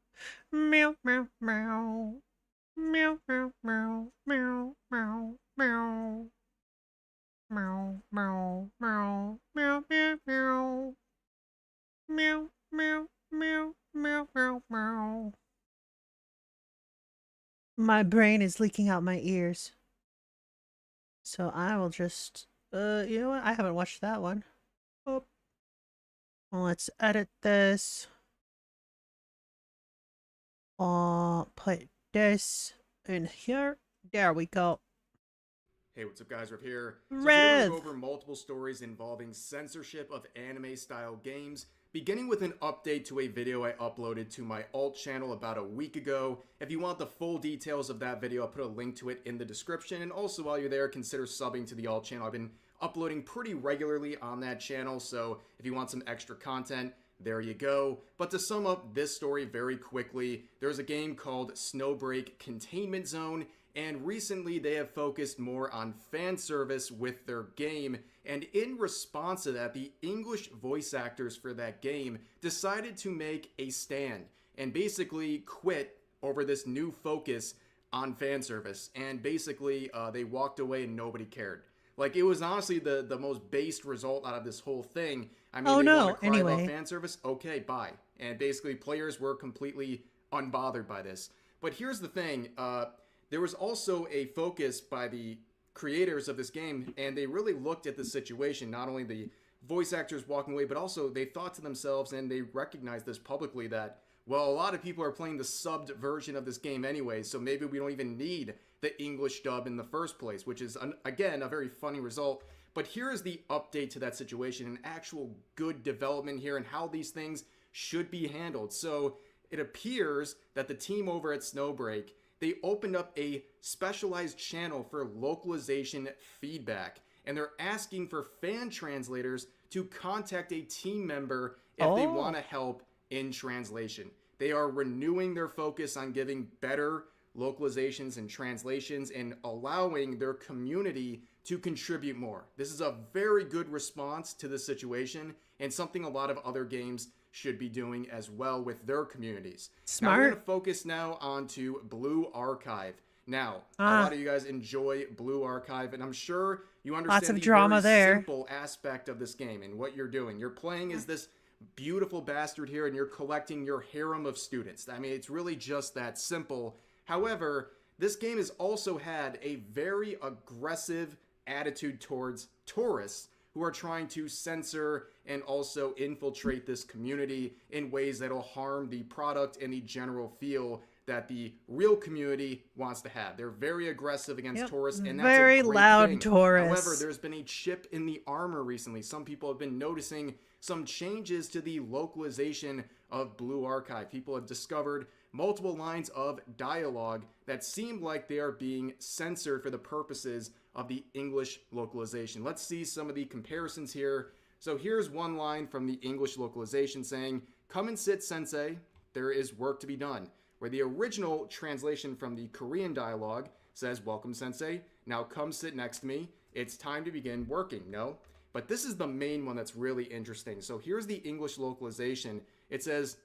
Meow, meow, meow. Meow, meow, meow. Meow, meow, meow. Meow, meow, meow. Meow, meow, meow. Meow, meow, meow, meow, meow, meow. My brain is leaking out my ears. So I will just, you know what? I haven't watched that one. Oh. Well, let's edit this. Put this in here. There we go. Hey, what's up guys, Riv here. So Rev! today we're going to go over multiple stories involving censorship of anime-style games, beginning with an update to a video I uploaded to my alt channel about a week ago. If you want the full details of that video, I'll put a link to it in the description, and also while you're there, consider subbing to the alt channel. I've been uploading pretty regularly on that channel, so if you want some extra content, there you go. But to sum up this story very quickly, there's a game called Snowbreak Containment Zone, and recently they have focused more on fan service with their game, and in response to that, the English voice actors for that game decided to make a stand and basically quit over this new focus on fan service, and basically they walked away and nobody cared. Like, it was honestly the most based result out of this whole thing. I mean, they want to cry about fan service? Okay, bye. And basically, players were completely unbothered by this. But here's the thing. There was also a focus by the creators of this game, and they really looked at the situation. Not only the voice actors walking away, but also they thought to themselves, and they recognized this publicly, that Well, a lot of people are playing the subbed version of this game anyway, so maybe we don't even need the English dub in the first place, which is, again, a very funny result. But here is the update to that situation, an actual good development here and how these things should be handled. So it appears that the team over at Snowbreak, they opened up a specialized channel for localization feedback, and they're asking for fan translators to contact a team member if they want to help in translation. They are renewing their focus on giving better localizations and translations and allowing their community to contribute more. This is a very good response to the situation and something a lot of other games should be doing as well with their communities. Smart. Now we're going to focus now onto Blue Archive. Now, a lot of you guys enjoy Blue Archive, and I'm sure you understand lots of the drama very there. simple aspect of this game and what you're doing. You're playing as this beautiful bastard here, and you're collecting your harem of students. I mean, it's really just that simple. However, this game has also had a very aggressive attitude towards tourists who are trying to censor and also infiltrate this community in ways that will harm the product and the general feel that the real community wants to have. They're very aggressive against tourists, and that's very a great loud thing. tourists. However, there's been a chip in the armor recently. Some people have been noticing some changes to the localization of Blue Archive. People have discovered multiple lines of dialogue that seem like they are being censored for the purposes of the English localization. Let's see some of the comparisons here. So here's one line from the English localization saying, "Come and sit, sensei, there is work to be done." Where the original translation from the Korean dialogue says, "Welcome, sensei, now come sit next to me, it's time to begin working." No? But this is the main one that's really interesting. So here's the English localization. It says,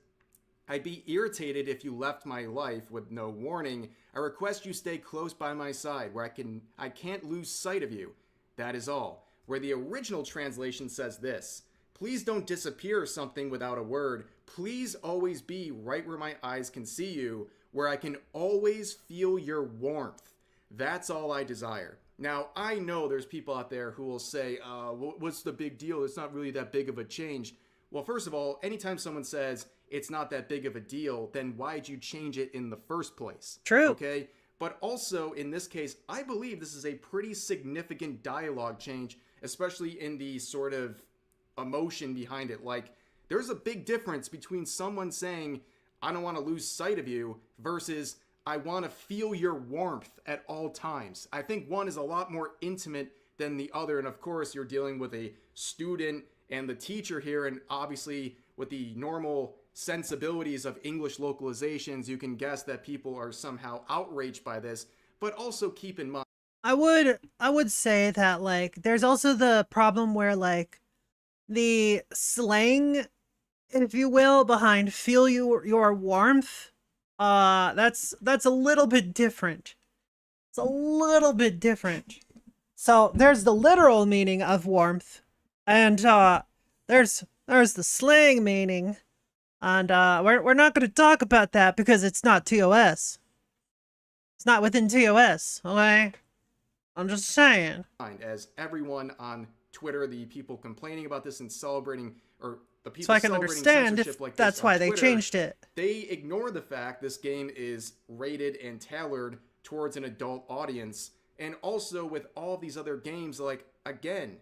"I'd be irritated if you left my life with no warning. I request you stay close by my side where I can't lose sight of you. That is all." Where the original translation says this, "Please don't disappear or something without a word. Please always be right where my eyes can see you, where I can always feel your warmth. That's all I desire." Now, I know there's people out there who will say, what's the big deal? It's not really that big of a change. Well, first of all, anytime someone says it's not that big of a deal, then why'd you change it in the first place? True. Okay? But also, in this case, I believe this is a pretty significant dialogue change, especially in the sort of emotion behind it. Like, there's a big difference between someone saying, "I don't want to lose sight of you," versus, "I want to feel your warmth at all times." I think one is a lot more intimate than the other. And of course, you're dealing with a student and the teacher here. And obviously, with the normal sensibilities of English localizations, you can guess that people are somehow outraged by this. But also keep in mind, I would say that, like, there's also the problem where, like, the slang, if you will, behind "feel your warmth," that's a little bit different. It's a little bit different. So there's the literal meaning of warmth, and there's the slang meaning, and we're not going to talk about that because it's not TOS. It's not within TOS, okay? I'm just saying. as everyone on Twitter, the people complaining about this and celebrating, or the people So I can celebrating understand censorship if like that's this why on they Twitter, changed it. They ignore the fact this game is rated and tailored towards an adult audience. And also with all these other games, like, again,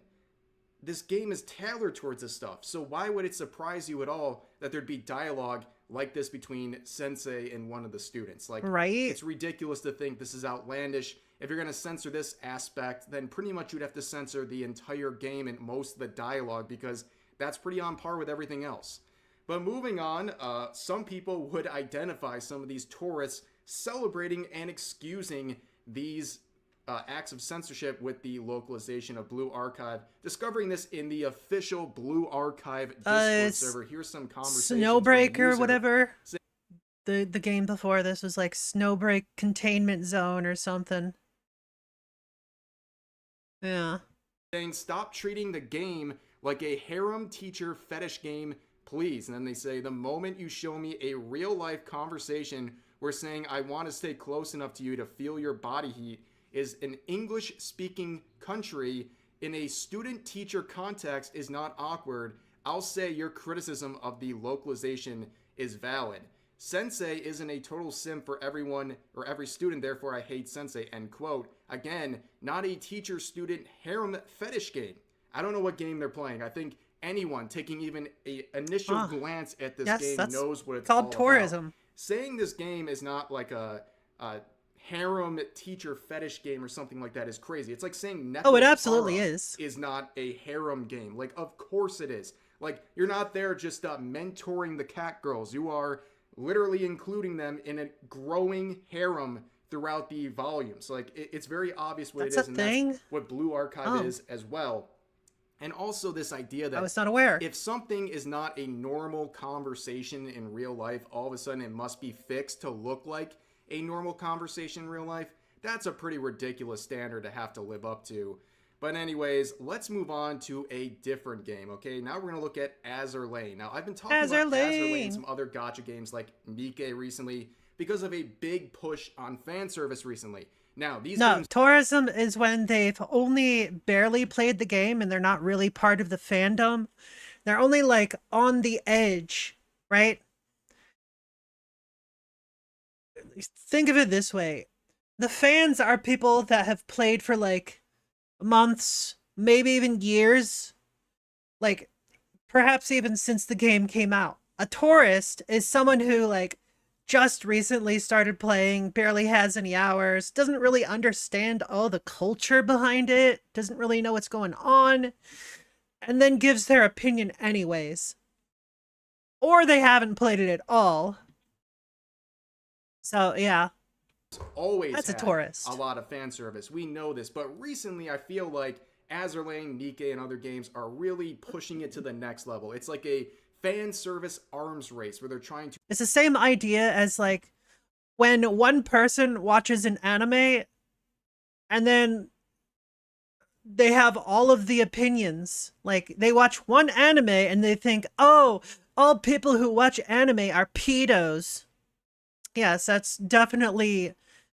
this game is tailored towards this stuff. So why would it surprise you at all that there'd be dialogue like this between Sensei and one of the students? Like, right? It's ridiculous to think this is outlandish. If you're going to censor this aspect, then pretty much you'd have to censor the entire game and most of the dialogue, because that's pretty on par with everything else. But moving on, some people would identify some of these tourists celebrating and excusing these acts of censorship with the localization of Blue Archive. Discovering this in the official Blue Archive Discord server. Here's some conversations. Snowbreak or whatever. The game before this was like Snowbreak Containment Zone or something. Yeah. Saying, "Stop treating the game like a harem teacher fetish game, please." And then they say, "The moment you show me a real life conversation where saying I want to stay close enough to you to feel your body heat is an English speaking country in a student teacher context is not awkward, I'll say your criticism of the localization is valid." Sensei isn't a total sim for everyone or every student, therefore I hate Sensei, end quote. Again, not a teacher-student harem fetish game. I don't know what game they're playing. I think anyone taking even a initial glance at this game knows what it's called all tourism. about. Saying this game is not like a harem teacher fetish game or something like that is crazy. It's like saying Oh, it absolutely is not a harem game. Like, of course it is. Like, you're not there just mentoring the cat girls. You are literally including them in a growing harem throughout the volumes. Like, it's very obvious what it is, and that's what Blue Archive is as well. And also this idea that I was not aware. If something is not a normal conversation in real life, all of a sudden it must be fixed to look like a normal conversation in real life. That's a pretty ridiculous standard to have to live up to. But anyways, let's move on to a different game, okay? Now we're going to look at Azur Lane. Now, I've been talking about Azur Lane and some other gacha games like Nikke recently because of a big push on fan service recently. Now, these games... tourism is when they've only barely played the game and they're not really part of the fandom. They're only, like, on the edge, right? Think of it this way. The fans are people that have played for, like, months, maybe even years, like perhaps even since the game came out. A tourist is someone who like just recently started playing, barely has any hours, doesn't really understand all the culture behind it, doesn't really know what's going on, and then gives their opinion anyways. Or they haven't played it at all. So yeah. Always that's a had tourist. A lot of fan service. We know this, but recently I feel like Azur Lane, Nikke, and other games are really pushing it to the next level. It's like a fan service arms race where they're trying to... It's the same idea as like when one person watches an anime and then they have all of the opinions. Like they watch one anime and they think, oh, all people who watch anime are pedos. Yes, that's definitely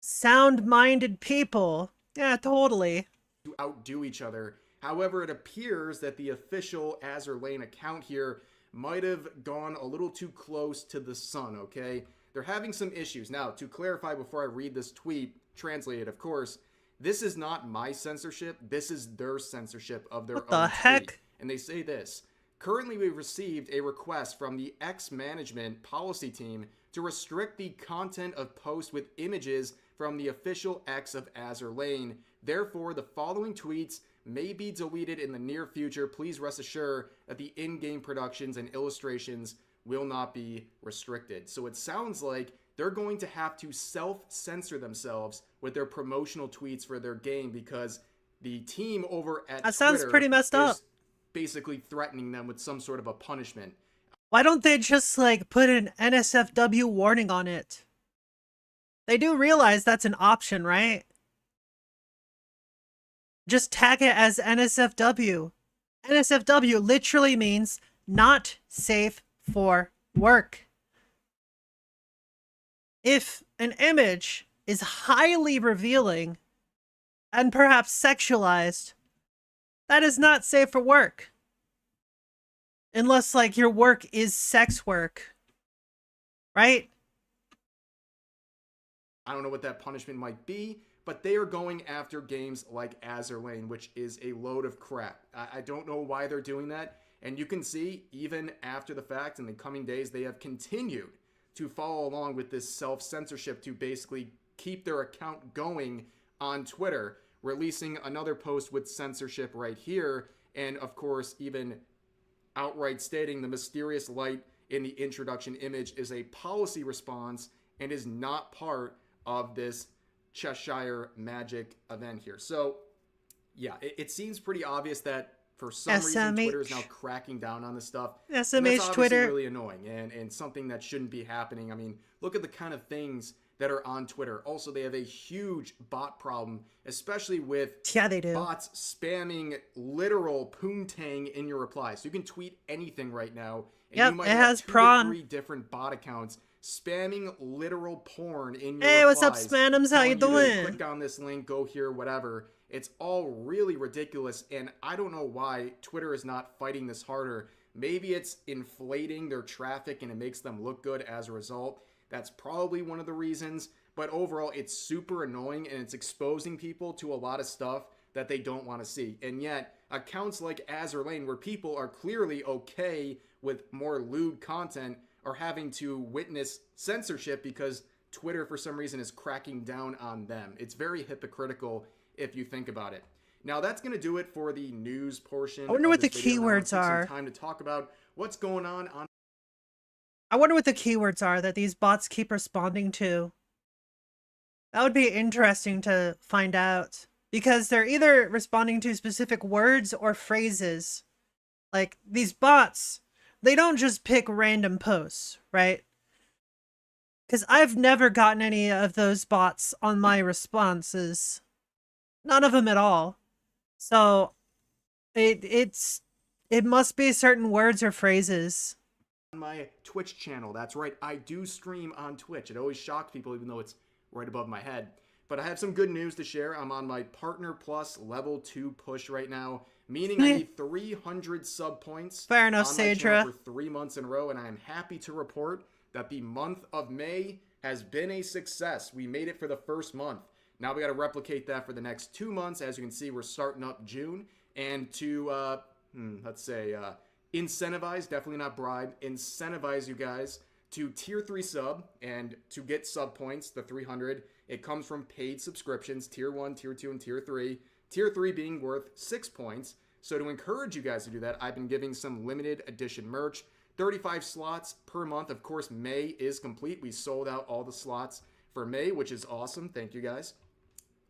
sound-minded people. Yeah, totally. To outdo each other. However, it appears that the official Azur Lane account here might have gone a little too close to the sun, okay? They're having some issues. Now, to clarify before I read this tweet, translated of course, this is not my censorship. This is their censorship of their own tweet. What the heck? And they say this. Currently, we've received a request from the X-Management policy team to restrict the content of posts with images from the official X of Azur Lane. Therefore, the following tweets may be deleted in the near future. Please rest assured that the in-game productions and illustrations will not be restricted. So it sounds like they're going to have to self-censor themselves with their promotional tweets for their game because the team over at that sounds pretty messed up. Basically threatening them with some sort of a punishment. Why don't they just, like, put an NSFW warning on it? They do realize that's an option, right? Just tag it as NSFW. NSFW literally means not safe for work. If an image is highly revealing and perhaps sexualized, that is not safe for work. Unless, like, your work is sex work. Right? I don't know what that punishment might be, but they are going after games like Azur Lane, which is a load of crap. I don't know why they're doing that. And you can see, even after the fact, in the coming days, they have continued to follow along with this self-censorship to basically keep their account going on Twitter, releasing another post with censorship right here, and of course, even outright stating the mysterious light in the introduction image is a policy response and is not part of this Cheshire Magic event here. So, yeah, it seems pretty obvious that for some reason Twitter is now cracking down on this stuff. SMH and that's Twitter. really annoying and something that shouldn't be happening. I mean, look at the kind of things that are on Twitter. Also, they have a huge bot problem, especially with they do. Bots spamming literal poontang in your replies. So you can tweet anything right now, and you might have 2 to 3 different bot accounts spamming literal porn in your Hey, replies. what's up, Spanums? How you doing? Click on this link, go here, whatever. It's all really ridiculous, and I don't know why Twitter is not fighting this harder. Maybe it's inflating their traffic and it makes them look good as a result. That's probably one of the reasons. But overall, it's super annoying and it's exposing people to a lot of stuff that they don't want to see. And yet, accounts like Azur Lane, where people are clearly okay with more lewd content, are having to witness censorship because Twitter, for some reason, is cracking down on them. It's very hypocritical if you think about it. Now, that's going to do it for the news portion. I wonder what the video. keywords are. Some time to talk about what's going on. I wonder what the keywords are that these bots keep responding to. That would be interesting to find out. Because they're either responding to specific words or phrases. Like, these bots, they don't just pick random posts, right? Because I've never gotten any of those bots on my responses. None of them at all. So, it must be certain words or phrases. On my Twitch channel, that's right, I do stream on Twitch. It always shocks people even though it's right above my head. But I have some good news to share. I'm on my Partner Plus Level 2 push right now, meaning I need 300 sub points. Fair enough, on my channel Sadra. for 3 months in a row, and I am happy to report that the month of May has been a success. We made it for the first month. Now we got to replicate that for the next 2 months. As you can see, we're starting up June. And to, let's say, incentivize, definitely not bribe, incentivize you guys to tier 3 sub, and to get sub points, the 300, it comes from paid subscriptions, tier 1, tier 2, and tier 3. Tier 3 being worth 6 points. So to encourage you guys to do that, I've been giving some limited edition merch. 35 slots per month. Of course, May is complete. We sold out all the slots for May, which is awesome. Thank you guys.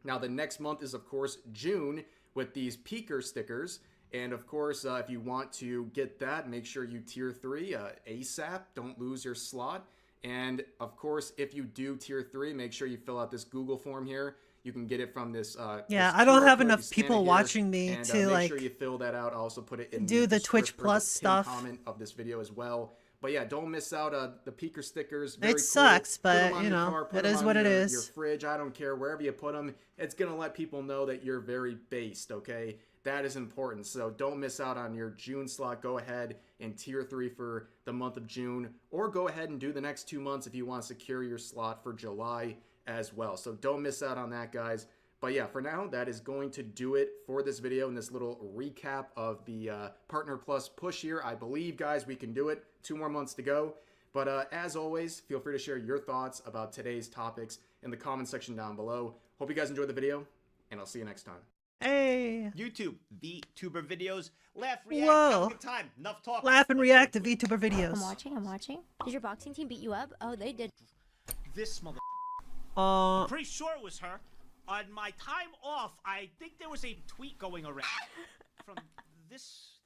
Now, the next month is, of course, June with these peeker stickers. And, of course, if you want to get that, make sure you tier 3 ASAP. Don't lose your slot. And, of course, if you do tier 3, make sure you fill out this Google form here. You can get it from this. Yeah, this I don't QR have code. enough You scan people it here, watching me and, to make like sure you fill that out. I'll also put it in do the Twitch description or Plus the stuff. pinned comment of this video as well. But yeah, don't miss out the peeker stickers. Very It cool. sucks, Put 'em but on you your know, car, put it 'em is on what it your is. fridge. I don't care, wherever you put them, it's gonna let people know that you're very based. Okay, that is important. So don't miss out on your June slot. Go ahead and tier 3 for the month of June, or go ahead and do the next 2 months if you want to secure your slot for July as well. So don't miss out on that, guys. But yeah, for now, that is going to do it for this video and this little recap of the Partner Plus push here. I believe, guys, we can do it. 2 more months to go. But as always, feel free to share your thoughts about today's topics in the comment section down below. Hope you guys enjoyed the video, and I'll see you next time. Hey. YouTube, VTuber videos. Laugh, react, Whoa. have a good time. Enough talk. Laugh and react to VTuber videos. I'm watching. Did your boxing team beat you up? Oh, they did. This mother. I'm pretty sure it was her. On my time off, I think there was a tweet going around from this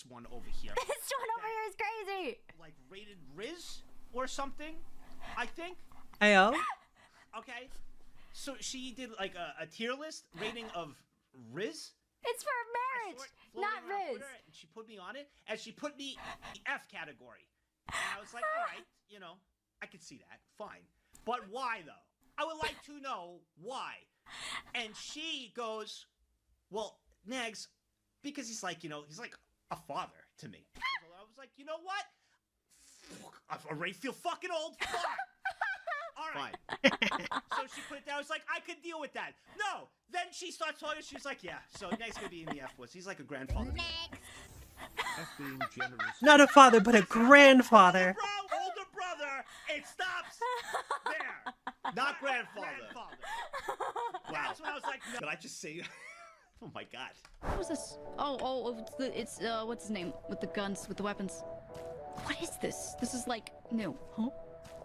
one over here. This one over here is crazy. Like rated Riz or something, I think. Ayo. Okay. So she did like a tier list rating of Riz. It's for marriage, not Riz. And she put me on it, and she put me in the F category. And I was like, all right, you know, I could see that, fine. But why though? I would like to know why. And she goes, well, Negs, because he's like, you know, he's like a father to me. I was like, you know what? I already feel fucking old. Fuck. All right. So she put it down. I was like, I could deal with that. No. Then she starts talking. She's like, yeah. So Negs gonna be in the F list. He's like a grandfather. F being generous. Not a father, but a grandfather. Bro, older brother. It stops there. Not grandfather. Wow. That's when I was like, no. Did I just say? Oh my god. What was this? Oh, it's what's his name? With the guns, with the weapons. What is this? This is like new. Huh?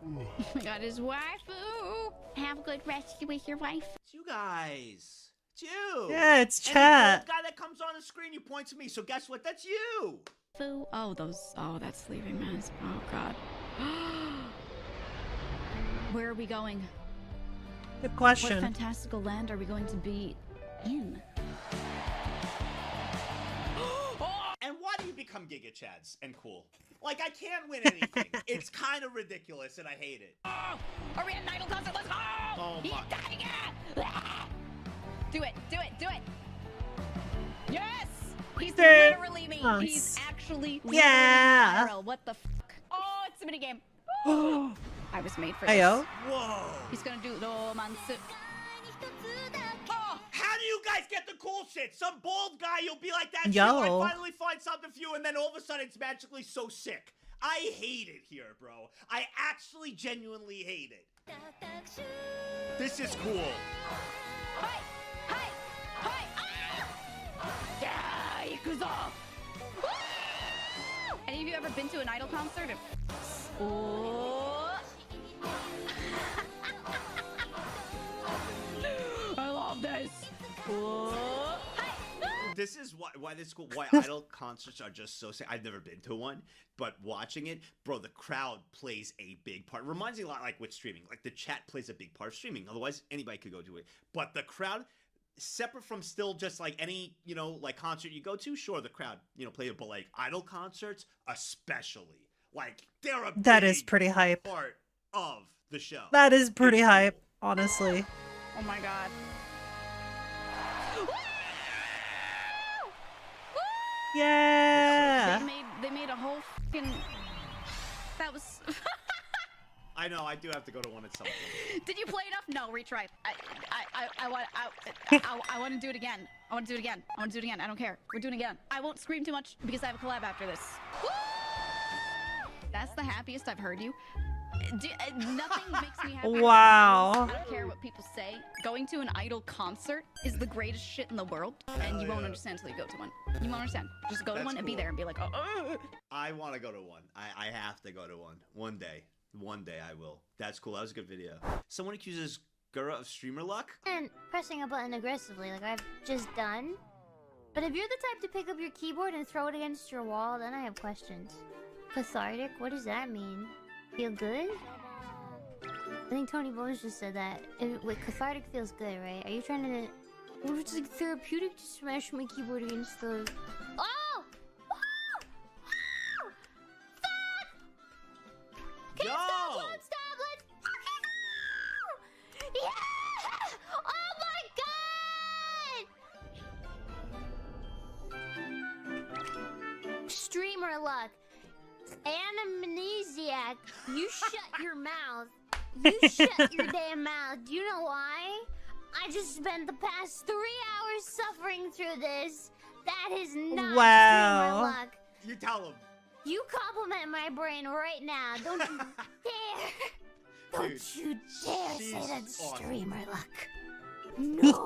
Oh my god, his waifu. Have a good rest with your wife. It's you guys. It's you. Yeah, it's and chat. the guy that comes on the screen, you point to me. So guess what? That's you. Oh, that's Sleeping Mask. Oh god. Where are we going? Good question. What fantastical land are we going to be in? And why do you become Giga Chads and cool? Like, I can't win anything. It's kind of ridiculous, and I hate it. Oh, are we at an idol concert? Let's go! Oh He's my. dying! Do it! Yes! He's literally me. He's actually Yeah. viral. What the fuck? Oh, it's a minigame. I was made for this. Ayo. Whoa. He's gonna do romance. Oh, how do you guys get the cool shit? Some bald guy, you'll be like that. Yo. Shit, I finally find something for you, and then all of a sudden it's magically so sick. I hate it here, bro. I actually genuinely hate it. This is cool. Hi! Hi! Hi! Ah! Yakuza! Any of you ever been to an Idol concert? Oh! I love this. Oh! This is why this is cool. Why Idol concerts are just so sick. I've never been to one, but watching it, bro, the crowd plays a big part. Reminds me a lot like with streaming. Like the chat plays a big part of streaming. Otherwise, anybody could go to it. But the crowd, separate from still just like any, you know, like concert you go to, sure, the crowd, you know, play it, but like Idol concerts, especially, like they're a That is big pretty hype. part of the show. That is pretty hype, honestly. Oh my god. Yeah. They made a whole fucking. That was. I know. I do have to go to one at some point. Did you play enough? No, retry. I want to do it again. I want to do it again. I want to do it again. I don't care. We're doing it again. I won't scream too much because I have a collab after this. That's the happiest I've heard you. Nothing makes me happy. Wow. I don't care what people say. Going to an Idol concert is the greatest shit in the world, and you won't understand until you go to one. You won't understand. Just go to one and be there and be like, oh. I want to go to one. I have to go to one. One day. One day I will. That's cool. That was a good video. Someone accuses Gura of streamer luck? And pressing a button aggressively, like I've just done. But if you're the type to pick up your keyboard and throw it against your wall, then I have questions. Cathartic? What does that mean? Feel good? I think Tony Bones just said that. Wait, cathartic feels good, right? Are you trying to... Well, it's like therapeutic to smash my keyboard against the... Oh! Fuck! Can't stop, won't stop, let's fucking go! Yeah! Oh my god! Streamer luck. Amnesiac, you shut your mouth. You shut your damn mouth. Do you know why? I just spent the past 3 hours suffering through this. That is not streamer luck. You tell him. You compliment my brain right now. Don't you dare. Don't you dare say that's awesome. streamer luck. No.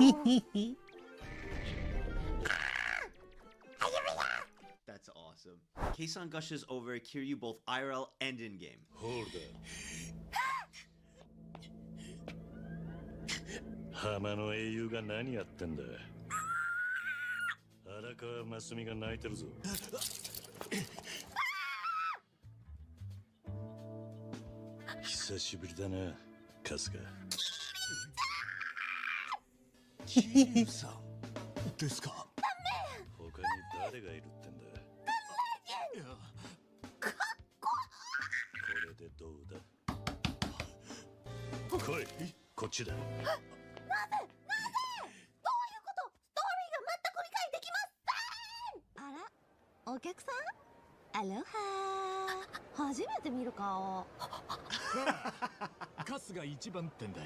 That's awesome. Keisan gushes over Kiryu both IRL and in-game. Hold on. 浜の英雄が何やってんだ。荒川真澄が泣いてるぞ。久しぶりだな、春日。桐生さんですか。他に誰がいるってんだ。これでどうだ。来い、こっちだ。なぜどういうことストーリーが全く理解できません。あら、お客さんアロハー。初めて見る顔。春日一番店だ。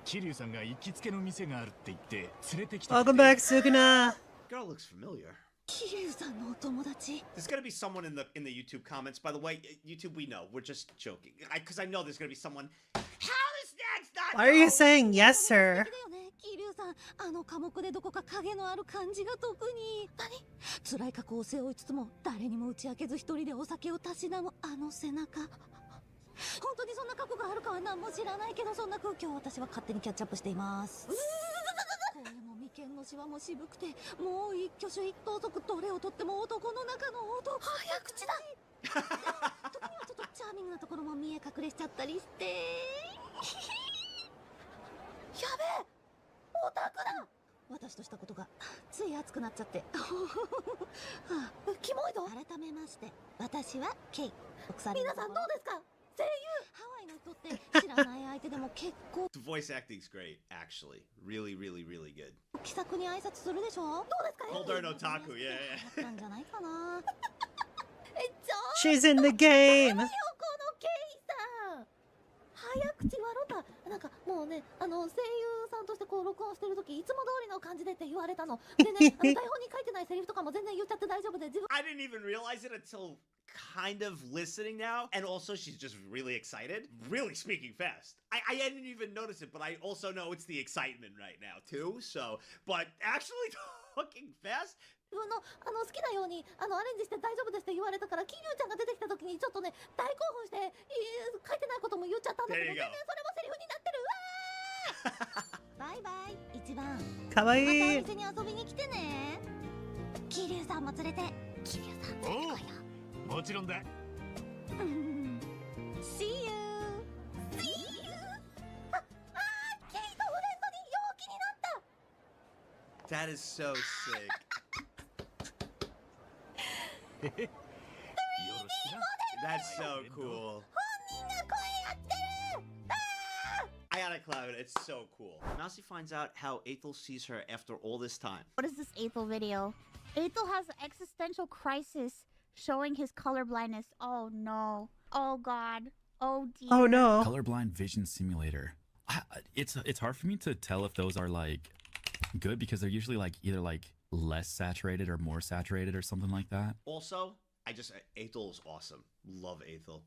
桐生さんが行きつけの店があるって言って連れてきて。Welcome back, Sukuna. Girl looks familiar. 桐生さんのお友達。 There's gonna be someone in the YouTube comments. By the way, YouTube, we know we're just joking. Because I know there's gonna be someone. How is that not? Why are you saying yes, sir? 桐生さん、あの寡黙でどこか影のある感じが特に。何？辛い過去を背負いつつも誰にも打ち明けず一人でお酒をたしなむあの背中。本当にそんな過去があるかは何も知らないけど、そんな空気を私は勝手にキャッチアップしています。声も眉間のシワも渋くて、もう一挙手一投足、どれをとっても男の中の男。早口だ。時にはちょっとチャーミングなところも見え隠れしちゃったりして。やべえ、オタクだ。私としたことがつい熱くなっちゃって。キモいぞ。改めまして、私はケイ。皆さんどうですか？声優。ハワイの人って知らない相手でも結構。The voice acting's great, actually. Really, really, really good. 気さくに挨拶するでしょ？どうですか？ Holder no taku, yeah. なんじゃないかな。She's in the game. このケイさん。もうね、声優さんとしてこう録音してる時いつも通りの感じでって言われたの。でね、台本に書いてないセリフとかも全然言っちゃって大丈夫で、自分 I didn't even realize it until kind of listening now. And also, she's just really excited. Really speaking fast. I didn't even notice it, but I also know it's the excitement right now, too. So, but actually talking fast? 自分の好きなようにアレンジして大丈夫ですって言われたから、キリュウちゃんが出てきた時にちょっとね大興奮して書いてないことも言っちゃったんだけど、全然それもセリフになってる。バイバイ一番。かわいい。またお店に遊びに来てね。キリュウさんも連れて。キリュウさん連れてこいよ。もちろんだ。See you. See you. あ、ケイとフレンドに陽気になった。That is so sick. That's so cool. I gotta clap it. It's so cool. Mousy finds out how Aethel sees her after all this time. What is this Aethel video? Aethel has an existential crisis showing his color blindness. Oh no. Oh god. Oh dear. Oh no. Colorblind vision simulator. It's hard for me to tell if those are like good because they're usually like either like less saturated or more saturated or something like that. Also, Aethel is awesome. Love Aethel.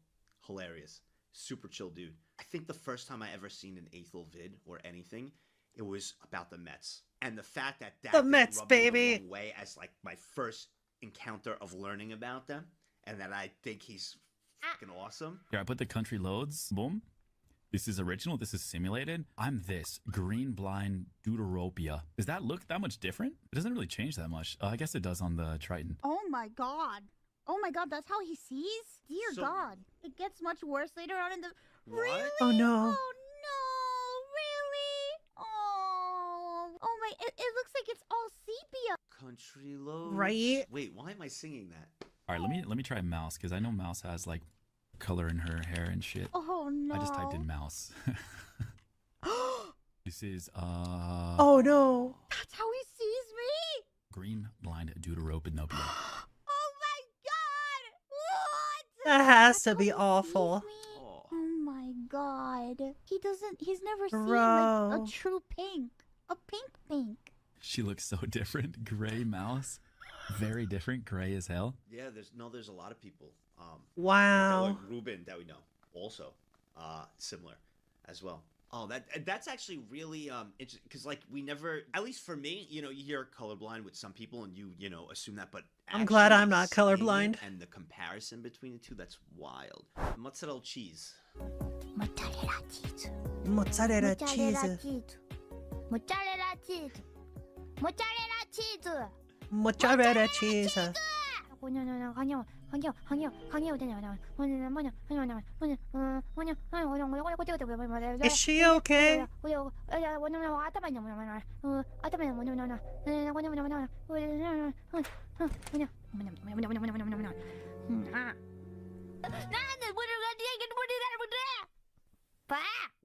Hilarious. Super chill dude. I think the first time I ever seen an Aethel vid or anything, it was about the Mets. And the fact that the Mets, baby, the wrong way as like my first encounter of learning about them, and that I think he's fucking awesome. Here, I put the country loads. Boom. This is original. This is simulated. I'm this green blind deuteropia. Does that look that much different? It doesn't really change that much. I guess it does on the Triton. Oh my god. Oh my god, that's how he sees? Dear god. It gets much worse later on in the... What? Really? Oh no. Oh no, really? Oh my, it looks like it's all sepia. Country loads. Right? Wait, why am I singing that? All right, let me try Mouse because I know Mouse has like color in her hair and shit. Oh no. I just typed in Mouse. This is Oh no. That's how he sees me? green blind deuteropinopia. Oh my god! What? That has to be awful. Oh my god. He's never seen Bro. like a true pink. A pink. She looks so different. Gray Mouse. Very different. Gray as hell. Yeah, there's a lot of people. Wow. Like Ruben that we know also similar as well. Oh, that's actually really interesting because like we never, at least for me, you hear colorblind with some people and you assume that, but I'm glad I'm not seeing it colorblind. And the comparison between the two, that's wild. Mozzarella cheese. Mozzarella cheese. Mozzarella cheese. Mozzarella cheese. Mozzarella cheese. Mozzarella cheese. Is she okay?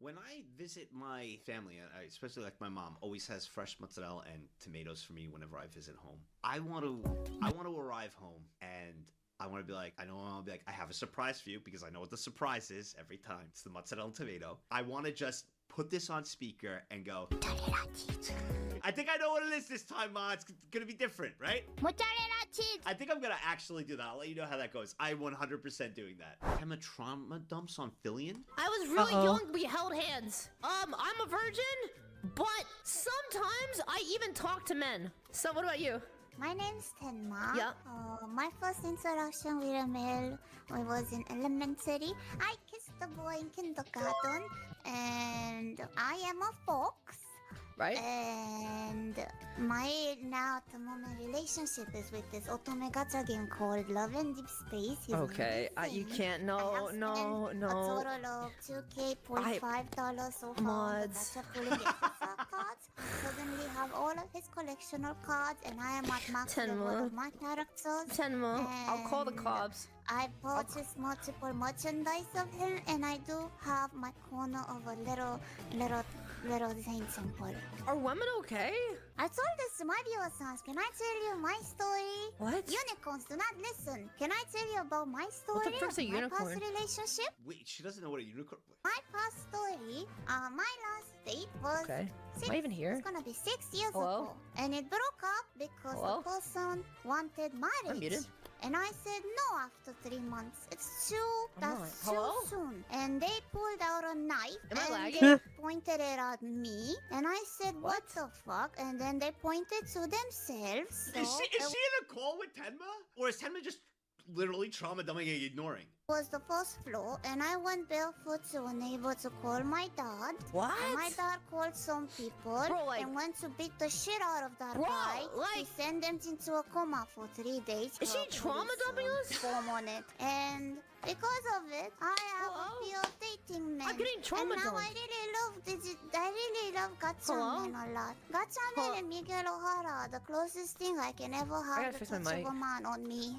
When I visit my family, especially like my mom, always has fresh mozzarella and tomatoes for me whenever I visit home. I want to arrive home and I want to be like, I have a surprise for you because I know what the surprise is every time. It's the mozzarella and tomato. I want to just put this on speaker and go, I think I know what it is this time, Ma. It's going to be different, right? Mozzarella cheese. I think I'm going to actually do that. I'll let you know how that goes. I'm 100% doing that. I'm a trauma dumps on Fillion? I was really young. We held hands. I'm a virgin, but sometimes I even talk to men. So what about you? My name's Tenma. Yep. My first interaction with a male was in elementary. I kissed a boy in kindergarten, and I am a fox. Right. And my now at the moment relationship is with this otome gacha game called Love and Deep Space. His Okay, you can't. No. A total of $2K.5 so far. Mods. The gacha pulling extra cards. Suddenly have all of his collection of cards, and I am at max level of my characters. Tenma, I'll call the cops. I purchased multiple merchandise of him, and I do have my corner of a little saint symbol. Are women okay? I told this to my viewers. Can I tell you my story? What? Unicorns, do not listen. Can I tell you about my story? What the frick's a of my unicorn? past relationship? Wait, she doesn't know what a unicorn. My past story. My last date was. Okay. Six, Am I even here? It's gonna be 6 years Hello? ago, and it broke up because Hello? the person wanted marriage. I'm muted. And I said no after 3 months. It's too. I'm That's not. Hello? too soon. And they pulled out a knife Am I and lagging? they pointed it at me. And I said, what the fuck? And then they pointed to themselves. Is she in a call with Tenma? Or is Tenma just literally trauma dumping and ignoring? Was the first floor, and I went barefoot to a neighbor to call my dad. What? And my dad called some people Bro, like- and went to beat the shit out of that Bro, guy. He like- sent them into a coma for 3 days. Is she trauma dumping us? Form on it, and because of it, I have a fear of dating men. I'm getting trauma And now dumped. I really love gacha Hello? men a lot. Gacha men and Miguel O'Hara are the closest thing I can ever I have gotta the fix my touch mic. of a man on me.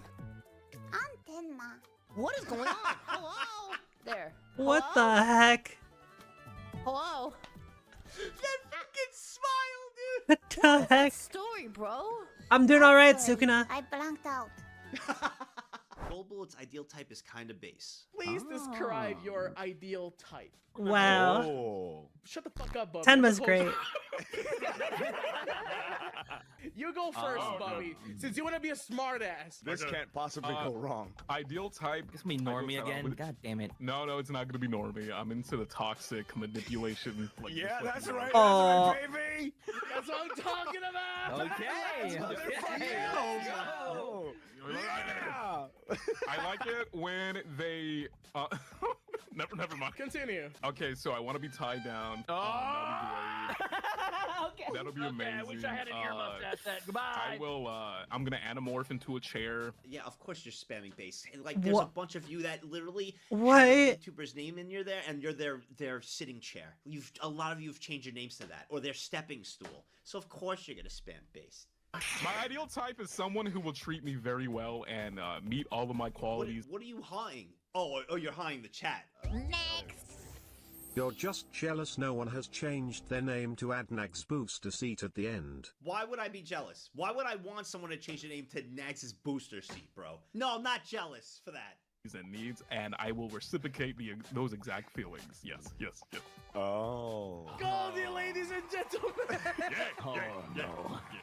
I'm Tenma. What is going on? Hello? There. What Hello? the heck? Hello? That fucking smile, dude! What the heck? Story, bro. I'm doing alright, Sorry, Sukuna. I blanked out. Gold Bullet's ideal type is kind of base. Please describe your ideal type. Wow. Oh. Shut the fuck up, Bubby. Tenma's You're great. the host. You go first, Bubby. Since you want to be a smartass. This can't possibly go wrong. Ideal type. It's me normie again. God damn it. No, it's not gonna be normie. I'm into the toxic manipulation. Like, Yeah, that's right. Aw. That's right, baby. That's what I'm talking about. Okay. Oh. Yeah. I like it when they. Never mind. Continue. Okay, so I want to be tied down. Oh. Okay. That'll be amazing. I wish I had an earmuff to ask that. Goodbye. I will. I'm gonna anamorph into a chair. Yeah, of course you're spamming base. And like, there's a bunch of you that literally What? have a YouTuber's name in there, and you're their sitting chair. A lot of you have changed your names to that, or their stepping stool. So of course you're gonna spam base. My ideal type is someone who will treat me very well and meet all of my qualities. What are you hawing? Oh, you're hawing the chat. Next. You're just jealous no one has changed their name to Adnag's booster seat at the end. Why would I be jealous? Why would I want someone to change the name to Nags' booster seat, bro? No, I'm not jealous for that. And needs, and I will reciprocate those exact feelings. Yes. Oh. Goldie, ladies and gentlemen. Yeah.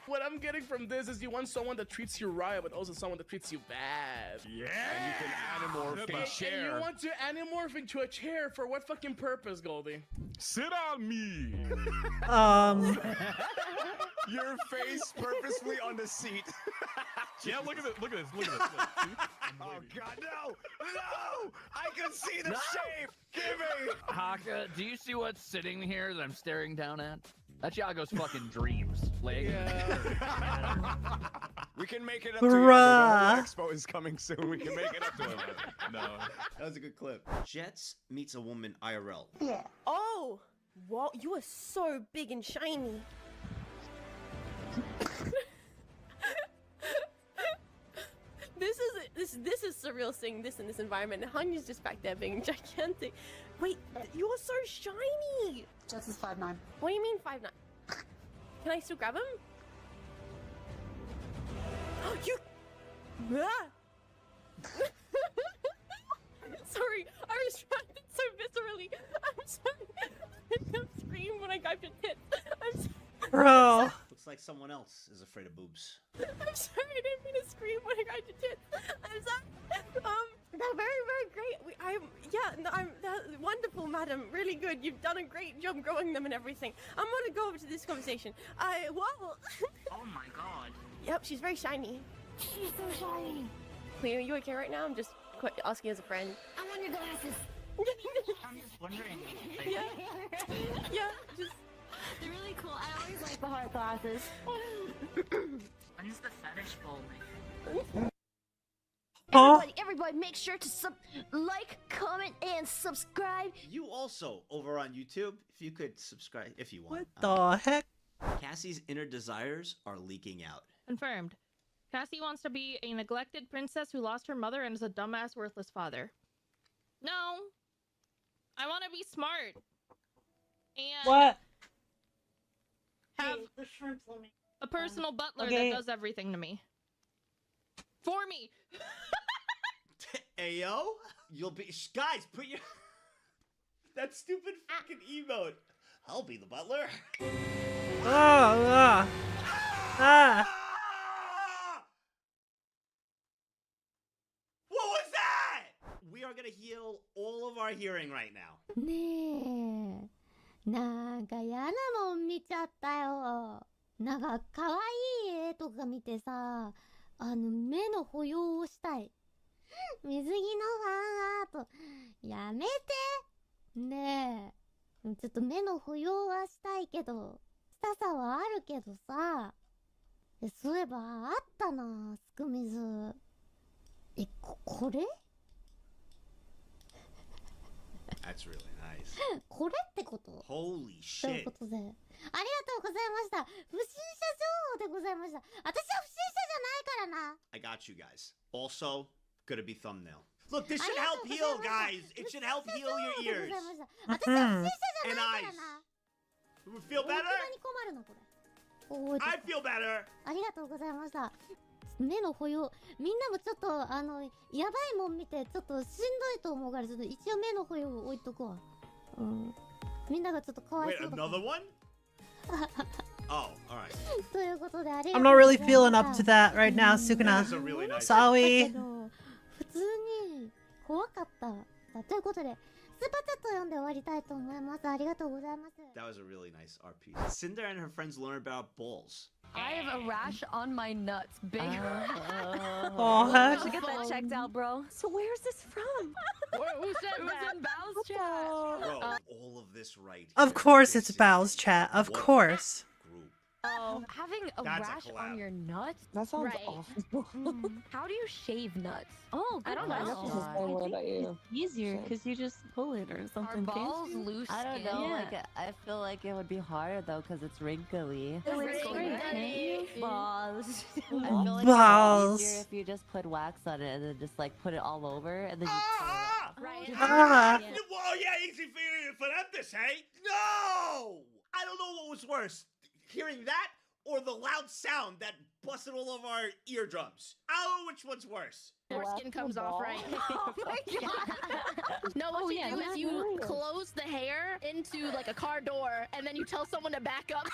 What I'm getting from this is you want someone that treats you right, but also someone that treats you bad. Yeah. And you can anamorph a And chair. you want to anamorph into a chair for what fucking purpose, Goldie? Sit on me. Your face purposefully on the seat. Yeah, look at this. Look. See? Oh God, no! I can see the shape. Give me. Haka, do you see what's sitting here that I'm staring down at? That's Yago's fucking dreams. Leg. We can make it up to you. The Bruh. whole expo is coming soon. We can make it up to him. No, that was a good clip. Jets meets a woman IRL. Yeah. Oh! Wow, you are so big and shiny. This is surreal seeing this in this environment. Hanya's just back there being gigantic. Wait, you are so shiny! Jess is 5'9". What do you mean 5'9"? Can I still grab him? Oh, you... Sorry, I was reacted so viscerally. I'm sorry. I don't scream when I grab your tits. I'm sorry. Bro. Looks like someone else is afraid of boobs. I'm sorry, I didn't mean to scream when I grabbed your tits. I'm sorry. They're very, very great. That's wonderful, madam. Really good. You've done a great job growing them and everything. I'm gonna go over to this conversation. Well. Oh my god. Yep, she's very shiny. She's so shiny. Wait, are you okay right now? I'm just asking as a friend. I want your glasses. I'm just wondering. Like, Yeah, just... They're really cool. I always like the hard glasses. When's the fetish bowl? Everybody, make sure to like, comment, and subscribe. You also, over on YouTube, if you could subscribe if you want. What the heck? Cassie's inner desires are leaking out. Confirmed. Cassie wants to be a neglected princess who lost her mother and is a dumbass, worthless father. No. I want to be smart. And What? have the shrimps let me. A personal butler Okay. that does everything to me. For me. Ayo, you'll be guys. Put your that stupid fucking emote. I'll be the butler. Ah. What was that? We are gonna heal all of our hearing right now. ねえ、なんか嫌なもん見ちゃったよ。なんか可愛い絵とか見てさ、目の保養をしたい。水着のファンアート、やめて。ねえ、ちょっと目の保養はしたいけど、したさはあるけどさ。そういえばあったな、すく水。これThat's really nice. これってこと Holy という shit. ことで、ありがとうございました。不審者情報でございました。私は不審者じゃないからな。I got you guys. Also, gonna be thumbnail. Look, this should help heal, guys. It should help heal your ears 私は不審者じゃ and ないか eyes. らな。 You feel 大 better? 人に困るな、これ。覚えて I feel better. ありがとうございました。目の保養、みんなもちょっとやばいもん見てちょっとしんどいと思うから、ちょっと一応目の保養を置いとくわ。みんながちょっとかわい Wait, そうだから another one? Oh, alright. ということでありが I'm とう not ござ really いました feeling up to that right now, That Sukuna. was a really nice. Sorry. だけど普通に怖かったということでスーパーチャットを読んで終わりたいと思います。ありがとうございます。 That was a really nice art piece. Cinder and her friends learn about balls. I have a rash on my nuts. Big. Oh, I should get that checked out, bro. So where's this from? Who said It was that? in Bao's chat. Bro, all of this right Of here, course this it's is Bao's chat. Of what course. group. Oh, having a That's a rash collab. on your nuts? That sounds Right. awful. How do you shave nuts? Oh, I don't know. What about you? Easier because you just pull it or something. Are can't balls you? loose I don't skin? know. Yeah. Like I feel like it would be harder though because it's wrinkly. Wrinkly. Balls. I feel like Balls. it's easier if you just put wax on it and then just like put it all over and then you pull it off. Right. Ah. Whoa, yeah, easy for them to say. No! I don't know what was worse, hearing that or the loud sound that busted all of our eardrums. I don't know which one's worse. Your skin comes off right. Oh my god. No, what you do that's is you weird. close the hair into like a car door, and then you tell someone to back up.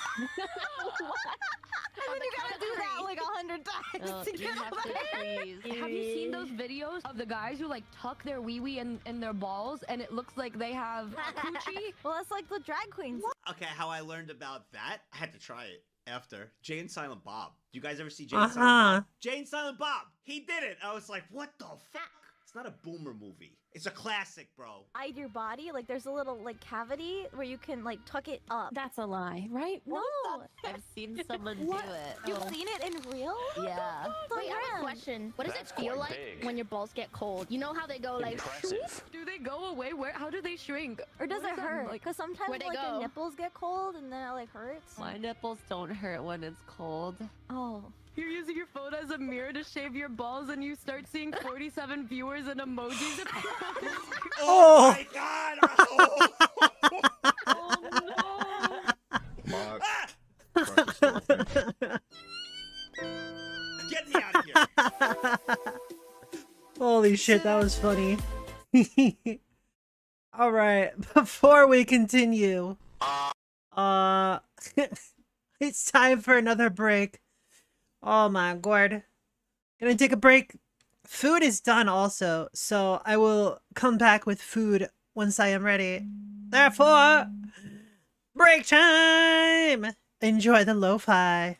And then you gotta do that like 100 times Oh, to you get have all to that hair. freeze. Have you seen those videos of the guys who like tuck their wee-wee in their balls and it looks like they have coochie? Well, that's like the drag queens. Okay, how I learned about that, I had to try it after. Jay and Silent Bob. Do you guys ever see Jay and Silent Bob? Jay and Silent Bob. He did it. I was like, what the fuck? It's not a boomer movie. It's a classic, bro. Hide your body, like there's a little like cavity where you can like tuck it up. That's a lie, right? No, I've seen someone do What? it. You've seen it in real? Yeah. Wait, I have a question. What does That's it feel quite like big. when your balls get cold? You know how they go like. Do they go away? How do they shrink? Or does What it is that, hurt? like- Because sometimes Where'd they like go? your nipples get cold and then it like hurts. My nipples don't hurt when it's cold. Oh. You're using your phone as a mirror to shave your balls and you start seeing 47 viewers and emojis appear on the screen. Oh my god! Get me out of here! Holy shit, that was funny. Alright, before we continue, it's time for another break. Oh my god. Gonna take a break. Food is done also, so I will come back with food once I am ready. Therefore, break time! Enjoy the lo-fi.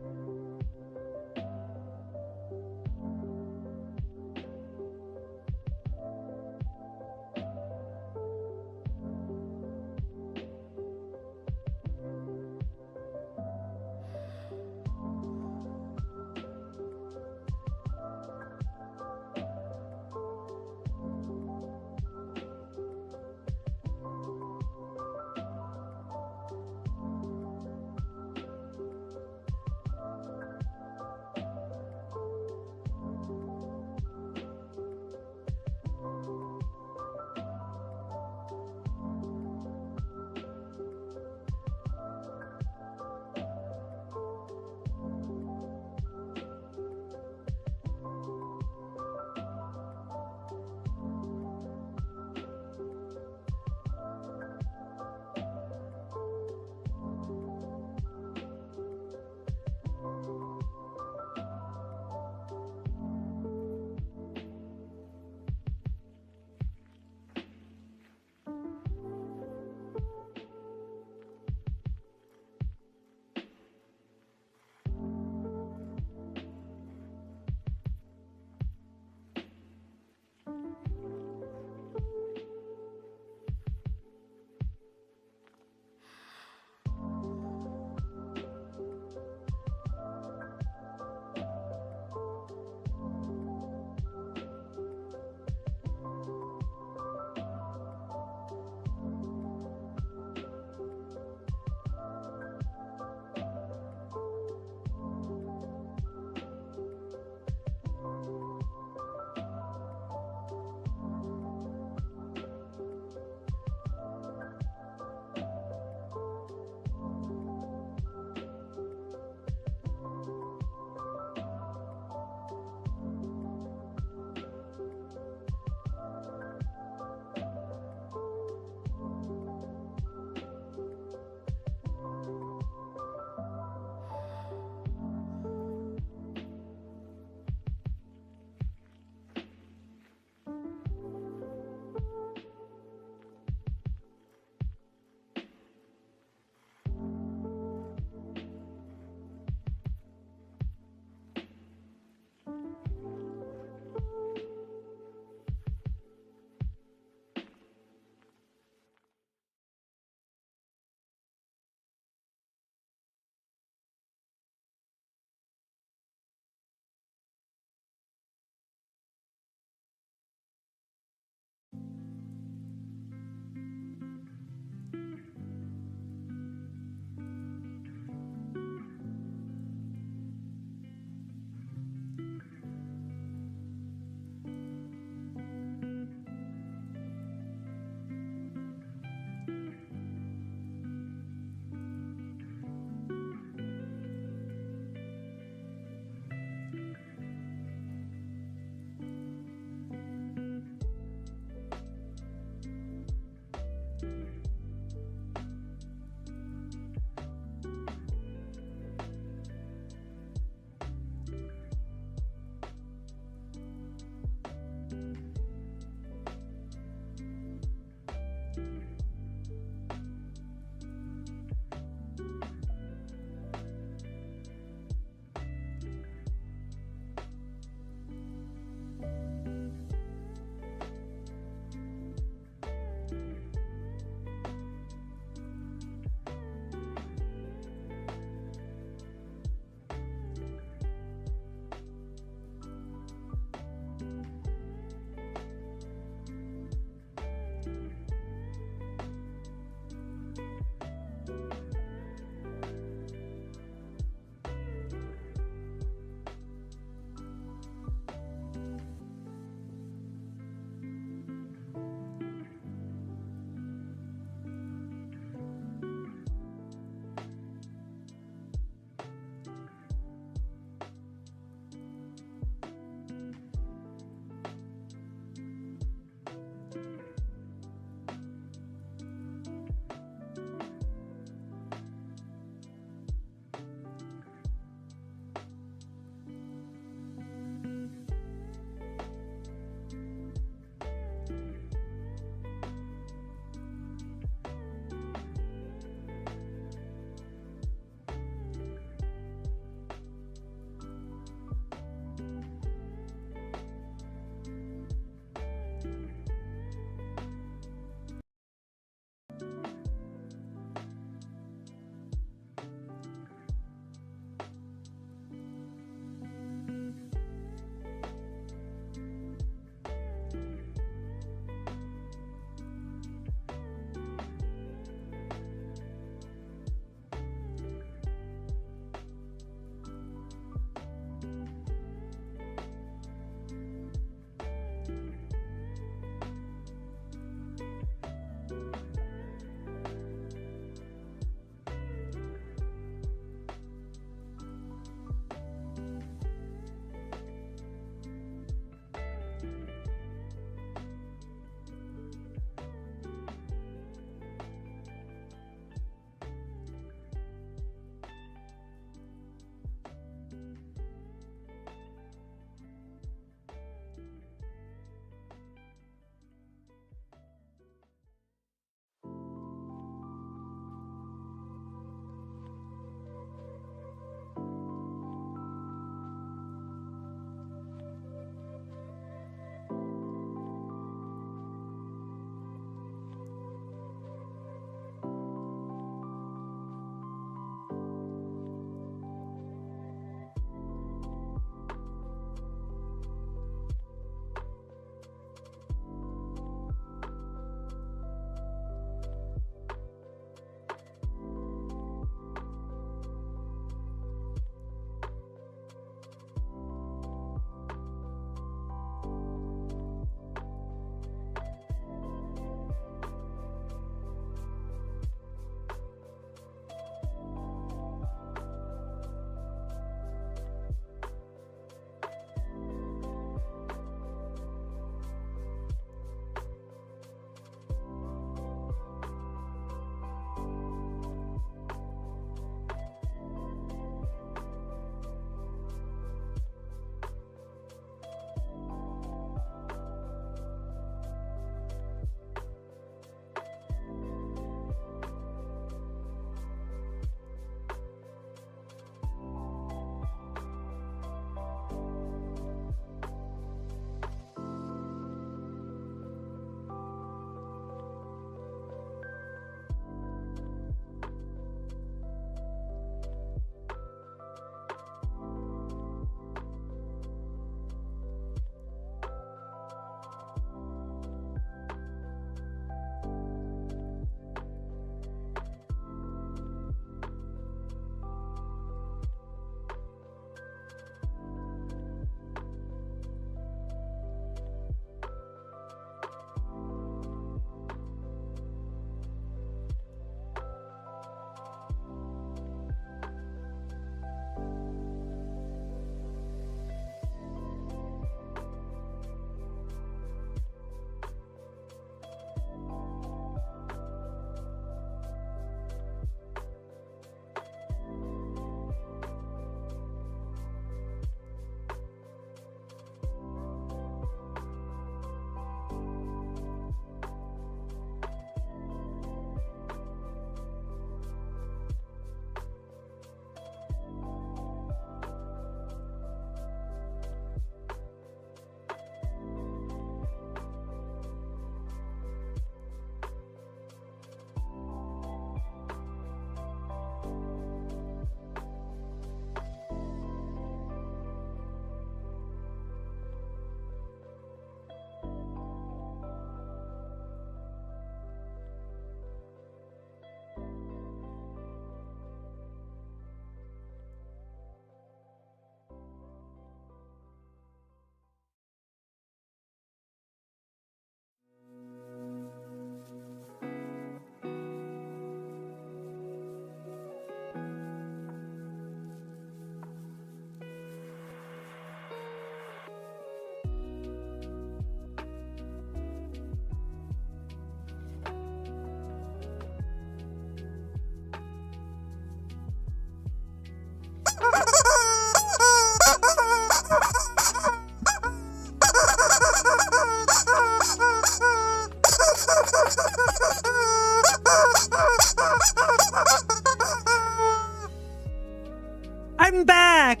I'm back!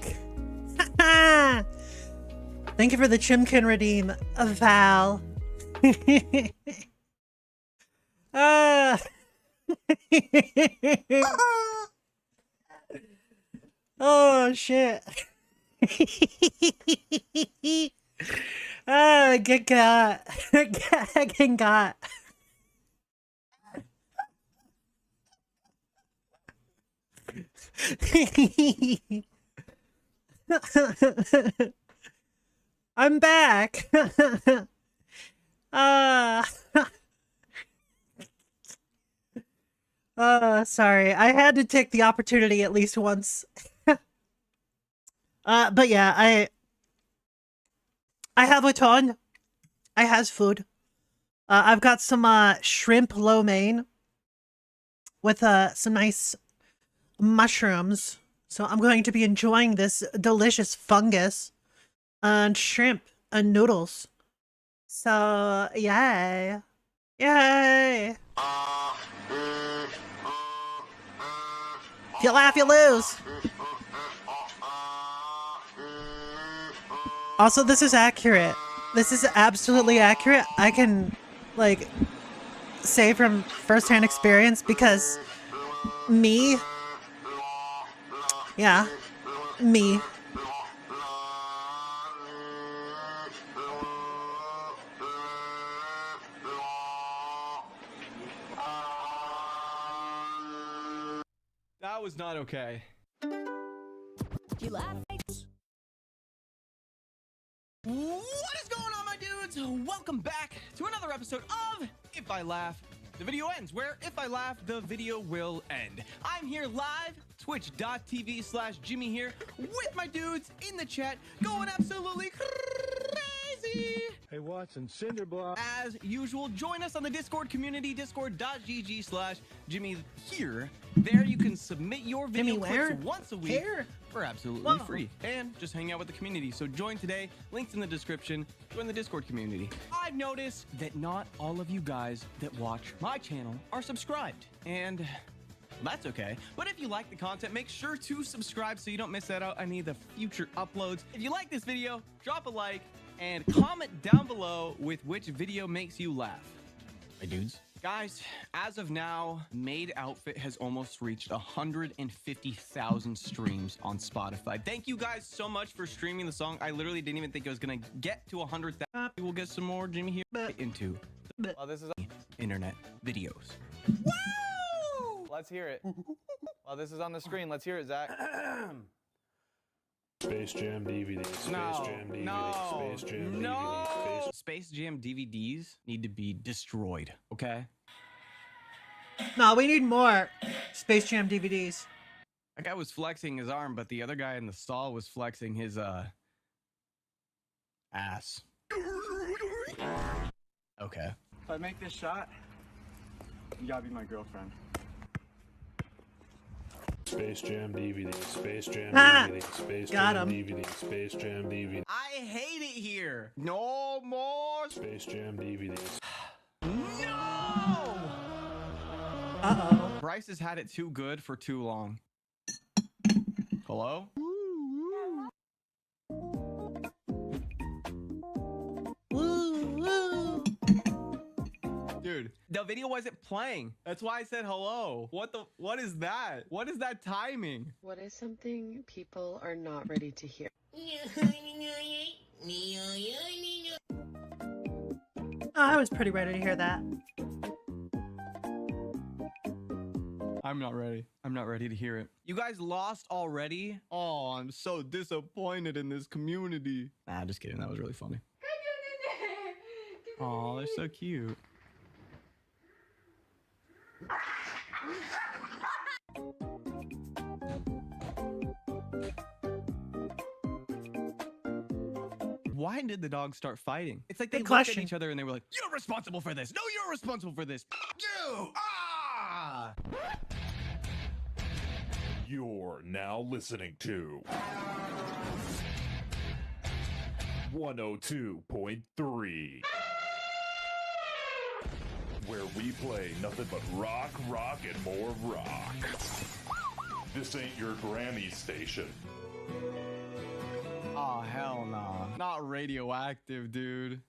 Thank you for the Chimkin redeem, Val. Oh shit. Get got. Get got. I'm back. Sorry. I had to take the opportunity at least once. But yeah, I have a ton. I has food. I've got some shrimp lo mein with some nice mushrooms. So I'm going to be enjoying this delicious fungus and shrimp and noodles. So yay. Yay. If you laugh, you lose. Also, this is accurate. This is absolutely accurate. I can, like, say from firsthand experience because me. Yeah. Me. That was not okay. You laugh. What is going on, my dudes? Welcome back to another episode of If I Laugh, the video ends, where if I laugh, the video will end. I'm here live, twitch.tv/Jimmy here, with my dudes in the chat, going absolutely crazy. Hey, Watson, Cinderblock. As usual, join us on the Discord community, discord.gg/Jimmy here. There you can submit your video clips once a week. Here? For absolutely free, and just hang out with the community. So join today, links in the description. Join the Discord community. I've noticed that not all of you guys that watch my channel are subscribed, and that's okay. But if you like the content, make sure to subscribe so you don't miss out on any of the future uploads. If you like this video, drop a like and comment down below with which video makes you laugh. My dudes. Guys, as of now, Maid Outfit has almost reached 150,000 streams on Spotify. Thank you guys so much for streaming the song. I literally didn't even think it was gonna get to 100,000. We'll get some more Jimmy here into this is internet videos. Woo! Let's hear it. While this is on the screen, let's hear it, Zach. Space Jam DVD. Space Jam DVD. Space Jam DVD. No! Space Jam DVDs need to be destroyed, okay? No, we need more Space Jam DVDs. That guy was flexing his arm, but the other guy in the stall was flexing his, ass. Okay. If I make this shot, you gotta be my girlfriend. Space Jam DVD. Space Jam Ah! DVD. Space Got Jam him. DVD. Space Jam DVD. I hate it here. No more. Space Jam DVDs. No! Uh-oh. Bryce has had it too good for too long. Hello? Dude, the video wasn't playing. That's why I said hello. What is that? What is that timing? What is something people are not ready to hear? Oh, I was pretty ready to hear that. I'm not ready. I'm not ready to hear it. You guys lost already? Oh, I'm so disappointed in this community. Nah, just kidding. That was really funny. Oh, they're so cute. Why did the dogs start fighting? It's like they looked at each other and they were like, "You're responsible for this. No, you're responsible for this. You! Ah!" You're now listening to 102.3, where we play nothing but rock, and more rock. This ain't your Grammys station. Oh, hell no. Not radioactive, dude.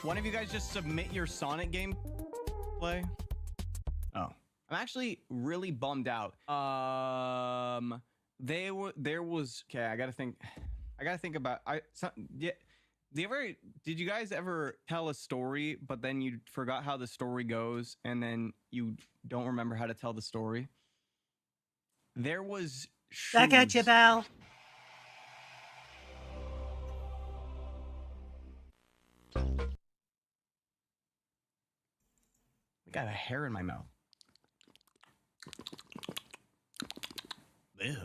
One of you guys just submit your Sonic gameplay? Oh. I'm actually really bummed out. There was okay, I gotta think about did you guys ever tell a story but then you forgot how the story goes and then you don't remember how to tell the story? There was shoes. Back at you, Val. I got a hair in my mouth. Ew.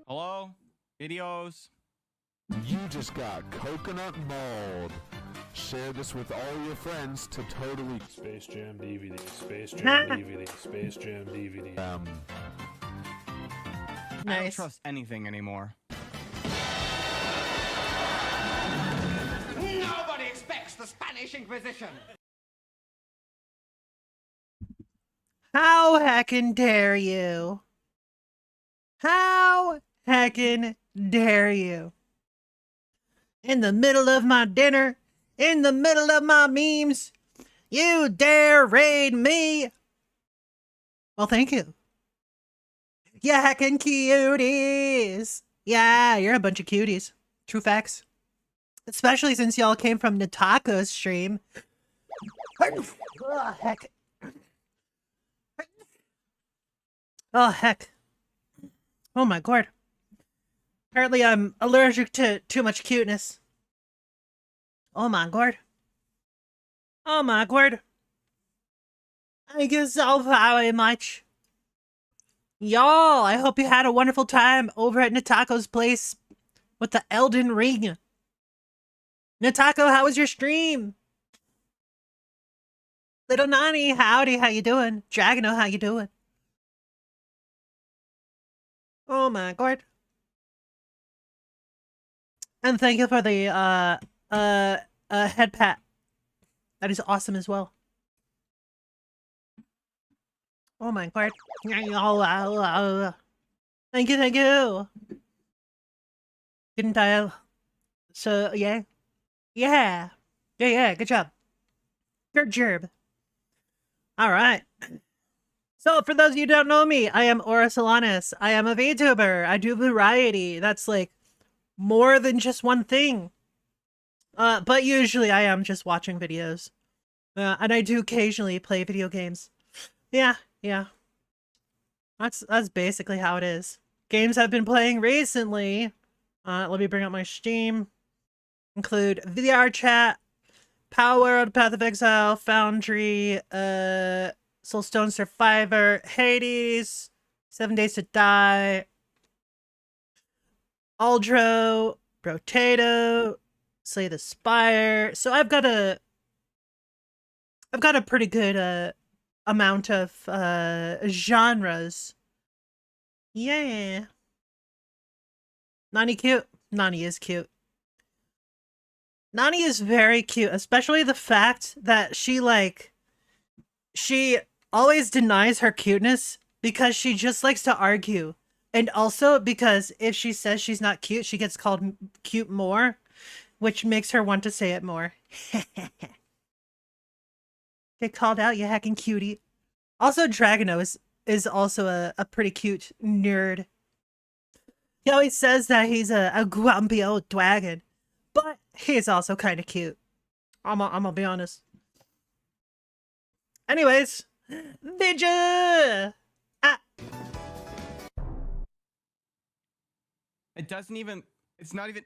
Hello? Videos? You just got coconut mauled. Share this with all your friends to totally Space Jam DVD, Space Jam DVD, Space Jam DVD. I don't trust anything anymore. Nobody expects the Spanish Inquisition. How heckin' dare you? How heckin' dare you? In the middle of my dinner, in the middle of my memes, you dare raid me? Well, thank you. You heckin' cuties. Yeah, you're a bunch of cuties. True facts. Especially since y'all came from Nataka's stream. Oh, heck. Oh, heck. Oh, my god. Apparently, I'm allergic to too much cuteness. Oh, my god. Oh, my god. Thank you so very much. Y'all, I hope you had a wonderful time over at Natako's place with the Elden Ring. Natako, how was your stream? Little Nani, howdy, how you doing? Dragano, how you doing? Oh my god. And thank you for the head pat. That is awesome as well. Oh my god. Thank you, thank you. Didn't I? So, yeah. Yeah. Yeah, good job. Good job. Alright. So, for those of you who don't know me, I am Aura Solanas. I am a VTuber. I do variety. That's like more than just one thing. But usually I am just watching videos. And I do occasionally play video games. Yeah. That's basically how it is. Games I've been playing recently. Let me bring up my Steam. Include VR Chat, Power World, Path of Exile, Foundry, Soulstone Survivor, Hades, 7 Days to Die, Aldro, Brotato, Slay the Spire. So I've got a pretty good amount of genres. Yeah. Nani cute? Nani is cute. Nani is very cute, especially the fact that she always denies her cuteness because she just likes to argue. And also because if she says she's not cute, she gets called cute more, which makes her want to say it more. Get called out, you hacking cutie. Also, Dragano is also a pretty cute nerd. He always says that he's a grumpy old dragon, but he's also kind of cute. I'm gonna be honest. Anyways, Vidya! It doesn't even... It's not even...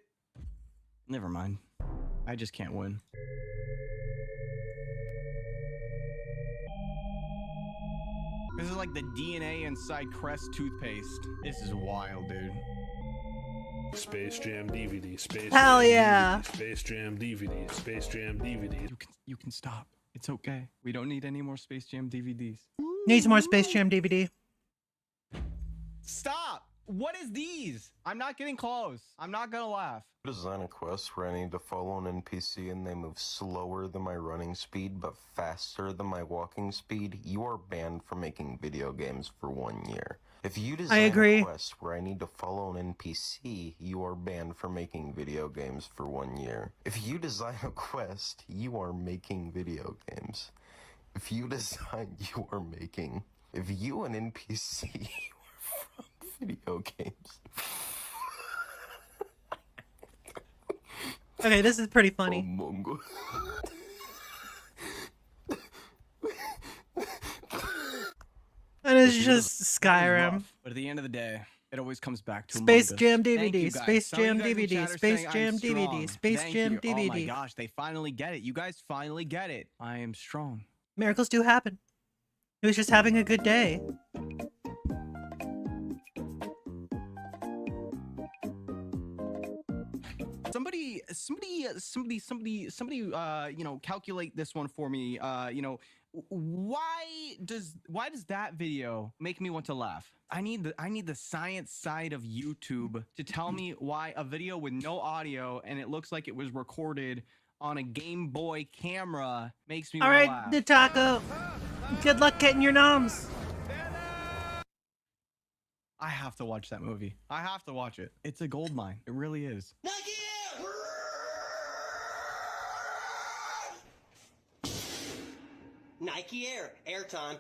Never mind. I just can't win. This is like the DNA inside Crest toothpaste. This is wild, dude. Space Jam DVD. Space Hell Jam yeah. DVD, Space Jam DVD. Space Jam DVD. You can stop. It's okay. We don't need any more Space Jam DVDs. Needs more Space Jam DVD. Stop! What is these? I'm not getting close. I'm not gonna laugh. Design a quest where I need to follow an NPC and they move slower than my running speed but faster than my walking speed, you are banned from making video games for 1 year. If you design a quest where I need to follow an NPC, you are banned from making video games for 1 year. If you design a quest, you are making video games. If you design, you are making. If you an NPC, you are from video games. Okay, this is pretty funny. And it's just Skyrim. But at the end of the day, it always comes back to Space Among Us. Jam Thank you DVD, guys. Space Some of you Jam guys in DVD, chat are Space saying Jam I'm DVD, strong. Space Thank Jam you. Oh my DVD. gosh, they finally get it. You guys finally get it. I am strong. Miracles do happen. He was just having a good day. Somebody, you know, calculate this one for me. You know, why does that video make me want to laugh? I need the science side of YouTube to tell me why a video with no audio and it looks like it was recorded on a Game Boy camera makes me All wanna right, laugh. the taco. Good luck getting your noms. I have to watch that movie. I have to watch it. It's a gold mine. It really is. Nike Air, airtime.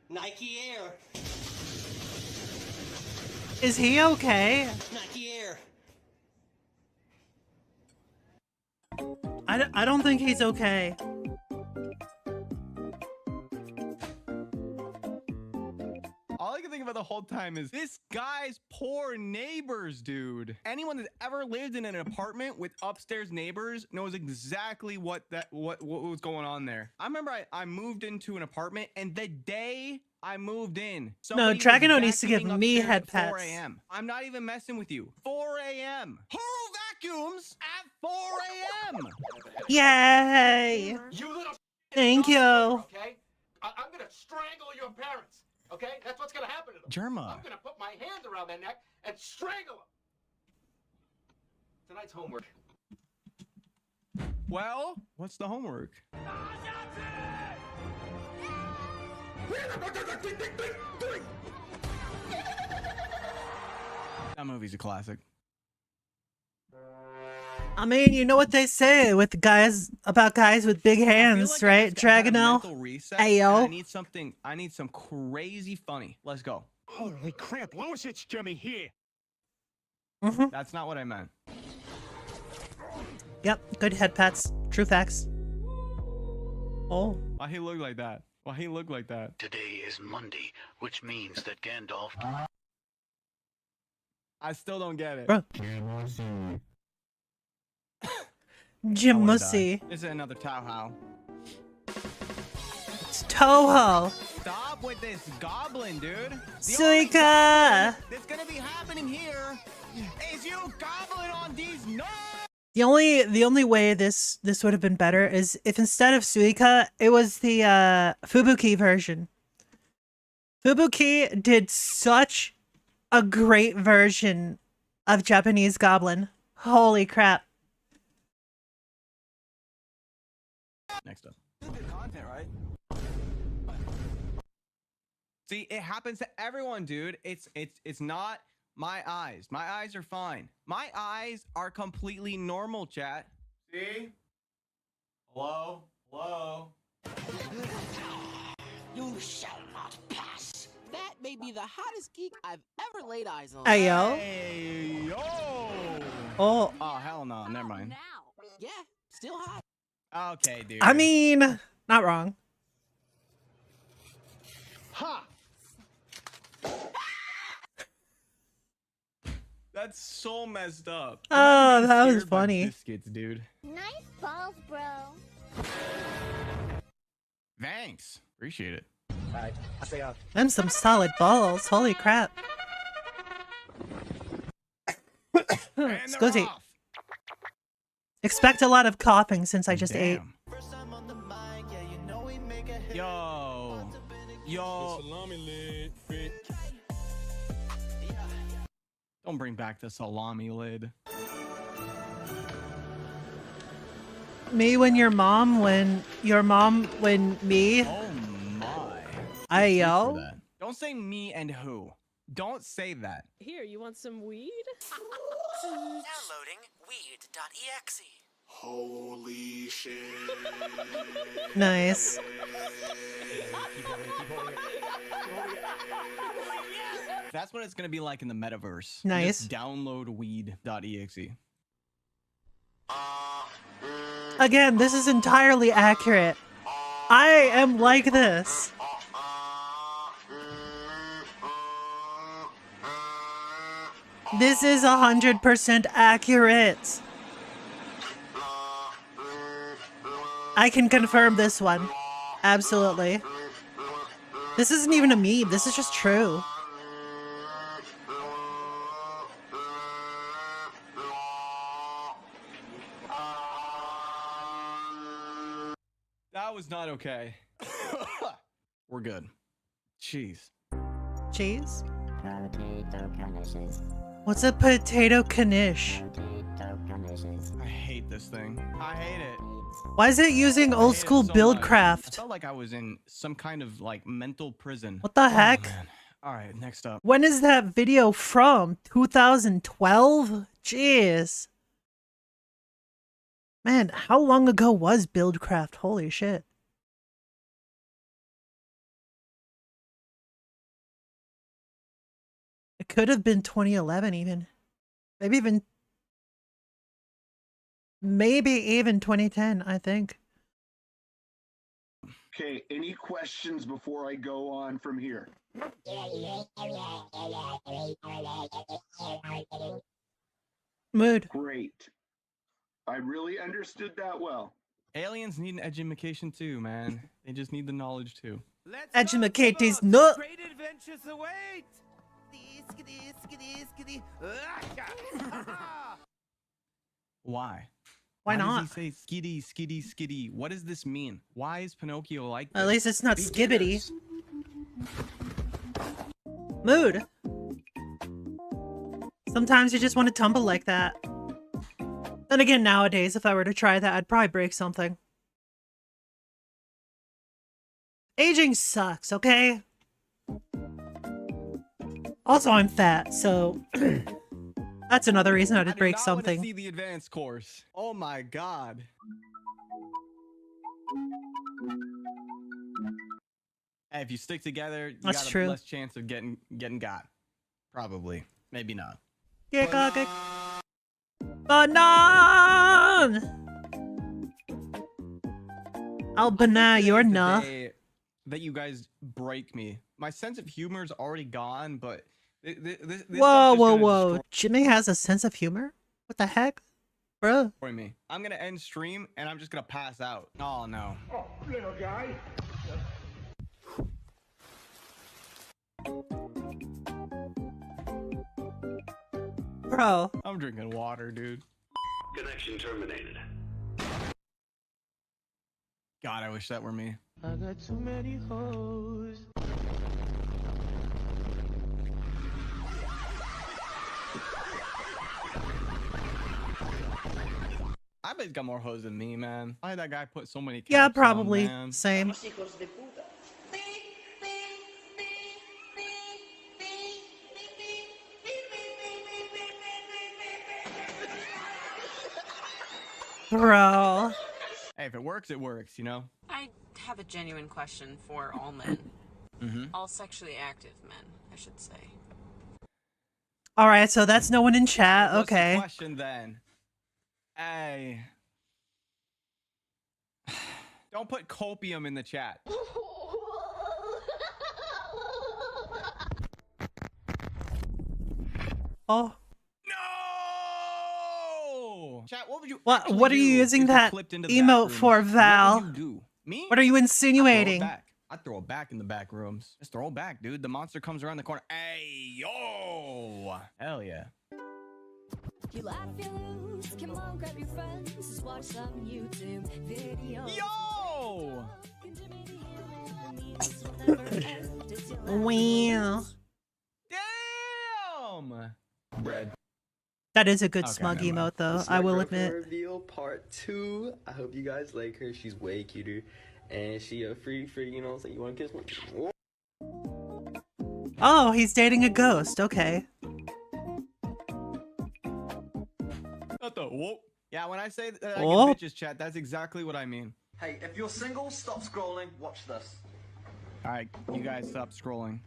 Nike Air. Is he okay? Nike Air. I don't think he's okay. All I can think about the whole time is this guy's poor neighbors, dude. Anyone that's ever lived in an apartment with upstairs neighbors knows exactly what was going on there. I remember I moved into an apartment, and the day I moved in, No, somebody was Dragono needs to give vacuuming me upstairs head at 4 pats. a.m. I'm not even messing with you. 4 a.m. Who vacuums at 4 a.m.? Yay! You little Thank you. okay? I'm gonna strangle your parents. Okay? That's what's gonna happen to them. Germa. I'm gonna put my hands around their neck and strangle them. Tonight's homework. Well, what's the homework? That movie's a classic. I mean, you know what they say with guys about guys with big hands, right? Dragonel. Ayo. I need some crazy funny. Let's go. Holy crap, Lois, it's Jimmy here. That's not what I meant. Yep, good head pats. True facts. Oh. Why he look like that? Why he look like that? Today is Monday, which means that Gandalf... I still don't get it. Bro. Jim Mussy. This is another Tauhao. It's Toho. Stop with this goblin, dude. Suika. That's gonna be happening here is you goblin on these nuts. The only way this would have been better is if instead of Suika, it was the Fubuki version. Fubuki did such a great version of Japanese Goblin. Holy crap. Next up. Good content, right? See, it happens to everyone, dude. It's not my eyes. My eyes are fine. My eyes are completely normal, chat. See? Hello? Hello? You shall not pass. That may be the hottest geek I've ever laid eyes on. Ayo. Hey, yo. Oh. Oh, hell no. Never mind. Yeah, still hot. Okay, dude. I mean, not wrong. Ha! That's so messed up. Oh, that was Scared by funny. Biscuits, dude. Nice balls, bro. Thanks. Appreciate it. Them some solid balls. Holy crap. Excuse me. Expect a lot of coughing since I just ate. Yo. Don't bring back the salami lid. Me when your mom, when me. Oh my. Ayo. Don't say me and who. Don't say that. Here, you want some weed? Downloading weed.exe. Holy shit. Nice. That's what it's gonna be like in the metaverse. Nice. Just download weed.exe. Again, this is entirely accurate. I am like this. This is 100% accurate. I can confirm this one. Absolutely. This isn't even a meme. This is just true. That was not okay. We're good. Cheese. Cheese? Potato knishes. What's a potato knish? Potato knishes. I hate this thing. I hate it. Why is it using old school so Buildcraft? I felt like I was in some kind of like mental prison. What the heck? Man. All right, next up. When is that video from? 2012? Jeez. Man, how long ago was Buildcraft? Holy shit. It could have been 2011 even. Maybe even 2010, I think. Okay, any questions before I go on from here? Mood. Great. I really understood that well. Aliens need an education too, man. They just need the knowledge too. Educate these nut. Great adventures await. Why? Why Does not? he say skitty, skitty, skitty? What does this mean? Why is Pinocchio like this? At least it's not skibbity. Mood. Sometimes you just want to tumble like that. Then again, nowadays, if I were to try that, I'd probably break something. Aging sucks, okay? Also, I'm fat, so that's another reason I'd break I something. see the advanced course. Oh my god. Hey, if you stick together, you That's got a true. less chance of getting got. Probably. Maybe not. Banan! Oh, banana, you're nah. That you guys break me. My sense of humor is already gone, but this Whoa. Jimmy has a sense of humor? What the heck? Bruh. destroy me. I'm gonna end stream and I'm just gonna pass out. Oh no. Oh, little guy. Bro. I'm drinking water, dude. Connection terminated. God, I wish that were me. I got too many hoes. I bet he's got more hoes than me, man. Why did that guy put so many caps Yeah, on, probably. man? Same. Bro. Hey, if it works, it works, you know? I have a genuine question for all men. Mm-hmm. All sexually active men, I should say. Alright, so that's no one in chat. What's Okay. the question then? Hey. Don't put copium in the chat. Oh. No! Chat, what would you What actually are you do using if that clipped into the emote bathroom? for, Val? What would you do? Me? What are you Throw it insinuating? back. I'd throw it back in the back rooms. Just throw it back, dude. The monster comes around the corner. Hey, yo! Hell yeah. You laugh, you lose. Come on, grab your friends. Just watch some YouTube videos. Yo! Wow. Damn! Bread. That is a good Okay, smug never mind. emote, though. This is I my will girlfriend admit. reveal part 2. I hope you guys like her. She's way cuter, and she free, you know. So you want to kiss me? Oh, he's dating a ghost. Okay. What the whoop? Yeah, when I say that I Whoop. get bitches chat, that's exactly what I mean. Hey, if you're single, stop scrolling. Watch this. All right, you guys stop scrolling.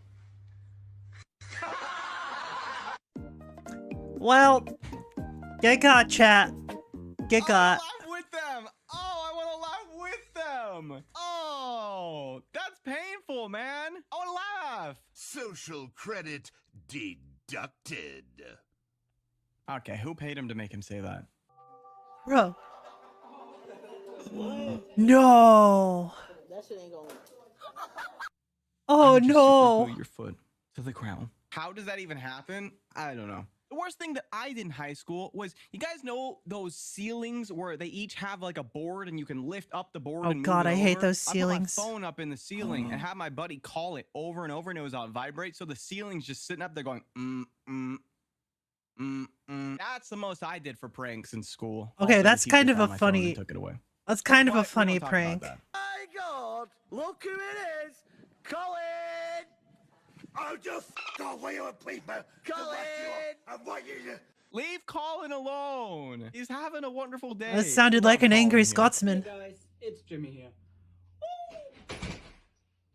Well, get got, chat. Get got. Laugh with them. Oh, I want to laugh with them. Oh, that's painful, man. I want to laugh. Social credit deducted. Okay, who paid him to make him say that? Bro. No. That shit ain't going. Oh, I'm just no. super your foot to the ground. How does that even happen? I don't know. The worst thing that I did in high school was, you guys know those ceilings where they each have like a board and you can lift up the board Oh, and move God, it I hate over? those ceilings. I put my phone up in the ceiling and have my buddy call it over and over and it was on vibrate. So the ceiling's just sitting up there going, That's the most I did for pranks in school. Okay, Also, the that's teacher kind of a found my phone and funny. took it away. That's kind of But a we don't funny talk about prank. that. My God! Look who it is! Colin! Oh, just off with you, people! Colin! I want you to... Leave Colin alone. He's having a wonderful day. That sounded Love like an Colin angry here. Scotsman. Guys, it's Jimmy here.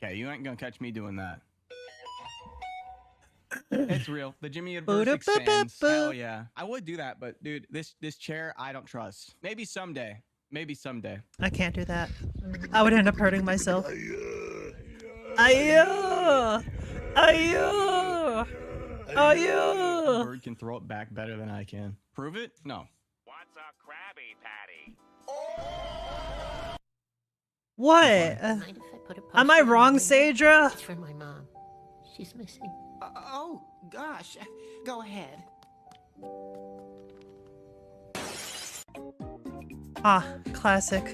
Okay, you ain't gonna catch me doing that. It's real. The Jimmy adverse extends. Hell yeah. I would do that, but dude, this chair I don't trust. Maybe someday. Maybe someday. I can't do that. I would end up hurting myself. Ayo! Ayo! The Ayo! bird can throw it back better than I can. Prove it? No. What's a Krabby Patty? What? Mind if I put a Am I poster on wrong, the window? Sadra? It's for my mom. She's missing. Oh, gosh. Go ahead. Ah, classic.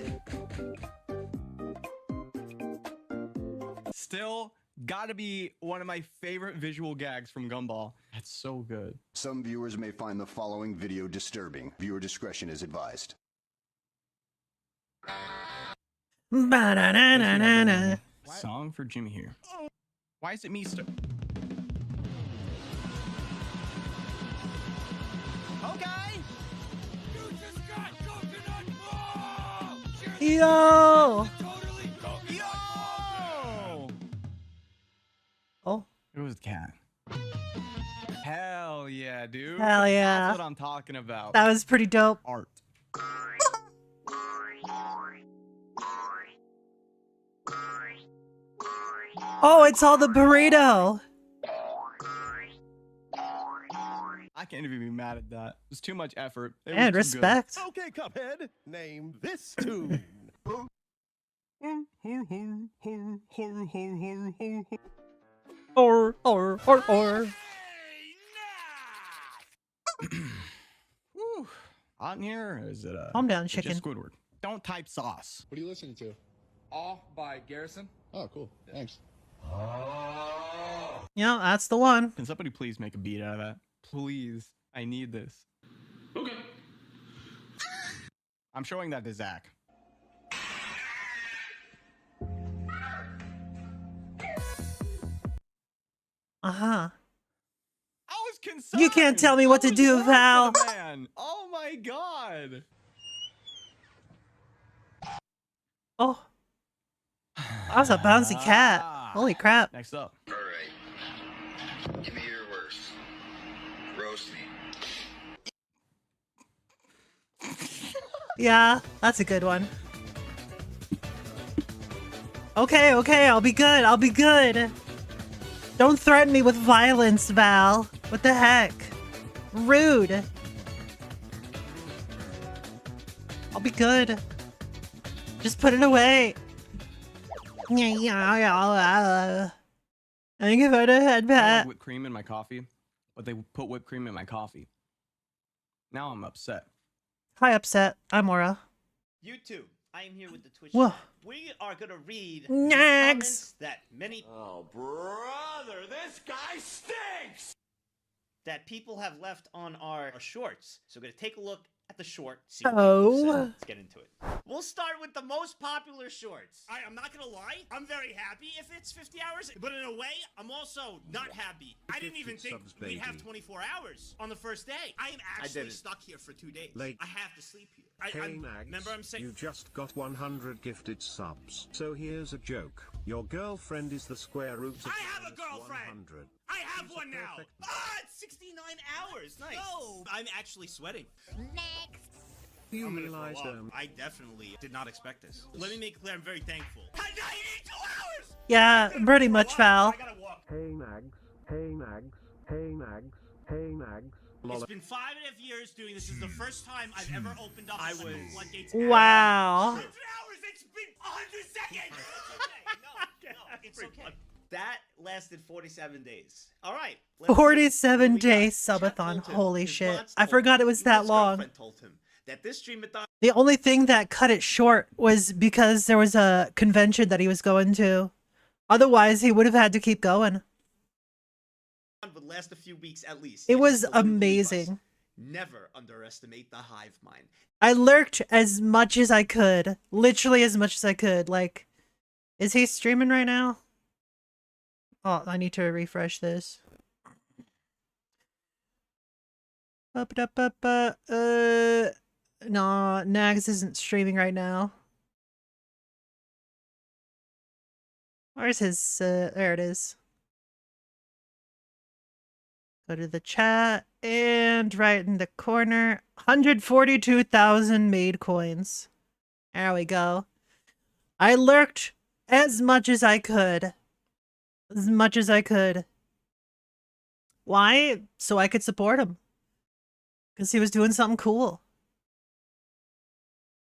Still gotta be one of my favorite visual gags from Gumball. That's so good. Some viewers may find the following video disturbing. Viewer discretion is advised. Ba-da-na-na-na-na. Song for Jimmy here. Why is it me Okay. You just got coconut ball! Yo! Yo! Oh. It was cat. Hell yeah, dude. Hell yeah. That's what I'm talking about. That was pretty dope. Art. Oh, it's all the burrito. I can't even be mad at that. It was too much effort. It And was too good. respect. Okay, Cuphead, name this tune. Or. Whew. Hot in here? Or is it Calm down, is it chicken. just Squidward? Don't type sauce. What are you listening to? All by Garrison. Oh, cool. Thanks. Yeah, that's the one. Can somebody please make a beat out of that? Please. I need this. Okay. I'm showing that to Zach. Uh-huh. I was concerned. You can't tell me what to do, worried for Val. the man. Oh my god. Oh. That was a bouncy cat. Holy crap. Next up. All right. Give me your worst. Roast me. Yeah, that's a good one. Okay, I'll be good. I'll be good. Don't threaten me with violence, Val. What the heck? Rude. I'll be good. Just put it away. I think if I'd have had I don't Pat. like whipped cream in my coffee, but they put whipped cream in my coffee. Now I'm upset. Hi, upset. I'm Aura. YouTube, I am here with the Twitch Whoa. chat. We are gonna read the Nags. comments that many Brother, this guy stinks! that people have left on our shorts. So we're gonna take a look at the short. See what Oh. people said. Let's get into it. We'll start with the most popular shorts. I'm not gonna lie. I'm very happy if it's 50 hours, but in a way, I'm also not happy. I didn't even think we'd have 24 hours on the first day. I am actually stuck here for 2 days. Like, I have to sleep here. Hey Mags, remember I'm saying you just got 100 gifted subs. So here's a joke. Your girlfriend is the square root of I have a girlfriend! 100. I have one now! It's 69 hours! Nice! No! I'm actually sweating. You I'm gonna realize, throw up. I definitely did not expect this. Let me make it clear, I'm very thankful. I need 2 hours! Yeah, pretty much, Val. I gotta walk. Hey Mags, hey Mags, hey Mags, hey Mags. It's been 5.5 years doing this. This is the first time I've ever opened up the floodgates. Wow. 100 hours! It's been 100 seconds! No, it's okay. That lasted 47 days. All right. 47 days subathon. Holy shit. I forgot it was that long. Told him that this streamathon The only thing that cut it short was because there was a convention that he was going to. Otherwise, he would have had to keep going. would last a few weeks at least. It If was you still believe us, amazing. Never underestimate the hive mind. I lurked as much as I could. Literally as much as I could. Like, is he streaming right now? Oh, I need to refresh this. No, Nags isn't streaming right now. Where's his, there it is. Go to the chat, and right in the corner, 142,000 made coins. There we go. I lurked as much as I could. As much as I could. Why? So I could support him. Because he was doing something cool.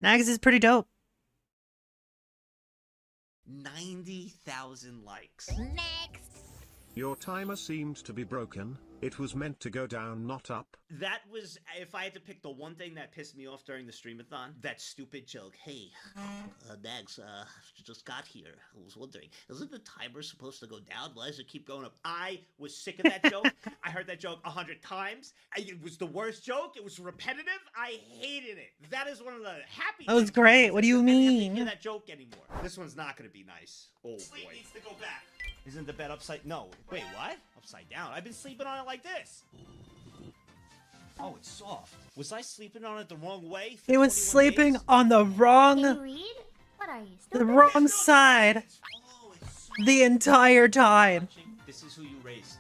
Nags is pretty dope. 90,000 likes. Next. Your timer seemed to be broken. It was meant to go down, not up. That was, if I had to pick the one thing that pissed me off during the streamathon, that stupid joke. Hey, Nags, just got here. I was wondering, isn't the timer supposed to go down? Why does it keep going up? I was sick of that joke. I heard that joke 100 times. It was the worst joke. It was repetitive. I hated it. That is one of the happy That was great. What do you I didn't have to mean? hear that joke anymore. This one's not going to be nice. Oh, Sleep boy. Needs to go back. Isn't the bed upside? No. Wait, what? Upside down. I've been sleeping on it like this. Oh, it's soft. Was I sleeping on it the wrong way? for He was 21 sleeping days? on the Can you wrong, read? What are you, the stupid? wrong side Oh, it's so the entire time. This is who you raised.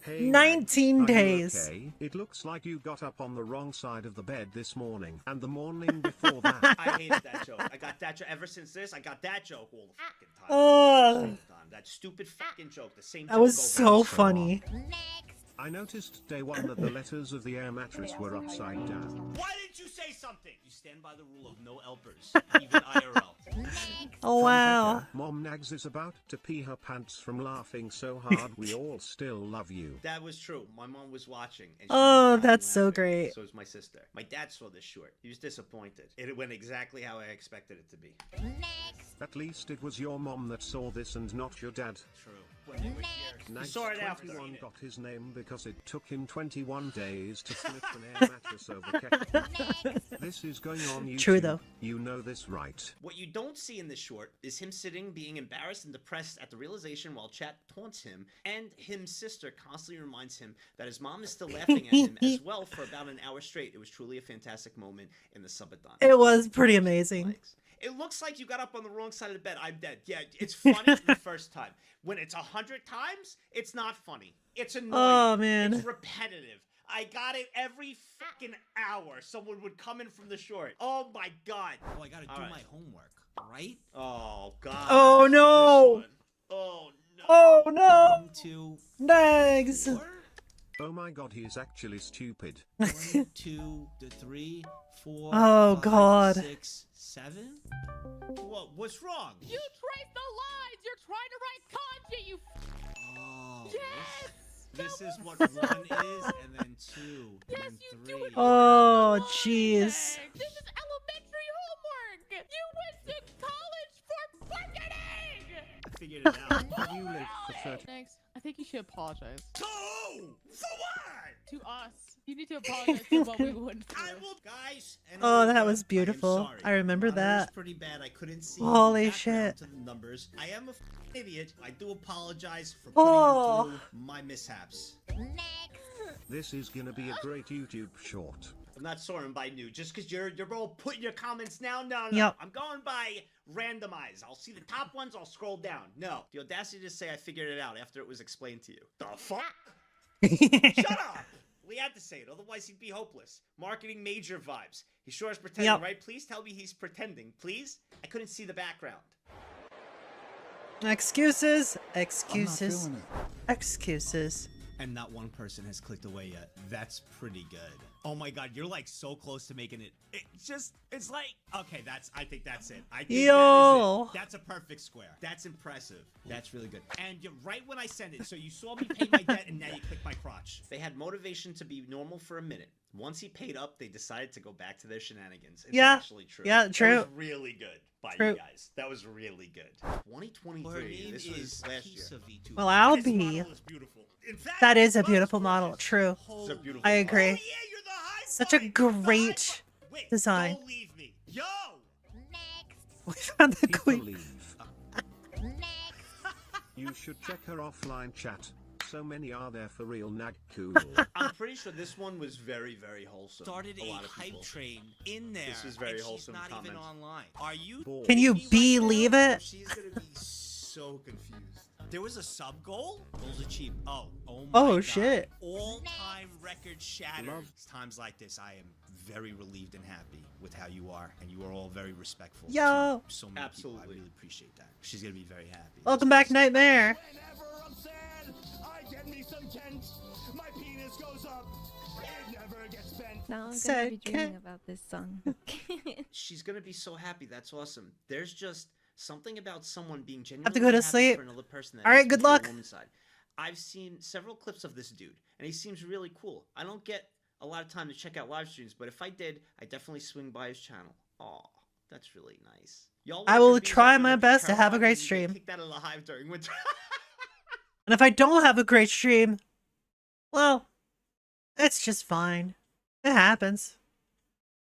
Hey, 19 Mags, are you days. okay? It looks like you got up on the wrong side of the bed this morning and the morning before that. I hated that joke. I got that joke ever since this. I got that joke all the fucking time. Ugh. That stupid fucking joke. The same. That joke was over so and funny. I noticed day one that the letters of the air mattress were upside down. Why didn't you say something? You stand by the rule of no elpers, even IRL. Oh wow. Mom Nags is about to pee her pants from laughing so hard. We all still love you. That was true. My mom was watching. And she Oh, was dying that's so laughing. great. So was my sister. My dad saw this short. He was disappointed. It went exactly how I expected it to be. At least it was your mom that saw this and not your dad. True. When they were here. Nags saw it after. 21 got his name because it took him 21 days to slip an air mattress over ketchup. This is going on YouTube. True, though. You know this, right? What you don't see in this short is him sitting, being embarrassed and depressed at the realization while chat taunts him, and his sister constantly reminds him that his mom is still laughing at him as well for about an hour straight. It was truly a fantastic moment in the subathon. It was pretty amazing. It looks like you got up on the wrong side of the bed. I'm dead. Yeah, it's funny the first time. When it's 100 times, it's not funny. It's annoying. Oh, man. It's repetitive. I got it every fucking hour. Someone would come in from the short. Oh my god. Oh, I gotta do my homework, right? Oh god. Oh no. Oh no. Oh no. 1, 2, Nags. 4. Oh my god, he is actually stupid. 1, 2, 3, 4. Oh, 5, God. 6, 7. What? What's wrong? You traced the lines. You're trying to write kanji. You. Oh. Yes. This is what 1 is, and then 2, Yes, and you 3. do it. Oh, jeez. This is elementary homework. You went to college for marketing. I figured it out. You late for 30. Next, I think you should apologize. To who? For what? To us. You need to apologize for what we went through. I will, guys. And Oh, it that good. was beautiful. I am sorry. I remember Monitor's that. pretty bad. I couldn't see. Holy the background shit. To the numbers. I am a idiot. I do apologize for putting Oh. you through my mishaps. This is gonna be a great YouTube short. I'm not sorting by new. Just because you're all putting your comments now. No. Yep. I'm going by randomize. I'll see the top ones. I'll scroll down. No. The audacity to say I figured it out after it was explained to you. The fuck? Shut up! We had to say it, otherwise he'd be hopeless. Marketing major vibes. He sure is pretending, Yep. right? Please tell me he's pretending, please? I couldn't see the background. Excuses. Excuses. Excuses. And not one person has clicked away yet. That's pretty good. Oh my god, you're like so close to making it. It's like, okay, I think that's it. I think that Yo. is it. That's a perfect square. That's impressive. That's really good. And you're right when I send it, so you saw me pay my debt and now you click my crotch. They had motivation to be normal for a minute. Once he paid up, they decided to go back to their shenanigans. It's Yeah. actually true. Yeah, true. That was really good by True. you guys. That was really good. 2023. This was last year. Well, I'll This be. model is beautiful. In fact, That is a beautiful model. True. it's a beautiful I model. agree. Oh, yeah, you're the high Such a five. great Wait, design. don't leave me. Yo! We found the People queen. leave. You should check her offline chat. So many are there for real nag cool. I'm pretty sure this one was very, very wholesome. Started a lot of hype people. train in there. This was very and wholesome She's not even comment. online. Are you? Can you kidding me right believe now? it? She's gonna be so confused. There was a sub goal. Goals achieved. Oh my Oh, God. shit. All-time record shattered. Times like this, I am very relieved and happy with how you are, and you are all very respectful. Yo. To so many Absolutely. people. I really appreciate that. She's gonna be very happy. Welcome back, Nightmare. Whenever I'm sad, I get me some Kent. My penis goes up. It never gets bent. Now I'm gonna Said be dreaming Ken. about this song. She's gonna be so happy. That's awesome. There's just something about someone being genuinely Have to go to happy sleep. for another person. That All right, makes me good feel luck. warm inside. I've seen several clips of this dude, and he seems really cool. I don't get a lot of time to check out live streams, but if I did, I'd definitely swing by his channel. Aw, that's really nice. Y'all I want will your bees try up my when best to have a Carolina great and you get stream. kicked out of the hive during winter. And if I don't have a great stream, well, it's just fine. It happens.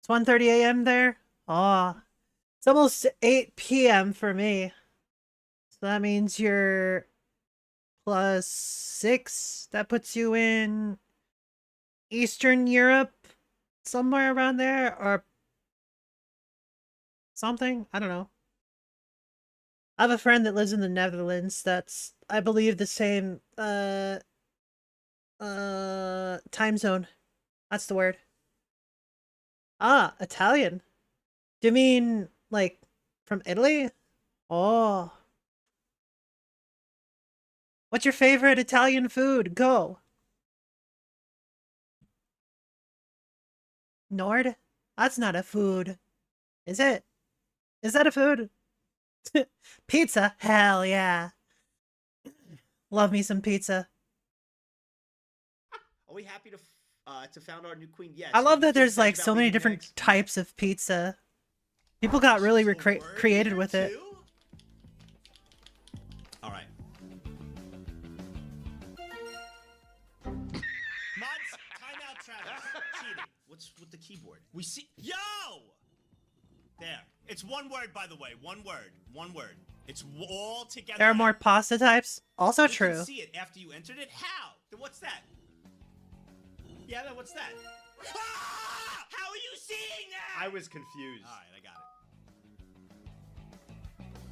It's 1:30 a.m. there. Aw. It's almost 8 p.m. for me. So that means you're +6. That puts you in Eastern Europe, somewhere around there, or something. I don't know. I have a friend that lives in the Netherlands. That's, I believe, the same time zone. That's the word. Ah, Italian. Do you mean like from Italy? Oh. What's your favorite Italian food? Go. Nord? That's not a food. Is it? Is that a food? Pizza? Hell yeah. Love me some pizza. Are we happy to found our new queen? Yes. I love Are you that there's excited like about so many leaving different next? types of pizza. People got really creative with it. All right. Mods, timeout, Travis. Cheating. What's with the keyboard? We see. Yo! There. It's one word, by the way. One word. One word. It's all together. There are more pasta types. Also You true. can see it after you entered it. How? Then what's that? Yeah, then what's that? Ah! How are you seeing that? I was confused. All right, I got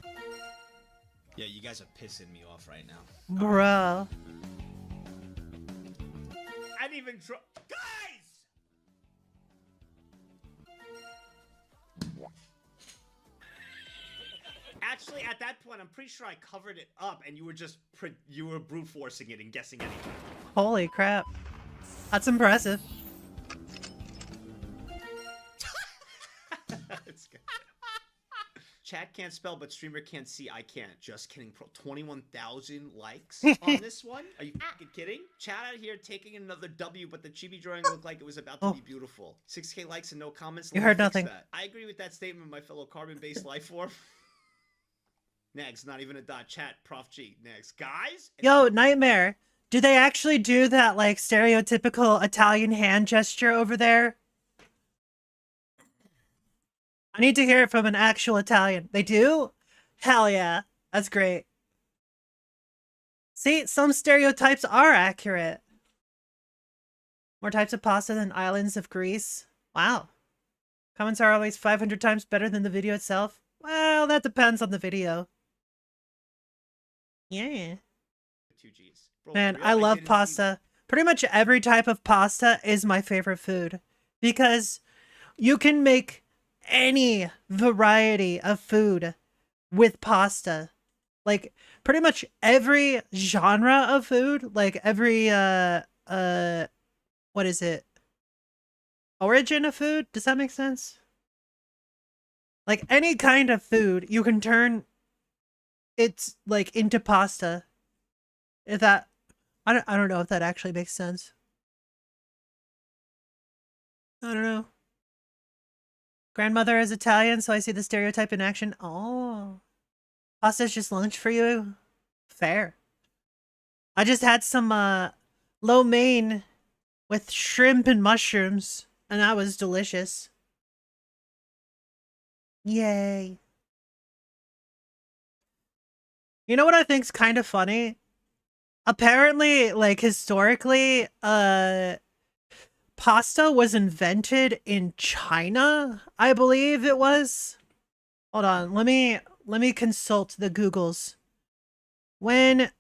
it. Yeah, you guys are pissing me off right now. Bruh. I didn't even try. Guys! Actually, at that point, I'm pretty sure I covered it up, and you were just you were brute forcing it and guessing anything. Holy crap. That's impressive. That's good. Chat can't spell, but streamer can't see. I can't. Just kidding. 21,000 likes on this one? Are you fucking kidding? Chat out here taking another W, but the chibi drawing looked like it was about to be beautiful. 6K likes and no comments. You Let me heard fix nothing. that. I agree with that statement, my fellow carbon-based life form. Next, not even a dot. Chat, Prof G. Next. Guys? Yo, Nightmare. Do they actually do that, like, stereotypical Italian hand gesture over there? I need to hear it from an actual Italian. They do? Hell yeah. That's great. See, some stereotypes are accurate. More types of pasta than islands of Greece. Wow. Comments are always 500 times better than the video itself. Well, that depends on the video. Yeah. 2Gs. Bro, Man, real, I love didn't pasta. Pretty much every type of pasta is my favorite food. Because you can make any variety of food with pasta. Like, pretty much every genre of food. Like, every, what is it? Origin of food? Does that make sense? Like, any kind of food, you can turn it, like, into pasta. If that... I don't know if that actually makes sense. I don't know. Grandmother is Italian, so I see the stereotype in action. Oh. Pasta's just lunch for you? Fair. I just had some, lo mein with shrimp and mushrooms, and that was delicious. Yay. You know what I think's kind of funny? Apparently, like, historically, pasta was invented in China, I believe it was. Hold on, let me consult the Googles. When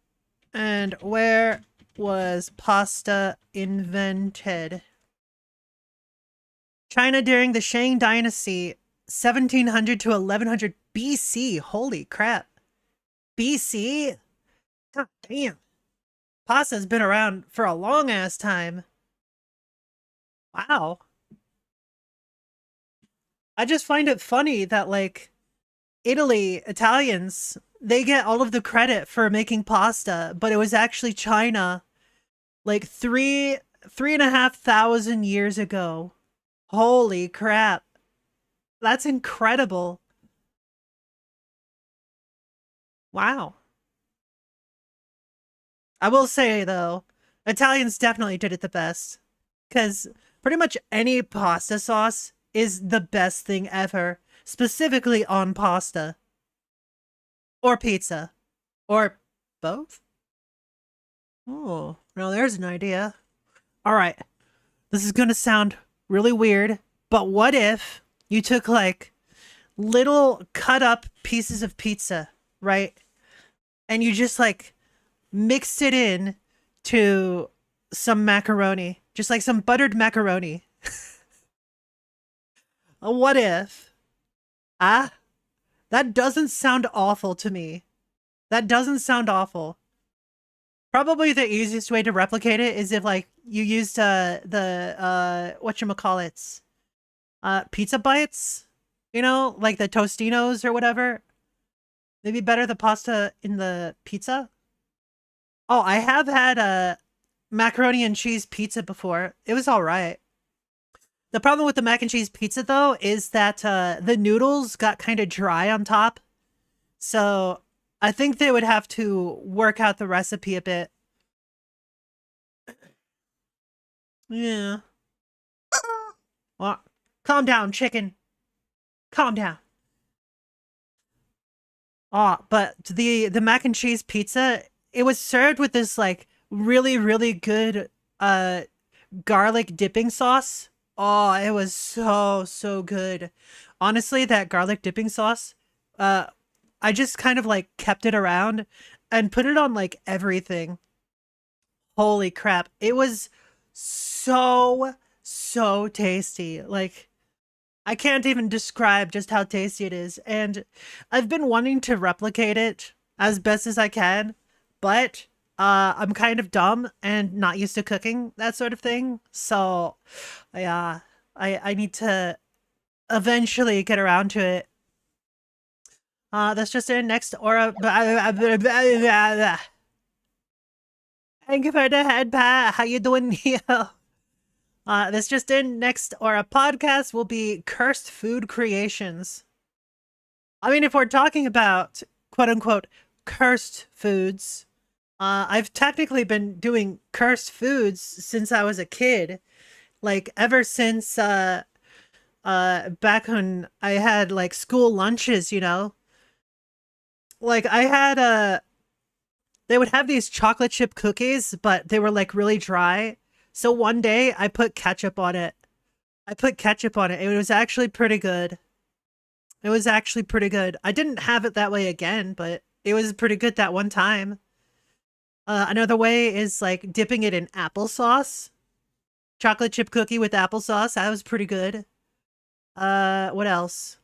and where was pasta invented? China during the Shang Dynasty, 1700 to 1100 BC. Holy crap. BC? God damn. Pasta's been around for a long ass time. Wow. I just find it funny that, like, Italians, they get all of the credit for making pasta, but it was actually China, like, 3,500 years ago. Holy crap. That's incredible. Wow. I will say, though, Italians definitely did it the best. Because pretty much any pasta sauce is the best thing ever. Specifically on pasta. Or pizza. Or both? Oh, no, there's an idea. Alright. This is gonna sound really weird, but what if you took, like, little cut up pieces of pizza, right? And you just, like, mixed it in to some macaroni. Just like some buttered macaroni. What if? Ah? That doesn't sound awful to me. That doesn't sound awful. Probably the easiest way to replicate it is if, like, you used whatchamacallits? Pizza bites? You know, like the Tostinos or whatever. Maybe better the pasta in the pizza? Oh, I have had a macaroni and cheese pizza before. It was alright. The problem with the mac and cheese pizza, though, is that the noodles got kind of dry on top. So I think they would have to work out the recipe a bit. Yeah. Well, calm down, chicken. Calm down. Oh, but the mac and cheese pizza, it was served with this, like, really, really good garlic dipping sauce. Oh, it was so good. Honestly, that garlic dipping sauce, I just kind of, like, kept it around and put it on, like, everything. Holy crap. It was so tasty. Like, I can't even describe just how tasty it is. And I've been wanting to replicate it as best as I can, but I'm kind of dumb and not used to cooking, that sort of thing. So, yeah, I need to eventually get around to it. That's just in next aura. Thank you for the head pat. How you doing, Neo? This just in next aura podcast will be cursed food creations. I mean, if we're talking about quote unquote cursed foods, I've technically been doing cursed foods since I was a kid. Like ever since back when I had like school lunches, you know. Like I had they would have these chocolate chip cookies, but they were like really dry. So one day I put ketchup on it. It was actually pretty good. I didn't have it that way again, but it was pretty good that one time. Another way is like dipping it in applesauce. Chocolate chip cookie with applesauce. That was pretty good. What else?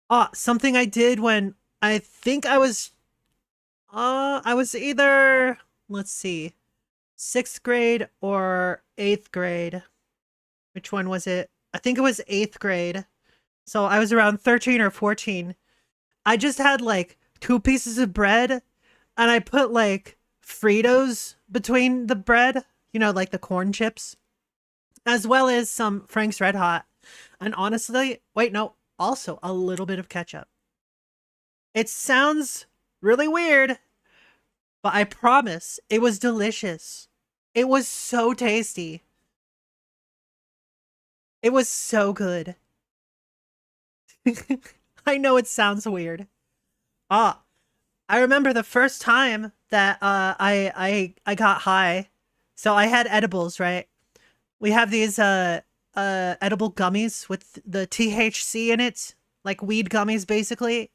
Oh, something I did when I think I was either, let's see, 6th grade or 8th grade. Which one was it? I think it was 8th grade. So I was around 13 or 14. I just had like 2 pieces of bread and I put like Fritos between the bread, you know, like the corn chips, as well as some Frank's Red Hot. And honestly, wait, no, also a little bit of ketchup. It sounds really weird, but I promise it was delicious. It was so tasty. It was so good. I know it sounds weird. I remember the first time that I got high. So I had edibles, right? We have these edible gummies with the THC in it, like weed gummies basically.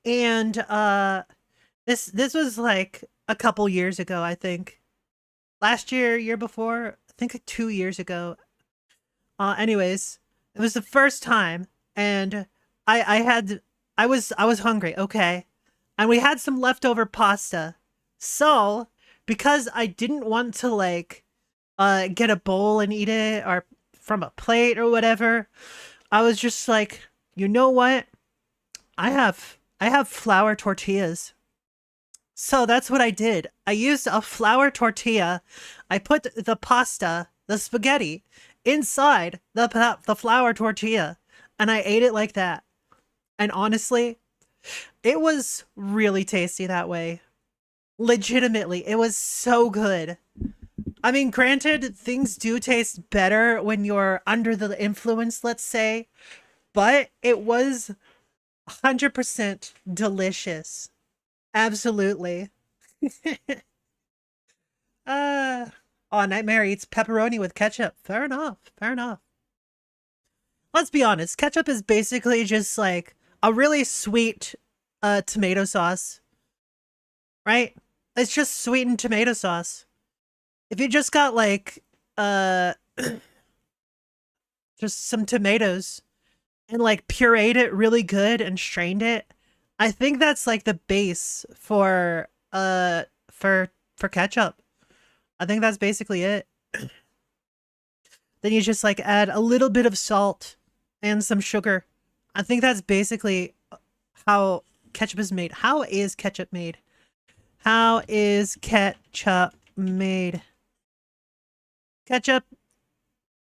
And this was like a couple years ago, I think. Last year before, I think 2 years ago. Anyways, it was the first time and I was hungry, okay? And we had some leftover pasta. So, because I didn't want to like get a bowl and eat it or from a plate or whatever, I was just like, you know what? I have flour tortillas. So that's what I did. I used a flour tortilla. I put the pasta, the spaghetti, inside the flour tortilla, and I ate it like that. And honestly, it was really tasty that way. Legitimately, it was so good. I mean, granted, things do taste better when you're under the influence, let's say, but it was 100% delicious. Absolutely. Nightmare eats pepperoni with ketchup. Fair enough. Let's be honest, ketchup is basically just like a really sweet tomato sauce. Right? It's just sweetened tomato sauce. If you just got like just some tomatoes and like pureed it really good and strained it, I think that's like the base for ketchup. I think that's basically it. Then you just like add a little bit of salt and some sugar. I think that's basically how ketchup is made. How is ketchup made? Ketchup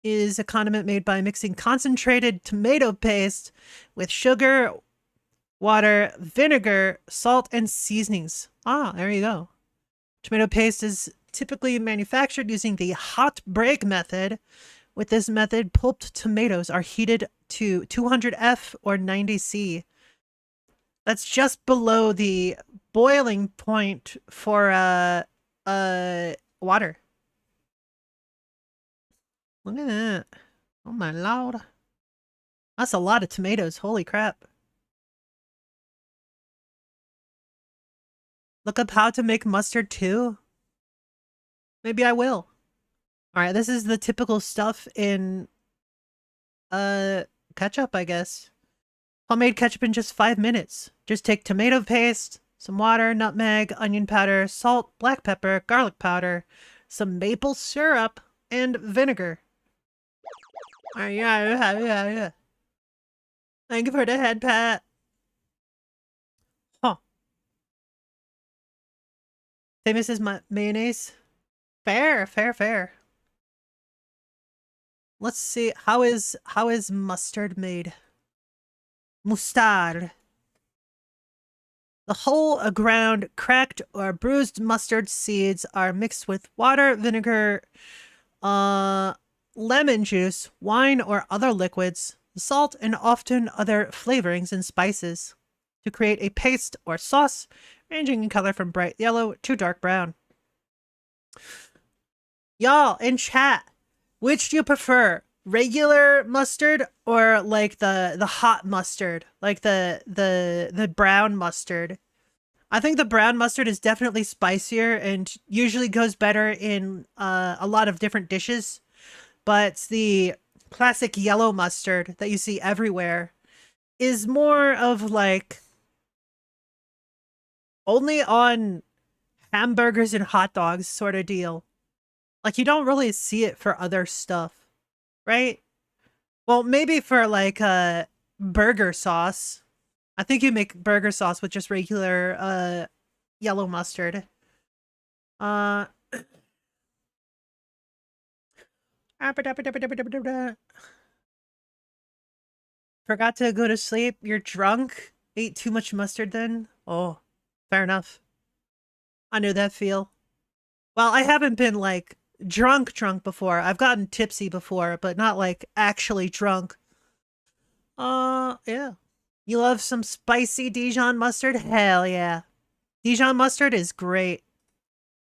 is a condiment made by mixing concentrated tomato paste with sugar, water, vinegar, salt, and seasonings. There you go. Tomato paste is typically manufactured using the hot break method. With this method, pulped tomatoes are heated to 200 F or 90 C. That's just below the boiling point for water. Look at that. Oh my lord. That's a lot of tomatoes. Holy crap. Look up how to make mustard too. Maybe I will. Alright, this is the typical stuff in ketchup, I guess. Homemade ketchup in just 5 minutes. Just take tomato paste, some water, nutmeg, onion powder, salt, black pepper, garlic powder, some maple syrup, and vinegar. Yeah. Thank you for the head pat. Huh. Famous is mayonnaise. Fair. Let's see. How is mustard made? Mustard. The whole ground cracked or bruised mustard seeds are mixed with water, vinegar, lemon juice, wine, or other liquids, salt, and often other flavorings and spices to create a paste or sauce ranging in color from bright yellow to dark brown. Y'all in chat, which do you prefer? Regular mustard or like the hot mustard, like the brown mustard? I think the brown mustard is definitely spicier and usually goes better in a lot of different dishes. But the classic yellow mustard that you see everywhere is more of like only on hamburgers and hot dogs sort of deal. Like you don't really see it for other stuff, right? Well, maybe for like burger sauce. I think you make burger sauce with just regular yellow mustard. Forgot to go to sleep. You're drunk? Ate too much mustard then? Oh, fair enough. I knew that feel. Well, I haven't been like drunk before. I've gotten tipsy before, but not like actually drunk. Yeah. You love some spicy Dijon mustard? Hell yeah. Dijon mustard is great.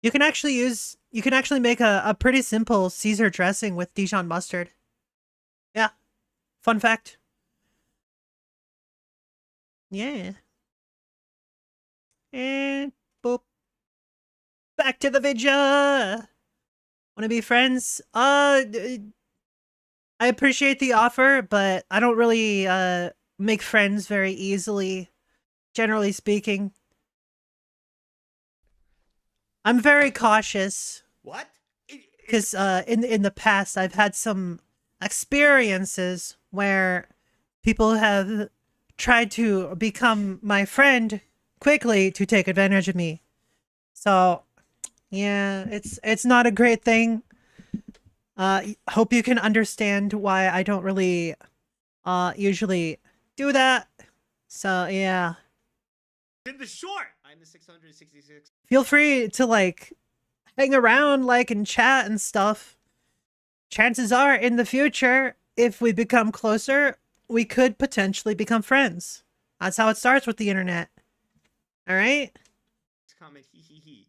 You can actually make a pretty simple Caesar dressing with Dijon mustard. Yeah. Fun fact. Yeah. And boop. Back to the vidya. Want to be friends? I appreciate the offer, but I don't really make friends very easily, generally speaking. I'm very cautious. What? Because in the past, I've had some experiences where people have tried to become my friend quickly to take advantage of me. So, yeah, it's not a great thing. Hope you can understand why I don't really usually do that. So, yeah. In the short, I'm the 666. Feel free to like hang around, like, and chat and stuff. Chances are in the future, if we become closer, we could potentially become friends. That's how it starts with the internet. All right? Comment, he.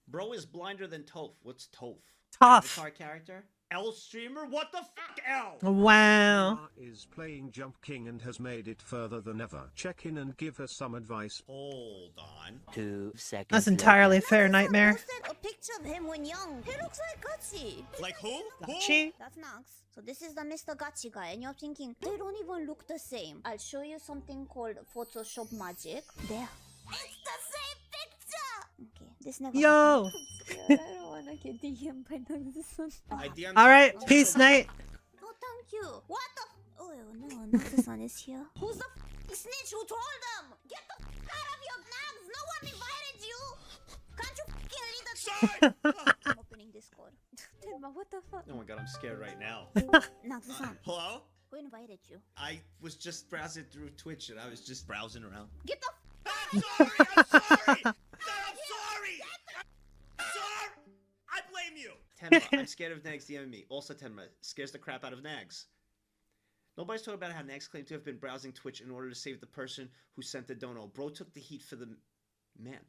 Bro is blinder than Toph. What's Toph? Toph. Avatar character? L streamer? What the fuck, L? Wow. Is playing Jump King and has made it further than ever. Check in and give her some advice. Hold on. 2 seconds. That's entirely fair, Nightmare. A picture of him when young. He looks like Gutsy. Like who? Gutsy? That's Nox. So this is the Mr. Gutsy guy, and you're thinking, they don't even look the same. I'll show you something called Photoshop magic. There. It's the same picture! Okay, this never Yo! I don't wanna get DM'd by Nox-san. Alright, peace, night. Oh, thank you. What the oh, no, Nox-san is here. Who's the snitch who told them? Get the out of your Nox! No one invited you! Can't you read the Sorry! Opening Discord. Tenma, what the fuck? Oh my god, I'm scared right now. Nox-san. Hello? Who invited you? I was just browsing through Twitch and I was just browsing around. Get the I'm sorry! I'm sorry! I'm sorry! I blame you! Tenma, I'm scared of Nags DMing me. Also, Tenma scares the crap out of Nags. Nobody's talking about how Nags claimed to have been browsing Twitch in order to save the person who sent the dono. Bro took the heat for the man.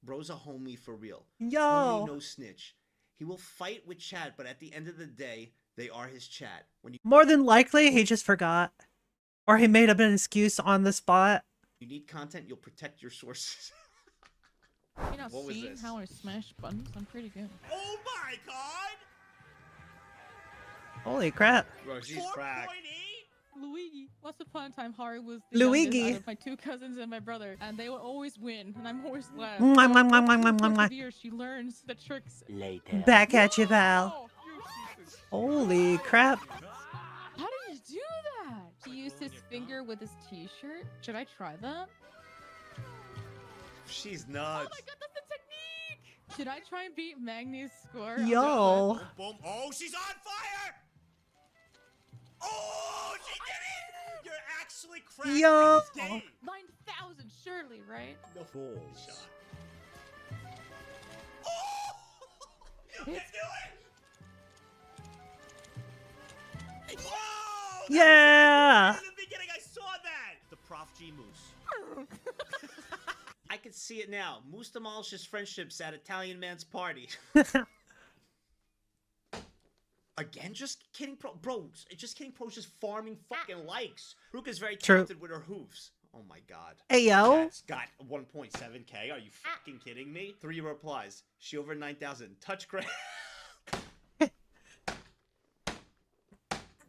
Bro's a homie for real. Yo! Homie, no snitch. He will fight with chat, but at the end of the day, they are his chat. When you More than likely, he just forgot. Or he made up an excuse on the spot. You need content, you'll protect your sources. You know, What was seeing this? how I smash buttons, I'm pretty good. Oh my god! Holy crap. Bro, she's cracked. Luigi. Once upon a time, Haru was the Luigi. youngest out of my 2 cousins and my brother, and they would always win, and I'm always last. Mwah, So, mwah, mwah, over mwah, the mwah, course mwah. of years, she learns the tricks. Later. Back at you, Val. Oh, you Jesus. Holy crap. How did you do that? He used his finger with his t-shirt. Should I try that? She's Oh nuts. my god, that's the technique! Should I try and beat Magni's score? Yo. Boom. Oh, she's on fire! Oh, she did it! You're actually cracking Yo. this game. 9,000, surely, right? No shot. Oh! You can do it! Whoa! Yeah. In the beginning, I saw that. The Prof G Moose. I can see it now. Moose demolishes friendships at Italian man's party. Again, just kidding, bro. Just kidding, pro's just farming fucking likes. Ruka's very True. talented with her hooves. Oh my god. Hey, yo. That's got 1.7k. Are you fucking kidding me? 3 replies. She over 9,000. Touch grab.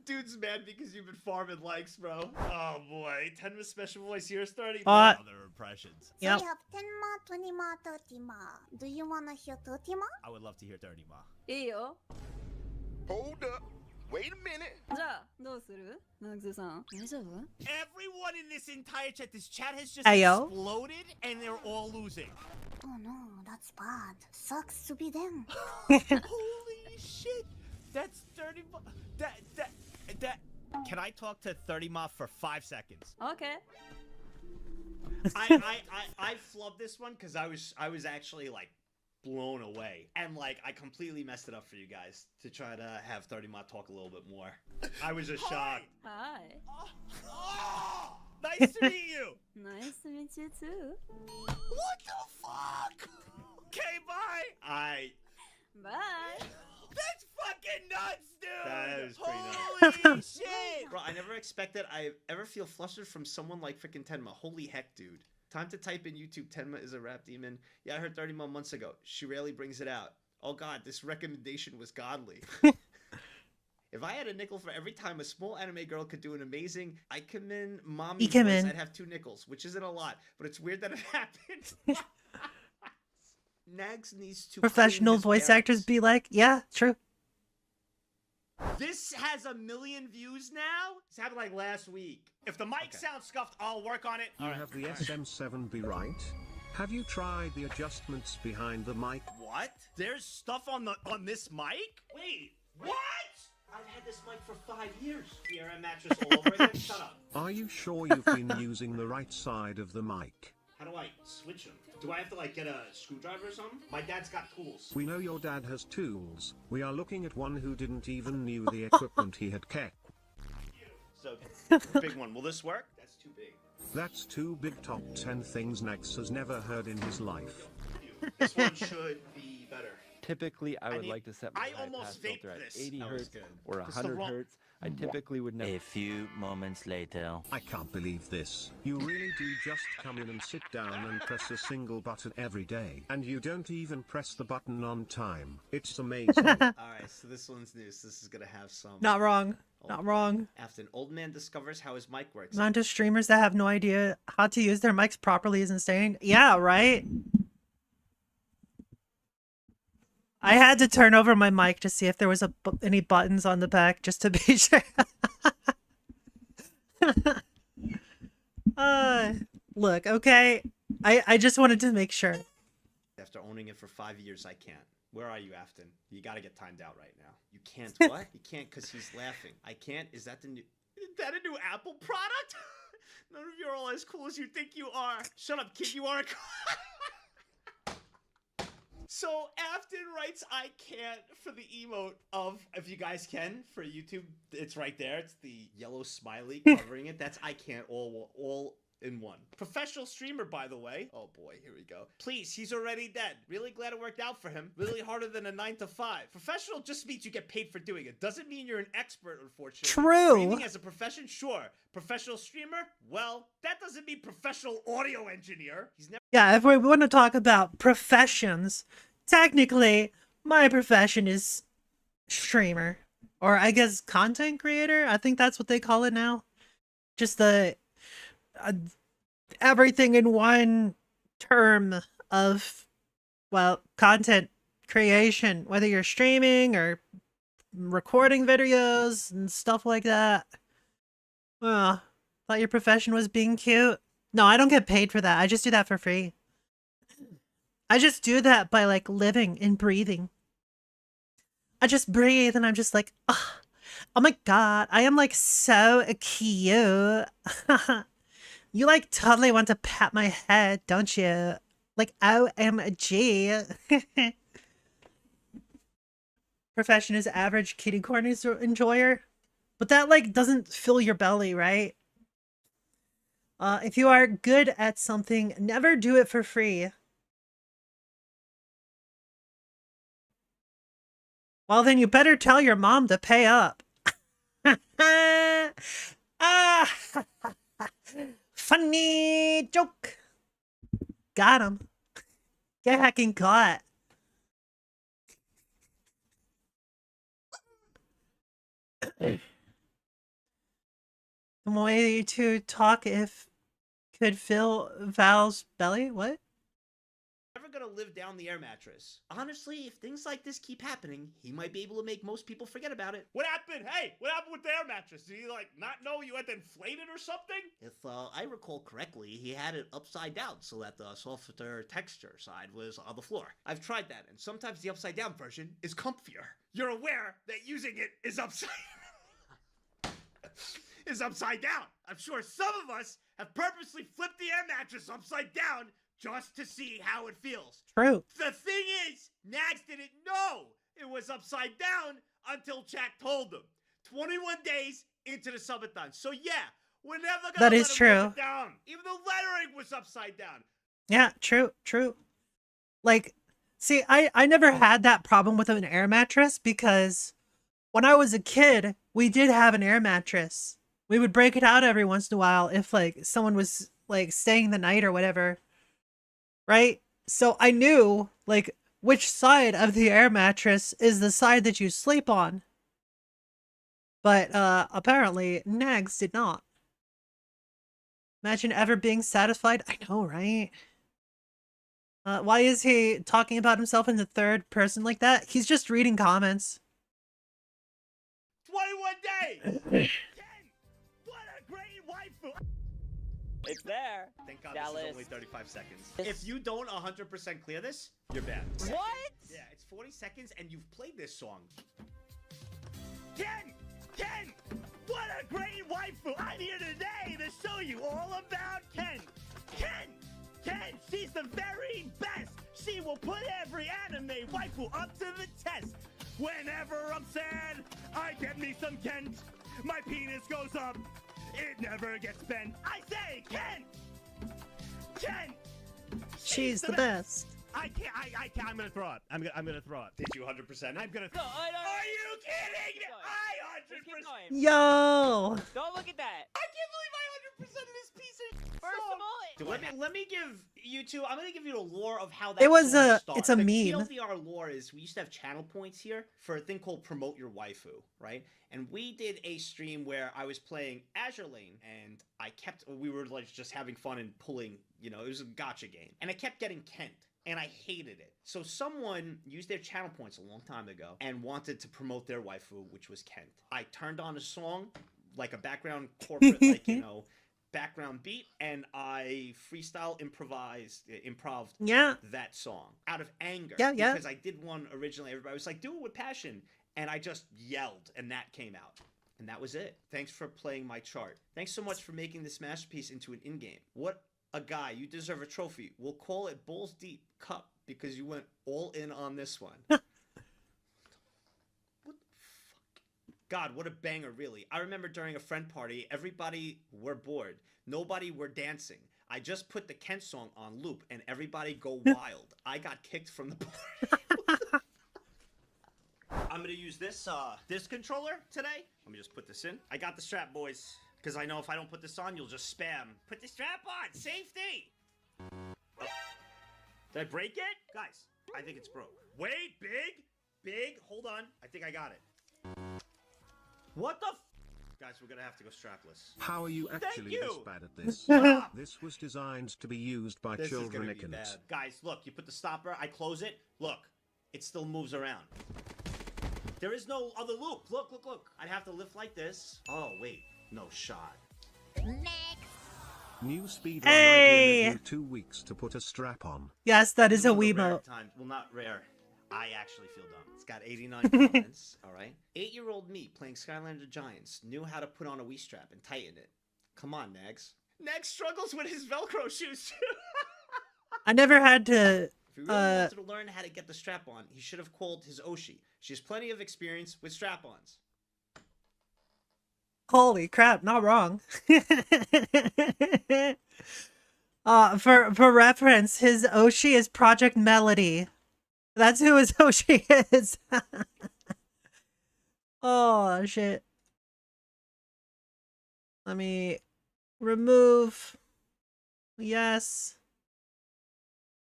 Dude's mad because you've been farming likes, bro. Oh boy. Tenma special voice here starting. Other impressions. Yep. So you have 10 ma, 20 ma, 30 ma. Do you wanna hear 30 ma? I would love to hear 30 ma. いいよ。 Hold up. Wait a minute. じゃあ、どうするナグさん、大丈夫 Everyone in this entire chat, this chat has just Ayo. exploded and they're all losing. Oh no, that's bad. Sucks to be them. Holy shit. That's 30 ma. That. Can I talk to 30 ma for 5 seconds? Okay. I flubbed this one because I was actually like blown away, and like I completely messed it up for you guys to try to have 30 ma talk a little bit more. I was just shocked. Hi. Oh, nice to meet you. Nice to meet you too. What the fuck? Okay, bye. Bye. That's fucking nuts, dude. That is nuts. Holy shit. Bro, I never expected I ever feel flustered from someone like freaking Tenma. Holy heck, dude. Time to type in YouTube, Tenma is a rap demon. Yeah, I heard 30 more months ago. She rarely brings it out. Oh god, this recommendation was godly. If I had a nickel for every time a small anime girl could do an amazing Ikemen mommy voice, Ikemen. I'd have 2 nickels, which isn't a lot, but it's weird that it happened. Nags needs to Professional clean his voice parents. actors be like, yeah, true. This has 1 million views now? This happened like last week. If the mic sounds scuffed, I'll work on it. You have the SM7B right? Have you tried the adjustments behind the mic? What? There's stuff on this mic? Wait, what? I've had this mic for 5 years. Here, a mattress all over again. Shut up. Are you sure you've been using the right side of the mic? How do I switch them? Do I have to like get a screwdriver or something? My dad's got tools. We know your dad has tools. We are looking at one who didn't even knew the equipment he had kept. So, big one. Will this work? That's too big. That's 2 big top 10 things Nax has never heard in his life. This one should be better. Typically, I would need- like to set my I high almost pass filter vaped at this. 80 That was hertz good. or This is the 100 wrong- hertz. I typically would never. A few moments later. I can't believe this. You really do just come in and sit down and press a single button every day. And you don't even press the button on time. It's amazing. Alright, so this one's new. So this is gonna have some. Not wrong. Not wrong. After an old man discovers how his mic works. Amount of streamers that have no idea how to use their mics properly is insane. Yeah, right? I had to turn over my mic to see if there was any buttons on the back just to be sure. Look, okay? I just wanted to make sure. After owning it for 5 years, I can't. Where are you, Afton? You gotta get timed out right now. You can't what? You can't because he's laughing. I can't? Is that a new Apple product? None of you are all as cool as you think you are. Shut up, kid, you are So Afton writes I can't for the emote of, if you guys can, for YouTube, it's right there. It's the yellow smiley covering it. That's I can't all in one. Professional streamer, by the way. Oh boy, here we go. Please, he's already dead. Really glad it worked out for him. Really harder than a 9 to 5. Professional just means you get paid for doing it. Doesn't mean you're an expert, unfortunately. True. Streaming as a profession, sure. Professional streamer? Well, that doesn't mean professional audio engineer. He's never Yeah, if we want to talk about professions, technically, my profession is streamer. Or I guess content creator? I think that's what they call it now. just the everything in one term of, well, content creation, whether you're streaming or recording videos and stuff like that. Well, thought your profession was being cute. No, I don't get paid for that. I just do that for free. I just do that by like living and breathing. I just breathe and I'm just like, oh my god, I am like so cute. You like totally want to pat my head, don't you? Like OMG. Profession is average Kittycorn enjoyer. But that like doesn't fill your belly, right? If you are good at something, never do it for free. Well, then you better tell your mom to pay up. Ah, funny joke. Got him. Get hacking caught. The way to talk if could fill Val's belly? What? Never gonna live down the air mattress. Honestly, if things like this keep happening, he might be able to make most people forget about it. What happened? Hey, what happened with the air mattress? Did he like not know you had to inflate it or something? If I recall correctly, he had it upside down so that the softer texture side was on the floor. I've tried that, and sometimes the upside down version is comfier. You're aware that using it is upside down. I'm sure some of us have purposely flipped the air mattress upside down just to see how it feels. True. The thing is, Nags didn't know it was upside down until chat told him. 21 days into the subathon. So yeah, we're never gonna That let is him true. live it down. Even the lettering was upside down. Yeah, true. Like, see, I never had that problem with an air mattress because when I was a kid, we did have an air mattress. We would break it out every once in a while if like someone was like staying the night or whatever. Right? So I knew like which side of the air mattress is the side that you sleep on. But apparently Nags did not. Imagine ever being satisfied. I know, right? Why is he talking about himself in the third person like that? He's just reading comments. 21 days! What a great waifu! It's there. Thank God Dallas. this is only 35 seconds. If you don't 100% clear this, you're banned. What? Yeah, it's 40 seconds and you've played this song. Ken! What a great waifu! I'm here today to show you all about Ken! Ken! She's the very best! She will put every anime waifu up to the test! Whenever I'm sad, I get me some Kent! My penis goes up! It never gets bent! I say, Ken! She's the best. I can't, I'm gonna throw up. I'm gonna throw up. Did you 100%? I'm gonna throw up. Are you kidding? I 100%. Yo! Don't look at that. I can't believe I 100% of this piece of First of all, let me give you two. I'm gonna give you the lore of how that. It was song it's a started. meme. The TLDR lore is we used to have channel points here for a thing called Promote Your Waifu, right? And we did a stream where I was playing Azure Lane, and we were like just having fun and pulling, it was a gotcha game, and I kept getting Kent. And I hated it. So someone used their channel points a long time ago and wanted to promote their waifu, which was Kent. I turned on a song, like a background corporate, background beat, and I freestyle improved that song out of anger. Yeah. Because I did one originally. Everybody was like, do it with passion. And I just yelled, and that came out. And that was it. Thanks for playing my chart. Thanks so much for making this masterpiece into an in-game. What a guy. You deserve a trophy. We'll call it Balls Deep Cup because you went all in on this one. What the fuck? God, what a banger, really. I remember during a friend party, everybody were bored. Nobody were dancing. I just put the Kent song on loop and everybody go wild. I got kicked from the party. I'm going to use this controller today. Let me just put this in. I got the strap, boys. Because I know if I don't put this on, you'll just spam. Put the strap on! Safety! Oh. Did I break it? Guys, I think it's broke. Wait, big? Hold on. I think I got it. What the f? Guys, we're gonna have to go strapless. How are you actually you. this bad at this? Stop. This was designed to be used by This is children gonna be ignorant. bad. Guys, look, you put the stopper, I close it. Look, it still moves around. There is no other loop. Look, look, look. I'd have to lift like this. Oh, wait. No shot. New speedrun Hey! idea, 2 weeks to put a strap on. Yes, that is a One of the rare Wiimote. times- well, not rare. I actually feel dumb. It's got 89 comments, all right? 8-year-old me playing Skylander Giants knew how to put on a Wii strap and tighten it. Come on, Nags. Nags struggles with his Velcro shoes. I never had to. If he really wanted to learn how to get the strap on, he should have called his Oshi. She has plenty of experience with strap-ons. Holy crap! Not wrong. For reference, his Oshi is Project Melody. That's who his Oshi is. Oh shit. Let me remove. Yes.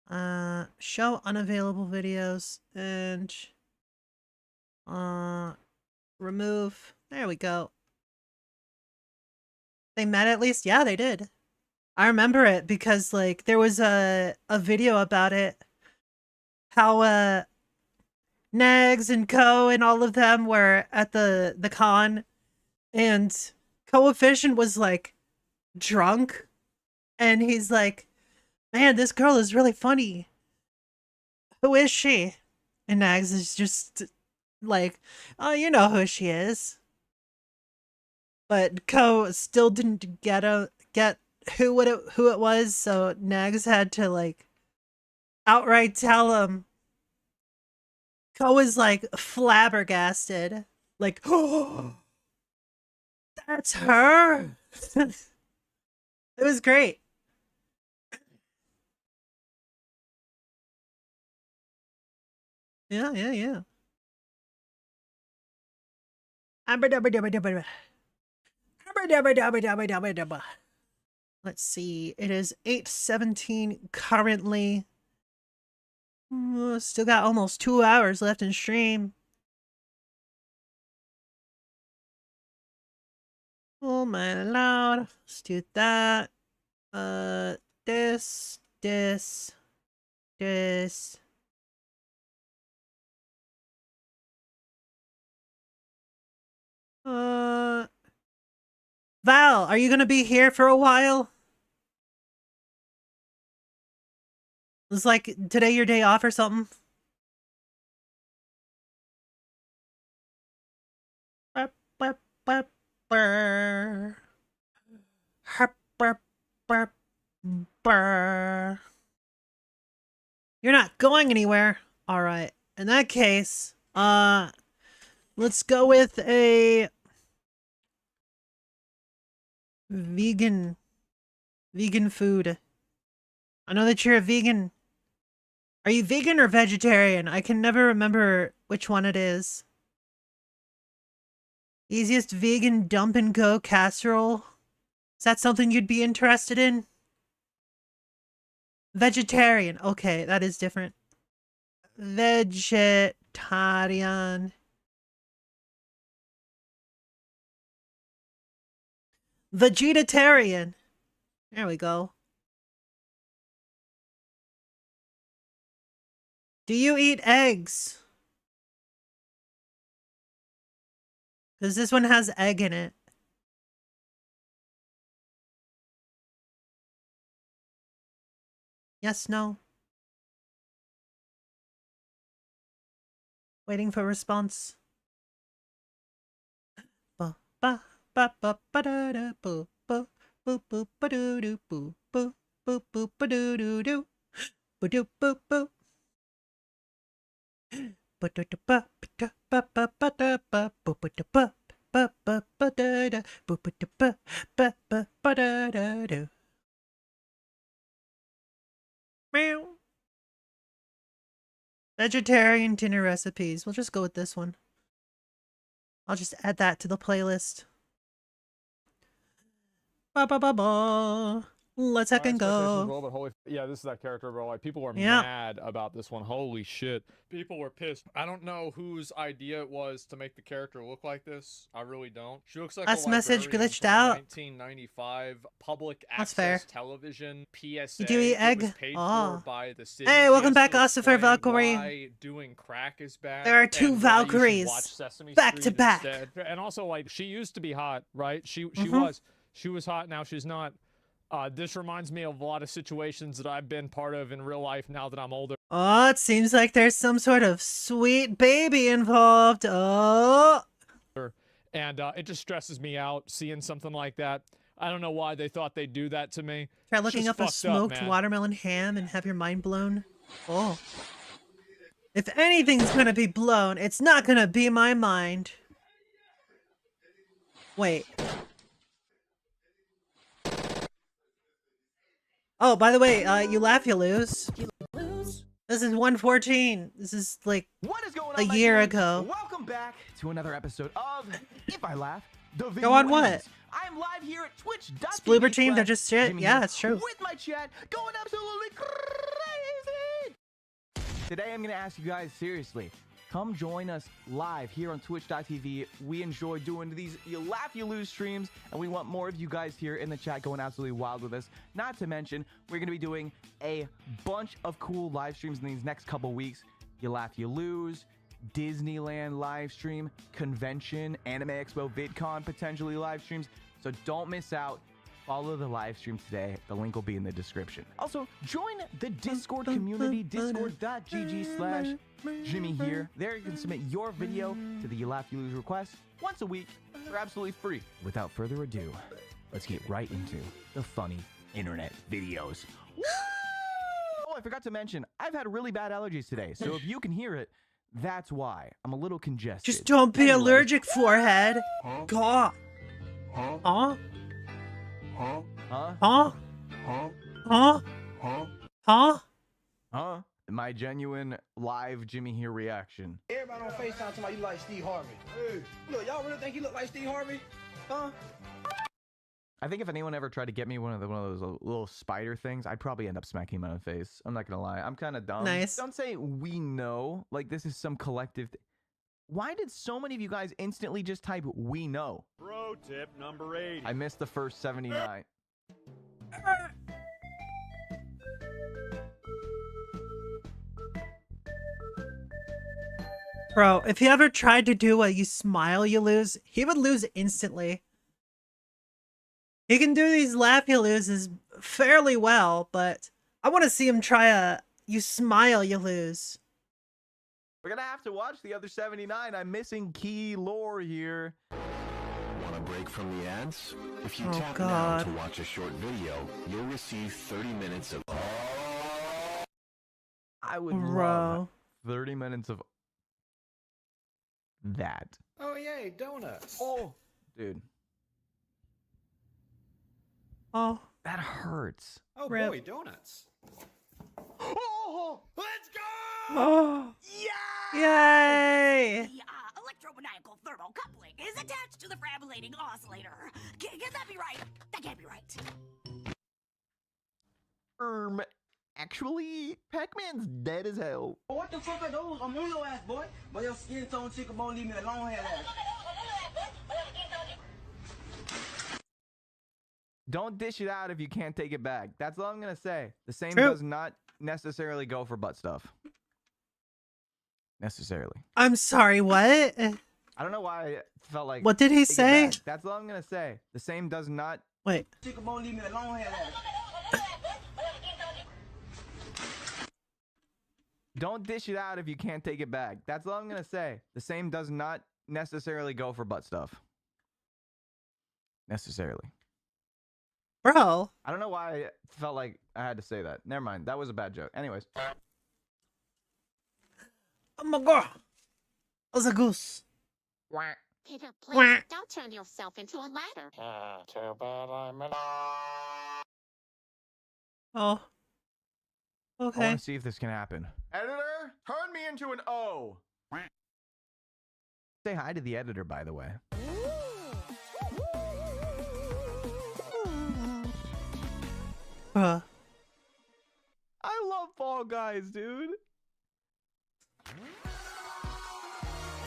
Show unavailable videos and remove. There we go. They met at least? Yeah, they did. I remember it because like there was a video about it. How Nags and Co and all of them were at the con, and Coefficient was like drunk, and he's like, "Man, this girl is really funny. Who is she?" And Nags is just like, "Oh, you know who she is." But Co still didn't get who it was, so Nags had to like outright tell him. Co was like flabbergasted, like, "Oh, that's her." It was great. Yeah, yeah, yeah. Let's see. It is 8:17 currently. Still got almost 2 hours left in stream. Oh my lord. Let's do that. This. Val, are you gonna be here for a while? It's like today your day off or something? You're not going anywhere. All right. In that case, let's go with a vegan food. I know that you're a vegan. Are you vegan or vegetarian? I can never remember which one it is. Easiest vegan dump and go casserole. Is that something you'd be interested in? Vegetarian. Okay, that is different. Vegetarian. Vegetarian. There we go. Do you eat eggs? Because this one has egg in it. Yes, no. Waiting for response. Ba ba ba ba ba da da boo boo boo boo ba doo doo boo boo boo boo ba doo doo doo boo doo boo boo. Ba da da ba da ba ba ba da ba boo ba da ba ba ba ba da da boo ba da ba ba ba ba da da do. Meow. Vegetarian dinner recipes. We'll just go with this one. I'll just add that to the playlist. Ba ba ba ba. Let's heck and Expectations go. were low, but holy, yeah, this is that character, bro. Like, people were Yeah. mad about this one. Holy shit. People were pissed. I don't know whose idea it was to make the character look like this. I really don't. She looks like Last a message librarian glitched from out. 1995 public That's fair. access television PSA. You do eat egg? It was paid Oh. for by the city. Hey, She welcome has back, to Ossifer explain Valkyrie. why doing crack is bad. There are 2 and why you should Valkyries watch Sesame back to Street back. instead. And also, like, she used to be hot, right? She Mhm. was hot. Now she's not. This reminds me of a lot of situations that I've been part of in real life now that I'm older. Oh, it seems like there's some sort of sweet baby involved. Oh. And it just stresses me out seeing something like that. I don't know why they thought they'd do that to me. Try It's looking just up a fucked smoked man. watermelon ham and have your mind blown. Oh. If anything's gonna be blown, it's not gonna be my mind. Wait. Oh, by the way, you laugh, you lose. This is 114. This is like What is going a on, my year friends? ago. Welcome back to another episode of If I Laugh, the video Go on what? ends. I'm live here at twitch.tv. It's Bloober Team, they're just shit. Jimmy Yeah, here that's true. With my chat going absolutely crazy. Today I'm going to ask you guys seriously. Come join us live here on twitch.tv. We enjoy doing these you laugh, you lose streams, and we want more of you guys here in the chat going absolutely wild with us. Not to mention, we're going to be doing a bunch of cool live streams in these next couple weeks. You laugh, you lose, Disneyland live stream, convention, Anime Expo, VidCon potentially live streams. So don't miss out. Follow the live stream today. The link will be in the description. Also, join the Discord community, discord.gg/Jimmy here. There you can submit your video to the You Laugh, You Lose request once a week for absolutely free. Without further ado, let's get right into the funny internet videos. Woo! Oh, I forgot to mention, I've had really bad allergies today, so if you can hear it, that's why. I'm a little congested. Just don't be Anyway. allergic, forehead. God. Huh? Huh? Huh? Huh? Huh? Huh? Huh? Huh? Huh? Huh? My genuine live Jimmy here reaction. Everybody on FaceTime talking about you like Steve Harvey. Hey, look, y'all really think he look like Steve Harvey? Huh? I think if anyone ever tried to get me one of those little spider things, I'd probably end up smacking him on the face. I'm not gonna lie. I'm kind of dumb. Nice. Don't say we know. Like this is some collective. Why did so many of you guys instantly just type we know? Pro tip number 80. I missed the first 79. Bro, if he ever tried to do a you smile, you lose, he would lose instantly. He can do these laugh, you loses fairly well, but I want to see him try a you smile, you lose. We're gonna have to watch the other 79. I'm missing key lore here. Want a break from the ads? If you Oh, tap God. now to watch a short video, you'll receive 30 minutes of I would Bro. love 30 minutes of that. Oh, yay, donuts. Oh, dude, Oh, that hurts. Oh, Rip. boy, donuts. Oh, Let's go! oh, yay! The electromagnetic thermocoupling is attached to the framulating oscillator. Can that be right? That can't be right. Actually, Pac-Man's dead as hell. What the fuck are those? I'm on your ass, boy. But your skin tone chicken won't leave me alone here. Don't dish it out if you can't take it back. That's all I'm gonna say. The same True. does not necessarily go for butt stuff. Necessarily. I'm sorry, what? I don't know why I felt like. What did he take it say? back. That's all I'm gonna say. The same does not. Wait. Chicken won't leave me alone here. Don't dish it out if you can't take it back. That's all I'm gonna say. The same does not necessarily go for butt stuff. Necessarily. Bro. I don't know why I felt like I had to say that. Never mind. That was a bad joke. Anyways. Oh my god. That was a goose. Peter, Wah. please don't turn yourself into a ladder. Too bad I'm an Oh. I Okay. want to see if this can happen. Editor, turn me into an O. Say hi to the editor, by the way. Bruh. I love Fall Guys, dude.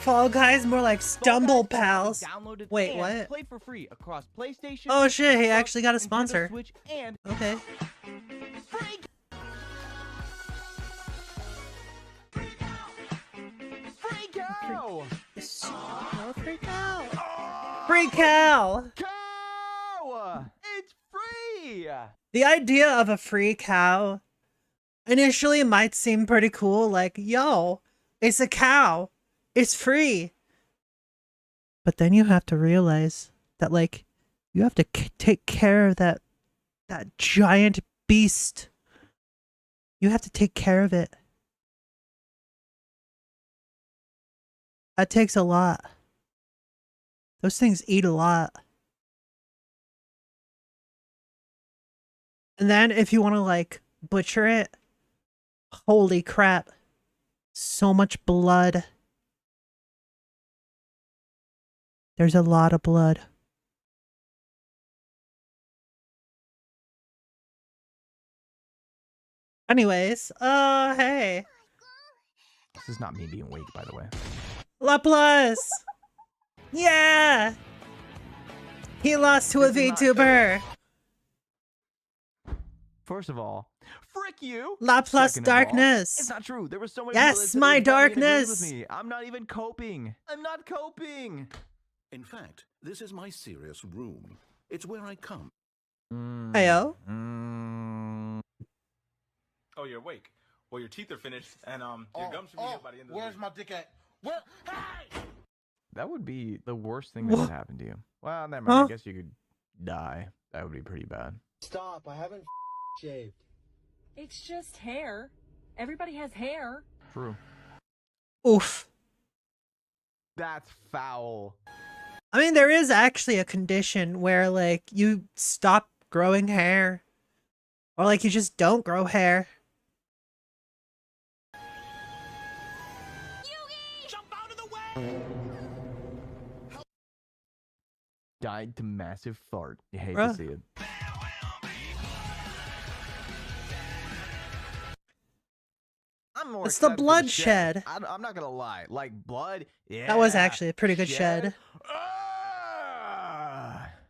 Fall Guys more like Stumble Fall Guys Pals. can be downloaded Wait, and what? Played for free across PlayStation. Oh shit, he Xbox, actually got a Nintendo sponsor. Switch, and Okay. Freak Cow! Freak out. Free cow. Cow! It's free! The idea of a free cow initially might seem pretty cool, like, yo, it's a cow. It's free. But then you have to realize that, like, you have to take care of that giant beast. You have to take care of it. That takes a lot. Those things eat a lot. And then if you want to, like, butcher it, holy crap. So much blood. There's a lot of blood. Anyways, hey. This is not me being weak, by the way. Laplace! Yeah! He lost to a VTuber! First of all, frick you! Laplace Second of all, darkness! it's not true. There were so many Yes, people that said my they fucking agreed darkness! with me. I'm not even coping. I'm not coping. In fact, this is my serious room. It's where I come. Heyo. Oh, you're awake. Well, your teeth are finished, and your gums should be here by the end of the week. Where's my dick at? Where? Hey! That would be the worst thing that could happen to you. Well, never mind. Huh? I guess you could die. That would be pretty bad. Stop! I haven't shaved. It's just hair. Everybody has hair. True. Oof. That's foul. I mean, there is actually a condition where, like, you stop growing hair. Or, like, you just don't grow hair. Jump out of the way! Died to massive fart. You hate Bruh. to see it. I'm more It's the excited for bloodshed. I'm not gonna lie. Like blood, yeah. That was actually a pretty good shed.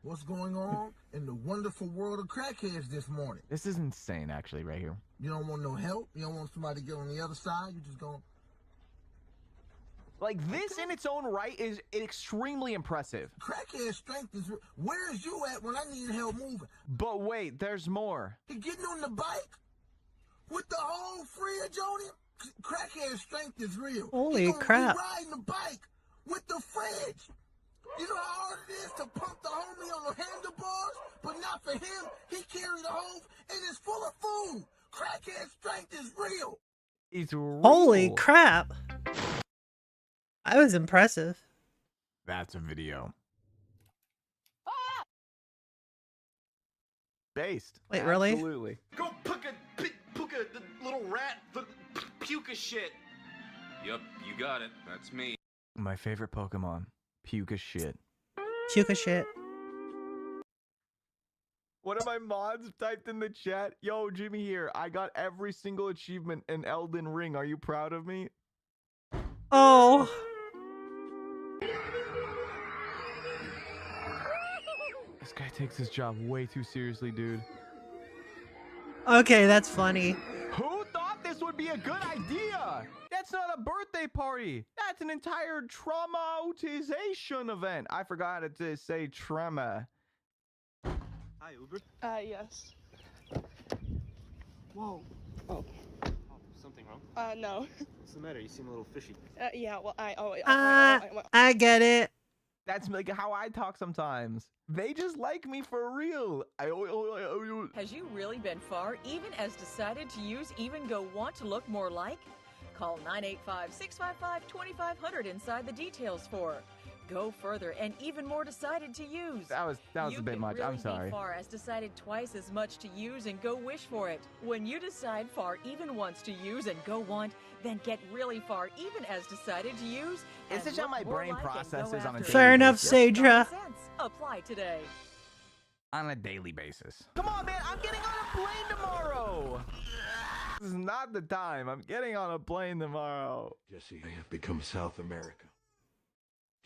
What's going on in the wonderful world of crackheads this morning? This is insane, actually, right here. You don't want no help? You don't want somebody to get on the other side? You just going Like this in its own right is extremely impressive. Crackhead strength is... Where is you at when I need help moving? But wait, there's more. He getting on the bike? With the whole fridge on him? Crackhead strength is real. Holy He gonna crap. be riding the bike with the fridge. You know how hard it is to pump the homie on the handlebars? But not for him. He carried the hose and it's full of food. Crackhead strength is real. It's real. Holy crap. That was impressive. That's a video. Based. Wait, really? Absolutely. Go Puka, the little rat, the puka shit. Yep, you got it. That's me. My favorite Pokemon. Puka shit. Puka shit. One of my mods typed in the chat, yo, Jimmy here. I got every single achievement in Elden Ring. Are you proud of me? Oh. This guy takes his job way too seriously, dude. Okay, that's funny. Who thought this would be a good idea? That's not a birthday party. That's an entire traumatization event. I forgot to say trauma. Hi, Uber. Yes. Whoa. Oh. Something wrong? No. What's the matter? You seem a little fishy. Yeah, well, I get it. That's like how I talk sometimes. They just like me for real. Has you really been far, even as decided to use Even Go Want to look more like? Call 985-655-2500 inside the details for Go Further and even more decided to use. That was a bit much. Really I'm sorry. Be far as decided twice as much to use and go wish for it. When you decide far even once to use and go want, then get really far even as decided to use. It's just how my brain processes on a daily Fair enough, basis. Sadra. Apply today. on a daily basis. Come on, man, I'm getting on a plane tomorrow. This is not the time. I'm getting on a plane tomorrow. Jesse, I have become South America.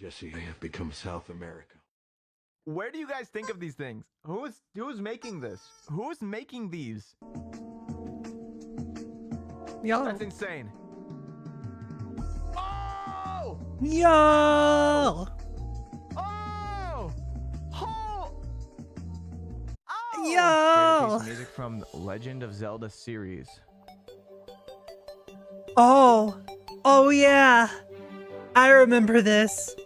Jesse, I have become South America. Where do you guys think of these things? Who's making this? Who's making these? Yo. That's insane. Oh! Yo! Oh! Oh! Oh! Yo! Music from Legend of Zelda series. Oh. Oh yeah. I remember this.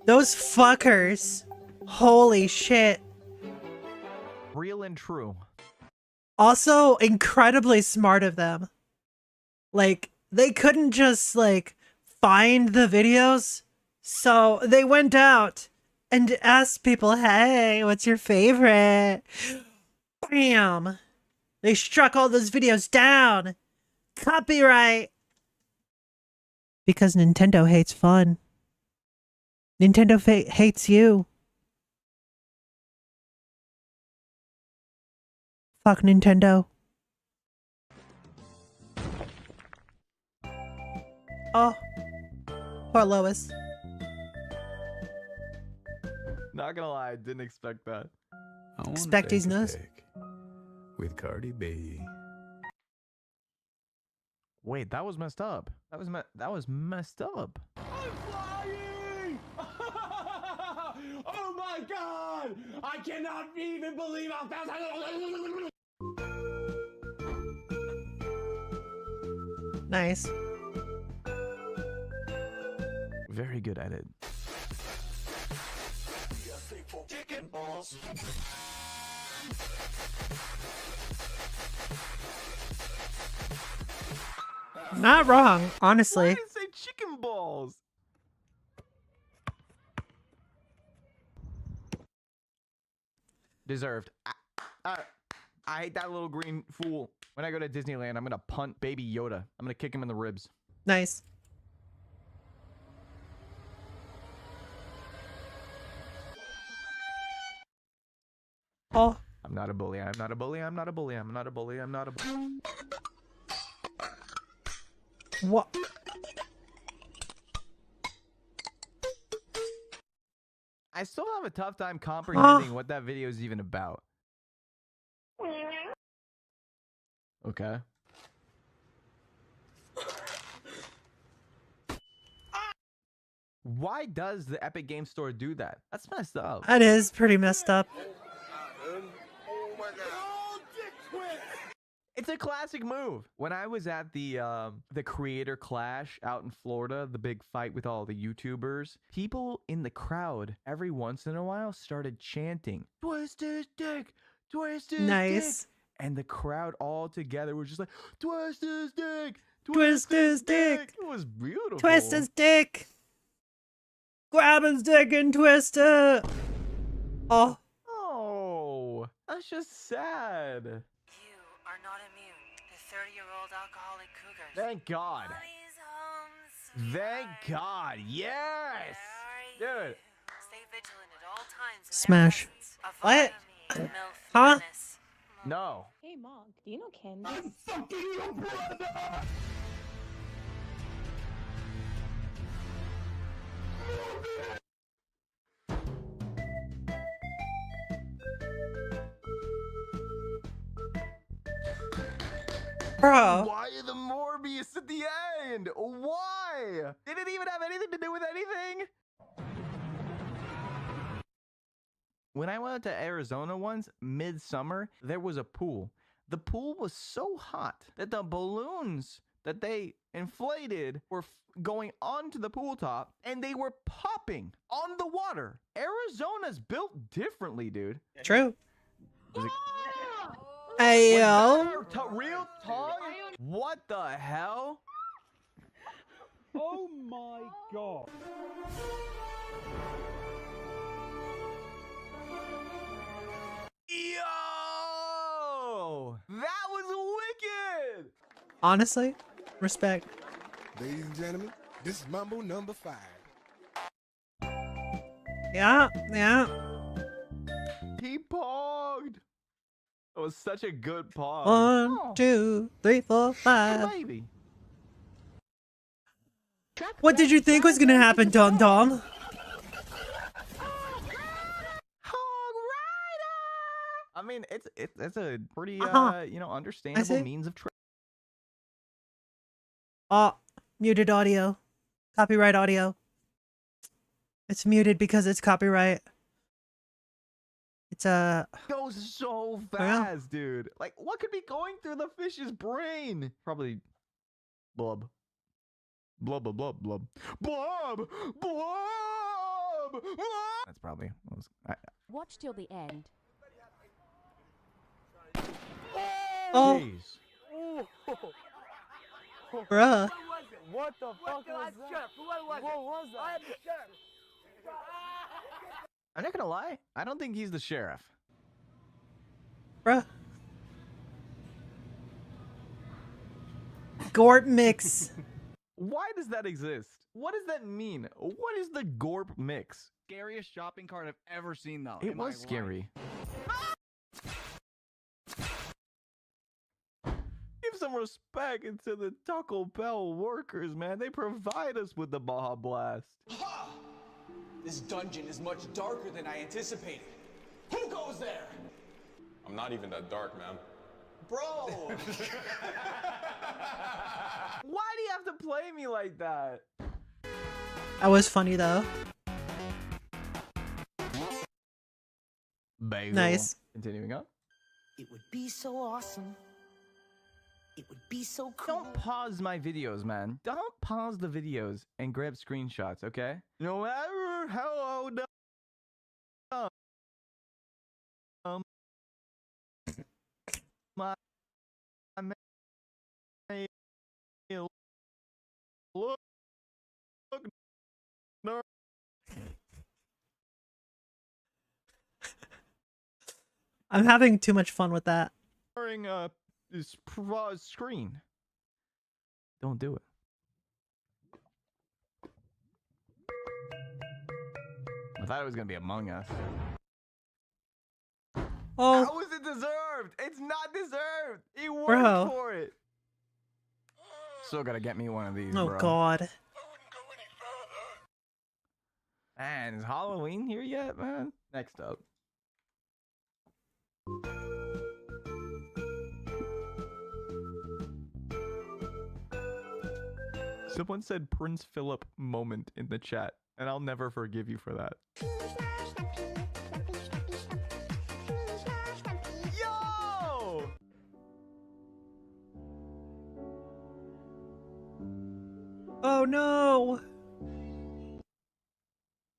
Those fuckers. Holy shit. Real and true. Also, incredibly smart of them. Like, they couldn't just, like, find the videos. So they went out and asked people, hey, what's your favorite? Bam! They struck all those videos down. Copyright. Because Nintendo hates fun. Nintendo hates you. Fuck Nintendo. Oh. Poor Lois. Not gonna lie, I didn't expect that. Expect his nose. With Cardi B. Wait, that was messed up. That was messed up. I'm flying! Oh my god! I cannot even believe how fast Nice. Very good edit. Chicken balls. Not wrong, honestly. Why did it say chicken balls? Deserved. I hate that little green fool. When I go to Disneyland, I'm gonna punt Baby Yoda. I'm gonna kick him in the ribs. Nice. Oh. I'm not a bully. I'm not a bully. I'm not a bully. I'm not a bully. I'm not a bully. What? I still have a tough time comprehending what that video is even about. Okay. Why does the Epic Game Store do that? That's messed up. That is pretty messed up. It's a classic move. When I was at the Creator Clash out in Florida, the big fight with all the YouTubers, people in the crowd every once in a while started chanting, "Twist his dick, twist his Nice. dick," and the crowd all together was just like, "Twist his dick, Twist his dick. It was beautiful. Twist his dick. Grab his dick and twist it. Oh. Oh, that's just sad. You are not immune to 30-year-old alcoholic cougars. Thank God. Thank God. Yes. Dude. Stay vigilant at all times. Smash. What? Huh? No. Hey, Monk, do you know Candy? I'm fucking your brother! Bro. Why the Morbius at the end? Why? Did it even have anything to do with anything? When I went to Arizona once, midsummer, there was a pool. The pool was so hot that the balloons that they inflated were going onto the pool top and they were popping on the water. Arizona's built differently, dude. True. Was it- Hey, Was yo. that a real tongue? What the hell? Oh my god. Yo! That was wicked! Honestly, respect. Ladies and gentlemen, this is Mambo number 5. Yeah, yeah. He pogged. It was such a good pog. 1, 2, 3, 4, 5. Baby. What did you think was gonna happen, Dom Dom? I mean, it's a pretty you know, I understandable see. means of trade. Muted audio. Copyright audio. It's muted because it's copyright. It's Goes so yeah. fast, dude. Like, what could be going through the fish's brain? Probably blub. Blub, blub, blub, blub. Blub! Blub! Blub! That's probably what was. Watch till the end. Oh. Jeez. Bruh. What the fuck was that? What was that? I'm not gonna lie. I don't think he's the sheriff. Bruh. Gorp mix. Why does that exist? What does that mean? What is the Gorp mix? Scariest shopping cart I've ever seen, though. It in my was scary. Give some respect to the Taco Bell workers, man. They provide us with the Baja Blast. Ha! This dungeon is much darker than I anticipated. Who goes there? I'm not even that dark, man. Bro! Why do you have to play me like that? That was funny though. Bagel. Nice. Continuing on. It would be so awesome. It would be so cool. Don't pause my videos, man. Don't pause the videos and grab screenshots, okay? No matter how dumb my look I'm having too much fun with that. during this screen. Don't do it. I thought it was gonna be Among Us. Oh. How is it deserved? It's not deserved. He worked Bro. for it. Still gotta get me one of these, Oh bro. God. Man, is Halloween here yet, man? Next up. Someone said Prince Philip moment in the chat, and I'll never forgive you for that. Yo! Oh no!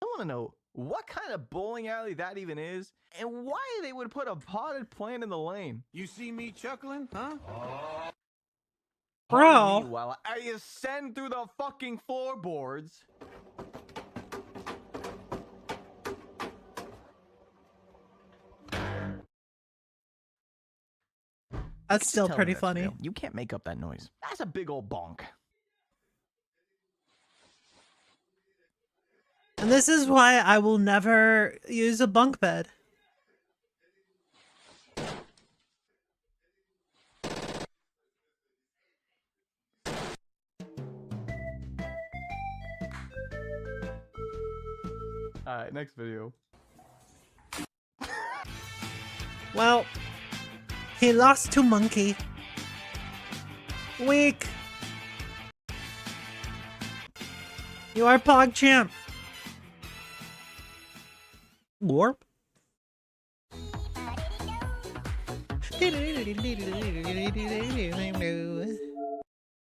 I want to know what kind of bowling alley that even is, and why they would put a potted plant in the lane. You see me chuckling, huh? Bro. While I ascend through the fucking floorboards. That's Just still tell pretty me that's funny. real. You can't make up that noise. That's a big old bonk. And this is why I will never use a bunk bed. Alright, next video. Well, he lost to Monkey. Weak. You are PogChamp. Warp.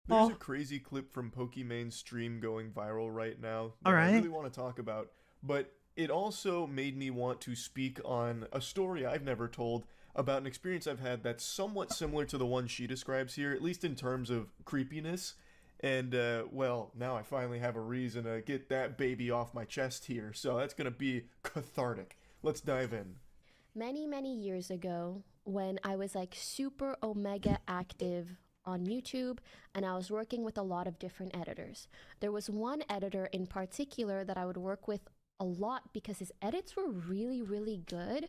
There's a crazy clip from Pokemon's stream going viral right now that I Alright. really want to talk about, but it also made me want to speak on a story I've never told about an experience I've had that's somewhat similar to the one she describes here, at least in terms of creepiness. And, well, now I finally have a reason to get that baby off my chest here, so that's gonna be cathartic. Let's dive in. Many years ago, when I was like super omega active on YouTube and I was working with a lot of different editors, there was one editor in particular that I would work with a lot because his edits were really good,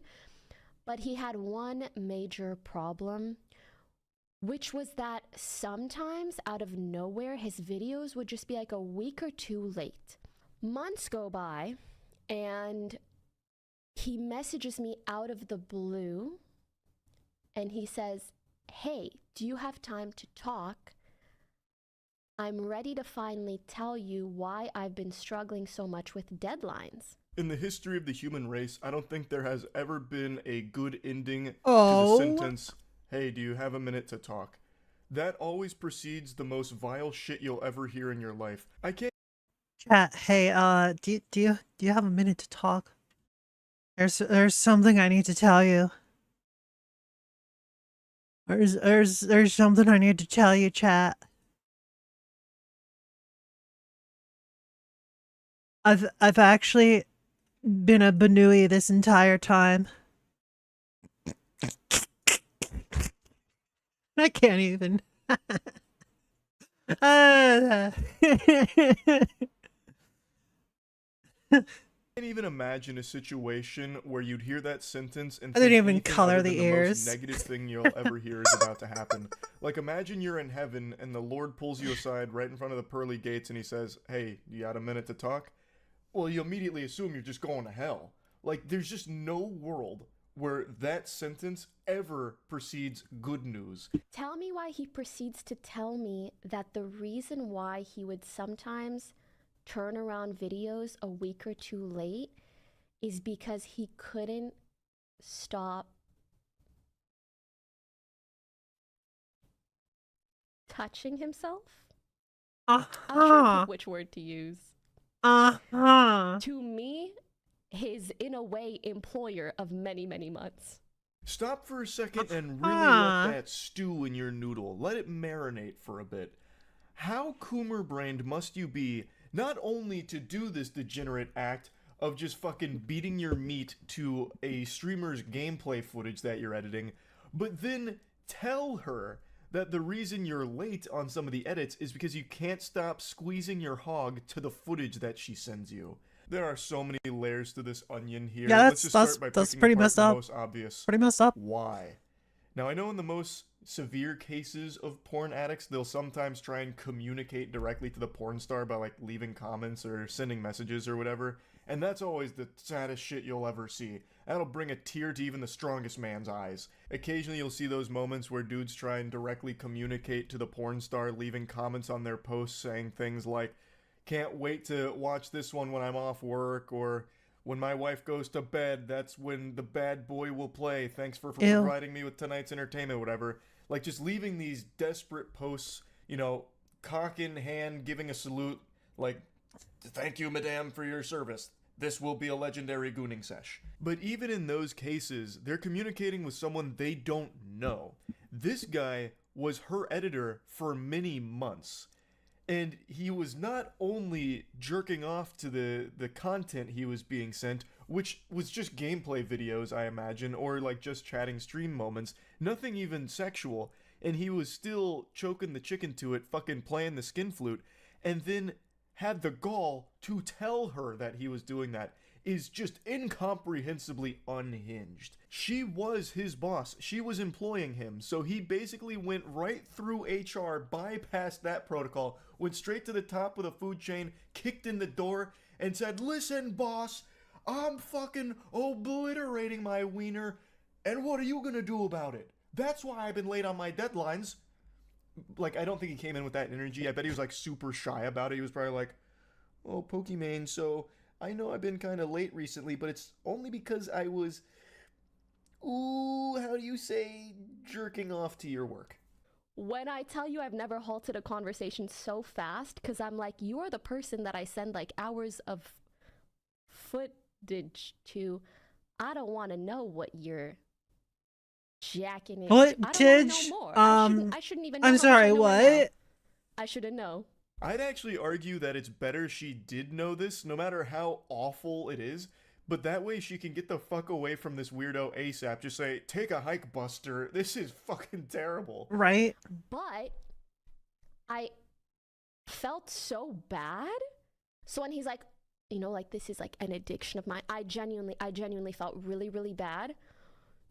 But he had one major problem, which was that sometimes out of nowhere, his videos would just be like a week or two late. Months go by, and he messages me out of the blue, and he says, "Hey, do you have time to talk? I'm ready to finally tell you why I've been struggling so much with deadlines." In the history of the human race, I don't think there has ever been a good ending to Oh. the sentence, "Hey, do you have a minute to talk?" That always precedes the most vile shit you'll ever hear in your life. I can't. Chat, hey, do you have a minute to talk? There's something I need to tell you. There's something I need to tell you, chat. I've actually been a Banui this entire time. I can't even. I can't even imagine a situation where you'd hear that sentence and I didn't think even anything color other the than the ears. most negative thing you'll ever hear is about to happen. Like, imagine you're in heaven and the Lord pulls you aside right in front of the pearly gates and he says, "Hey, you got a minute to talk?" Well, you immediately assume you're just going to hell. Like, there's just no world where that sentence ever precedes good news. Tell me why he proceeds to tell me that the reason why he would sometimes turn around videos a week or two late is because he couldn't stop touching himself. I'm trying to pick which word to use. To me, his, in a way, employer of many, many months. Stop for a second and really let that stew in your noodle. Let it marinate for a bit. How Coomer-brained must you be not only to do this degenerate act of just fucking beating your meat to a streamer's gameplay footage that you're editing, but then tell her that the reason you're late on some of the edits is because you can't stop squeezing your hog to the footage that she sends you. There are so many layers to this onion here. Yeah, Let's just start by that's picking pretty apart messed the up. most obvious. Pretty messed up. Why? Now, I know in the most severe cases of porn addicts, they'll sometimes try and communicate directly to the porn star by, like, leaving comments or sending messages or whatever, and that's always the saddest shit you'll ever see. That'll bring a tear to even the strongest man's eyes. Occasionally you'll see those moments where dudes try and directly communicate to the porn star, leaving comments on their posts saying things like, "Can't wait to watch this one when I'm off work," or "When my wife goes to bed, that's when the bad boy will play. Thanks for Ew. providing me with tonight's entertainment," whatever. Like, just leaving these desperate posts, you know, cock in hand, giving a salute, like, "Thank you, madame, for your service. This will be a legendary gooning sesh." But even in those cases, they're communicating with someone they don't know. This guy was her editor for many months. And he was not only jerking off to the content he was being sent, which was just gameplay videos, I imagine, or like just chatting stream moments, nothing even sexual, and he was still choking the chicken to it, fucking playing the skin flute, and then had the gall to tell her that he was doing that, is just incomprehensibly unhinged. She was his boss. She was employing him. So he basically went right through HR, bypassed that protocol, went straight to the top of the food chain, kicked in the door, and said, "Listen, boss, I'm fucking obliterating my wiener, and what are you gonna do about it? That's why I've been late on my deadlines." Like, I don't think he came in with that energy. I bet he was like super shy about it. He was probably like, "Oh, Pokimane, so I know I've been kind of late recently, but it's only because I was, ooh, how do you say, jerking off to your work." When I tell you I've never halted a conversation so fast, because I'm like, you are the person that I send like hours of footage to. I don't want to know what you're jacking it. I don't want to know more. I shouldn't even know. I'm how much sorry, I know right now. what? I shouldn't know. I'd actually argue that it's better she did know this, no matter how awful it is, but that way she can get the fuck away from this weirdo ASAP. Just say, "Take a hike, Buster. This is fucking terrible." Right? But I felt so bad. So when he's like, you know, like, this is like an addiction of mine, I genuinely felt really, really bad.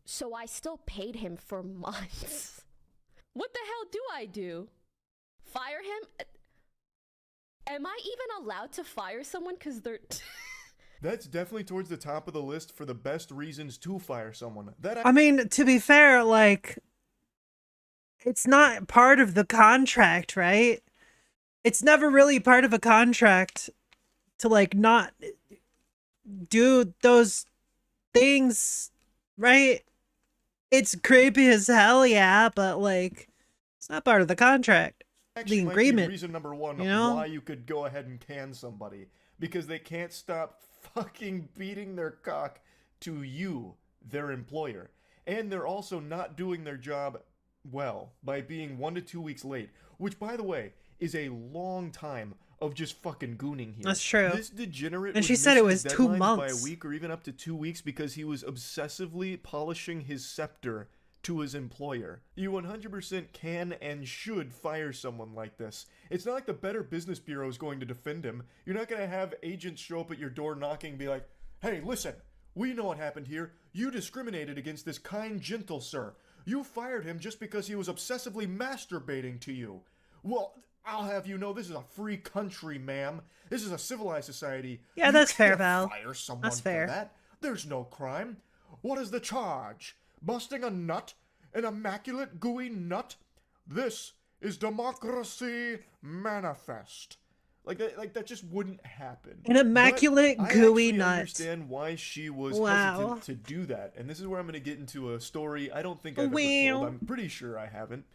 So I still paid him for months. What the hell do I do? Fire him? Am I even allowed to fire someone because they're... That's definitely towards the top of the list for the best reasons to fire someone. I mean, to be fair, like, it's not part of the contract, right? It's never really part of a contract to, like, not do those things, right? It's creepy as hell, yeah, but, like, it's not part of the contract. Actually The might be agreement. reason number one you know? why you could go ahead and can somebody. Because they can't stop fucking beating their cock to you, their employer. And they're also not doing their job well by being 1 to 2 weeks late. Which, by the way, is a long time of just fucking gooning here. That's true. This degenerate And would she said miss it his was 2 deadlines months. by a week or even up to 2 weeks because he was obsessively polishing his scepter to his employer. You 100% can and should fire someone like this. It's not like the Better Business Bureau is going to defend him. You're not going to have agents show up at your door knocking and be like, "Hey, listen, we know what happened here. You discriminated against this kind, gentle sir. You fired him just because he was obsessively masturbating to you. Well, I'll have you know this is a free country, ma'am. This is a civilized society. Yeah, You that's fair, can't Val. fire someone That's fair. for that. There's no crime. What is the charge? Busting a nut? An immaculate gooey nut? This is democracy manifest." Like that just wouldn't happen. An immaculate But gooey I nut. understand why she was Wow. hesitant to do that. And this is where I'm going to get into a story I don't think I've ever Wow. told. I'm pretty sure I haven't.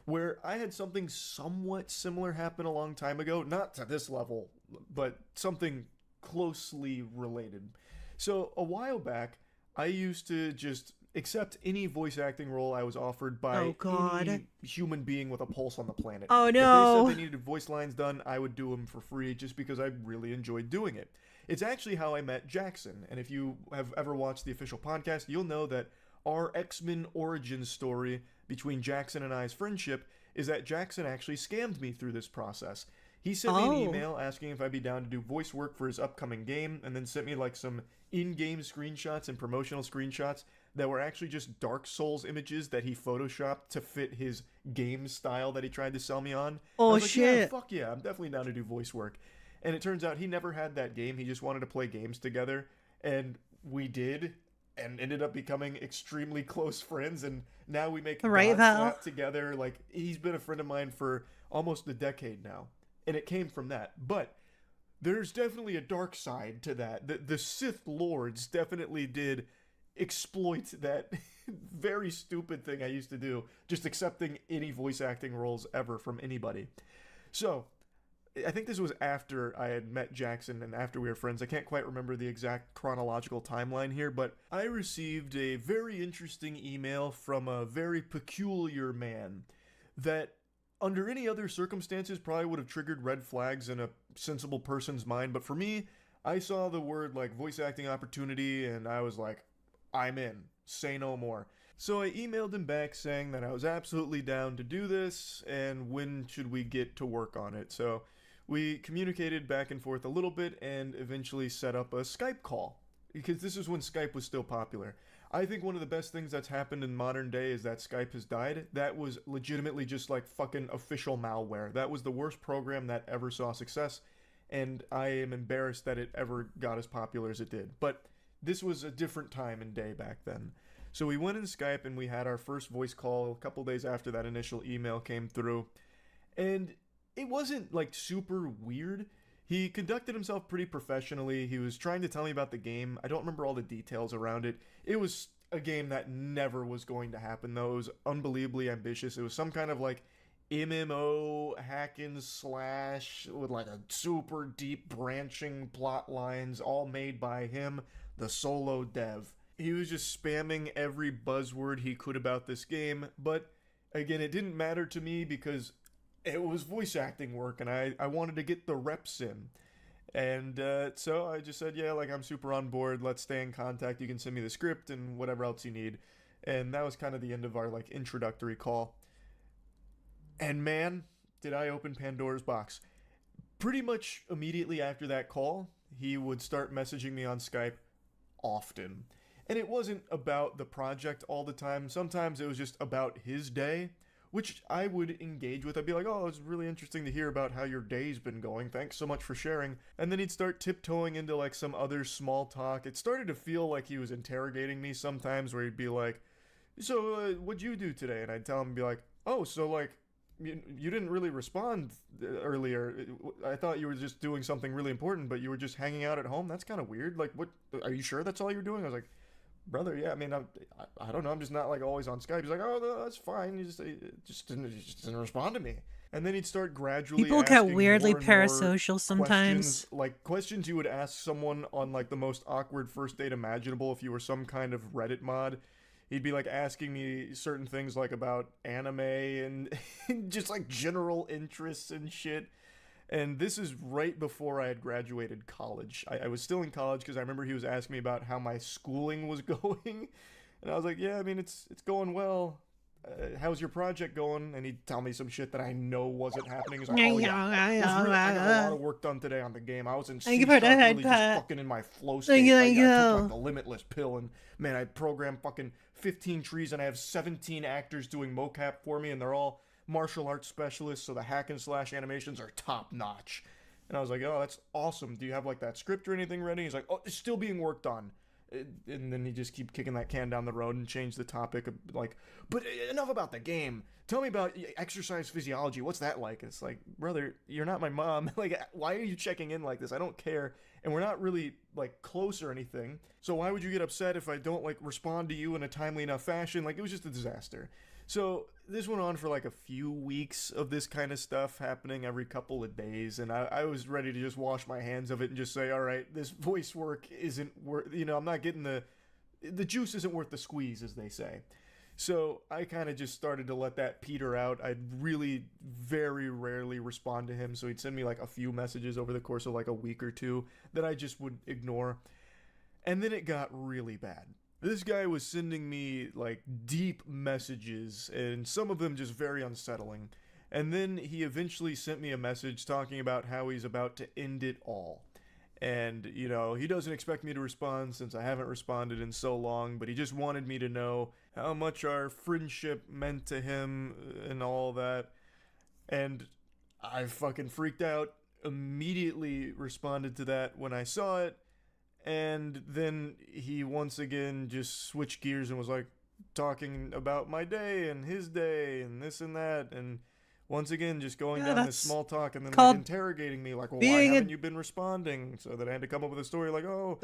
Where I had something somewhat similar happen a long time ago. Not to this level, but something closely related. So a while back, I used to just accept any voice acting role I was offered by Oh, God. any human being with a pulse on the planet. Oh, If no. they said they needed voice lines done, I would do them for free just because I really enjoyed doing it. It's actually how I met Jackson, and if you have ever watched the official podcast, you'll know that our X-Men origin story between Jackson and I's friendship is that Jackson actually scammed me through this process. He sent me an Oh. email asking if I'd be down to do voice work for his upcoming game, and then sent me like some in-game screenshots and promotional screenshots that were actually just Dark Souls images that he photoshopped to fit his game style that he tried to sell me on. Oh, I was like, yeah, shit. fuck yeah, I'm definitely down to do voice work. And it turns out he never had that game, he just wanted to play games together, and we did, and ended up becoming extremely close friends, and now we make Right, Val? Slap together. Like, he's been a friend of mine for almost a decade now, and it came from that. But there's definitely a dark side to that. The Sith Lords definitely did exploit that very stupid thing I used to do, just accepting any voice acting roles ever from anybody. So, I think this was after I had met Jackson and after we were friends. I can't quite remember the exact chronological timeline here, but I received a very interesting email from a very peculiar man that, under any other circumstances, probably would have triggered red flags in a sensible person's mind. But for me, I saw the word like voice acting opportunity and I was like, I'm in. Say no more. So I emailed him back saying that I was absolutely down to do this and when should we get to work on it. So we communicated back and forth a little bit and eventually set up a Skype call, because this is when Skype was still popular. I think one of the best things that's happened in modern day is that Skype has died. That was legitimately just like fucking official malware. That was the worst program that ever saw success, and I am embarrassed that it ever got as popular as it did. But this was a different time and day back then. So we went in Skype and we had our first voice call a couple days after that initial email came through. And it wasn't like super weird. He conducted himself pretty professionally. He was trying to tell me about the game. I don't remember all the details around it. It was a game that never was going to happen, though. It was unbelievably ambitious. It was some kind of like MMO hack and slash with like a super deep branching plot lines, all made by him, the solo dev. He was just spamming every buzzword he could about this game, but again, it didn't matter to me because it was voice acting work and I wanted to get the reps in. And so I just said, yeah, like I'm super on board. Let's stay in contact. You can send me the script and whatever else you need. And that was kind of the end of our like introductory call. And man, did I open Pandora's box. Pretty much immediately after that call, he would start messaging me on Skype often. And it wasn't about the project all the time. Sometimes it was just about his day, which I would engage with. I'd be like, oh, it's really interesting to hear about how your day's been going. Thanks so much for sharing. And then he'd start tiptoeing into like some other small talk. It started to feel like he was interrogating me sometimes, where he'd be like, so what'd you do today? And I'd tell him, be like, oh, so like, you didn't really respond earlier. I thought you were just doing something really important, but you were just hanging out at home. That's kind of weird. Like, what, are you sure that's all you're doing? I was like, brother, yeah, I mean, I don't know, I'm just not like always on Skype. He's like, oh, no, that's fine. He just didn't respond to me. And then he'd start gradually People get asking weirdly more and more parasocial sometimes. questions you would ask someone on like the most awkward first date imaginable if you were some kind of Reddit mod. He'd be like asking me certain things like about anime and just like general interests and shit. And this is right before I had graduated college. I was still in college because I remember he was asking me about how my schooling was going. And I was like, yeah, I mean, it's going well. How's your project going? And he'd tell me some shit that I know wasn't happening. He's like, oh yeah, I got a lot of work done today on the game. I was in C#, really just fucking in my flow state. I took like the limitless pill, and man, I programmed fucking 15 trees, and I have 17 actors doing mocap for me, and they're all martial arts specialists, so the hack and slash animations are top notch. And I was like, oh, that's awesome. Do you have like that script or anything ready? He's like, oh, it's still being worked on. And then he just keep kicking that can down the road and change the topic of like, but enough about the game. Tell me about exercise physiology. What's that like? It's like, brother, you're not my mom. Like, why are you checking in like this? I don't care. And we're not really like close or anything. So why would you get upset if I don't like respond to you in a timely enough fashion? Like, it was just a disaster. So this went on for like a few weeks of this kind of stuff happening every couple of days, and I was ready to just wash my hands of it and just say, all right, this voice work isn't worth, I'm not getting the juice isn't worth the squeeze, as they say. So I kind of just started to let that peter out. I'd really very rarely respond to him, so he'd send me like a few messages over the course of like a week or two that I just would ignore. And then it got really bad. This guy was sending me like deep messages, and some of them just very unsettling. And then he eventually sent me a message talking about how he's about to end it all. And, he doesn't expect me to respond since I haven't responded in so long, but he just wanted me to know how much our friendship meant to him and all that. And I fucking freaked out, immediately responded to that when I saw it. And then he once again just switched gears and was like talking about my day and his day and this and that, and once again just going down this small talk, and then like interrogating me like, well, why haven't you been responding? So that I had to come up with a story like, oh,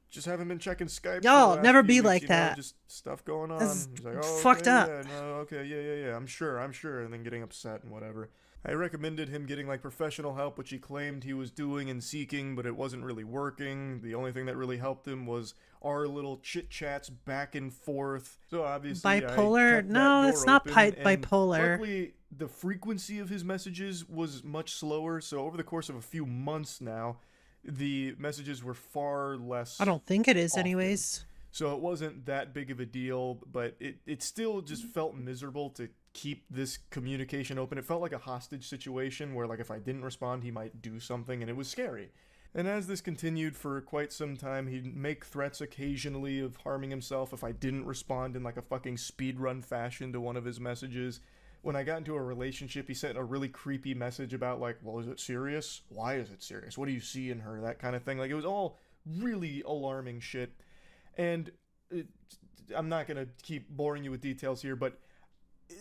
just haven't been checking Skype. Y'all never be like that. Just stuff going on. He's like, oh, fucked up. Yeah, no, okay, yeah. I'm sure. And then getting upset and whatever. I recommended him getting like professional help, which he claimed he was doing and seeking, but it wasn't really working. The only thing that really helped him was our little chit chats back and forth. So obviously, bipolar? No, it's not bipolar. Luckily, the frequency of his messages was much slower. So over the course of a few months now, the messages were far less. I don't think it is, often. anyways. So it wasn't that big of a deal, but it still just felt miserable to keep this communication open. It felt like a hostage situation where like if I didn't respond, he might do something, and it was scary. And as this continued for quite some time, he'd make threats occasionally of harming himself if I didn't respond in like a fucking speedrun fashion to one of his messages. When I got into a relationship, he sent a really creepy message about like, well, is it serious? Why is it serious? What do you see in her? That kind of thing. Like, it was all really alarming shit. And I'm not going to keep boring you with details here, but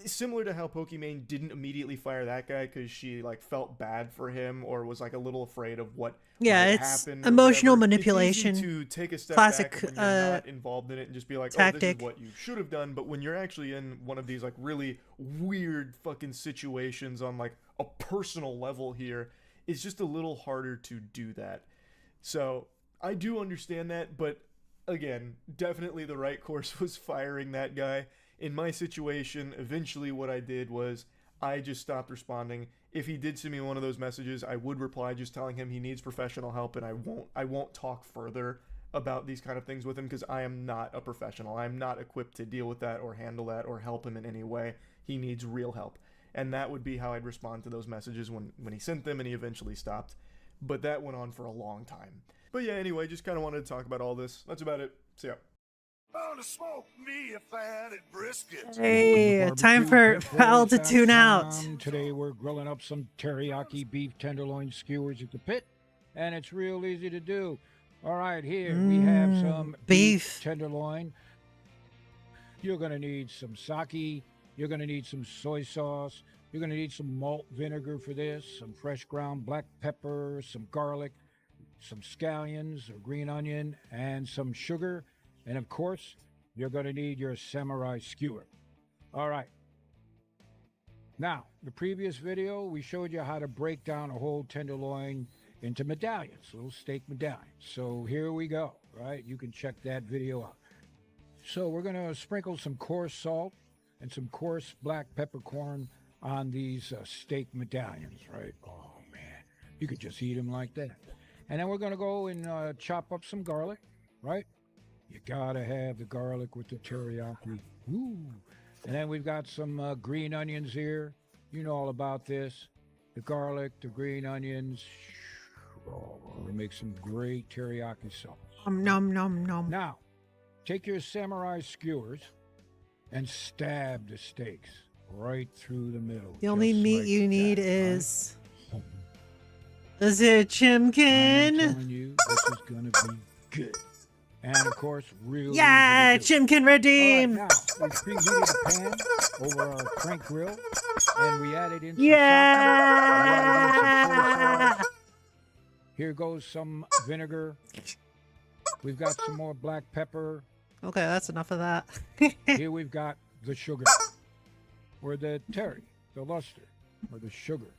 similar to how Pokimane didn't immediately fire that guy because she like felt bad for him or was like a little afraid of what might happen. Emotional manipulation. It's easy to take a step classic, back when you're not involved in it and just be like, tactic. oh, this is what you should have done. But when you're actually in one of these like really weird fucking situations on like a personal level here, it's just a little harder to do that. So I do understand that, but again, definitely the right course was firing that guy. In my situation, eventually what I did was I just stopped responding. If he did send me one of those messages, I would reply just telling him he needs professional help, and I won't talk further about these kind of things with him because I am not a professional. I'm not equipped to deal with that or handle that or help him in any way. He needs real help. And that would be how I'd respond to those messages when he sent them, and he eventually stopped. But that went on for a long time. But yeah, anyway, just kind of wanted to talk about all this. That's about it. See ya. Bound to smoke me a fatted brisket. Hey, time for Pal to tune out. Today we're grilling up some teriyaki beef tenderloin skewers at the pit, and it's real easy to do. All right, here we have some beef tenderloin. You're going to need some sake. You're going to need some soy sauce. You're going to need some malt vinegar for this, some fresh ground black pepper, some garlic, some scallions or green onion, and some sugar. And of course, you're going to need your samurai skewer. All right. Now, the previous video, we showed you how to break down a whole tenderloin into medallions, little steak medallions. So here we go, right? You can check that video out. So we're going to sprinkle some coarse salt and some coarse black peppercorn on these steak medallions, right? Oh, man. You could just eat them like that. And then we're going to go and chop up some garlic, right? You gotta have the garlic with the teriyaki. Ooh. And then we've got some green onions here. You know all about this. The garlic, the green onions. Oh, we'll make some great teriyaki sauce. Nom nom nom. Now, take your samurai skewers and stab the steaks right through the middle. The only meat like you need that, is... Is it chimkin? I'm telling you, this is gonna be good. And of course, real yeah, Chimkin redeem. Right, now we preheated the pan over our crank grill, and we added in some yeah. Here goes some vinegar. We've got some more black pepper. Okay, that's enough of that. Here we've got the sugar, or the terry, the luster, or the sugar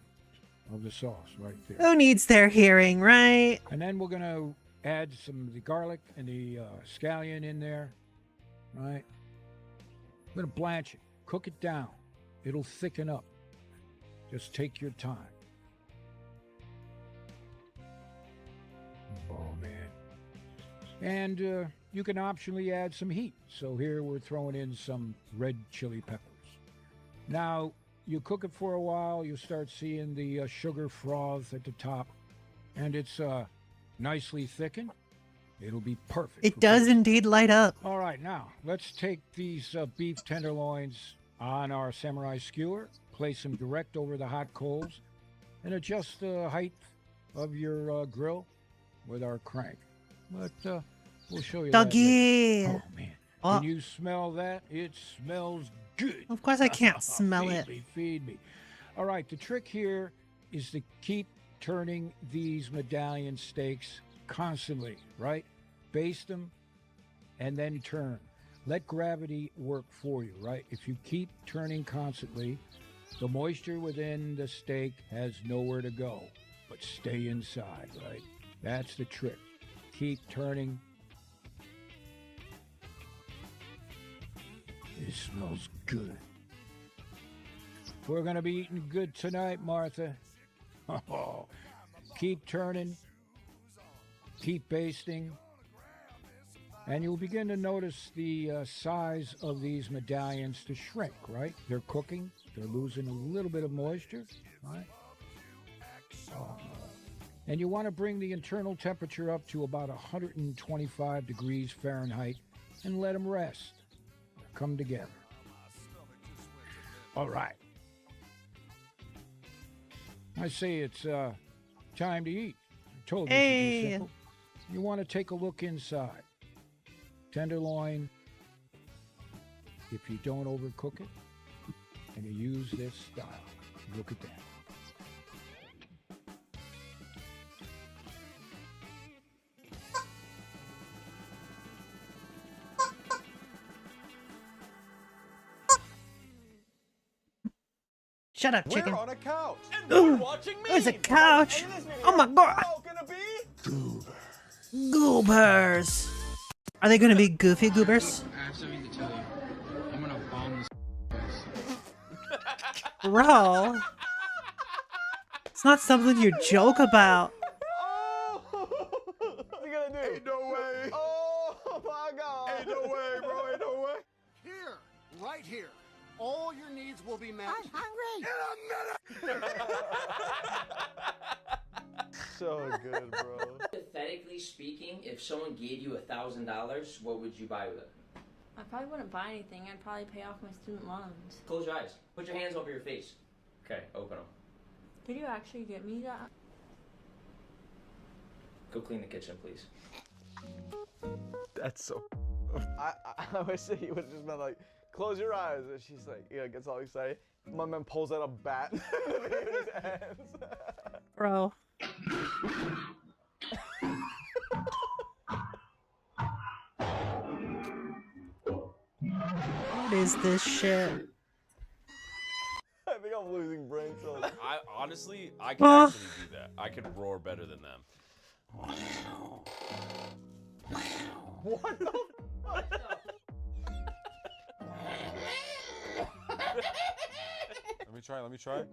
of the sauce right there. Who needs their hearing, right? And then we're gonna add some of the garlic and the scallion in there, right? I'm going to blanch it, cook it down. It'll thicken up. Just take your time. Oh, man. And you can optionally add some heat. So here we're throwing in some red chili peppers. Now, you cook it for a while, you start seeing the sugar froth at the top, and it's nicely thickened. It'll be perfect. It does indeed light up. All right, now let's take these beef tenderloins on our samurai skewer, place them direct over the hot coals, and adjust the height of your grill with our crank. But we'll show you Doggy. that later. Oh, man. Can you smell that? It smells good. Of course I can't smell it. Feed me. All right, the trick here is to keep turning these medallion steaks constantly, right? Baste them and then turn. Let gravity work for you, right? If you keep turning constantly, the moisture within the steak has nowhere to go but stay inside, right? That's the trick. Keep turning. It smells good. We're going to be eating good tonight, Martha. Oh, keep turning, keep basting, and you'll begin to notice the size of these medallions to shrink, right? They're cooking, they're losing a little bit of moisture, right? Oh. And you want to bring the internal temperature up to about 125 degrees Fahrenheit and let them rest, come together. All right. I say it's time to eat. I told you it should be simple. You want to take a look inside. Tenderloin, if you don't overcook it, and you use this style. Look at that. Shut up, chicken. We're on a couch. And Ooh, we're watching me. there's a couch. Oh my god. Goobers. Are they gonna be goofy goobers? I have something to tell you. I'm gonna bomb this place. Bro. It's not something you joke about. What's he gonna do? Ain't no way. Oh my god. Ain't no way, bro. Ain't no way. Here, right here. All your needs will be met. I'm hungry. In a minute. So good, bro. Hypothetically speaking, if someone gave you $1,000, what would you buy with it? I probably wouldn't buy anything. I'd probably pay off my student loans. Close your eyes. Put your hands over your face. Okay, open them. Did you actually get me that? Go clean the kitchen, please. That's so. I wish that he would have just been like, close your eyes. And she's like, yeah, gets all excited. My man pulls out a bat in his hands. Bro. What is this shit? I think I'm losing brain cells. I honestly, I can actually do that. I could roar better than them. What the fuck? Let me try.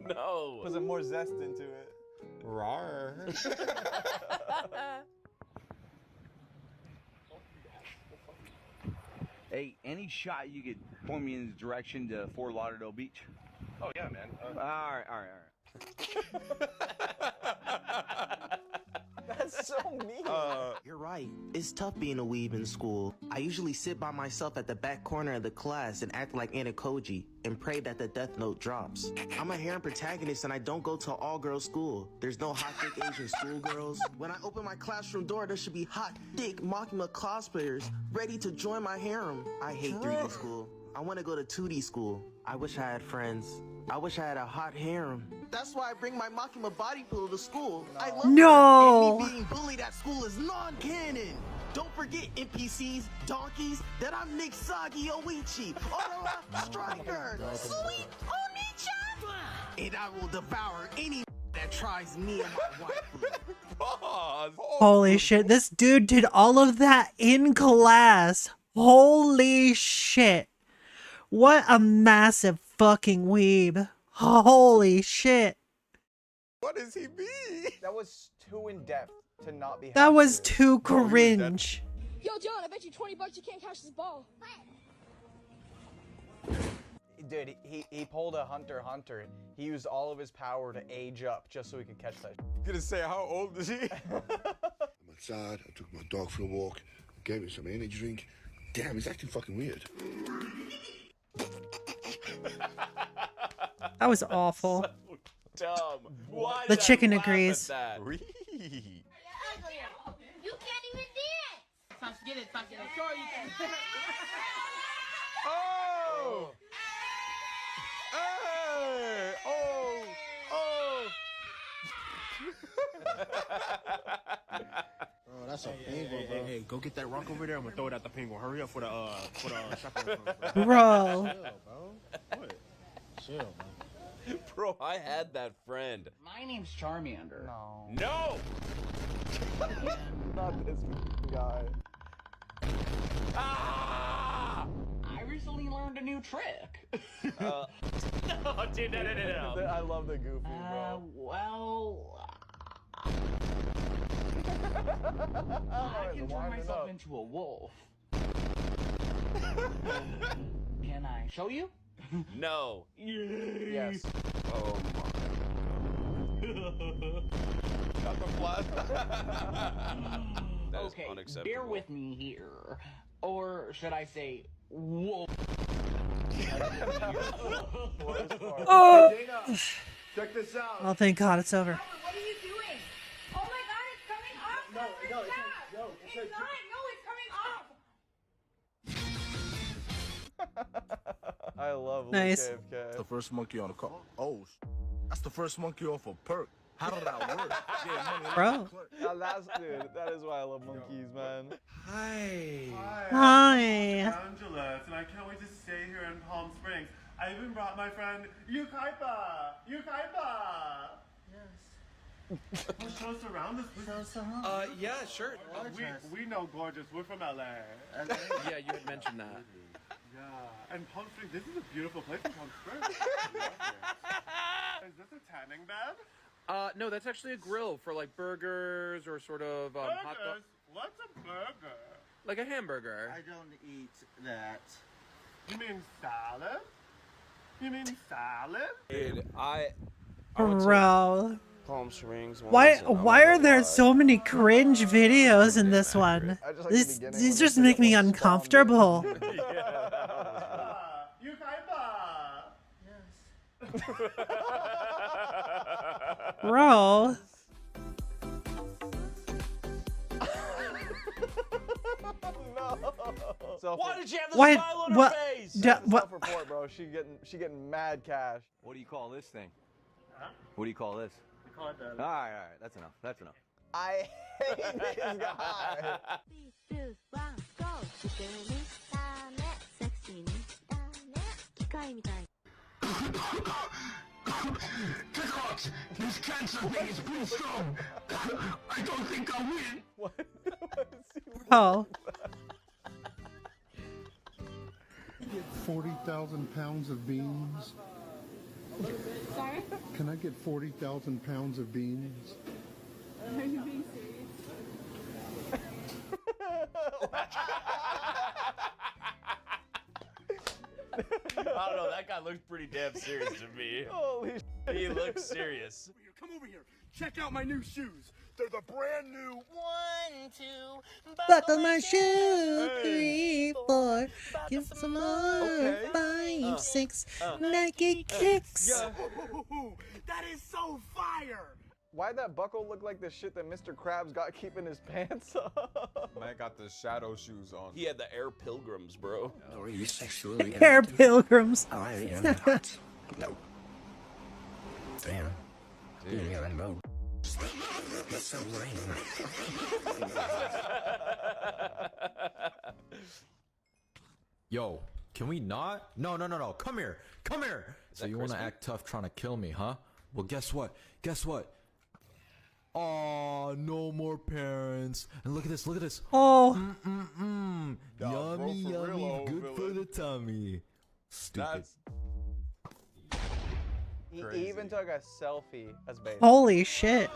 No. Put some more zest into it. Roar. Hey, any shot you could point me in the direction to Fort Lauderdale Beach? Oh yeah, man. All right. That's so mean. You're right. It's tough being a weeb in school. I usually sit by myself at the back corner of the class and act like Anakoji and pray that the death note drops. I'm a harem protagonist and I don't go to all-girls school. There's no hot thick Asian schoolgirls. When I open my classroom door, there should be hot thick Makima cosplayers ready to join my harem. I hate 3D school. I want to go to 2D school. I wish I had friends. I wish I had a hot harem. That's why I bring my Makima body pillow to school. I love her. And me being bullied at school is non-canon. Don't forget, NPCs, donkeys, that I'm Nick Sagi Oichi, Ottawa Striker, Sweet Oni-chan, and I will devour any that tries me and my wife. Holy shit, this dude did all of that in class. Holy shit. What a massive fucking weeb. Holy shit. What does he mean? That was too in depth to not be. That was too cringe. Yo, John, I bet you $20 you can't catch this ball. Dude, he pulled a Hunter. He used all of his power to age up just so he could catch that. Gonna say, how old is he? I'm outside, I took my dog for a walk, gave him some energy drink. Damn, he's acting fucking weird. That was awful. So dumb. Why The did I chicken laugh agrees. at that? You can't even dance. Stop, get it. Sure, you can. Oh! Hey! Oh! Oh, that's a penguin, bro. Hey, go get that rock over there. I'm gonna throw it at the penguin. Hurry up for the shotgun. Bro. Chill, bro. What? Chill, man. Bro, I had that friend. My name's Charmander. No! Not this guy. Ah! I recently learned a new trick. No, dude, no. I love the goofy, bro. I can turn myself into a wolf. Can I show you? No. Yes. Oh my. Got the flash. That is Okay, unacceptable. bear with me here. Or should I say, wolf? Oh! Dana, check this out. Oh, thank God it's over. What are you doing? Oh my God, it's coming off. No, it's not. No, it's coming off. I love Nice. Luke KFK. That's the first monkey on the car. Oh, that's the first monkey off a perk. How did that work? Bro. That is why I love monkeys, man. Hi. Hi. Angeles, and I can't wait to stay here in Palm Springs. I even brought my friend Yukaipa. Yes. Show us around this. Yeah, sure. We know gorgeous. We're from LA. Yeah, you had mentioned that. Yeah, and Palm Springs. This is a beautiful place in Palm Springs. Is this a tanning bed? No, that's actually a grill for like burgers or sort of hot dog. Burgers? What's a burger? Like a hamburger. I don't eat that. You mean salad? Dude, Bro. Palm Springs. Why are there so many cringe videos in this one? These just make me uncomfortable. Bro. Why did you have the Why- smile on what- her face? what- Self-report, bro. She getting mad cash. What do you call this thing? What do you call this? We call it the... All right. That's enough. That's enough. I hate this guy. 3、2、1、GO! 作りたねセクシーにしたね機械みたい This cancer thing is pretty strong. I don't think I'll win. What? Oh. Get 40,000 pounds of beans. Sorry? Can I get 40,000 pounds of beans? Are you being serious? I don't know. That guy looks pretty damn serious to me. Holy shit. He looks serious. Come over here. Check out my new shoes. They're the brand new 1, 2, Buckle my shoe. 3, 4. Give some more. 5, 6. Nike kicks. That is so fire. Why'd that buckle look like the shit that Mr. Krabs got keeping his pants up? Man got the shadow shoes on. He had the Air Pilgrims, bro. Are you sexually Hair pilgrims. I am not. No. Damn. Yeah, I know. That's so lame. Yo, can we not? No. Come here. Come here. So you want to act tough trying to kill me, huh? Well, guess what? Aw, no more parents. And look at this. Oh. Yummy, for real, old good for villain. the tummy. Stupid. He even took a selfie as bait. Holy shit.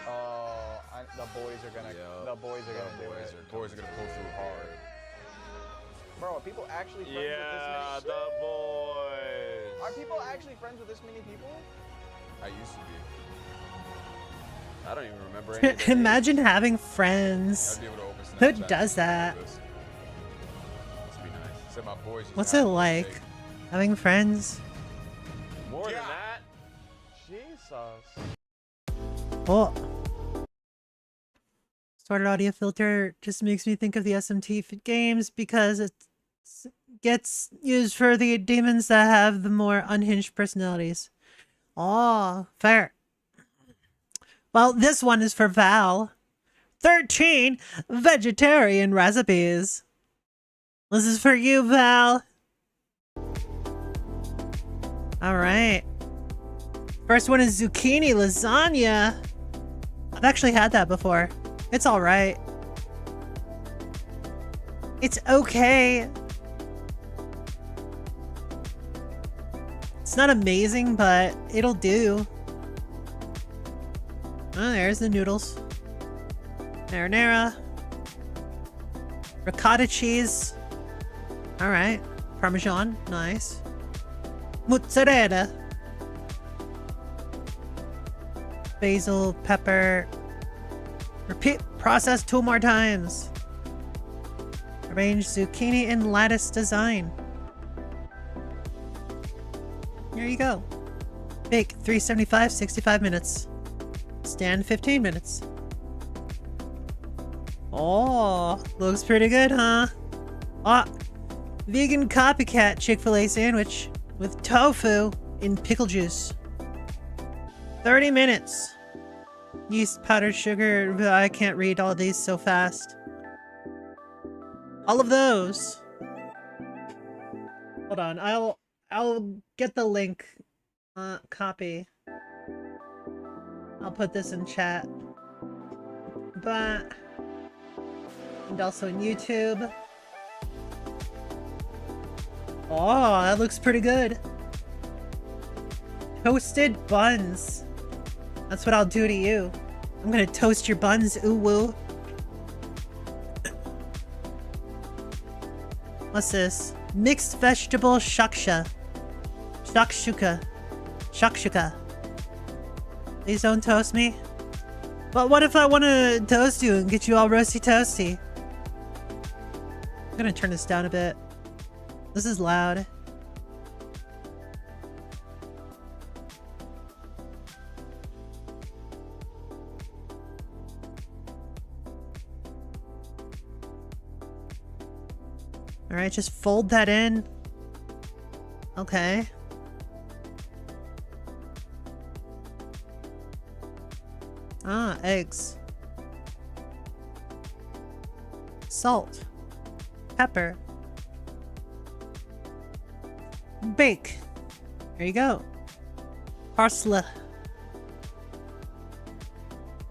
Oh, the boys are gonna do it. Boys are gonna pull through hard. Bro, are people actually friends with Yeah, this many? the boys. Are people actually friends with this many people? I used to be. I don't even remember any of their names. Imagine having friends. I'd be able to open Who Snapchat does that? Must be nice. Except my boys used What's to it have me like? shake. Having friends? More than that. Jesus. Oh. Started audio filter just makes me think of the SMT games because it gets used for the demons that have the more unhinged personalities. Oh, fair. Well, this one is for Val. 13 vegetarian recipes. This is for you, Val. All right. First one is zucchini lasagna. I've actually had that before. It's all right. It's okay. It's not amazing, but it'll do. Oh, there's the noodles. Marinara. Ricotta cheese. All right. Parmesan. Nice. Mozzarella. Basil, pepper. Repeat process 2 more times. Arrange zucchini in lattice design. There you go. Bake 375, 65 minutes. Stand 15 minutes. Oh, looks pretty good, huh? Ah, vegan copycat Chick-fil-A sandwich with tofu in pickle juice. 30 minutes. Yeast, powdered sugar. I can't read all these so fast. All of those. Hold on, I'll get the link. Copy. I'll put this in chat. But and also in YouTube. Oh, that looks pretty good. Toasted buns. That's what I'll do to you. I'm gonna toast your buns, ooh woo. What's this? Mixed vegetable shakshuka. Shakshuka. Please don't toast me. But what if I want to toast you and get you all roasty toasty? I'm gonna turn this down a bit. This is loud. Alright, just fold that in. Okay. Ah, eggs. Salt. Pepper. Bake. There you go. Parsley.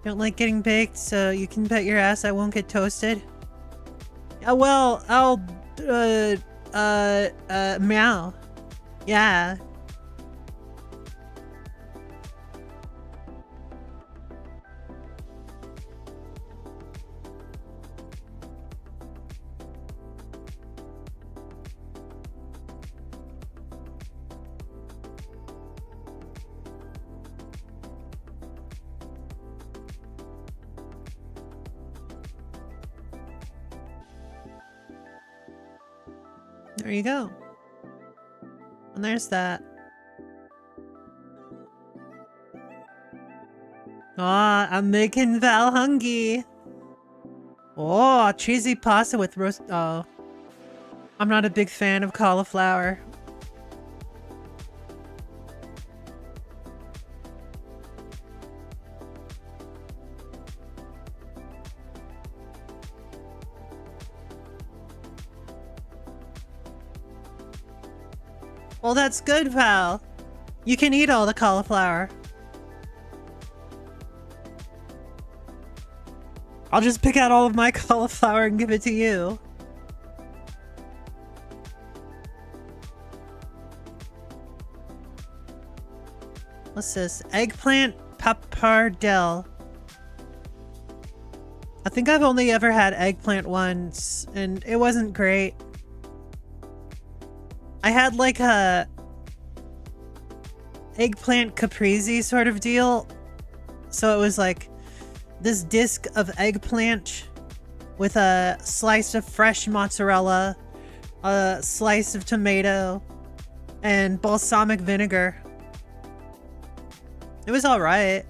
Don't like getting baked, so you can bet your ass I won't get toasted. Well, I'll, meow. Yeah. There you go. And there's that. Ah, I'm making Val hungry. Oh, cheesy pasta with roast. Oh, I'm not a big fan of cauliflower. Well, that's good, Val. You can eat all the cauliflower. I'll just pick out all of my cauliflower and give it to you. What's this? Eggplant pappardelle. I think I've only ever had eggplant once, and it wasn't great. I had like a eggplant caprese sort of deal. So it was like this disc of eggplant with a slice of fresh mozzarella, a slice of tomato, and balsamic vinegar. It was alright.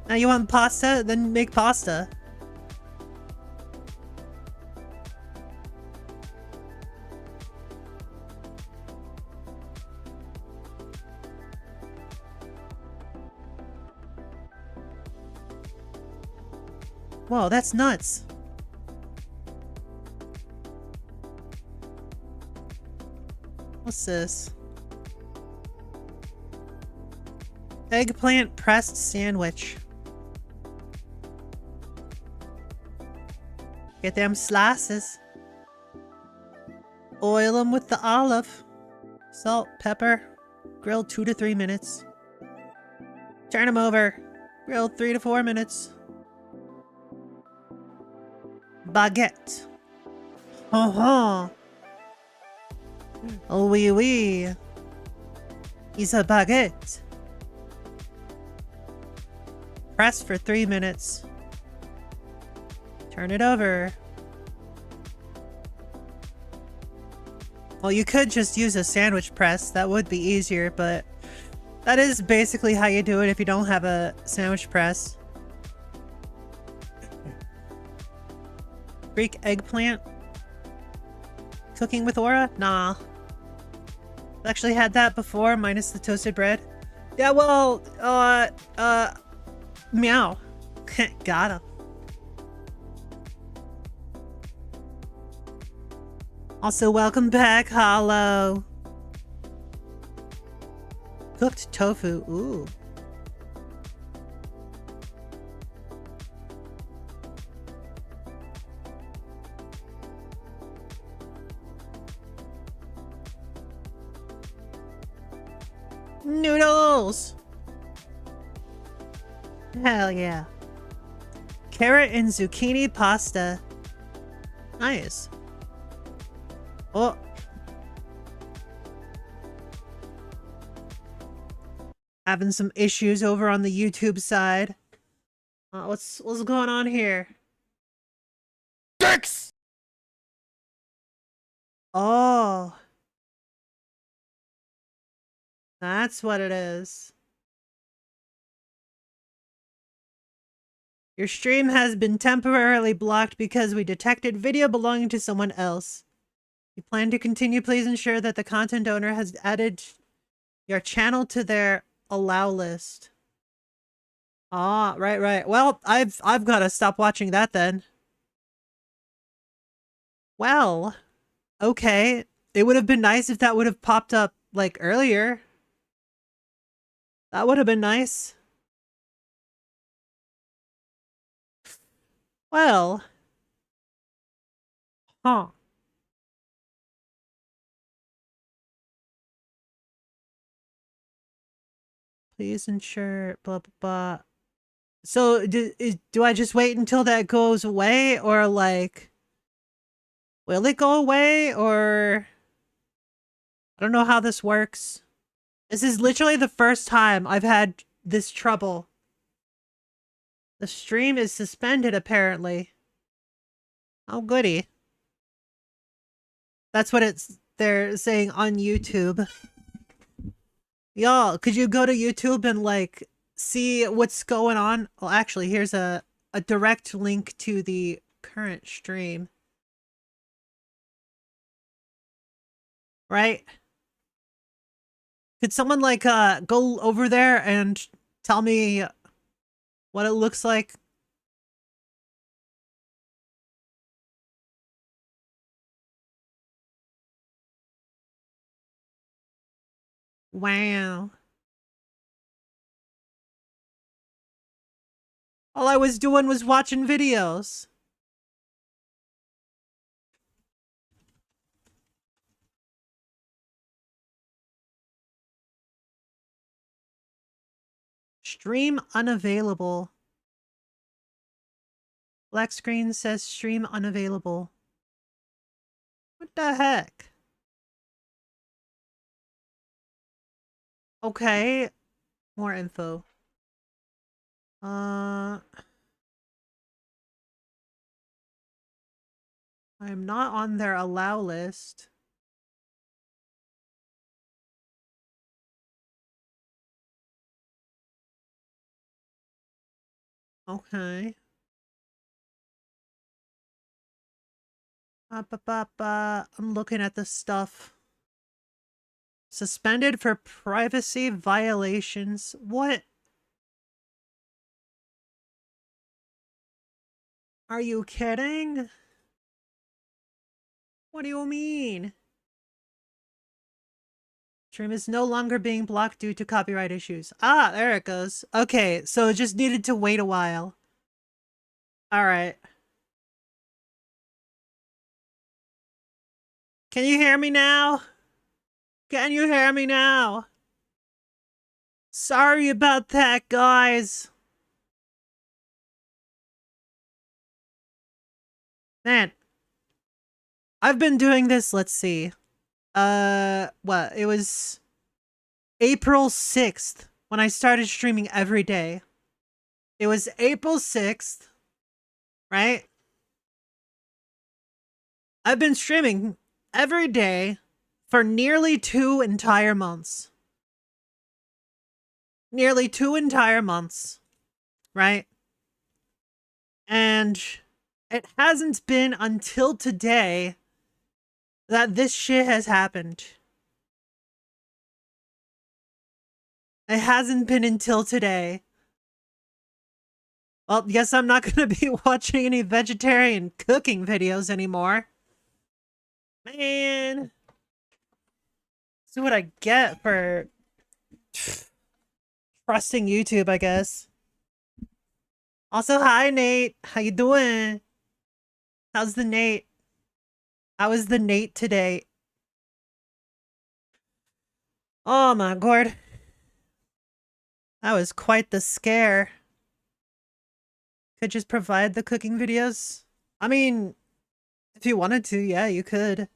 Now you want pasta? Then make pasta. Whoa, that's nuts. What's this? Eggplant pressed sandwich. Get them slices. Oil them with the olive. Salt, pepper. Grill 2 to 3 minutes. Turn them over. Grill 3 to 4 minutes. Baguette. Oh, oh, oui, oui. It's a baguette. Press for 3 minutes. Turn it over. Well, you could just use a sandwich press. That would be easier, but that is basically how you do it if you don't have a sandwich press. Greek eggplant. Cooking with Aura? Nah. I've actually had that before, minus the toasted bread. Yeah, well, meow. Got him. Also, welcome back, Hollow. Cooked tofu. Ooh. Noodles! Hell yeah. Carrot and zucchini pasta. Nice. Oh. Having some issues over on the YouTube side. What's going on here? Dicks! Oh. That's what it is. Your stream has been temporarily blocked because we detected video belonging to someone else. You plan to continue, please ensure that the content owner has added your channel to their allow list. Ah, right. Well, I've got to stop watching that then. Well, okay. It would have been nice if that would have popped up like earlier. That would have been nice. Well. Huh. Please ensure blah blah blah. So do I just wait until that goes away, or like will it go away, or I don't know how this works. This is literally the first time I've had this trouble. The stream is suspended apparently. Oh goody. That's what they're saying on YouTube. Y'all, could you go to YouTube and like see what's going on? Well, actually, here's a direct link to the current stream. Right? Could someone like go over there and tell me what it looks like? Wow. All I was doing was watching videos. Stream unavailable. Black screen says stream unavailable. What the heck? Okay. More info. I am not on their allow list. Okay. I'm looking at the stuff. Suspended for privacy violations. What? Are you kidding? What do you mean? Stream is no longer being blocked due to copyright issues. Ah, there it goes. Okay, so it just needed to wait a while. Alright. Can you hear me now? Can you hear me now? Sorry about that, guys. Man. I've been doing this, let's see. What? It was April 6th when I started streaming every day. It was April 6th, right? I've been streaming every day for nearly 2 entire months. Nearly 2 entire months, right? And it hasn't been until today that this shit has happened. It hasn't been until today. Well, guess I'm not gonna be watching any vegetarian cooking videos anymore. Man. This is what I get for trusting YouTube, I guess. Also, hi Nate. How you doing? How's the Nate? How is the Nate today? Oh my god. That was quite the scare. Could just provide the cooking videos. I mean, If you wanted to, yeah, you could.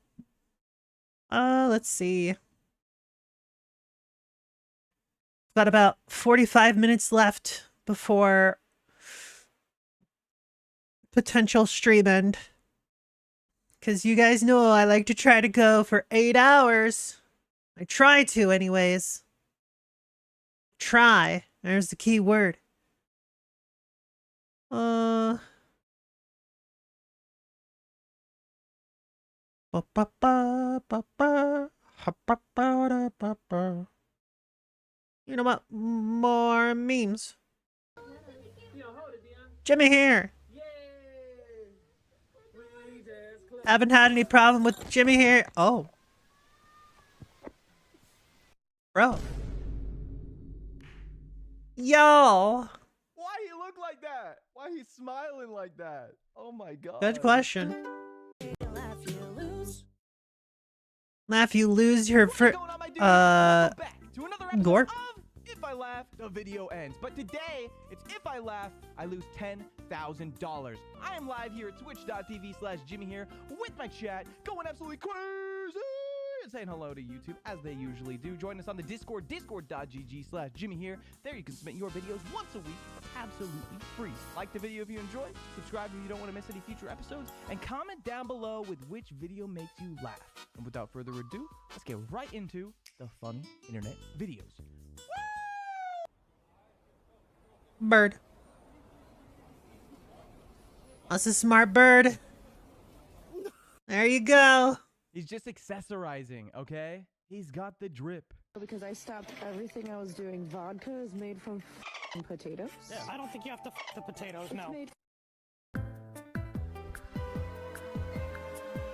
Let's see. Got about 45 minutes left before potential stream end. Because you guys know I like to try to go for 8 hours. I try to anyways. Try. There's the key word. You know what? More memes. Jimmy here. Haven't had any problem with Jimmy here. Oh. Bro. Yo. Why he look like that? Why he smiling like that? Oh my god. Good question. Laugh, you lose your gore. If I laugh, the video ends. But today, it's if I laugh, I lose $10,000. I am live here at twitch.tv/Jimmy here with my chat, going absolutely crazy and saying hello to YouTube as they usually do. Join us on the Discord, discord.gg/Jimmy here. There you can submit your videos once a week, absolutely free. Like the video if you enjoy, subscribe if you don't want to miss any future episodes, and comment down below with which video makes you laugh. And without further ado, let's get right into the funny internet videos. Bird. That's a smart bird. There you go. He's just accessorizing, okay? He's got the drip. Because I stopped everything I was doing. Vodka is made from potatoes. Yeah, I don't think you have to the potatoes, no.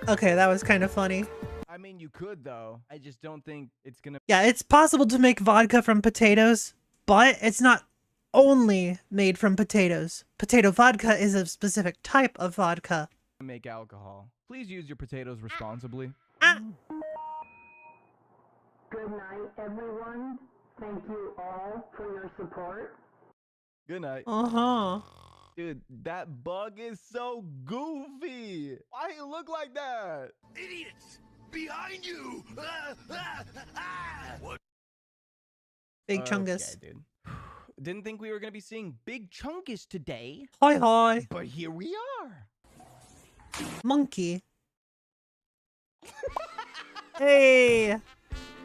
Okay, that was kind of funny. I mean, you could, though. I just don't think it's gonna... Yeah, it's possible to make vodka from potatoes, but it's not only made from potatoes. Potato vodka is a specific type of vodka. Make alcohol. Please use your potatoes responsibly. Good night, everyone. Thank you all for your support. Good night. Uh-huh. Dude, that bug is so goofy. Why you look like that? Idiots! Behind you! What? Big Chungus. Okay, dude. Didn't think we were gonna be seeing Big Chungus today. Hi, hi. But here we are. Monkey. Hey.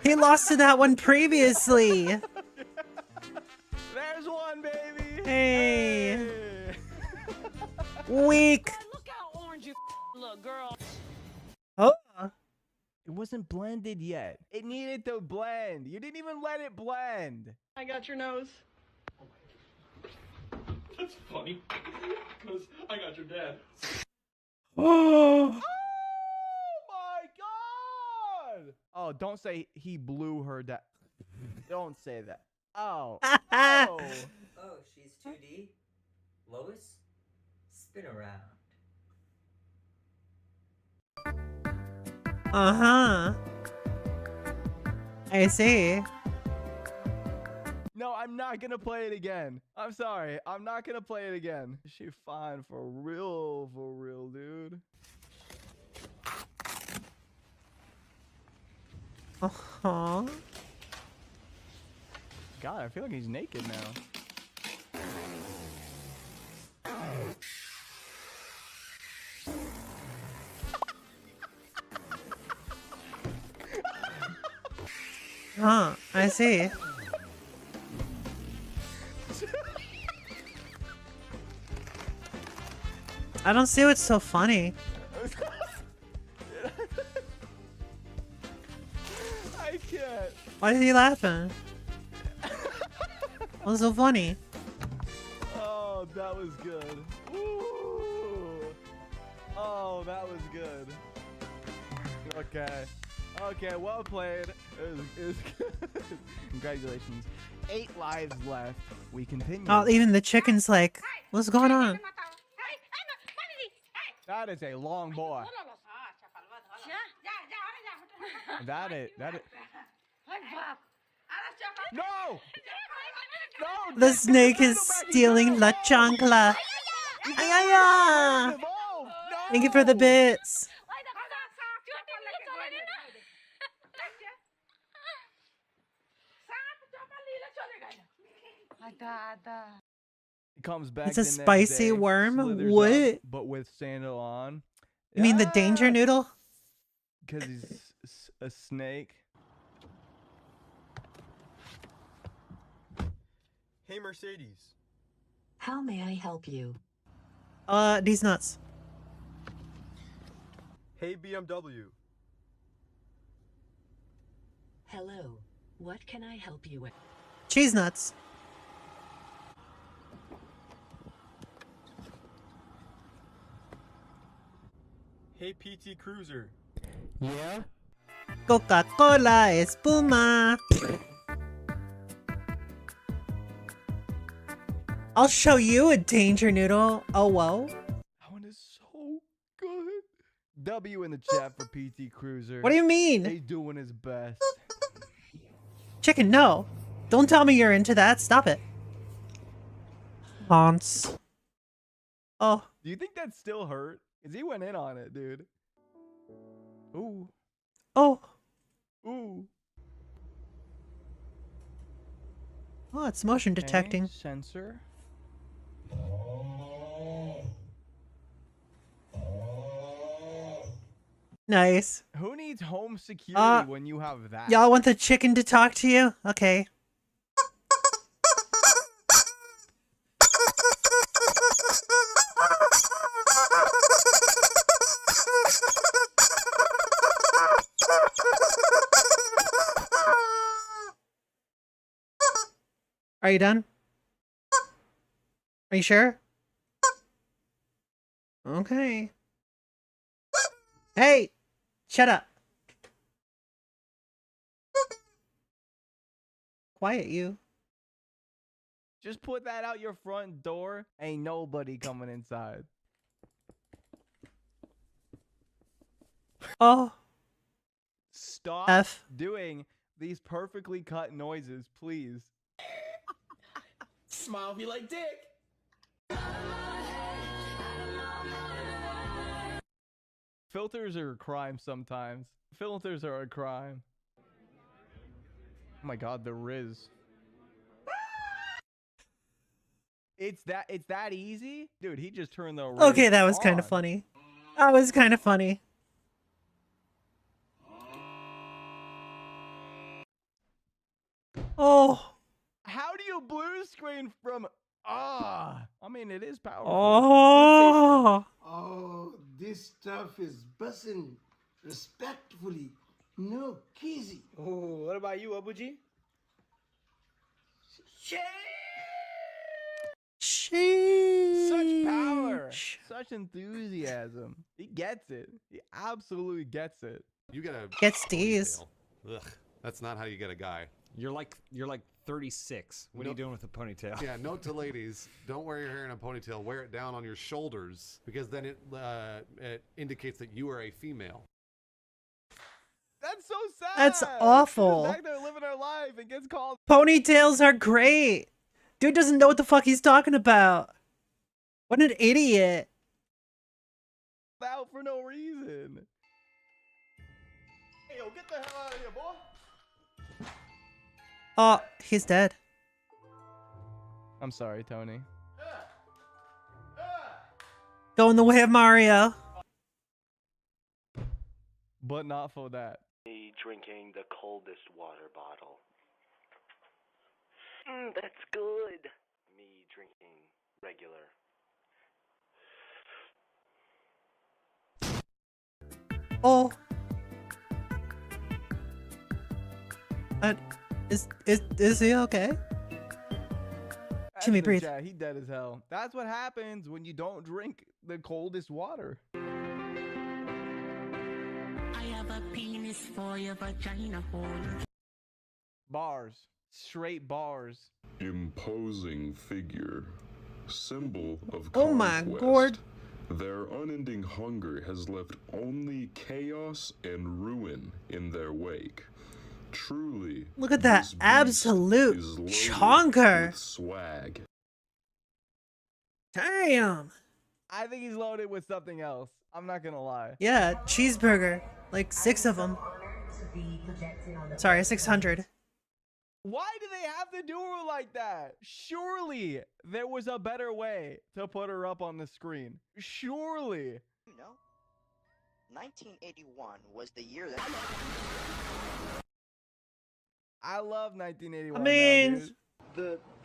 He lost to that one previously. There's one, baby. Hey. Weak. Look how orange you look, girl. Oh. It wasn't blended yet. It needed to blend. You didn't even let it blend. I got your nose. That's funny. Because I got your dad. Oh. My god! Oh, don't say he blew her down. Don't say that. Oh. Oh. Oh, she's 2D. Lois, spin around. Uh-huh. I see. No, I'm not gonna play it again. I'm sorry. I'm not gonna play it again. She fine for real, dude. Uh-huh. God, I feel like he's naked now. Huh, I see. I don't see what's so funny. I can't. Why is he laughing? What's so funny? Oh, that was good. Ooh. Oh, that was good. Okay. Okay, well played. It was good. Congratulations. 8 lives left. We continue. Oh, even the chicken's like, what's going on? That is a long boy. That it. No! No! The snake is stealing La Chancla. Ay, ay, ay. Thank you for the bits. He comes back. It's a the next spicy day, worm? slithers What? up, but with sandal on. You mean the danger noodle? Because he's a snake. Hey, Mercedes. How may I help you? These nuts. Hey, BMW. Hello. What can I help you with? Cheese nuts. Hey, PT Cruiser. Yeah? Coca-Cola espuma. I'll show you a danger noodle. Oh, whoa. That one is so good. W in the chat for PT Cruiser. What do you mean? He's doing his best. Chicken, no. Don't tell me you're into that. Stop it. Haunts. Oh. Do you think that still hurt? Because he went in on it, dude. Ooh. Oh. Ooh. Oh, it's motion detecting. Sensor. Nice. Who needs home security when you have that? Y'all want the chicken to talk to you? Okay. Are you done? Are you sure? Okay. Hey! Shut up. Quiet you. Just put that out your front door. Ain't nobody coming inside. Oh. Stop doing these perfectly cut noises, please. Smile if you like dick. Filters are a crime sometimes. Filters are a crime. Oh my god, the Riz. It's that easy? Dude, he just turned the Riz Okay, that was kind of on. funny. That was kind of funny. Oh. How do you blue screen from I mean, it is powerful. Oh. Oh, this stuff is bussin'. Respectfully. No kizzy. Oh, what about you, Abuji? Such power. Such enthusiasm. He gets it. He absolutely gets it. You get a Gets these. ponytail. Ugh, that's not how you get a guy. You're like 36. What are you doing with a ponytail? Yeah, note to ladies: don't wear your hair in a ponytail. Wear it down on your shoulders because then it indicates that you are a female. That's so sad. That's awful. She's back there living her life and gets called Ponytails are great. Dude doesn't know what the fuck he's talking about. What an idiot. out for no reason. Hey, yo, get the hell out of here, boy. Oh, he's dead. I'm sorry, Tony. Going the way of Mario. But not for that. Me drinking the coldest water bottle. That's good. Me drinking regular. Oh. Is he okay? Jimmy, breathe. He dead as hell. That's what happens when you don't drink the coldest water. I have a penis for your vagina hole. Bars. Straight bars. Imposing figure. Symbol of Oh my conquest. god. Their unending hunger has left only chaos and ruin in their wake. Truly, Look at that this beast absolute is loaded chonker. with swag. Damn. I think he's loaded with something else. I'm not gonna lie. Yeah, cheeseburger. Like 6 of them. Sorry, 600. Why do they have to do her like that? Surely there was a better way to put her up on the screen. Surely. You know, 1981 was the year that. I love 1981. I mean,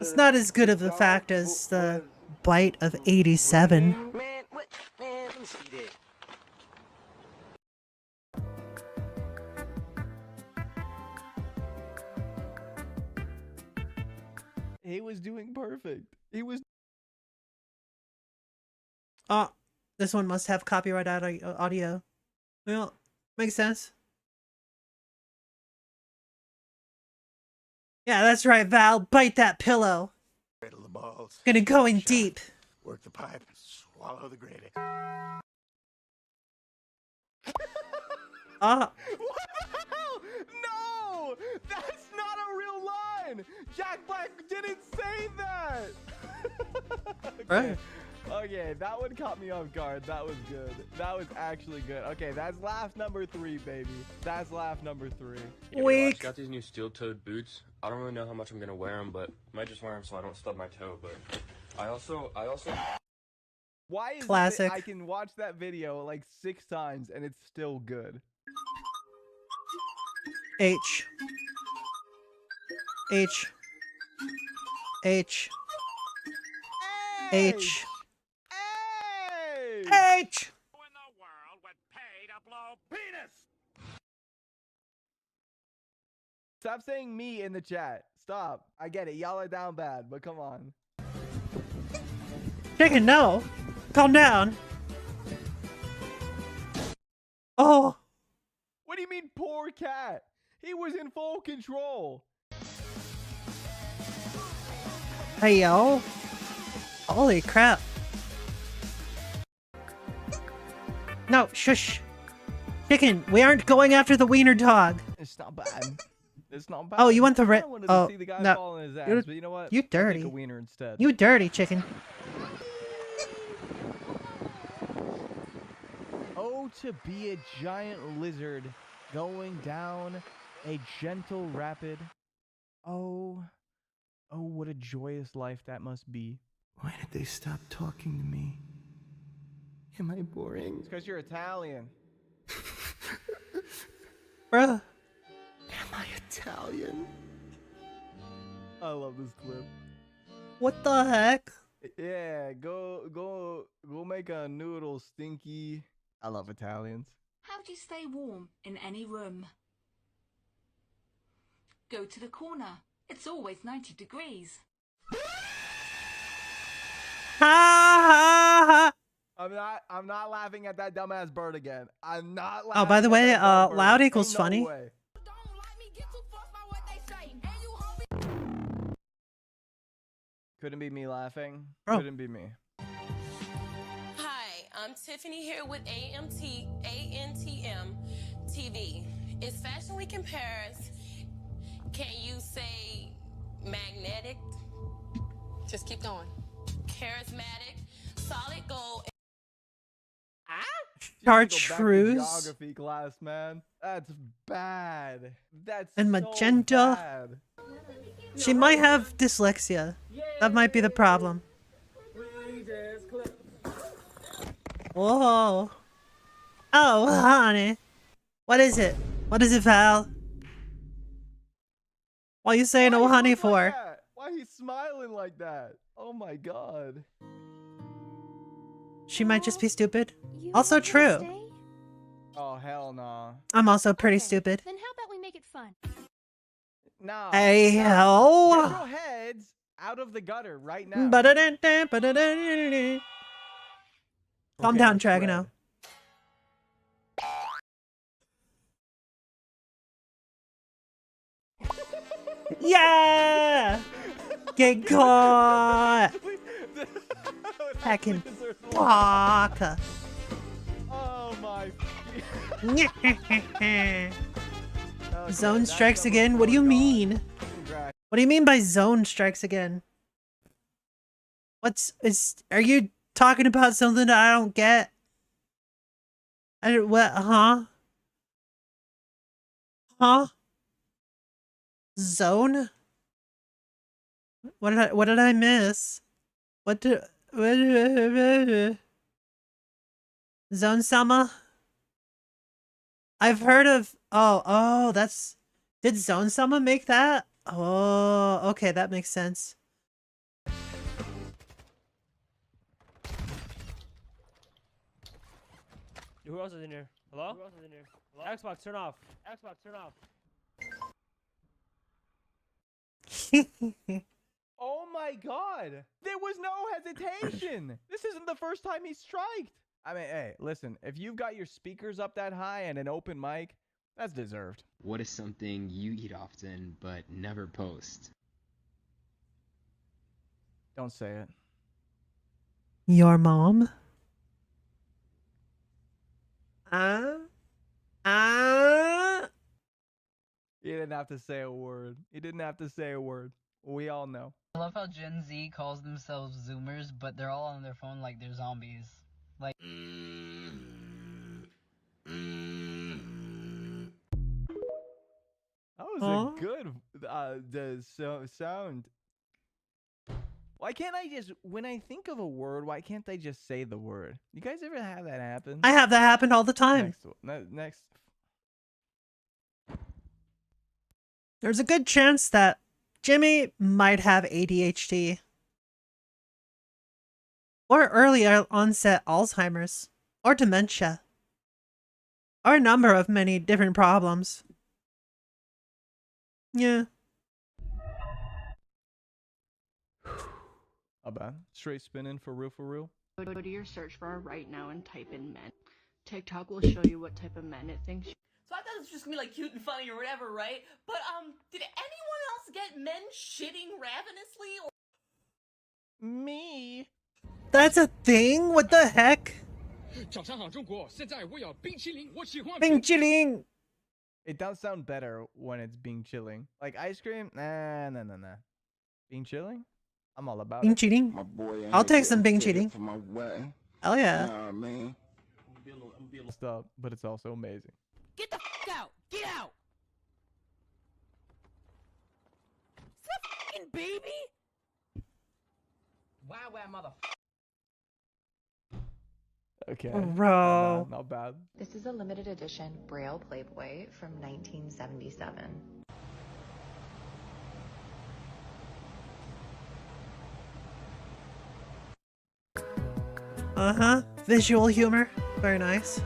it's not as good of a fact as the bite of 87. Man, what? Man, let me see that. He was doing perfect. He was. Oh, this one must have copyright audio. Well, makes sense. Yeah, that's right, Val. Bite that pillow. Cradle the balls. Gonna go in deep. Work the pipe. Swallow the gravy. Ah. What the hell? No! That's not a real line! Jack Black didn't say that! Okay. Right. Okay, that one caught me off guard. That was good. That was actually good. Okay, that's laugh number 3, baby. That's laugh number 3. Yeah, I got these new steel-toed boots. I don't really know how much I'm gonna wear them, but I might just wear them so I don't stub my toe. But I also. Why is Classic. it that I can watch that video like 6 times and it's still good? H. H. H. H. H. Stop saying me in the chat. Stop. I get it. Y'all are down bad, but come on. Chicken, no. Calm down. Oh. What do you mean, poor cat? He was in full control. Hey, yo. Holy crap. No, shush. Chicken, we aren't going after the wiener dog. It's not bad. It's not bad. Oh, you want the I wanted to oh, see the guy no. fall in his ass, You're- but you know what? You I'll dirty. take a wiener instead. You dirty, chicken. Oh, to be a giant lizard going down a gentle rapid. Oh, what a joyous life that must be. Why did they stop talking to me? Am I boring? It's because you're Italian. Bruh. Am I Italian? I love this clip. What the heck? Yeah, go make a noodle stinky. I love Italians. How do you stay warm in any room? Go to the corner. It's always 90 degrees. Ha ha ha. I'm not laughing at that dumbass bird again. I'm not laughing. Oh, by the way, at that dumb bird. loud equals Ain't no funny. way. Couldn't be me laughing. Bro. Couldn't be me. Hi, I'm Tiffany here with ANTM TV. It's Fashion Week in Paris. Can you say magnetic? Just keep going. Charismatic, solid gold. Chartreuse. Geography class, man. That's bad. That's And so magenta. bad. She might have dyslexia. That might be the problem. Whoa. Oh, honey. What is it? What is it, Val? What are you saying oh, honey for? Why he's smiling like that? Oh my god. She might just be stupid. Also true. Oh hell no. I'm also pretty stupid. Then how about we make it fun? No. Hey, no. ho. Get your heads out of the gutter right now. Calm down, Dragano. Yeah! Get caught! Hacking baka. Oh my. Zone strikes again? What do you mean? What do you mean by zone strikes again? Are you talking about something that I don't get? What, huh? Huh? Zone? What did I miss? What did Zone Sama? I've heard of that's did Zone Sama make that? Oh, okay, that makes sense. Who else is in here? Hello? Who else is in here? Hello? Xbox, turn off. Xbox, turn off. Oh my god! There was no hesitation! This isn't the first time he striked! I mean, hey, listen, if you've got your speakers up that high and an open mic, that's deserved. What is something you eat often but never post? Don't say it. Your mom? He didn't have to say a word. He didn't have to say a word. We all know. I love how Gen Z calls themselves Zoomers, but they're all on their phone like they're zombies. Like. That was a good sound. Why can't I just, when I think of a word, why can't I just say the word? You guys ever have that happen? I have that happen all the time. Next. There's a good chance that Jimmy might have ADHD. Or early onset Alzheimer's. Or dementia. Or a number of many different problems. Yeah. How bad? Straight spinning for real? Go to your search bar right now and type in men. TikTok will show you what type of men it thinks. So I thought it was just gonna be like cute and funny or whatever, right? But did anyone else get men shitting ravenously or me? That's a thing? What the heck? Bing chilling. It does sound better when it's being chilling. Like ice cream? Nah. Being chilling? I'm all about Bing it. cheating? I'll take some Bing cheating. Hell yeah. Nah, man. Stuff, but it's also amazing. get the f out? Get out! Is that fucking baby? Wow, mother. Okay. Bro. Not bad. This is a limited edition Braille Playboy from 1977. Uh-huh. Visual humor. Very nice.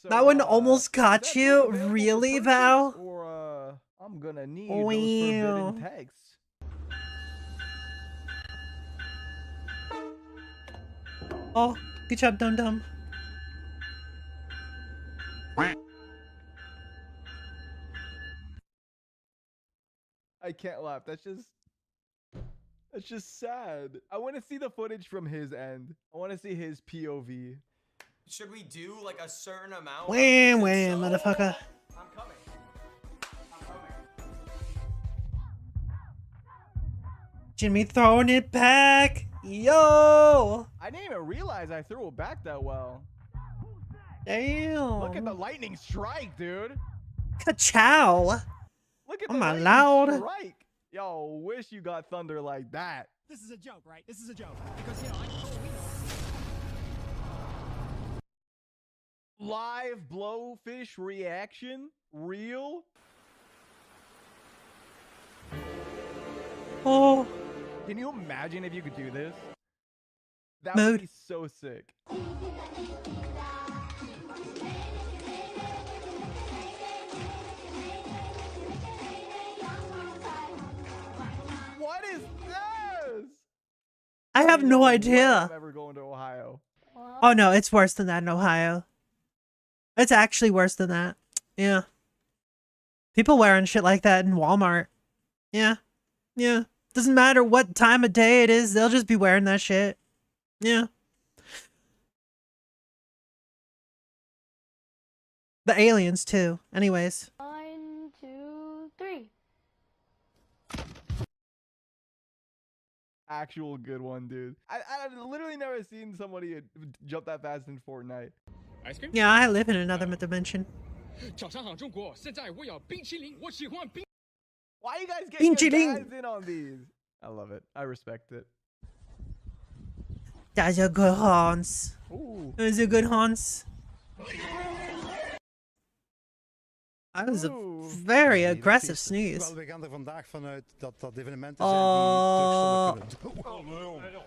That one almost caught you? Really, Val? Or, I'm gonna need those forbidden texts. Oh, good job, Dum Dum. I can't laugh. That's just sad. I want to see the footage from his end. I want to see his POV. Should we do like a certain amount? Wham, motherfucker. I'm coming. Jimmy throwing it back. Yo. I didn't even realize I threw it back that well. Damn. Look at the lightning strike, dude. Ka-chow. Look at I'm the not lightning loud. strike. Yo, wish you got thunder like that. This is a joke, right? This is a joke. Because, you know, Live blowfish reaction? Real? Oh. Can you imagine if you could do this? That Mood. would be so sick. What is this? I have no idea. I'm ever going to Ohio. Oh no, it's worse than that in Ohio. It's actually worse than that. Yeah. People wearing shit like that in Walmart. Yeah. Yeah. Doesn't matter what time of day it is, they'll just be wearing that shit. Yeah. The aliens too. Anyways. 1, 2, 3. Actual good one, dude. I've literally never seen somebody jump that fast in Fortnite. Yeah, I live in another dimension. Why are you guys getting your Pinchiling. dads in on these? I love it. I respect it. That's a good Hans. Ooh. That's a good Hans. That was a very aggressive sneeze. Wel, we gaan er vandaag vanuit dat evenementen zijn die terug zullen kunnen.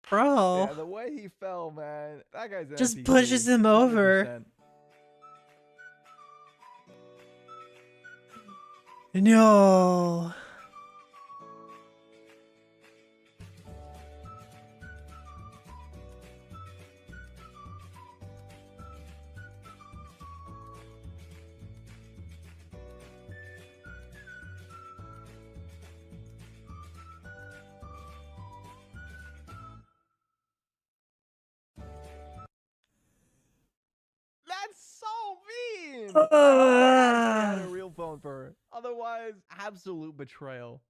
Bro. Yeah, the way he fell, man. That guy's Just MVP, pushes him over. 100%. No. That's so mean. I had a real phone for her. Otherwise, absolute betrayal.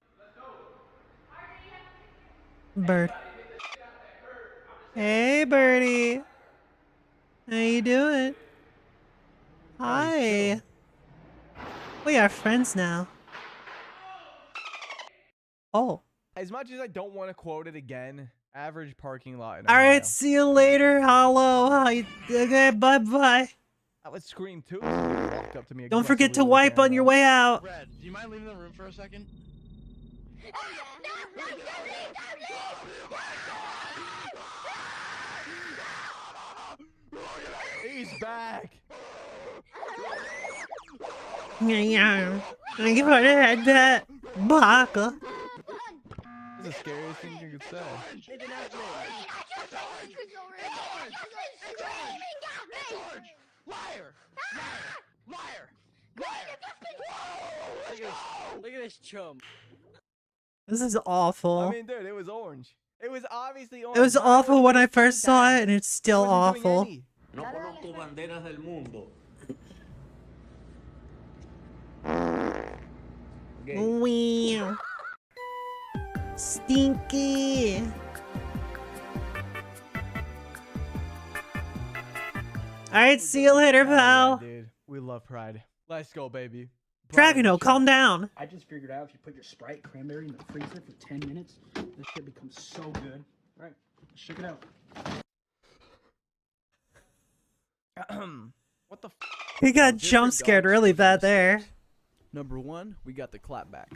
Bird. Hey, Birdie. How you doing? Hi. We are friends now. Oh. As much as I don't want to quote it again, average parking lot in All Ohio. right. See you later. Hello. Okay. Bye. Bye. I would scream too. If somebody walked up to me Don't forget to aggressively with a wipe on camera. your way out. Brad, do you mind leaving the room for a second? He's back. Yeah. Thank you for the headset. Baka. That's the scariest thing you could say. Liar! Liar! Look at this chump. This is awful. I mean, dude, it was orange. It was obviously orange. It was awful when I first saw it, and it's still Wasn't doing awful. any. No conozco banderas del mundo. Wow. Stinky. Alright, see you later, pal. Dude, we love Pride. Let's go, baby. Dragano, calm down. I just figured out if you put your Sprite cranberry in the freezer for 10 minutes, this shit becomes so good. All right, let's check it out. What the f? He got jump scared really bad there. Number 1, we got the clapback.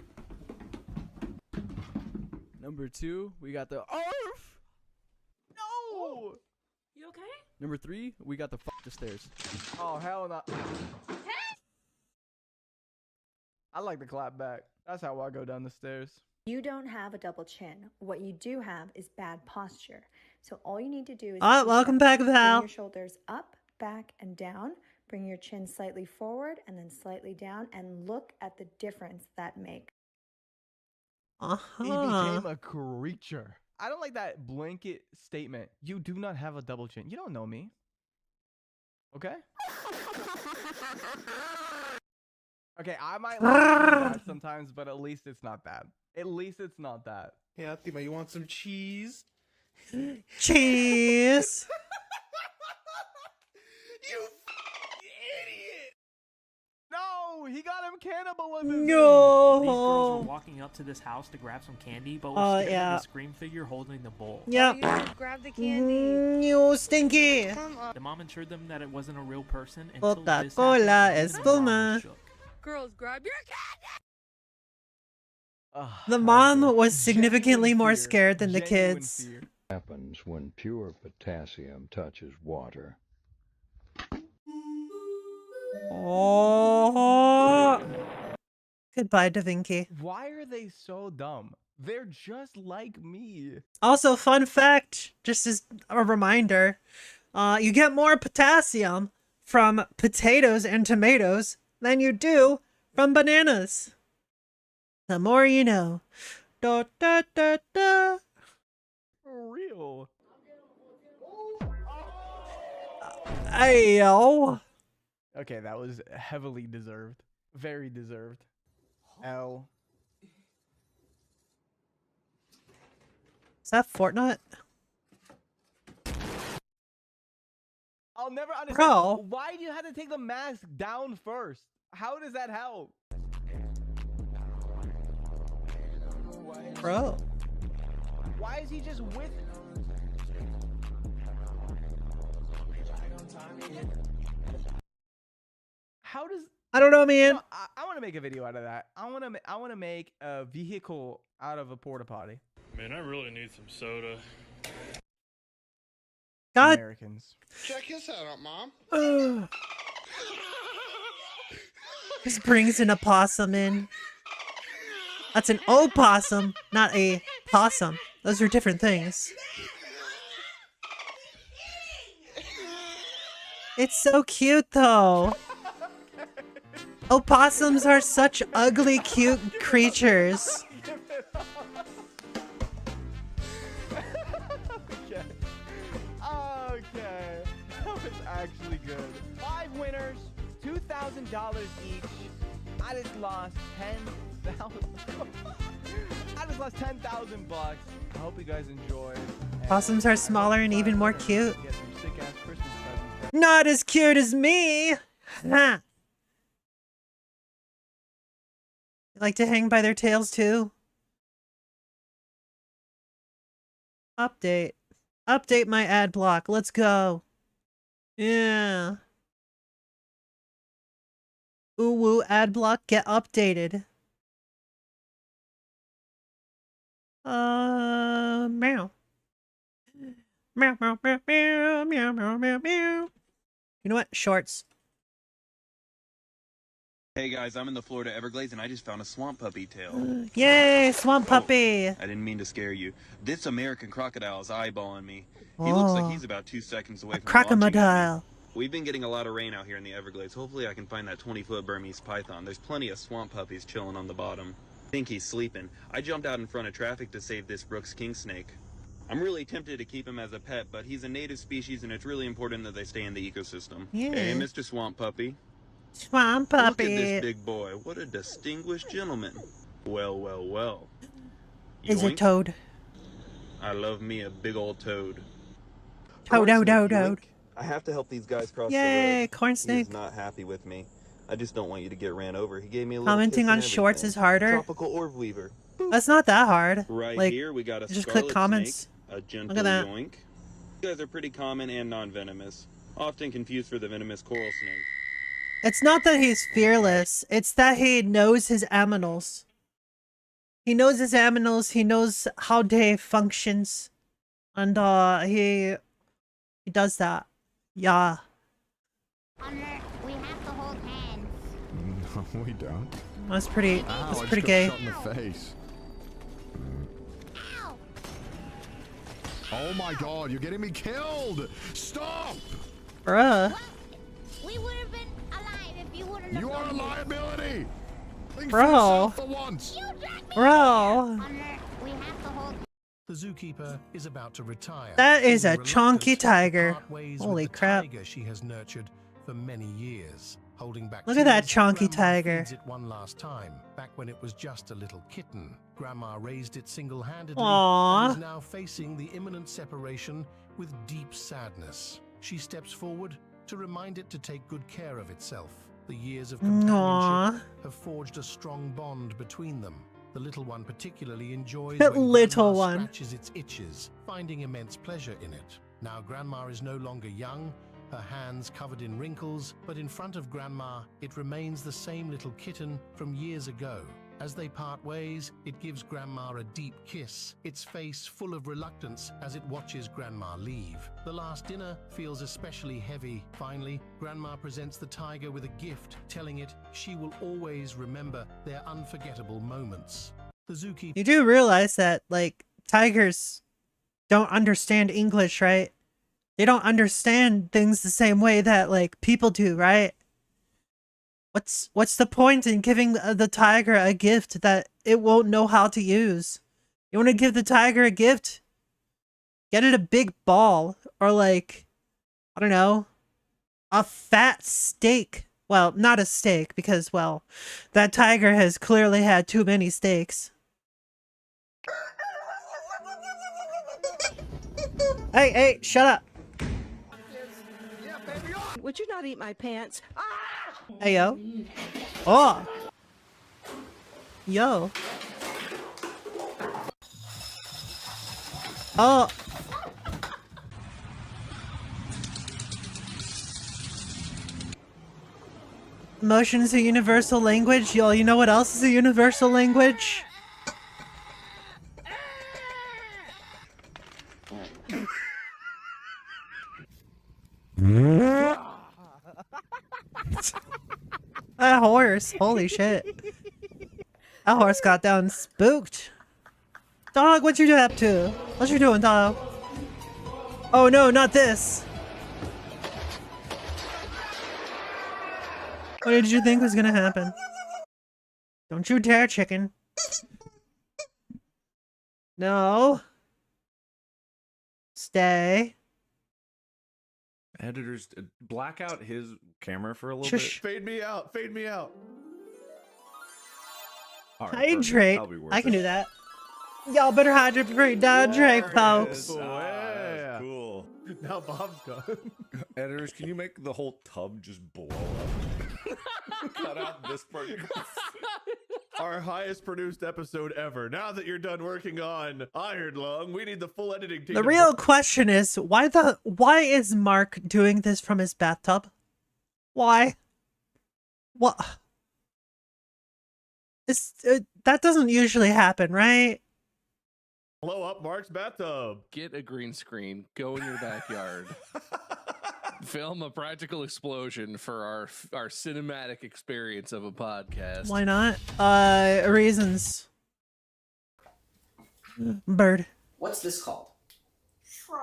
Number 2, we got the ARF. No. You okay? Number 3, we got the the stairs. Oh hell no. I like the clapback. That's how I go down the stairs. You don't have a double chin. What you do have is bad posture. So all you need to do is Welcome back, bring Val. your shoulders up, back, and down. Bring your chin slightly forward and then slightly down, and look at the difference that makes. He became a creature. I don't like that blanket statement. You do not have a double chin. You don't know me. Okay? Okay, I might like that sometimes, but at least it's not that. At least it's not that. Yeah, Thema, you want some cheese? Cheese. You idiot! No, he got him cannibalism. These girls were No. walking up to this house to grab some candy, but Oh, were staring yeah. at the Scream figure holding the bowl. Yep. Grab the candy. You stinky. The mom assured them that it wasn't a real person until this Coca-Cola happened, and the mom espuma. was shook. Girls, grab your candy. The mom was significantly more scared than the kids. Happens when pure potassium touches water. Oh. Goodbye, Da Vinci. Why are they so dumb? They're just like me. Also, fun fact, just as a reminder, you get more potassium from potatoes and tomatoes than you do from bananas. The more you know. Da, da, da, da. For real. Ayo. Okay, that was heavily deserved. Very deserved. L. Is that Fortnite? I'll never understand. Bro. Why do you have to take the mask down first? How does that help? Bro. Why is he just with? How does? I don't know, man. No, I want to make a video out of that. I want to make a vehicle out of a porta potty. Man, I really need some soda. God. Americans. Check this out, Mom. This brings an opossum in. That's an opossum, not a possum. Those are different things. It's so cute, though. Opossums are such ugly, cute creatures. Okay. That was actually good. 5 winners, $2,000 each. I just lost 10,000. I just lost 10,000 bucks. I hope you guys enjoyed. Possums are smaller and even more cute. Get some sick-ass Christmas presents. Not as cute as me. Huh. Like to hang by their tails too. Update. Update my ad block. Let's go. Yeah. Ooh woo ad block get updated. Meow. Meow meow meow meow meow meow meow meow. You know what? Shorts. Hey guys, I'm in the Florida Everglades and I just found a swamp puppy tail. Yay, swamp puppy! I didn't mean to scare you. This American crocodile is eyeballing me. He looks like he's about 2 seconds away from launching at me. Crocodile. We've been getting a lot of rain out here in the Everglades. Hopefully I can find that 20-foot Burmese python. There's plenty of swamp puppies chilling on the bottom. I think he's sleeping. I jumped out in front of traffic to save this Brooks king snake. I'm really tempted to keep him as a pet, but he's a native species and it's really important that they stay in the ecosystem. Yeah. Hey, Mr. Swamp Puppy. Swamp puppy. Look at this big boy. What a distinguished gentleman. Well, well, well. Is it Yoink. toad? I love me a big old toad. Toad, Corn toad, snake, toad. yoink. I have to help these guys cross Yay, the road. corn snake. He's not happy with me. I just don't want you to get ran over. He gave me a little Commenting kiss on and shorts everything. is harder. Tropical orb weaver. That's not that hard. Right like, here we got a just scarlet click comments. snake, a gentle Look at that. yoink. These guys are pretty common and non-venomous, often confused for the venomous coral snake. It's not that he's fearless. It's that he knows his aminals. He knows his aminals. He knows how they functions. And he does that. Yeah. We have to hold hands. No, we don't. That's pretty. Ow, That's I pretty just gay. got shot in the face. Ow! Oh my god, you're getting me killed! Stop! Bruh. We would have been alive if you wouldn't have. You are a liability! Think for Bro. yourself for once! Bro. We have to hold. The zookeeper is about to retire. That is a feeling chunky reluctant to tiger. part ways with Holy the crap. tiger she has nurtured for many years. Holding back Look at that tears, chunky Grandma tiger. feeds it one last time. Back when it was just a little kitten, Grandma raised it single-handedly Aww. and is now facing the imminent separation with deep sadness. She steps forward to remind it to take good care of itself. The years of companionship Aww. have forged a strong bond between them. The little one particularly enjoys That when little Grandma one. scratches its itches, finding immense pleasure in it. Now Grandma is no longer young, her hands covered in wrinkles, but in front of Grandma, it remains the same little kitten from years ago. As they part ways, it gives Grandma a deep kiss, its face full of reluctance as it watches Grandma leave. The last dinner feels especially heavy. Finally, Grandma presents the tiger with a gift, telling it she will always remember their unforgettable moments. The zookeeper... You do realize that, like, tigers don't understand English, right? They don't understand things the same way that, like, people do, right? What's the point in giving the tiger a gift that it won't know how to use? You want to give the tiger a gift? Get it a big ball. Or, like, I don't know, a fat steak. Well, not a steak, because, well, that tiger has clearly had too many steaks. Hey, shut up. Yeah, baby, would you not eat my pants? Ah! Hey, yo. Oh. Yo. Oh. Emotion is a universal language. Yo, you know what else is a universal language? That horse. Holy shit. That horse got down spooked. Dog, what you up to? What you doing, dog? Oh no, not this. What did you think was gonna happen? Don't you dare, chicken. No. Stay. Editors, black out his camera for a little Shush. bit. Fade me out. Fade me out. All right, Hydrate. that'll be worth I can it. do that. Y'all better hydrate before you hydrate, folks. Yeah. Cool. Now Bob's gone. Editors, can you make the whole tub just blow up? Cut out this part. Our highest produced episode ever. Now that you're done working on Iron Lung, we need the full editing team. The real question is, why is Mark doing this from his bathtub? Why? What? That doesn't usually happen, right? Blow up Mark's bathtub. Get a green screen. Go in your backyard. Film a practical explosion for our cinematic experience of a podcast. Why not? Reasons. Bird. What's this called? Shrek.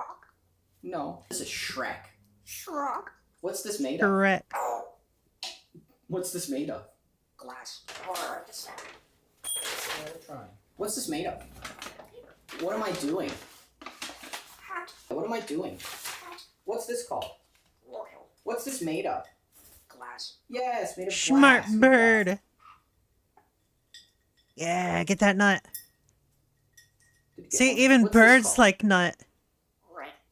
No, this is Shrek. Shrek. What's this made of? Correct. What's this made of? Glass. Or the same. What's this made of? What am I doing? Hat. What am I doing? What's this called? Oil. What's this made of? Glass. Yes, made of Smart glass. bird. Yeah, get that nut. See, even birds like nut.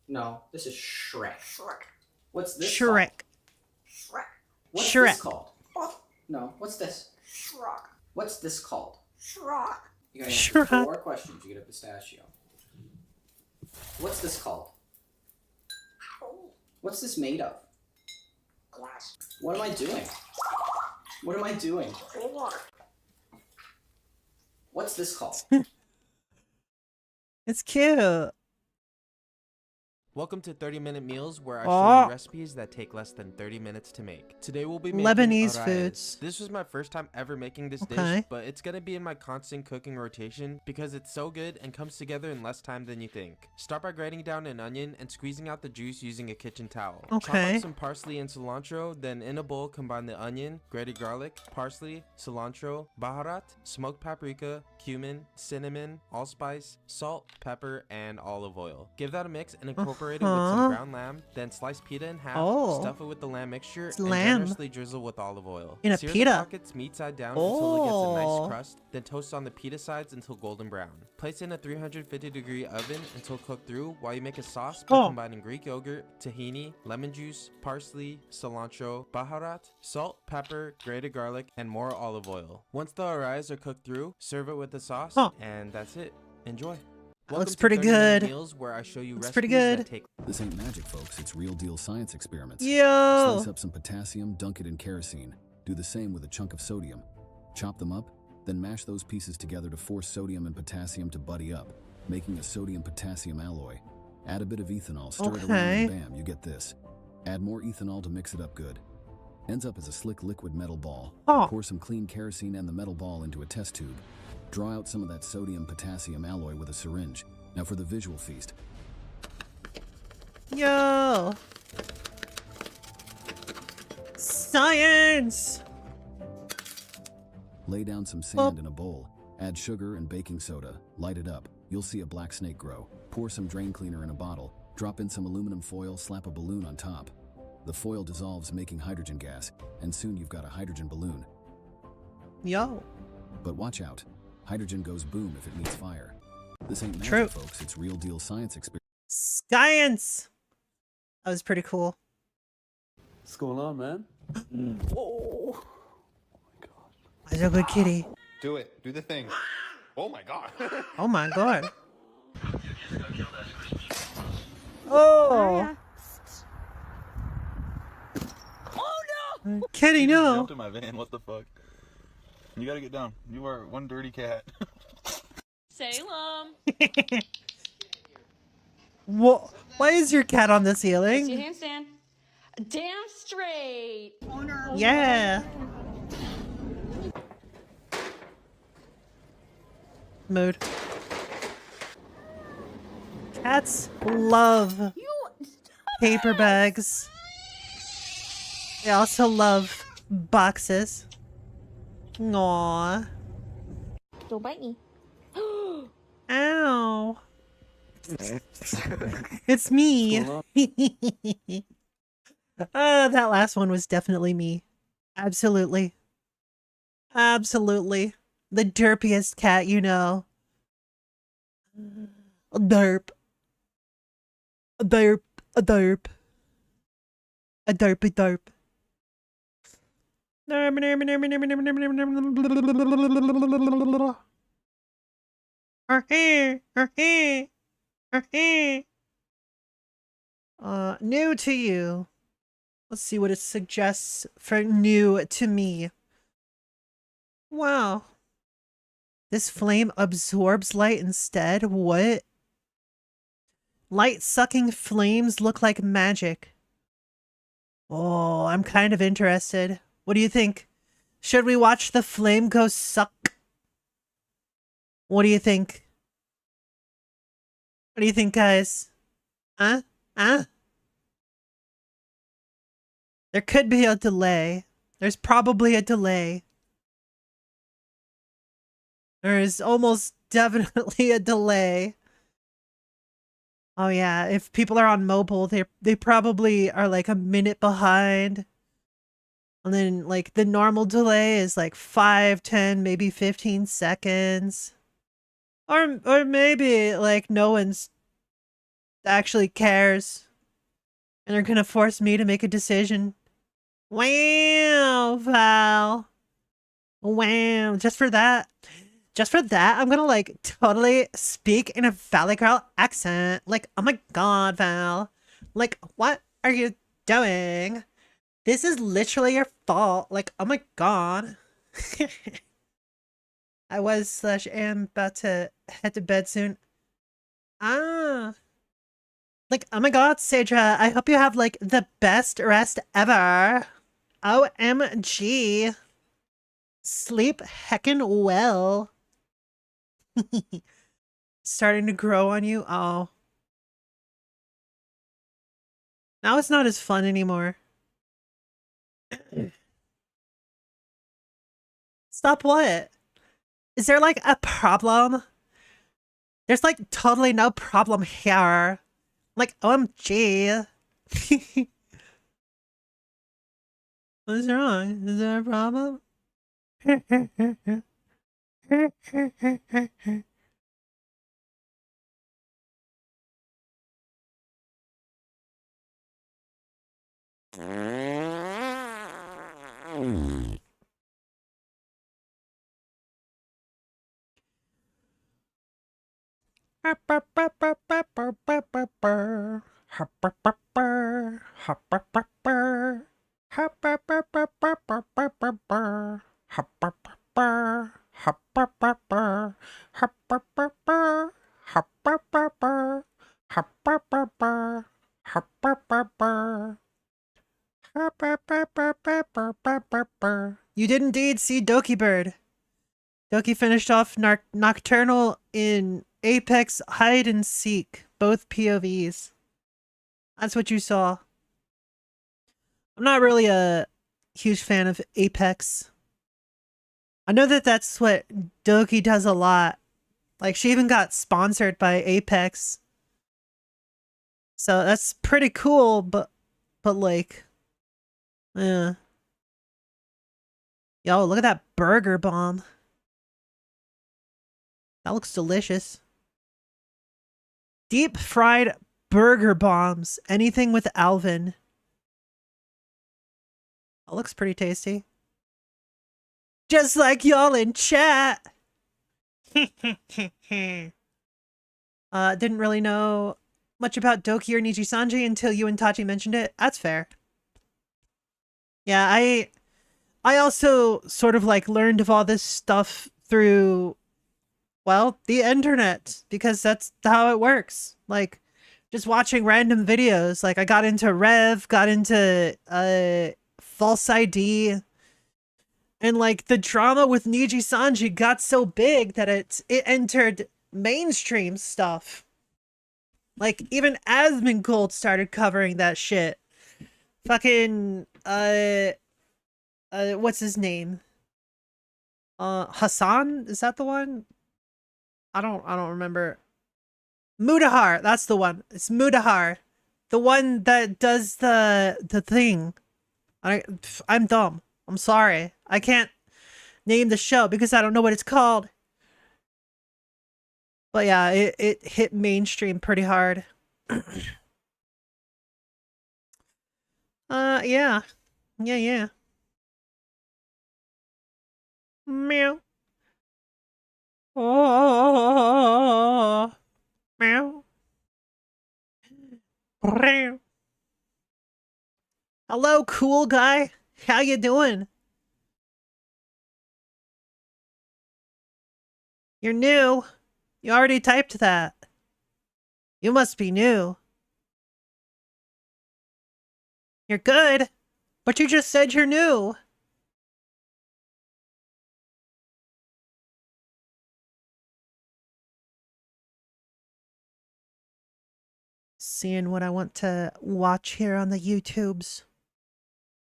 No, this is Shrek. Shrek. What's this Shrek. called? What's Shrek. this called? No, what's this? Shrek. What's this called? Shrek. You gotta answer Shrek. 4 questions. You get a pistachio. What's this called? What's this made of? Glass. What am I doing? What am I doing? Water. What's this called? It's cute. Welcome to 30-Minute Meals, where I Oh. show you recipes that take less than 30 minutes to make. Today we'll be making Lebanese arrayes. foods. This was my first time ever making this Okay. dish, but it's gonna be in my constant cooking rotation because it's so good and comes together in less time than you think. Start by grating down an onion and squeezing out the juice using a kitchen towel. Chop Okay. up some parsley and cilantro, then in a bowl combine the onion, grated garlic, parsley, cilantro, baharat, smoked paprika, cumin, cinnamon, allspice, salt, pepper, and olive oil. Give that a mix and incorporate it with some ground lamb, then slice pita in half, Oh. stuff it with the lamb mixture, It's and lamb. generously drizzle with olive oil. In a Sear pita. the pockets meat side down until it gets a Oh. nice crust, then toast on the pita sides until golden brown. Place in a 350-degree oven until cooked through while you make a sauce by combining Greek yogurt, tahini, lemon juice, parsley, cilantro, baharat, salt, pepper, grated garlic, and more olive oil. Once the arrayes are cooked through, serve it with the sauce, and that's it. Enjoy. Looks pretty good. Meals where I show you Looks pretty recipes good. that take This ain't magic, folks. It's real deal science experiments. Yo! Slice up some potassium, dunk it in kerosene. Do the same with a chunk of sodium. Chop them up, then mash those pieces together to force sodium and potassium to buddy up, making a sodium-potassium alloy. Add a bit of ethanol, stir it around, Okay. and bam, you get this. Add more ethanol to mix it up good. Ends up as a slick liquid metal ball. Pour some clean kerosene and the metal ball into a test tube. Draw out some of that sodium-potassium alloy with a syringe. Now for the visual feast. Yo! Science! Lay down some sand in a bowl. Add sugar and baking soda. Light it up. You'll see a black snake grow. Pour some drain cleaner in a bottle. Drop in some aluminum foil. Slap a balloon on top. The foil dissolves, making hydrogen gas. And soon you've got a hydrogen balloon. Yo. But watch out. Hydrogen goes boom if it meets fire. This ain't magic, True. folks. It's real deal science experience. Science! That was pretty cool. What's going on, man? Oh. He's a good kitty. Do it. Do the thing. Oh my god. Oh my god. Oh. Kitty, no. Jumped in my van. What the fuck? You gotta get down. You are one dirty cat. Salem. What? Why is your cat on the ceiling? See a handstand. Damn straight. Yeah. Mood. Cats love paper bags. They also love boxes. Aww. Don't bite me. Ow. It's me. That last one was definitely me. Absolutely. Absolutely. The derpiest cat you know. A derp. A derp. A derp. A derpy derp. New to you. Let's see what it suggests for new to me. Wow. This flame absorbs light instead? What? Light-sucking flames look like magic. Oh, I'm kind of interested. What do you think? Should we watch the flame go suck? What do you think? What do you think, guys? Huh? Huh? There could be a delay. There's probably a delay. There is almost definitely a delay. Oh yeah, if people are on mobile, they probably are like a minute behind. And then like the normal delay is like 5, 10, maybe 15 seconds. Or maybe like no one's actually cares. And they're gonna force me to make a decision. Wow, Val. Wow, just for that. Just for that, I'm gonna like totally speak in a Valley Girl accent. Like, oh my god, Val. Like, what are you doing? This is literally your fault. Like, oh my god. I am about to head to bed soon. Ah. Like, oh my god, Sadra, I hope you have like the best rest ever. OMG. Sleep heckin' well. Starting to grow on you? Oh. Now it's not as fun anymore. Stop what? Is there like a problem? There's like totally no problem here. Like, OMG. What's wrong? Is there a problem? You did indeed see Doki Bird. Doki finished off Nocturnal in Apex Hide and Seek, both POVs. That's what you saw. I'm not really a huge fan of Apex. I know that that's what Doki does a lot. Like, she even got sponsored by Apex. So that's pretty cool, but like, yeah. Yo, look at that burger bomb. That looks delicious. Deep fried burger bombs. Anything with Alvin. That looks pretty tasty. Just like y'all in chat. Didn't really know much about Doki or Nijisanji until you and Tachi mentioned it. That's fair. Yeah, I also sort of like learned of all this stuff through, well, the internet, because that's how it works. Like, just watching random videos. Like, I got into Rev, got into False ID, and like the drama with Nijisanji got so big that it entered mainstream stuff. Like, even Asmongold started covering that shit. Fucking, what's his name? Hassan? Is that the one? I don't remember. Mudahar, that's the one. It's Mudahar. The one that does the thing. I'm dumb. I'm sorry. I can't name the show because I don't know what it's called. But yeah, it hit mainstream pretty hard. Yeah. Yeah. Meow. Oh. Meow. Meow. Hello, cool guy. How you doing? You're new. You already typed that. You must be new. You're good, but you just said you're new. Seeing what I want to watch here on the YouTubes.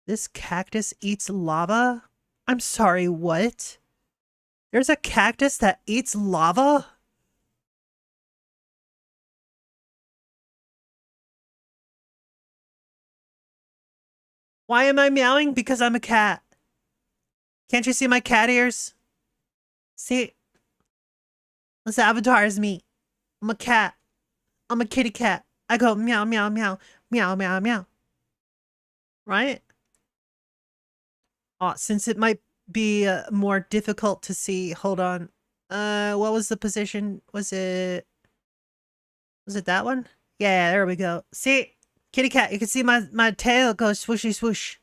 This cactus eats lava? I'm sorry, what? There's a cactus that eats lava? Why am I meowing? Because I'm a cat. Can't you see my cat ears? See? This avatar is me. I'm a cat. I'm a kitty cat. I go meow, meow, meow, meow, meow, meow. Right? Oh, since it might be more difficult to see, hold on. What was the position? Was it that one? Yeah, there we go. See? Kitty cat, you can see my tail go swooshy swoosh.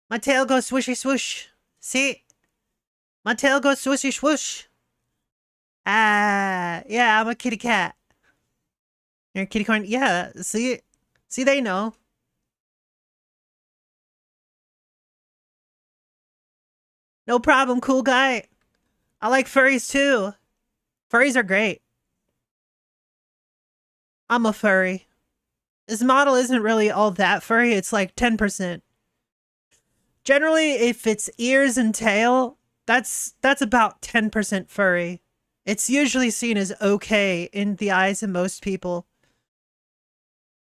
My tail goes swooshy swoosh. See? My tail goes swooshy swoosh. Ah, yeah, I'm a kitty cat. You're a Kittycorn? Yeah, see, they know. No problem, cool guy. I like furries too. Furries are great. I'm a furry. This model isn't really all that furry. It's like 10%. Generally, if it's ears and tail, that's about 10% furry. It's usually seen as okay in the eyes of most people.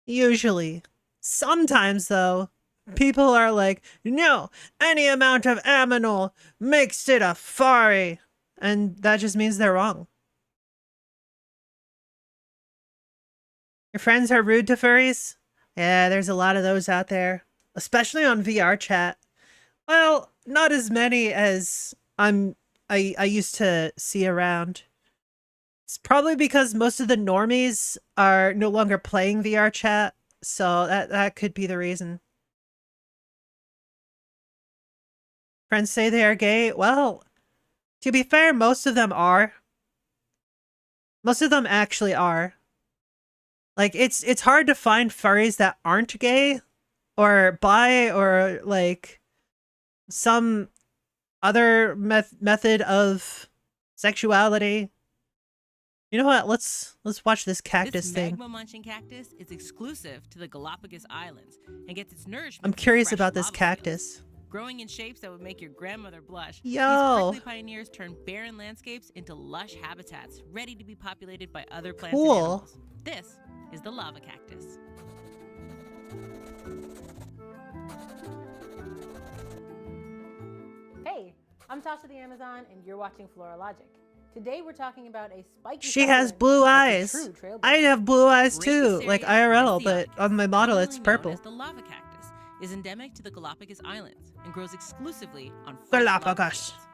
Usually. Sometimes, though, people are like, no, any amount of aminal makes it a furry. And that just means they're wrong. Your friends are rude to furries? Yeah, there's a lot of those out there. Especially on VR chat. Well, not as many as I used to see around. It's probably because most of the normies are no longer playing VR chat, so that could be the reason. Friends say they are gay? Well, to be fair, most of them are. Most of them actually are. Like, it's hard to find furries that aren't gay, or bi, or like some other method of sexuality. You know what? Let's watch this cactus thing. Magma munching cactus is exclusive to the Galapagos Islands and gets its nourishment. I'm curious about this cactus. Growing in shapes that would make your grandmother blush. Yo. These prickly pioneers turn barren landscapes into lush habitats, ready to be populated by other plants and animals. This is the lava cactus. Hey, I'm Tasha the Amazon, and you're watching Floralogic. Today we're talking about a spiky. She has blue eyes. I have blue eyes too, like IRL, but on my model it's purple. The lava cactus is endemic to the Galapagos Islands and grows exclusively on fresh lava Galapagos. fields.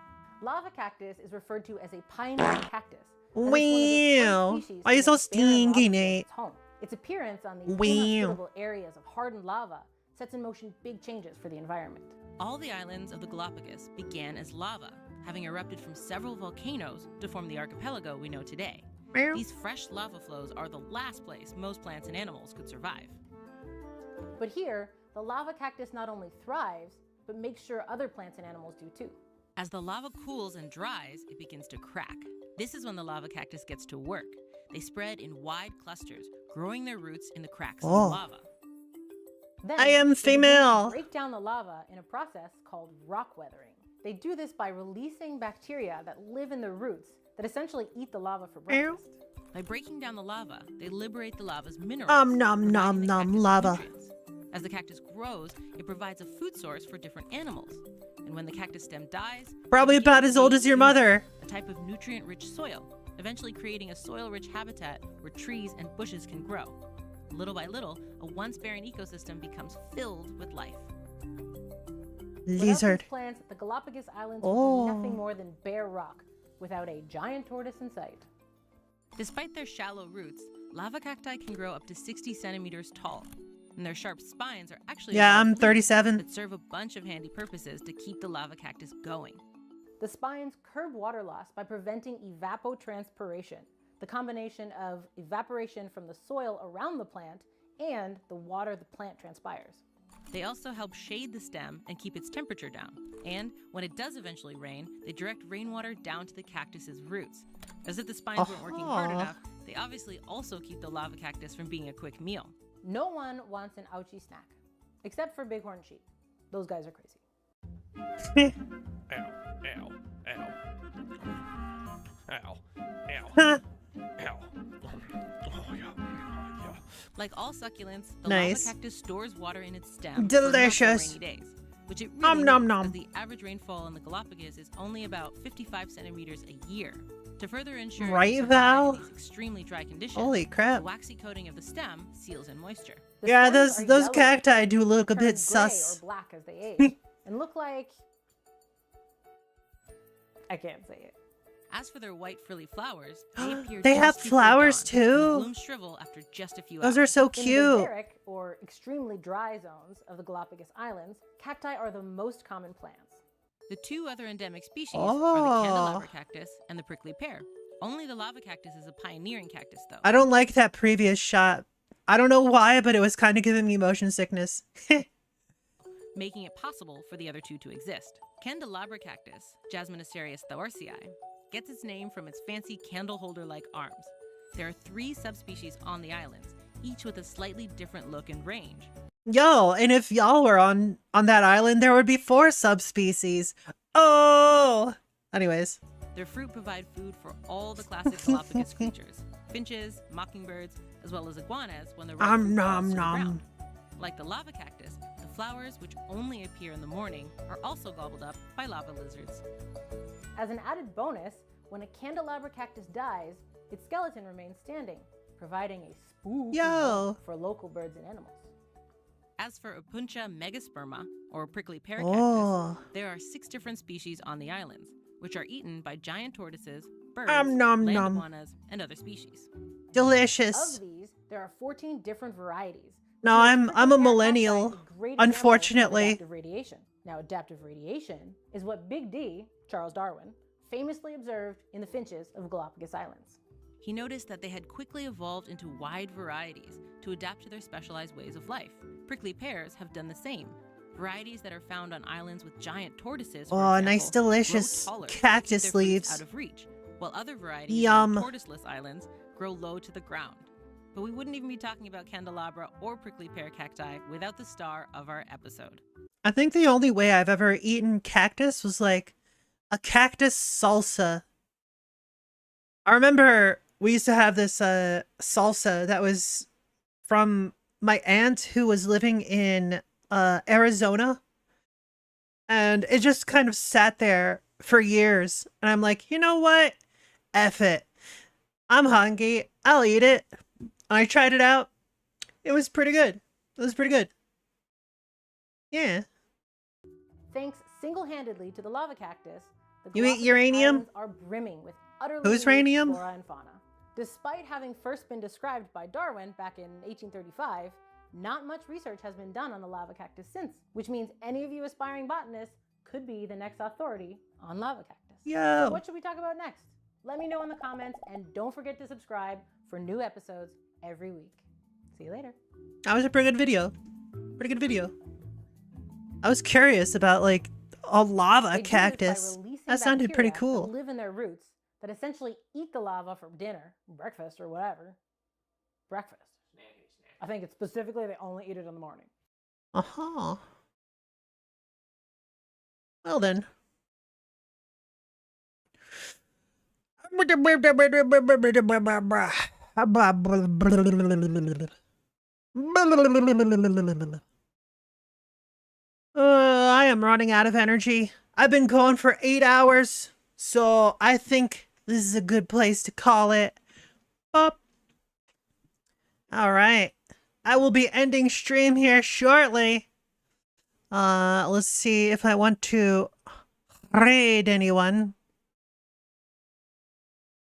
Lava cactus is referred to as a pioneering cactus. and it's one of the Wow. first species Why are you to so make barren lava stinky, fields Nate? its home. Its appearance on these Wow. inhospitable areas of hardened lava sets in motion big changes for the environment. All the islands of the Galapagos began as lava, having erupted from several volcanoes to form the archipelago we know today. These fresh lava flows are the last place most plants and animals could survive. But here, the lava cactus not only thrives, but makes sure other plants and animals do too. As the lava cools and dries, it begins to crack. This is when the lava cactus gets to work. They spread in wide clusters, growing their roots in the cracks of the lava. Then, I am they begin to female. break down the lava in a process called rock weathering. They do this by releasing bacteria that live in the roots that essentially eat the lava for breakfast. By breaking down the lava, they liberate the lava's minerals. Nom nom nom lava. nutrients. As the cactus grows, it provides a food source for different animals. And when the cactus stem dies, Probably it begins about to as old create as your humus, mother. a type of nutrient-rich soil, eventually creating a soil-rich habitat where trees and bushes can grow. Little by little, a once barren ecosystem becomes filled with life. Without Lizard. these plants, the Galapagos Islands would Oh. be nothing more than bare rock, without a giant tortoise in sight. Despite their shallow roots, lava cacti can grow up to 60 centimeters tall. And their sharp spines are actually Yeah, I'm evolved 37. that serve a bunch of handy purposes to keep the lava cactus going. The spines curb water loss by preventing evapotranspiration, the combination of evaporation from the soil around the plant and the water the plant transpires. They also help shade the stem and keep its temperature down. And when it does eventually rain, they direct rainwater down to the cactus's roots. As if the spines weren't working hard Aha. enough, they obviously also keep the lava cactus from being a quick meal. No one wants an ouchie snack, except for bighorn sheep. Those guys are crazy. Ow, ow, ow. Ow, ow, ow. Oh, yeah. Like all succulents, the Nice. lava cactus stores water in its stem Delicious. for rainy days, which it Nom, really nom, needs, nom. as the average rainfall in the Galapagos is only about 55 centimeters a year. To further ensure it Right, can survive Val? in these extremely dry conditions, Holy crap. the waxy coating of the stem seals in moisture. The Yeah, stems those are those yellow, cacti do look a turn bit gray sus. or black as they age, and look like... I can't say it. As for their white frilly flowers, they appear They have just before flowers dawn, and the too. blooms shrivel after just a few Those hours. are so In the cute. baric, or extremely dry zones of the Galapagos Islands, cacti are the most common plants. The two other endemic species Oh. are the candelabra cactus and the prickly pear. Only the lava cactus is a pioneering cactus, though. I don't like that previous shot. I don't know why, but it was kind of giving me motion sickness. Making it possible for the other two to exist. Candelabra cactus, Jasminocereus thawarsii, gets its name from its fancy candle holder-like arms. There are 3 subspecies on the islands, each with a slightly different look and range. Yo, and if y'all were on that island, there would be 4 subspecies. Oh! Anyways. Their fruit provide food for all the classic Galapagos creatures, finches, mockingbirds, as well as iguanas when the ripe fruit falls Nom to the nom. ground. Like the lava cactus, the flowers, which only appear in the morning, are also gobbled up by lava lizards. As an added bonus, when a candelabra cactus dies, its skeleton remains standing, providing a spooky Yo. home for local birds and animals. As for Opuntia megasperma, or prickly pear Oh. cactus, there are 6 different species on the islands, which are eaten by giant tortoises, birds, Nom, nom, land nom. iguanas, and other species. Delicious. Of these, there are 14 different varieties. No, which I'm makes a prickly pear millennial. cacti a great example of Unfortunately. adaptive radiation. Now, adaptive radiation is what Big D, Charles Darwin, famously observed in the finches of Galapagos Islands. He noticed that they had quickly evolved into wide varieties to adapt to their specialized ways of life. Prickly pears have done the same. Varieties that are found on islands with giant tortoises, for Oh, example, nice delicious grow taller to keep cactus their fruits leaves. out of reach, while other varieties Yum. on tortoiseless islands grow low to the ground. But we wouldn't even be talking about candelabra or prickly pear cacti without the star of our episode. I think the only way I've ever eaten cactus was like a cactus salsa. I remember we used to have this salsa that was from my aunt who was living in Arizona. And it just kind of sat there for years. And I'm like, you know what? F it. I'm hungry. I'll eat it. And I tried it out. It was pretty good. It was pretty good. Yeah. Thanks single-handedly to the lava cactus, the You eat Galapagos uranium? Islands are brimming with utterly Who's unique ranium? flora and fauna. Despite having first been described by Darwin back in 1835, not much research has been done on the lava cactus since, which means any of you aspiring botanists could be the next authority on lava cactus. Yo. So what should we talk about next? Let me know in the comments, and don't forget to subscribe for new episodes every week. See you later. That was a pretty good video. Pretty good video. I was curious about like a lava They do this by cactus. releasing That sounded pretty bacteria cool. that live in their roots that essentially eat the lava for dinner, breakfast, or whatever. Breakfast. I think it's specifically they only eat it in the morning. Uh-huh. Well then. I am running out of energy. I've been going for 8 hours, so I think this is a good place to call it. Up. All right. I will be ending stream here shortly. Let's see if I want to raid anyone.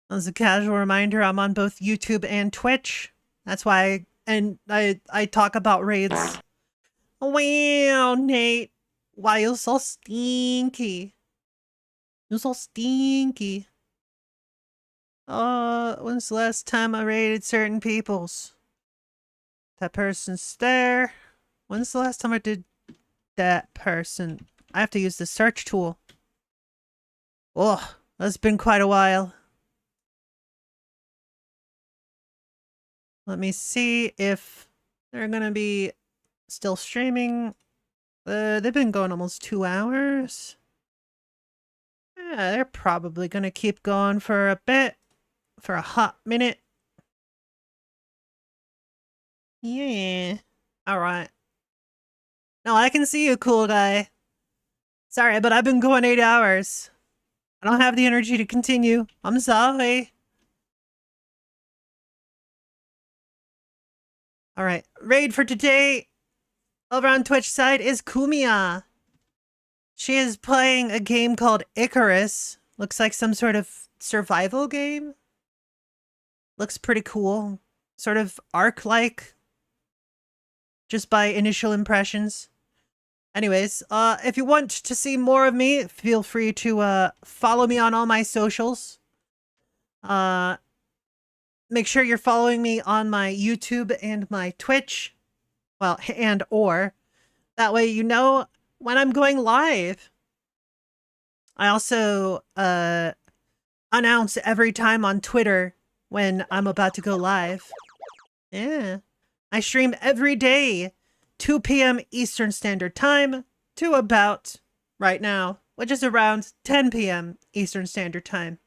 As a casual reminder, I'm on both YouTube and Twitch. That's why I talk about raids. Wow, Nate. Why you so stinky? You're so stinky. When's the last time I raided certain peoples? That person's there. When's the last time I did that person? I have to use the search tool. Oh, that's been quite a while. Let me see if they're gonna be still streaming. They've been going almost 2 hours. Yeah, they're probably gonna keep going for a bit. For a hot minute. Yeah. Alright. No, I can see you, cool guy. Sorry, but I've been going 8 hours. I don't have the energy to continue. I'm sorry. Alright, raid for today over on Twitch side is Kumia. She is playing a game called Icarus. Looks like some sort of survival game. Looks pretty cool. Sort of Ark-like. Just by initial impressions. Anyways, if you want to see more of me, feel free to follow me on all my socials. Make sure you're following me on my YouTube and my Twitch. Well, and or. That way you know when I'm going live. I also announce every time on Twitter when I'm about to go live. Yeah. I stream every day, 2 p.m. Eastern Standard Time to about right now, which is around 10 p.m. Eastern Standard Time.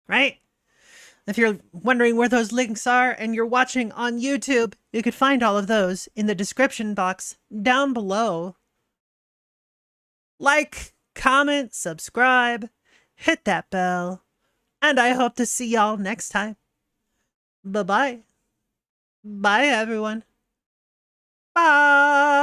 Right? If you're wondering where those links are and you're watching on YouTube, you could find all of those in the description box down below. Like, comment, subscribe, hit that bell, and I hope to see y'all next time. Bye-bye. Bye, everyone. Bye.